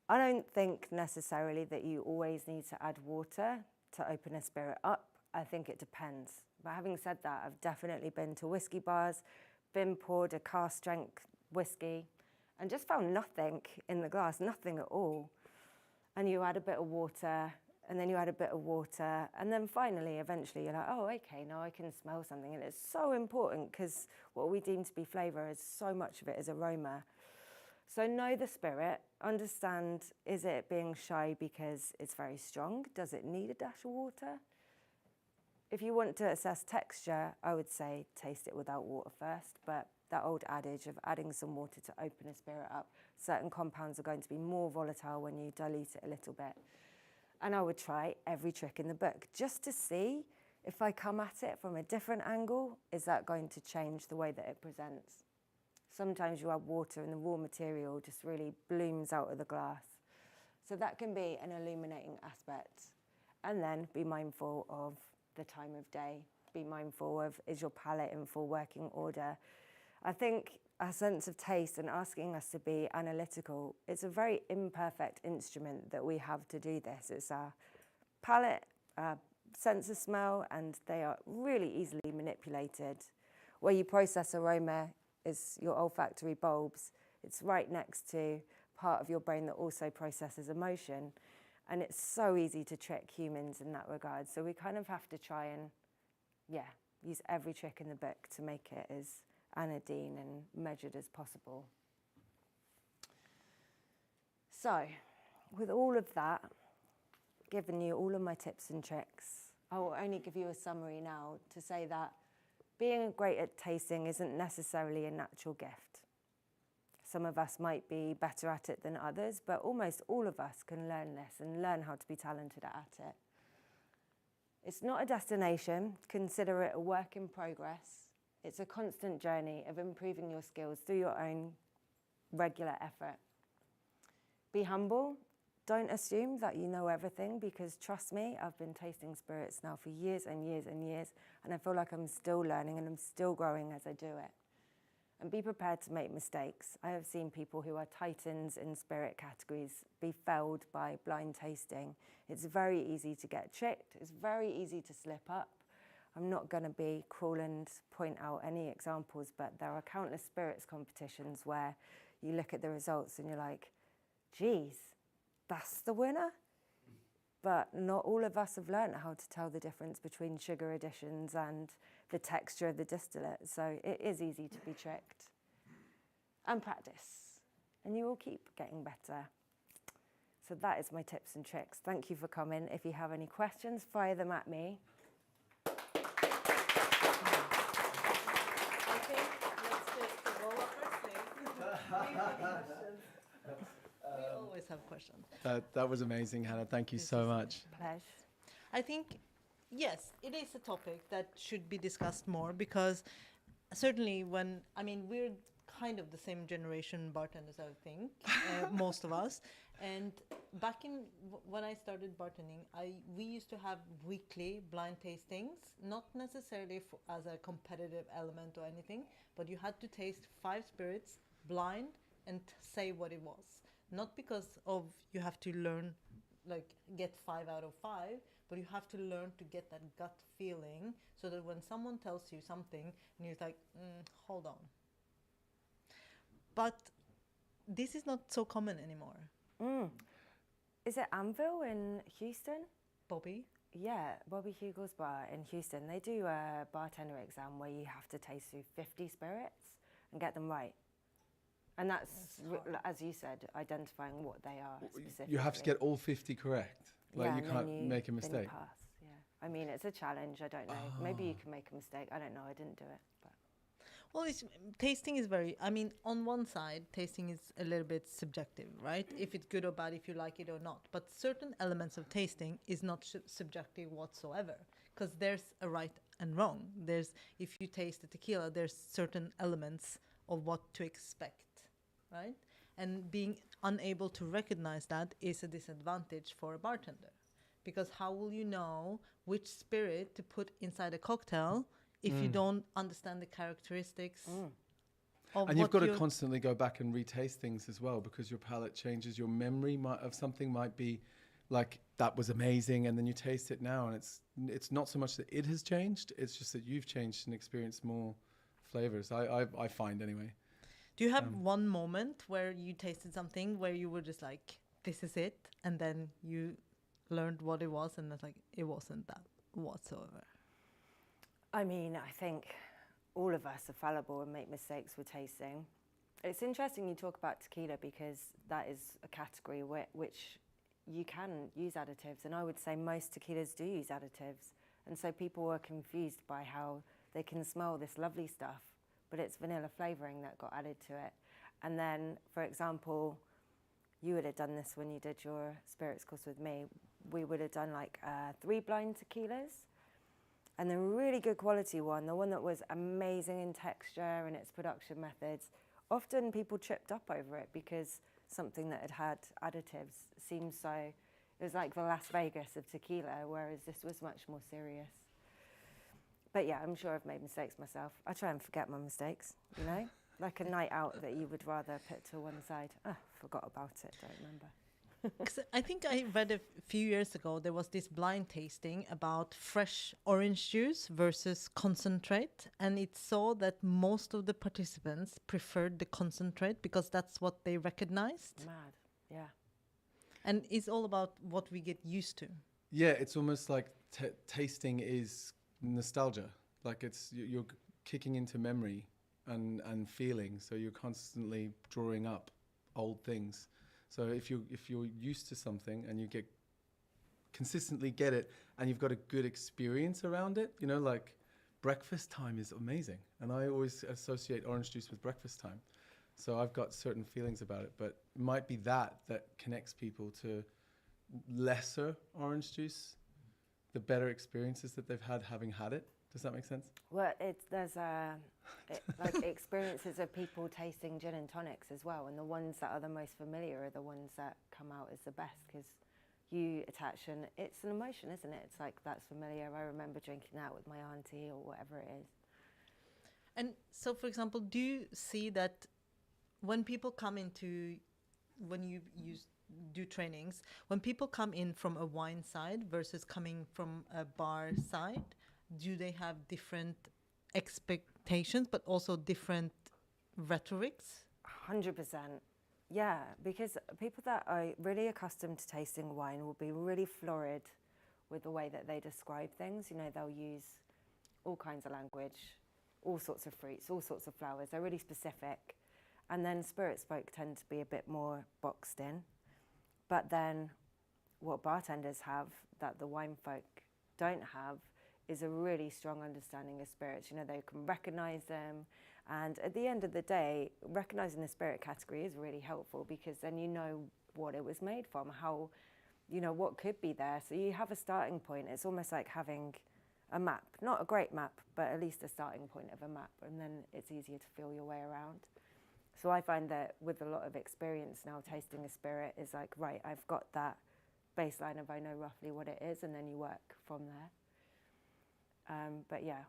[SPEAKER 19] I don't think necessarily that you always need to add water to open a spirit up. I think it depends. But having said that, I've definitely been to whiskey bars, been poured a cask strength whiskey and just found nothing in the glass, nothing at all. And you add a bit of water, and then you add a bit of water, and then finally, eventually, you're like, oh, okay, now I can smell something. And it's so important because what we deem to be flavour is so much of it is aroma. So know the spirit, understand, is it being shy because it's very strong? Does it need a dash of water? If you want to assess texture, I would say taste it without water first, but that old adage of adding some water to open a spirit up, certain compounds are going to be more volatile when you dilute it a little bit. And I would try every trick in the book just to see if I come at it from a different angle, is that going to change the way that it presents? Sometimes you add water and the raw material just really blooms out of the glass. So that can be an illuminating aspect. And then be mindful of the time of day. Be mindful of, is your palate in full working order? I think our sense of taste and asking us to be analytical, it's a very imperfect instrument that we have to do this. It's our palate, our sense of smell, and they are really easily manipulated. Where you process aroma is your olfactory bulbs. It's right next to part of your brain that also processes emotion. And it's so easy to trick humans in that regard. So we kind of have to try and, use every trick in the book to make it as anodyne and measured as possible. So, with all of that, given you all of my tips and tricks, I will only give you a summary now to say that being great at tasting isn't necessarily a natural gift. Some of us might be better at it than others, but almost all of us can learn this and learn how to be talented at it. It's not a destination. Consider it a work in progress. It's a constant journey of improving your skills through your own regular effort. Be humble. Don't assume that you know everything, because trust me, I've been tasting spirits now for years and years and years, and I feel like I'm still learning and I'm still growing as I do it. And be prepared to make mistakes. I have seen people who are titans in spirit categories be felled by blind tasting. It's very easy to get tricked. It's very easy to slip up. I'm not going to be cruel and point out any examples, but there are countless spirits competitions where you look at the results and you're like, geez, that's the winner? But not all of us have learned how to tell the difference between sugar additions and the texture of the distillate. So it is easy to be tricked. And practice. And you will keep getting better. So that is my tips and tricks. Thank you for coming. If you have any questions, fire them at me.
[SPEAKER 1] I think let's take the roll up our sleeve. We always have questions.
[SPEAKER 2] That was amazing, Hannah. Thank you so much.
[SPEAKER 19] Pleasure.
[SPEAKER 1] I think, yes, it is a topic that should be discussed more, because certainly we're kind of the same generation bartenders, I think, most of us. And back when I started bartending, we used to have weekly blind tastings, not necessarily as a competitive element or anything, but you had to taste 5 spirits blind and say what it was. Not because of you have to learn, get 5 out of 5, but you have to learn to get that gut feeling, so that when someone tells you something and you're like, hold on. But this is not so common anymore.
[SPEAKER 19] Is it Anvil in Houston?
[SPEAKER 1] Bobby?
[SPEAKER 19] Yeah, Bobby Hugel's bar in Houston. They do a bartender exam where you have to taste through 50 spirits and get them right. And that's as you said, identifying what they are specifically.
[SPEAKER 2] You have to get all 50 correct. You can't make a mistake.
[SPEAKER 19] Then you pass, yeah. I mean, it's a challenge. I don't know. Maybe you can make a mistake. I don't know. I didn't do it. But.
[SPEAKER 1] Well, tasting is on one side, tasting is a little bit subjective, right? If it's good or bad, if you like it or not. But certain elements of tasting is not subjective whatsoever, because there's a right and wrong. If you taste the tequila, there's certain elements of what to expect, right? And being unable to recognize that is a disadvantage for a bartender, because how will you know which spirit to put inside a cocktail if you don't understand the characteristics of
[SPEAKER 2] and you've got to constantly go back and retaste things as well, because your palate changes. Your memory of something might be like, that was amazing, and then you taste it now, and it's not so much that it has changed, it's just that you've changed and experienced more flavors. I find anyway.
[SPEAKER 1] Do you have one moment where you tasted something where you were just like, this is it, and then you learned what it was, and it's like, it wasn't that whatsoever?
[SPEAKER 19] I mean, I think all of us are fallible and make mistakes with tasting. It's interesting you talk about tequila, because that is a category which you can use additives, and I would say most tequilas do use additives. And so people were confused by how they can smell this lovely stuff, but it's vanilla flavoring that got added to it. And then, for example, you would have done this when you did your spirits course with me. We would have done 3 blind tequilas. And the really good quality one, the one that was amazing in texture and its production methods, often people tripped up over it because something that had additives seemed so, it was like the Las Vegas of tequila, whereas this was much more serious. But yeah, I'm sure I've made mistakes myself. I try and forget my mistakes, you know? Like a night out that you would rather put to one side. Oh, forgot about it, don't remember.
[SPEAKER 1] 'Cause I think I read a few years ago there was this blind tasting about fresh orange juice versus concentrate, and it saw that most of the participants preferred the concentrate because that's what they recognized.
[SPEAKER 19] Mad, yeah.
[SPEAKER 1] And it's all about what we get used to.
[SPEAKER 2] Yeah, it's almost like tasting is nostalgia. Like you're kicking into memory and feeling. So you're constantly drawing up old things. So if you're used to something and you consistently get it, and you've got a good experience around it, you know, like breakfast time is amazing, and I always associate orange juice with breakfast time. So I've got certain feelings about it, but it might be that connects people to lesser orange juice, the better experiences that they've had having had it. Does that make sense?
[SPEAKER 19] Well, there's like experiences of people tasting gin and tonics as well, and the ones that are the most familiar are the ones that come out as the best, because you attach, and it's an emotion, isn't it? It's like, that's familiar. I remember drinking that with my auntie or whatever it is.
[SPEAKER 1] And so, for example, do you see that when people come when you do trainings, when people come in from a wine side versus coming from a bar side, do they have different expectations but also different rhetorics?
[SPEAKER 19] 100%. Yeah, because people that are really accustomed to tasting wine will be really florid with the way that they describe things. You know, they'll use all kinds of language, all sorts of fruits, all sorts of flowers. They're really specific. And then spirits folk tend to be a bit more boxed in. But then what bartenders have that the wine folk don't have is a really strong understanding of spirits. You know, they can recognize them. And at the end of the day, recognizing the spirit category is really helpful, because then you know what it was made from, how, you know, what could be there. So you have a starting point. It's almost like having a map, not a great map, but at least a starting point of a map. And then it's easier to feel your way around. So I find that with a lot of experience now, tasting a spirit is like, right, I've got that baseline of I know roughly what it is, and then you work from there. But yeah,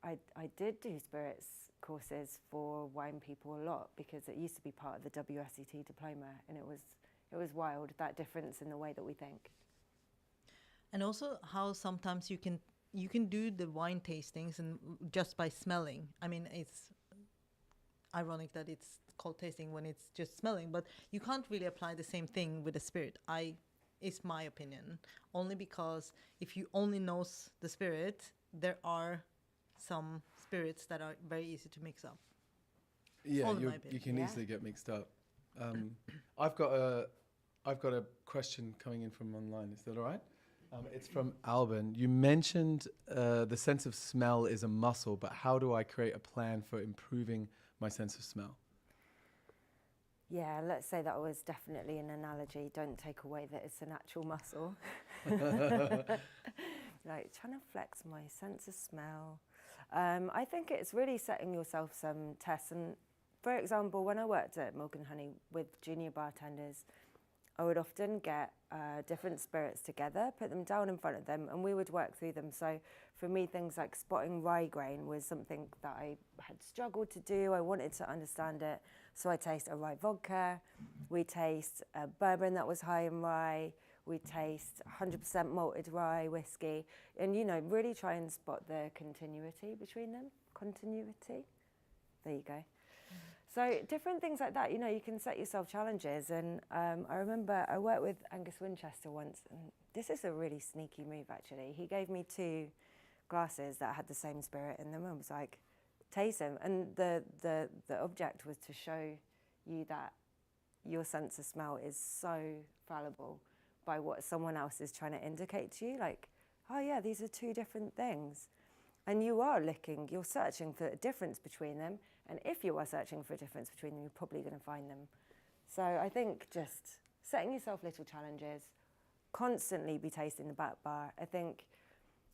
[SPEAKER 19] I did do spirits courses for wine people a lot, because it used to be part of the WSET diploma, and it was wild, that difference in the way that we think.
[SPEAKER 1] And also how sometimes you can do the wine tastings and just by smelling. I mean, it's ironic that it's called tasting when it's just smelling, but you can't really apply the same thing with a spirit. It's my opinion, only because if you only know the spirit, there are some spirits that are very easy to mix up.
[SPEAKER 2] Yeah, you can easily get mixed up. I've got a question coming in from online. Is that all right? It's from Alban. You mentioned the sense of smell is a muscle, but how do I create a plan for improving my sense of smell?
[SPEAKER 19] Yeah, let's say that was definitely an analogy. Don't take away that it's an actual muscle. Like, trying to flex my sense of smell. I think it's really setting yourself some tests. And for example, when I worked at Milk and Honey with junior bartenders, I would often get different spirits together, put them down in front of them, and we would work through them. So for me, things like spotting rye grain was something that I had struggled to do. I wanted to understand it. So I taste a rye vodka, we taste a bourbon that was high in rye, we taste 100% malted rye whiskey, and, you know, really try and spot the continuity between them. Continuity? There you go. So different things like that, you know, you can set yourself challenges. And I remember I worked with Angus Winchester once, and this is a really sneaky move, actually. He gave me 2 glasses that had the same spirit in them and was like, taste them. And the object was to show you that your sense of smell is so fallible by what someone else is trying to indicate to you. Like, oh yeah, these are 2 different things. And you are you're searching for a difference between them. And if you are searching for a difference between them, you're probably going to find them. So I think just setting yourself little challenges, constantly be tasting the back bar. I think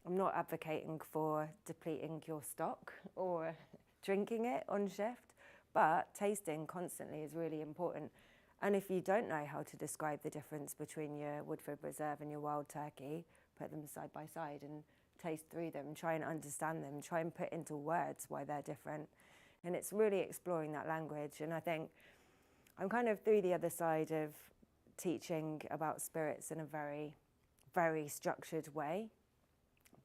[SPEAKER 19] I'm not advocating for depleting your stock or drinking it on shift, but tasting constantly is really important. And if you don't know how to describe the difference between your Woodford Reserve and your Wild Turkey, put them side by side and taste through them, try and understand them, try and put into words why they're different. And it's really exploring that language. And I think I'm kind of through the other side of teaching about spirits in a very, very structured way.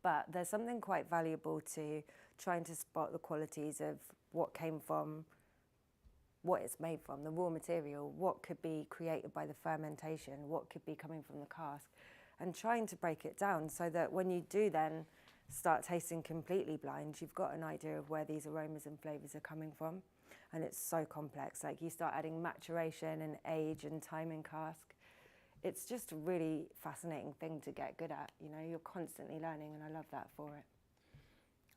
[SPEAKER 19] But there's something quite valuable to trying to spot the qualities of what came from, what it's made from, the raw material, what could be created by the fermentation, what could be coming from the cask, and trying to break it down so that when you do then start tasting completely blind, you've got an idea of where these aromas and flavours are coming from. And it's so complex. Like you start adding maturation and age and time in cask. It's just a really fascinating thing to get good at. You know, you're constantly learning, and I love that for it.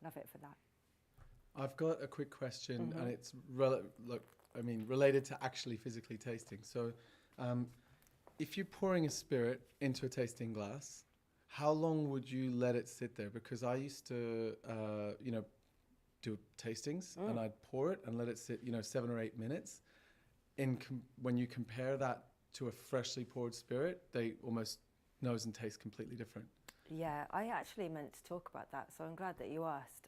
[SPEAKER 19] Love it for that.
[SPEAKER 2] I've got a quick question, and it's related to actually physically tasting. So, if you're pouring a spirit into a tasting glass, how long would you let it sit there? Because I used to, do tastings, and I'd pour it and let it sit, 7 or 8 minutes. When you compare that to a freshly poured spirit, they almost nose and taste completely different.
[SPEAKER 19] Yeah, I actually meant to talk about that, so I'm glad that you asked.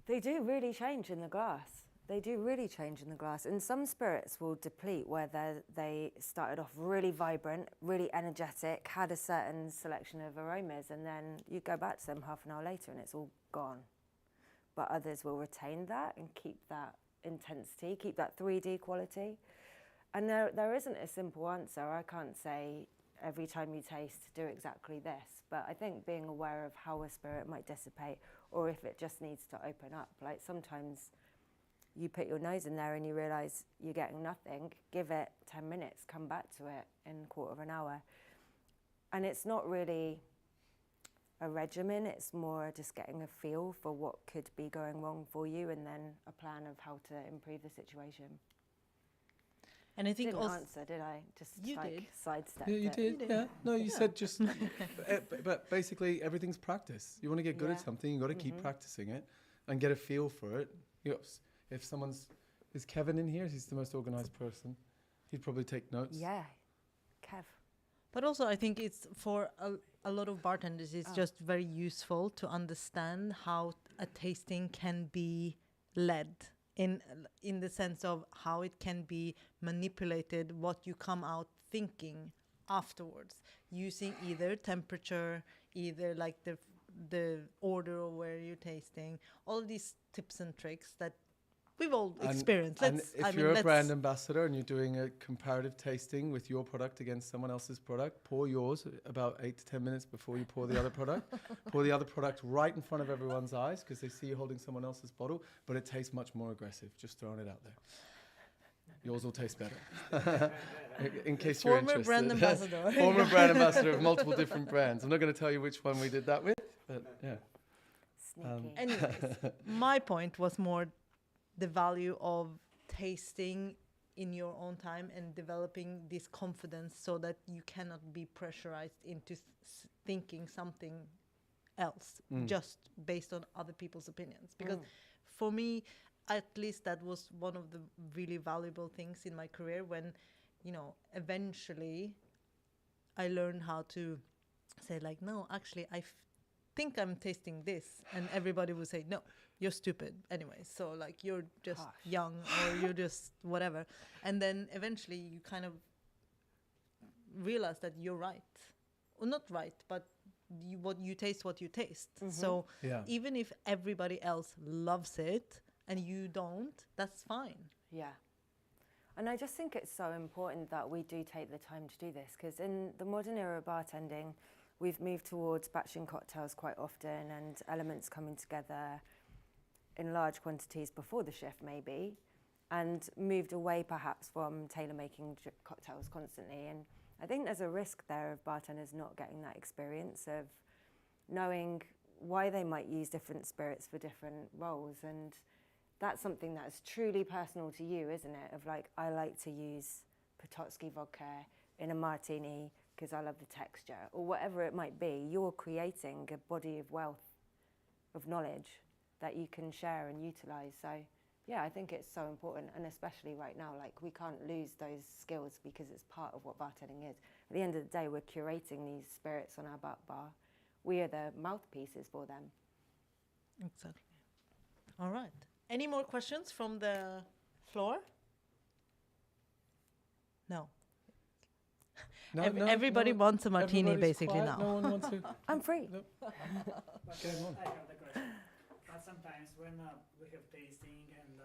[SPEAKER 19] They do really change in the glass. They do really change in the glass. And some spirits will deplete where they started off really vibrant, really energetic, had a certain selection of aromas, and then you go back to them half an hour later and it's all gone. But others will retain that and keep that intensity, keep that 3D quality. And there isn't a simple answer. I can't say every time you taste, do exactly this. But I think being aware of how a spirit might dissipate, or if it just needs to open up. Like sometimes you put your nose in there and you realise you're getting nothing, give it 10 minutes, come back to it in a quarter of an hour. And it's not really a regimen, it's more just getting a feel for what could be going wrong for you and then a plan of how to improve the situation.
[SPEAKER 1] And I think
[SPEAKER 19] didn't
[SPEAKER 1] also
[SPEAKER 19] answer, did I? Just
[SPEAKER 1] you
[SPEAKER 19] like
[SPEAKER 1] did.
[SPEAKER 19] sidestepped
[SPEAKER 2] Yeah, you
[SPEAKER 19] it.
[SPEAKER 2] did. Yeah. No, you said just. But basically, everything's practice. You want to get good at something, you got to keep practicing it, and get a feel for it. If is Kevin in here? He's the most organised person. He'd probably take notes.
[SPEAKER 19] Yeah, Kev.
[SPEAKER 1] But also, I think it's for a lot of bartenders, it's just very useful to understand how a tasting can be led. In the sense of how it can be manipulated, what you come out thinking afterwards, using either temperature, either like the order of where you're tasting, all these tips and tricks that we've all experienced.
[SPEAKER 2] And if you're a brand ambassador and you're doing a comparative tasting with your product against someone else's product, pour yours about 8 to 10 minutes before you pour the other product. Pour the other product right in front of everyone's eyes because they see you holding someone else's bottle, but it tastes much more aggressive. Just throwing it out there. Yours will taste better. In case you're interested.
[SPEAKER 1] Brand ambassador.
[SPEAKER 2] Former brand ambassador of multiple different brands. I'm not going to tell you which one we did that with, but yeah.
[SPEAKER 1] Anyways, my point was more the value of tasting in your own time and developing this confidence so that you cannot be pressurized into thinking something else just based on other people's opinions. Because for me, at least that was one of the really valuable things in my career when, eventually I learned how to say like, no, actually, I think I'm tasting this. And everybody would say, no, you're stupid anyway. So like you're just young or you're just whatever. And then eventually you kind of realize that you're right. Well, not right, but what you taste. So even if everybody else loves it and you don't, that's fine.
[SPEAKER 19] Yeah. And I just think it's so important that we do take the time to do this, because in the modern era of bartending, we've moved towards batching cocktails quite often and elements coming together in large quantities before the shift maybe, and moved away perhaps from tailor-making cocktails constantly. And I think there's a risk there of bartenders not getting that experience of knowing why they might use different spirits for different roles. And that's something that's truly personal to you, isn't it? Of like, I like to use Potocki vodka in a martini because I love the texture, or whatever it might be. You're creating a body of wealth of knowledge that you can share and utilize. So yeah, I think it's so important, and especially right now, like we can't lose those skills because it's part of what bartending is. At the end of the day, we're curating these spirits on our bar. We are the mouthpieces for them.
[SPEAKER 1] Exactly. All right. Any more questions from the floor? No. Everybody wants a martini,
[SPEAKER 2] Everybody's
[SPEAKER 1] basically,
[SPEAKER 2] quiet,
[SPEAKER 1] now.
[SPEAKER 2] No one wants to.
[SPEAKER 19] I'm free.
[SPEAKER 2] Nope.
[SPEAKER 20] I have the question. But sometimes when we have tasting and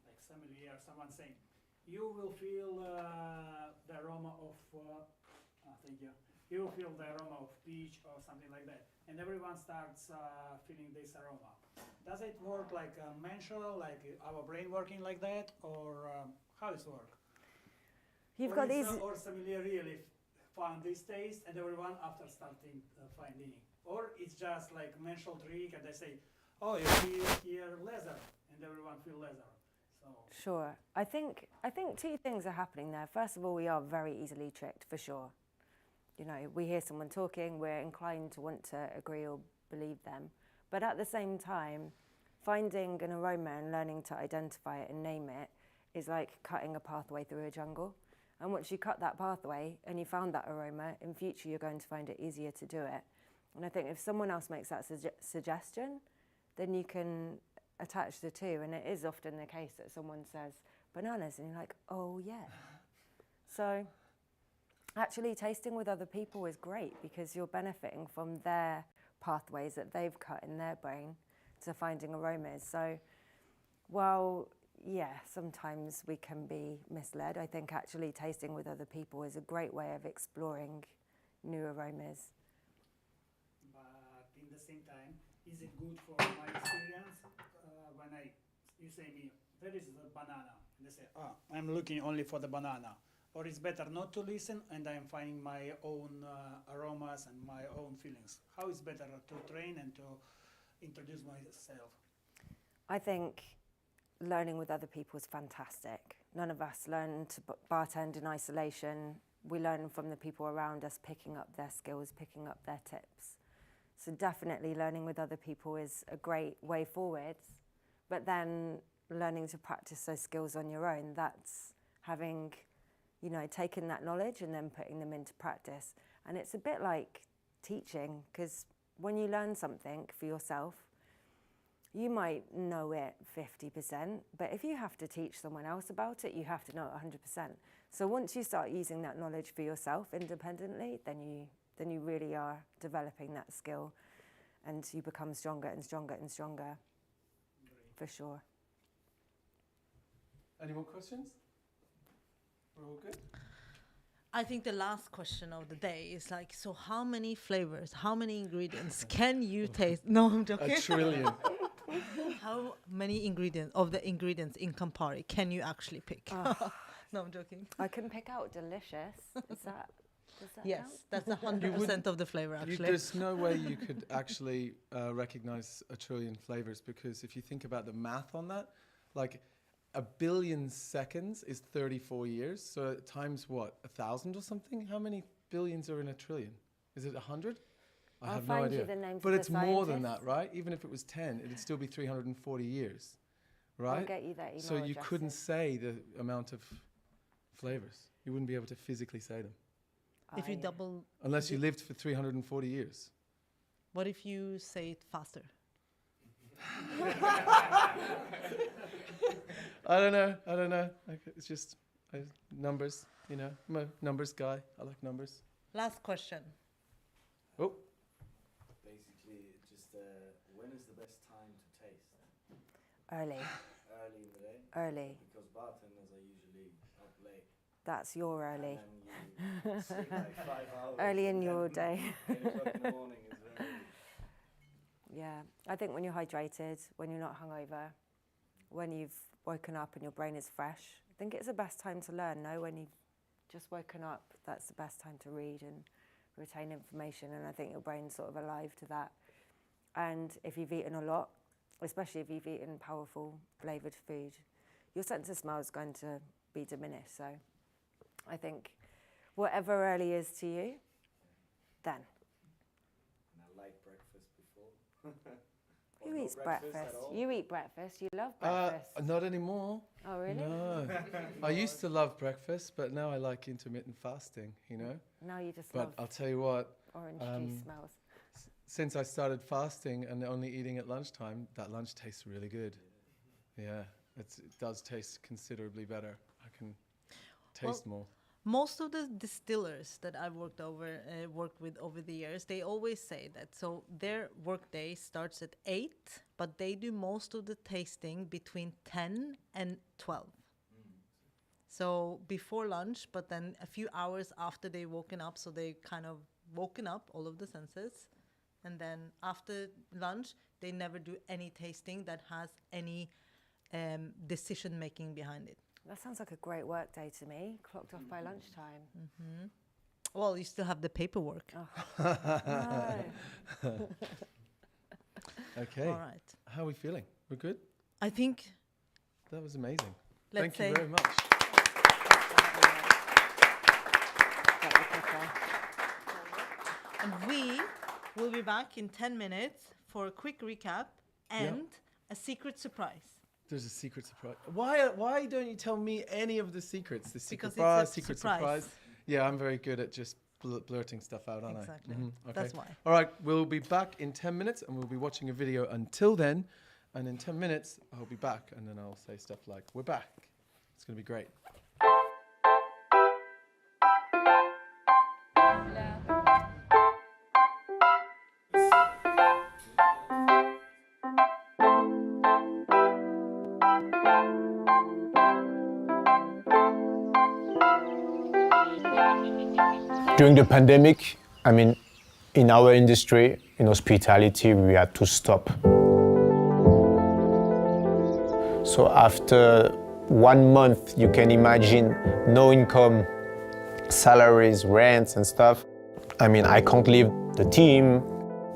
[SPEAKER 20] like sommelier, someone saying, you will feel the aroma of, thank you. You will feel the aroma of peach or something like that, and everyone starts feeling this aroma. Does it work like mental, like our brain working like that, or how does it work?
[SPEAKER 19] You've
[SPEAKER 20] or
[SPEAKER 19] got these.
[SPEAKER 20] Or sommelier really found this taste, and everyone after starting finding it, or it's just like mental trick, and they say, oh, you feel here leather, and everyone feel leather. So
[SPEAKER 19] Sure. I think two things are happening there. First of all, we are very easily tricked, for sure. You know, we hear someone talking, we're inclined to want to agree or believe them. But at the same time, finding an aroma and learning to identify it and name it is like cutting a pathway through a jungle. And once you cut that pathway and you found that aroma, in future you're going to find it easier to do it. And I think if someone else makes that suggestion, then you can attach the two. And it is often the case that someone says bananas and you're like, oh yeah. So actually tasting with other people is great because you're benefiting from their pathways that they've cut in their brain to finding aromas. So while, yeah, sometimes we can be misled, I think actually tasting with other people is a great way of exploring new aromas.
[SPEAKER 20] But in the same time, is it good for my experience when you say me, there is the banana, and they say, I'm looking only for the banana. Or it's better not to listen and I'm finding my own aromas and my own feelings. How is better to train and to introduce myself?
[SPEAKER 19] I think learning with other people is fantastic. None of us learn to bartend in isolation. We learn from the people around us, picking up their skills, picking up their tips. So definitely learning with other people is a great way forward. But then learning to practice those skills on your own, that's having, you know, taking that knowledge and then putting them into practice. And it's a bit like teaching, because when you learn something for yourself, you might know it 50%, but if you have to teach someone else about it, you have to know it 100%. So once you start using that knowledge for yourself independently, then you really are developing that skill and you become stronger and stronger and stronger, for sure.
[SPEAKER 2] Any more questions? We're all good?
[SPEAKER 1] I think the last question of the day is like, so how many flavors, how many ingredients can you taste? No, I'm joking.
[SPEAKER 2] A trillion.
[SPEAKER 1] How many ingredients in Campari can you actually pick? No, I'm joking.
[SPEAKER 19] I can pick out delicious. Does that
[SPEAKER 1] yes,
[SPEAKER 19] count?
[SPEAKER 1] that's 100% of the flavor, actually.
[SPEAKER 2] There's no way you could actually recognize a trillion flavors, because if you think about the math on that, like 1 billion seconds is 34 years. So times what, 1,000 or something? How many billions are in a trillion? Is it 100? I have no idea.
[SPEAKER 19] I'll find you the names
[SPEAKER 2] but
[SPEAKER 19] of
[SPEAKER 2] it's
[SPEAKER 19] the
[SPEAKER 2] more than
[SPEAKER 19] scientists.
[SPEAKER 2] that, right? Even if it was 10, it'd still be 340 years, right?
[SPEAKER 19] I'll get you that email
[SPEAKER 2] So you couldn't
[SPEAKER 19] addresses.
[SPEAKER 2] say the amount of flavors. You wouldn't be able to physically say them.
[SPEAKER 1] If you double...
[SPEAKER 2] Unless you lived for 340 years.
[SPEAKER 1] What if you say it faster?
[SPEAKER 2] I don't know. It's just numbers, you know. I'm a numbers guy. I like numbers.
[SPEAKER 1] Last question.
[SPEAKER 2] Oh.
[SPEAKER 21] Basically, just when is the best time to taste?
[SPEAKER 19] Early.
[SPEAKER 21] Early in the day?
[SPEAKER 19] Early.
[SPEAKER 21] Because bartenders are usually up late.
[SPEAKER 19] That's your early.
[SPEAKER 21] And then you sleep like 5 hours.
[SPEAKER 19] Early in
[SPEAKER 21] and
[SPEAKER 19] your
[SPEAKER 21] then
[SPEAKER 19] day.
[SPEAKER 21] 10 o'clock in the morning is very...
[SPEAKER 19] Yeah, I think when you're hydrated, when you're not hungover, when you've woken up and your brain is fresh, I think it's the best time to learn, no? When you've just woken up, that's the best time to read and retain information, and I think your brain's sort of alive to that. And if you've eaten a lot, especially if you've eaten powerful flavoured food, your sense of smell is going to be diminished. So I think whatever early is to you, then.
[SPEAKER 21] And I like breakfast before.
[SPEAKER 19] Who eats breakfast? You eat breakfast. You love breakfast.
[SPEAKER 2] Not anymore.
[SPEAKER 19] Oh, really?
[SPEAKER 2] No. I used to love breakfast, but now I like intermittent fasting, you know?
[SPEAKER 19] Now you just
[SPEAKER 2] But
[SPEAKER 19] love
[SPEAKER 2] I'll tell you what.
[SPEAKER 19] orange juice smells.
[SPEAKER 2] Since I started fasting and only eating at lunchtime, that lunch tastes really good. Yeah, it does taste considerably better. I can taste more.
[SPEAKER 1] Most of the distillers that I've worked with over the years, they always say that. So their workday starts at 8, but they do most of the tasting between 10 and 12. So before lunch, but then a few hours after they've woken up, so they kind of woken up, all of the senses. And then after lunch, they never do any tasting that has any decision-making behind it.
[SPEAKER 19] That sounds like a great work day to me, clocked off by lunchtime.
[SPEAKER 1] Mm-hmm. Well, you still have the paperwork.
[SPEAKER 19] Oh. No.
[SPEAKER 2] Okay.
[SPEAKER 1] All right.
[SPEAKER 2] How are we feeling? We're good?
[SPEAKER 1] I think
[SPEAKER 2] that was amazing.
[SPEAKER 1] Let's
[SPEAKER 2] Thank you very much.
[SPEAKER 1] And we will be back in 10 minutes for a quick recap and a secret surprise.
[SPEAKER 2] There's a secret surprise. Why don't you tell me any of the secrets? The secret surprise. Yeah, I'm very good at just blurting stuff out, aren't I?
[SPEAKER 1] Exactly.
[SPEAKER 2] Okay.
[SPEAKER 1] That's why.
[SPEAKER 2] All right, we'll be back in 10 minutes and we'll be watching a video until then. And in 10 minutes, I'll be back and then I'll say stuff like, we're back. It's going to be great.
[SPEAKER 5] During the pandemic, I mean, in our industry, in hospitality, we had to stop. So after 1 month, you can imagine no income, salaries, rents and stuff. I mean, I can't leave the team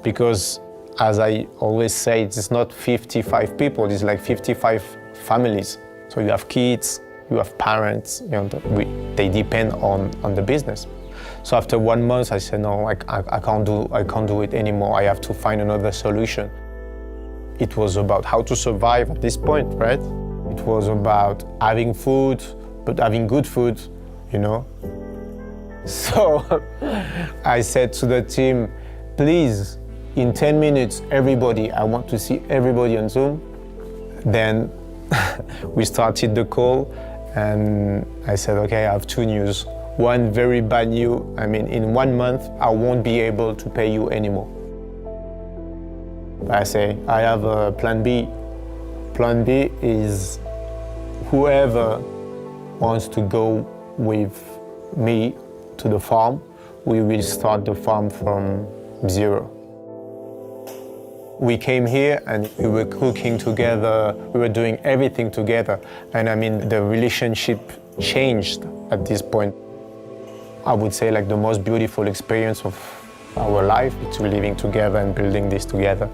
[SPEAKER 5] because, as I always say, it's not 55 people, it's like 55 families. So you have kids, you have parents, you know, they depend on the business. So after 1 month, I said, no, I can't do it anymore. I have to find another solution. It was about how to survive at this point, right? It was about having food, but having good food, you know? So I said to the team, please, in 10 minutes, everybody, I want to see everybody on Zoom. Then we started the call and I said, okay, I have 2 news. One very bad news, I mean, in 1 month, I won't be able to pay you anymore. I say, I have a plan B. Plan B is whoever wants to go with me to the farm, we will start the farm from zero. We came here and we were cooking together, we were doing everything together. And I mean, the relationship changed at this point. I would say like the most beautiful experience of our life, it's living together and building this together.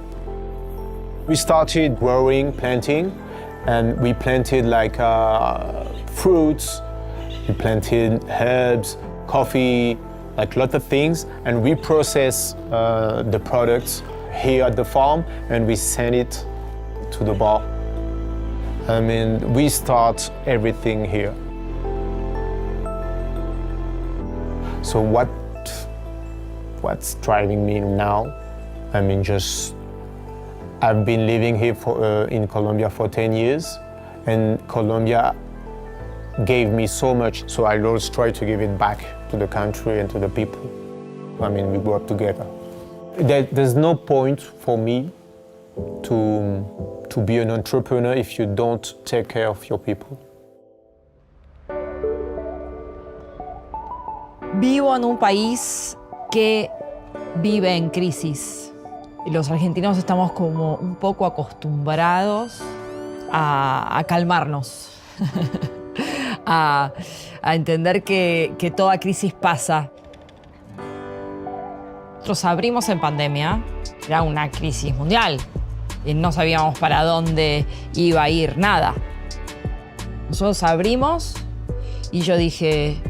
[SPEAKER 5] We started growing, planting, and we planted like fruits, we planted herbs, coffee, like a lot of things, and we process the products here at the farm and we send it to the bar. I mean, we start everything here. So what's driving me now? I mean, I've been living here in Colombia for 10 years, and Colombia gave me so much, so I always try to give it back to the country and to the people. I mean, we work together. There's no point for me to be an entrepreneur if you don't take care of your people.
[SPEAKER 4] Vivo en un país que vive en crisis. Y los argentinos estamos como un poco acostumbrados a calmarnos, a entender que toda crisis pasa. Nosotros abrimos en pandemia, era una crisis mundial y no sabíamos para dónde iba a ir nada. Nosotros abrimos y yo dije,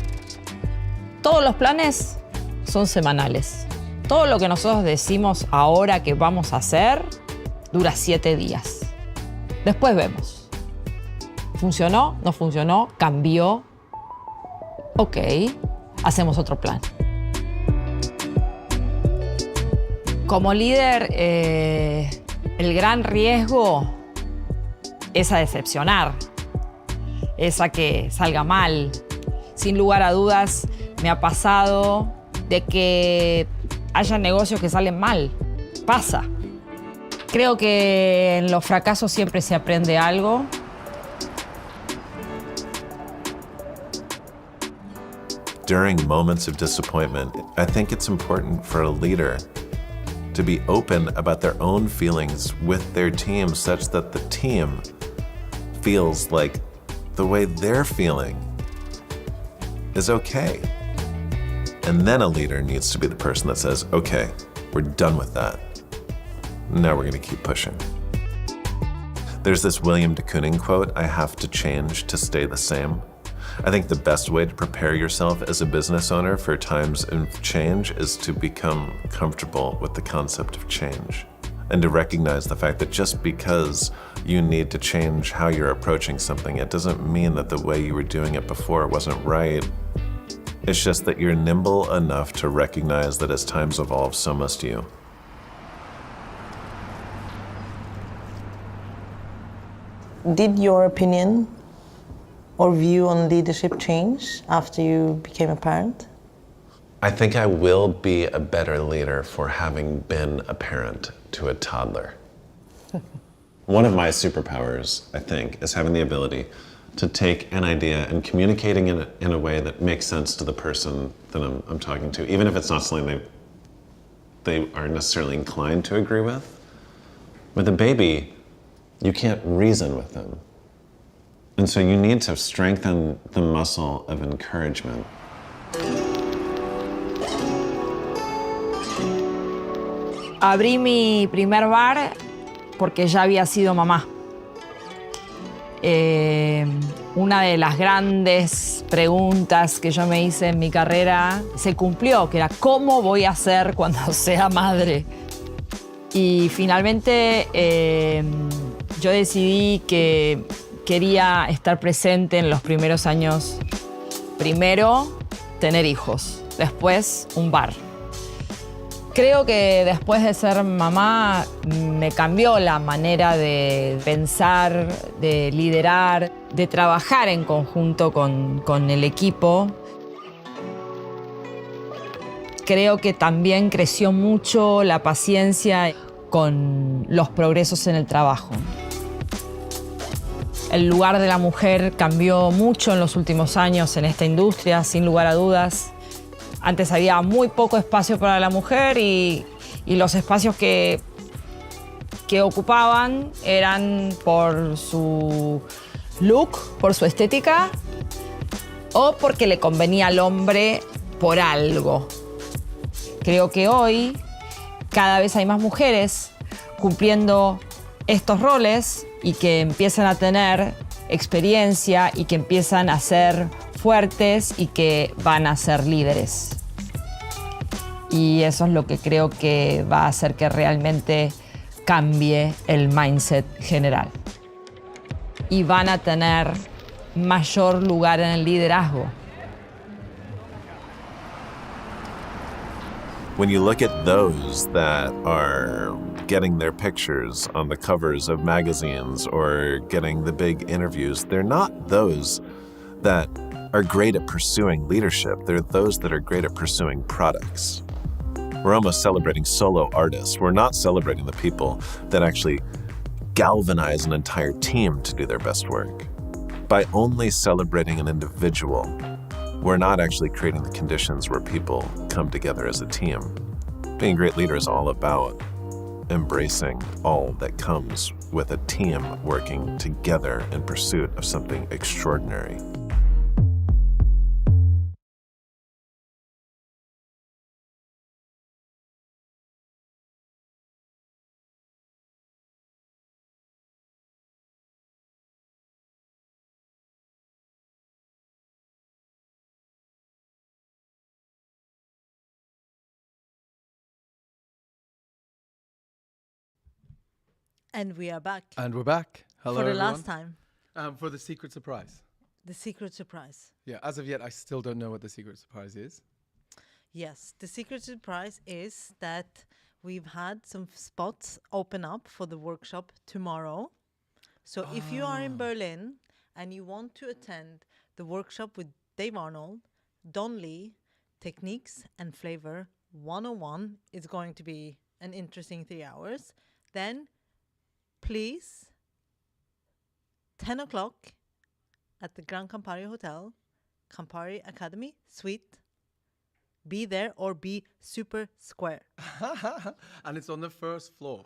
[SPEAKER 4] todos los planes son semanales. Todo lo que nosotros decimos ahora que vamos a hacer dura 7 días. Después vemos. ¿Funcionó? ¿No funcionó? ¿Cambió? Ok, hacemos otro plan. Como líder, el gran riesgo es a decepcionar, es a que salga mal. Sin lugar a dudas, me ha pasado de que haya negocios que salen mal. Pasa. Creo que en los fracasos siempre se aprende algo.
[SPEAKER 3] During moments of disappointment, I think it's important for a leader to be open about their own feelings with their team such that the team feels like the way they're feeling is okay. And then a leader needs to be the person that says, okay, we're done with that. Now we're gonna keep pushing. There's this William de Kooning quote, I have to change to stay the same. I think the best way to prepare yourself as a business owner for times of change is to become comfortable with the concept of change and to recognize the fact that just because you need to change how you're approaching something, it doesn't mean that the way you were doing it before wasn't right. It's just that you're nimble enough to recognize that as times evolve, so must you.
[SPEAKER 7] Did your opinion or view on leadership change after you became a parent?
[SPEAKER 3] I think I will be a better leader for having been a parent to a toddler. One of my superpowers, I think, is having the ability to take an idea and communicating it in a way that makes sense to the person that I'm talking to, even if it's not something they aren't necessarily inclined to agree with. With a baby, you can't reason with them. And so you need to strengthen the muscle of encouragement.
[SPEAKER 4] Abrí mi primer bar porque ya había sido mamá. Una de las grandes preguntas que yo me hice en mi carrera se cumplió, que era ¿cómo voy a ser cuando sea madre? Y finalmente yo decidí que quería estar presente en los primeros años. Primero, tener hijos. Después, un bar. Creo que después de ser mamá me cambió la manera de pensar, de liderar, de trabajar en conjunto con el equipo. Creo que también creció mucho la paciencia con los progresos en el trabajo. El lugar de la mujer cambió mucho en los últimos años en esta industria, sin lugar a dudas. Antes había muy poco espacio para la mujer y los espacios que ocupaban eran por su look, por su estética o porque le convenía al hombre por algo. Creo que hoy cada vez hay más mujeres cumpliendo estos roles y que empiezan a tener experiencia y que empiezan a ser fuertes y que van a ser líderes. Y eso es lo que creo que va a hacer que realmente cambie el mindset general. Y van a tener mayor lugar en el liderazgo.
[SPEAKER 3] When you look at those that are getting their pictures on the covers of magazines or getting the big interviews, they're not those that are great at pursuing leadership. They're those that are great at pursuing products. We're almost celebrating solo artists. We're not celebrating the people that actually galvanize an entire team to do their best work. By only celebrating an individual, we're not actually creating the conditions where people come together as a team. Being a great leader is all about embracing all that comes with a team working together in pursuit of something extraordinary.
[SPEAKER 1] And we are back.
[SPEAKER 2] And we're back. Hello,
[SPEAKER 1] for the
[SPEAKER 2] everyone.
[SPEAKER 1] last time.
[SPEAKER 2] For the secret surprise.
[SPEAKER 1] The secret surprise.
[SPEAKER 2] Yeah, as of yet, I still don't know what the secret surprise is.
[SPEAKER 1] Yes, the secret surprise is that we've had some spots open up for the workshop tomorrow. So if you are in Berlin and you want to attend the workshop with Dave Arnold, Don Lee, Techniques and Flavor 101 is going to be an interesting 3 hours. Then, please, 10 o'clock at the Grand Campari Hotel, Campari Academy Suite. Be there or be super square.
[SPEAKER 2] And it's on the first floor.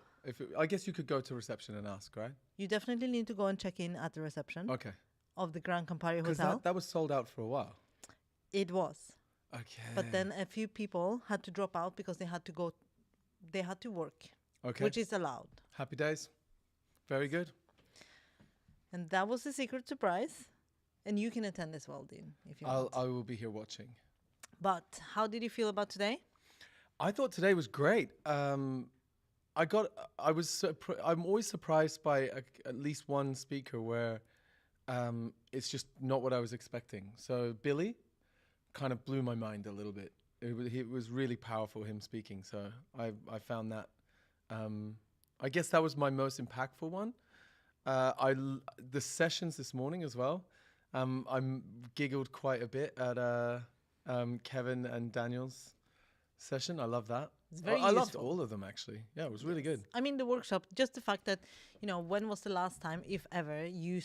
[SPEAKER 2] I guess you could go to reception and ask, right?
[SPEAKER 1] You definitely need to go and check in at the reception
[SPEAKER 2] Okay.
[SPEAKER 1] of the Grand Campari Hotel.
[SPEAKER 2] Because that was sold out for a while.
[SPEAKER 1] It was.
[SPEAKER 2] Okay.
[SPEAKER 1] But then a few people had to drop out because they had to work.
[SPEAKER 2] Okay.
[SPEAKER 1] Which is allowed.
[SPEAKER 2] Happy days. Very good.
[SPEAKER 1] And that was the secret surprise. And you can attend as well, Dean, if you want.
[SPEAKER 2] I will be here watching.
[SPEAKER 1] But how did you feel about today?
[SPEAKER 2] I thought today was great. I'm always surprised by at least one speaker where it's just not what I was expecting. So Billy kind of blew my mind a little bit. It was really powerful, him speaking. So I found that. I guess that was my most impactful one. The sessions this morning as well. I giggled quite a bit at Kevin and Daniel's session. I love that.
[SPEAKER 1] It's very
[SPEAKER 2] I loved
[SPEAKER 1] useful.
[SPEAKER 2] all of them, actually. Yeah, it was really good.
[SPEAKER 1] I mean, the workshop, just the fact that, when was the last time, if ever, you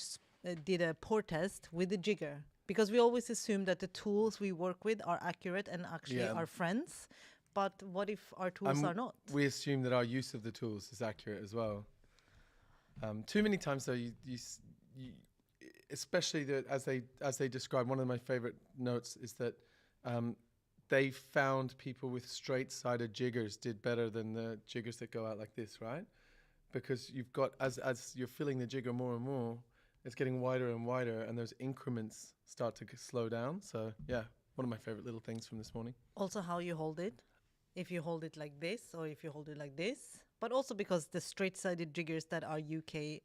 [SPEAKER 1] did a pour test with a jigger? Because we always assume that the tools we work with are accurate and actually are friends. But what if our tools are not?
[SPEAKER 2] We assume that our use of the tools is accurate as well. Too many times, though, you especially as they describe, one of my favorite notes is that they found people with straight-sided jiggers did better than the jiggers that go out like this, right? Because you've got, as you're filling the jigger more and more, it's getting wider and wider, and those increments start to slow down. So, yeah, one of my favorite little things from this morning.
[SPEAKER 1] Also how you hold it. If you hold it like this or if you hold it like this. But also because the straight-sided jiggers that are UK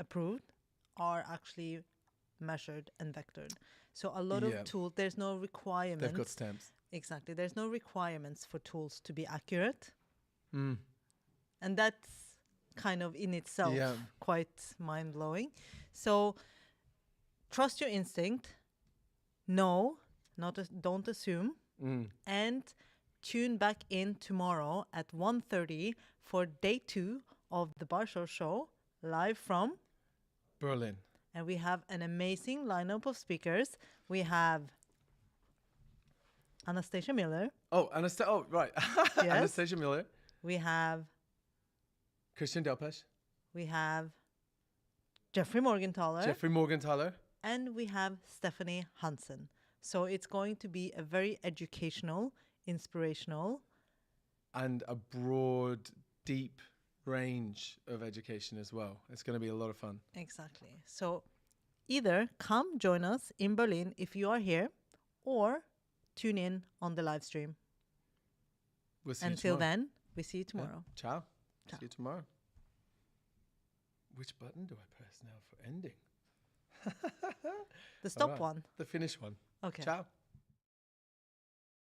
[SPEAKER 1] approved are actually measured and vectored. So a lot of tools, there's no requirements.
[SPEAKER 2] They've got stamps.
[SPEAKER 1] Exactly. There's no requirements for tools to be accurate.
[SPEAKER 2] Mm.
[SPEAKER 1] And that's kind of in itself quite mind-blowing. So trust your instinct. No, don't assume. And tune back in tomorrow at 1:30 for day 2 of the Barshow Show, live from
[SPEAKER 2] Berlin.
[SPEAKER 1] And we have an amazing lineup of speakers. We have Anastasia Miller.
[SPEAKER 2] Oh, right.
[SPEAKER 1] Yes.
[SPEAKER 2] Anastasia Miller.
[SPEAKER 1] We have
[SPEAKER 2] Christian Delpesch.
[SPEAKER 1] We have Jeffrey Morgenthaler. And we have Stephanie Hansen. So it's going to be a very educational, inspirational.
[SPEAKER 2] And a broad, deep range of education as well. It's going to be a lot of fun.
[SPEAKER 1] Exactly. So either come join us in Berlin if you are here, or tune in on the live stream.
[SPEAKER 2] We'll see
[SPEAKER 1] Until
[SPEAKER 2] you tomorrow.
[SPEAKER 1] then, we see you tomorrow.
[SPEAKER 2] Yeah. Ciao.
[SPEAKER 1] Ciao.
[SPEAKER 2] See you tomorrow. Which button do I press now for ending?
[SPEAKER 1] The stop
[SPEAKER 2] All right.
[SPEAKER 1] one.
[SPEAKER 2] The finish one.
[SPEAKER 1] Okay.
[SPEAKER 2] Ciao.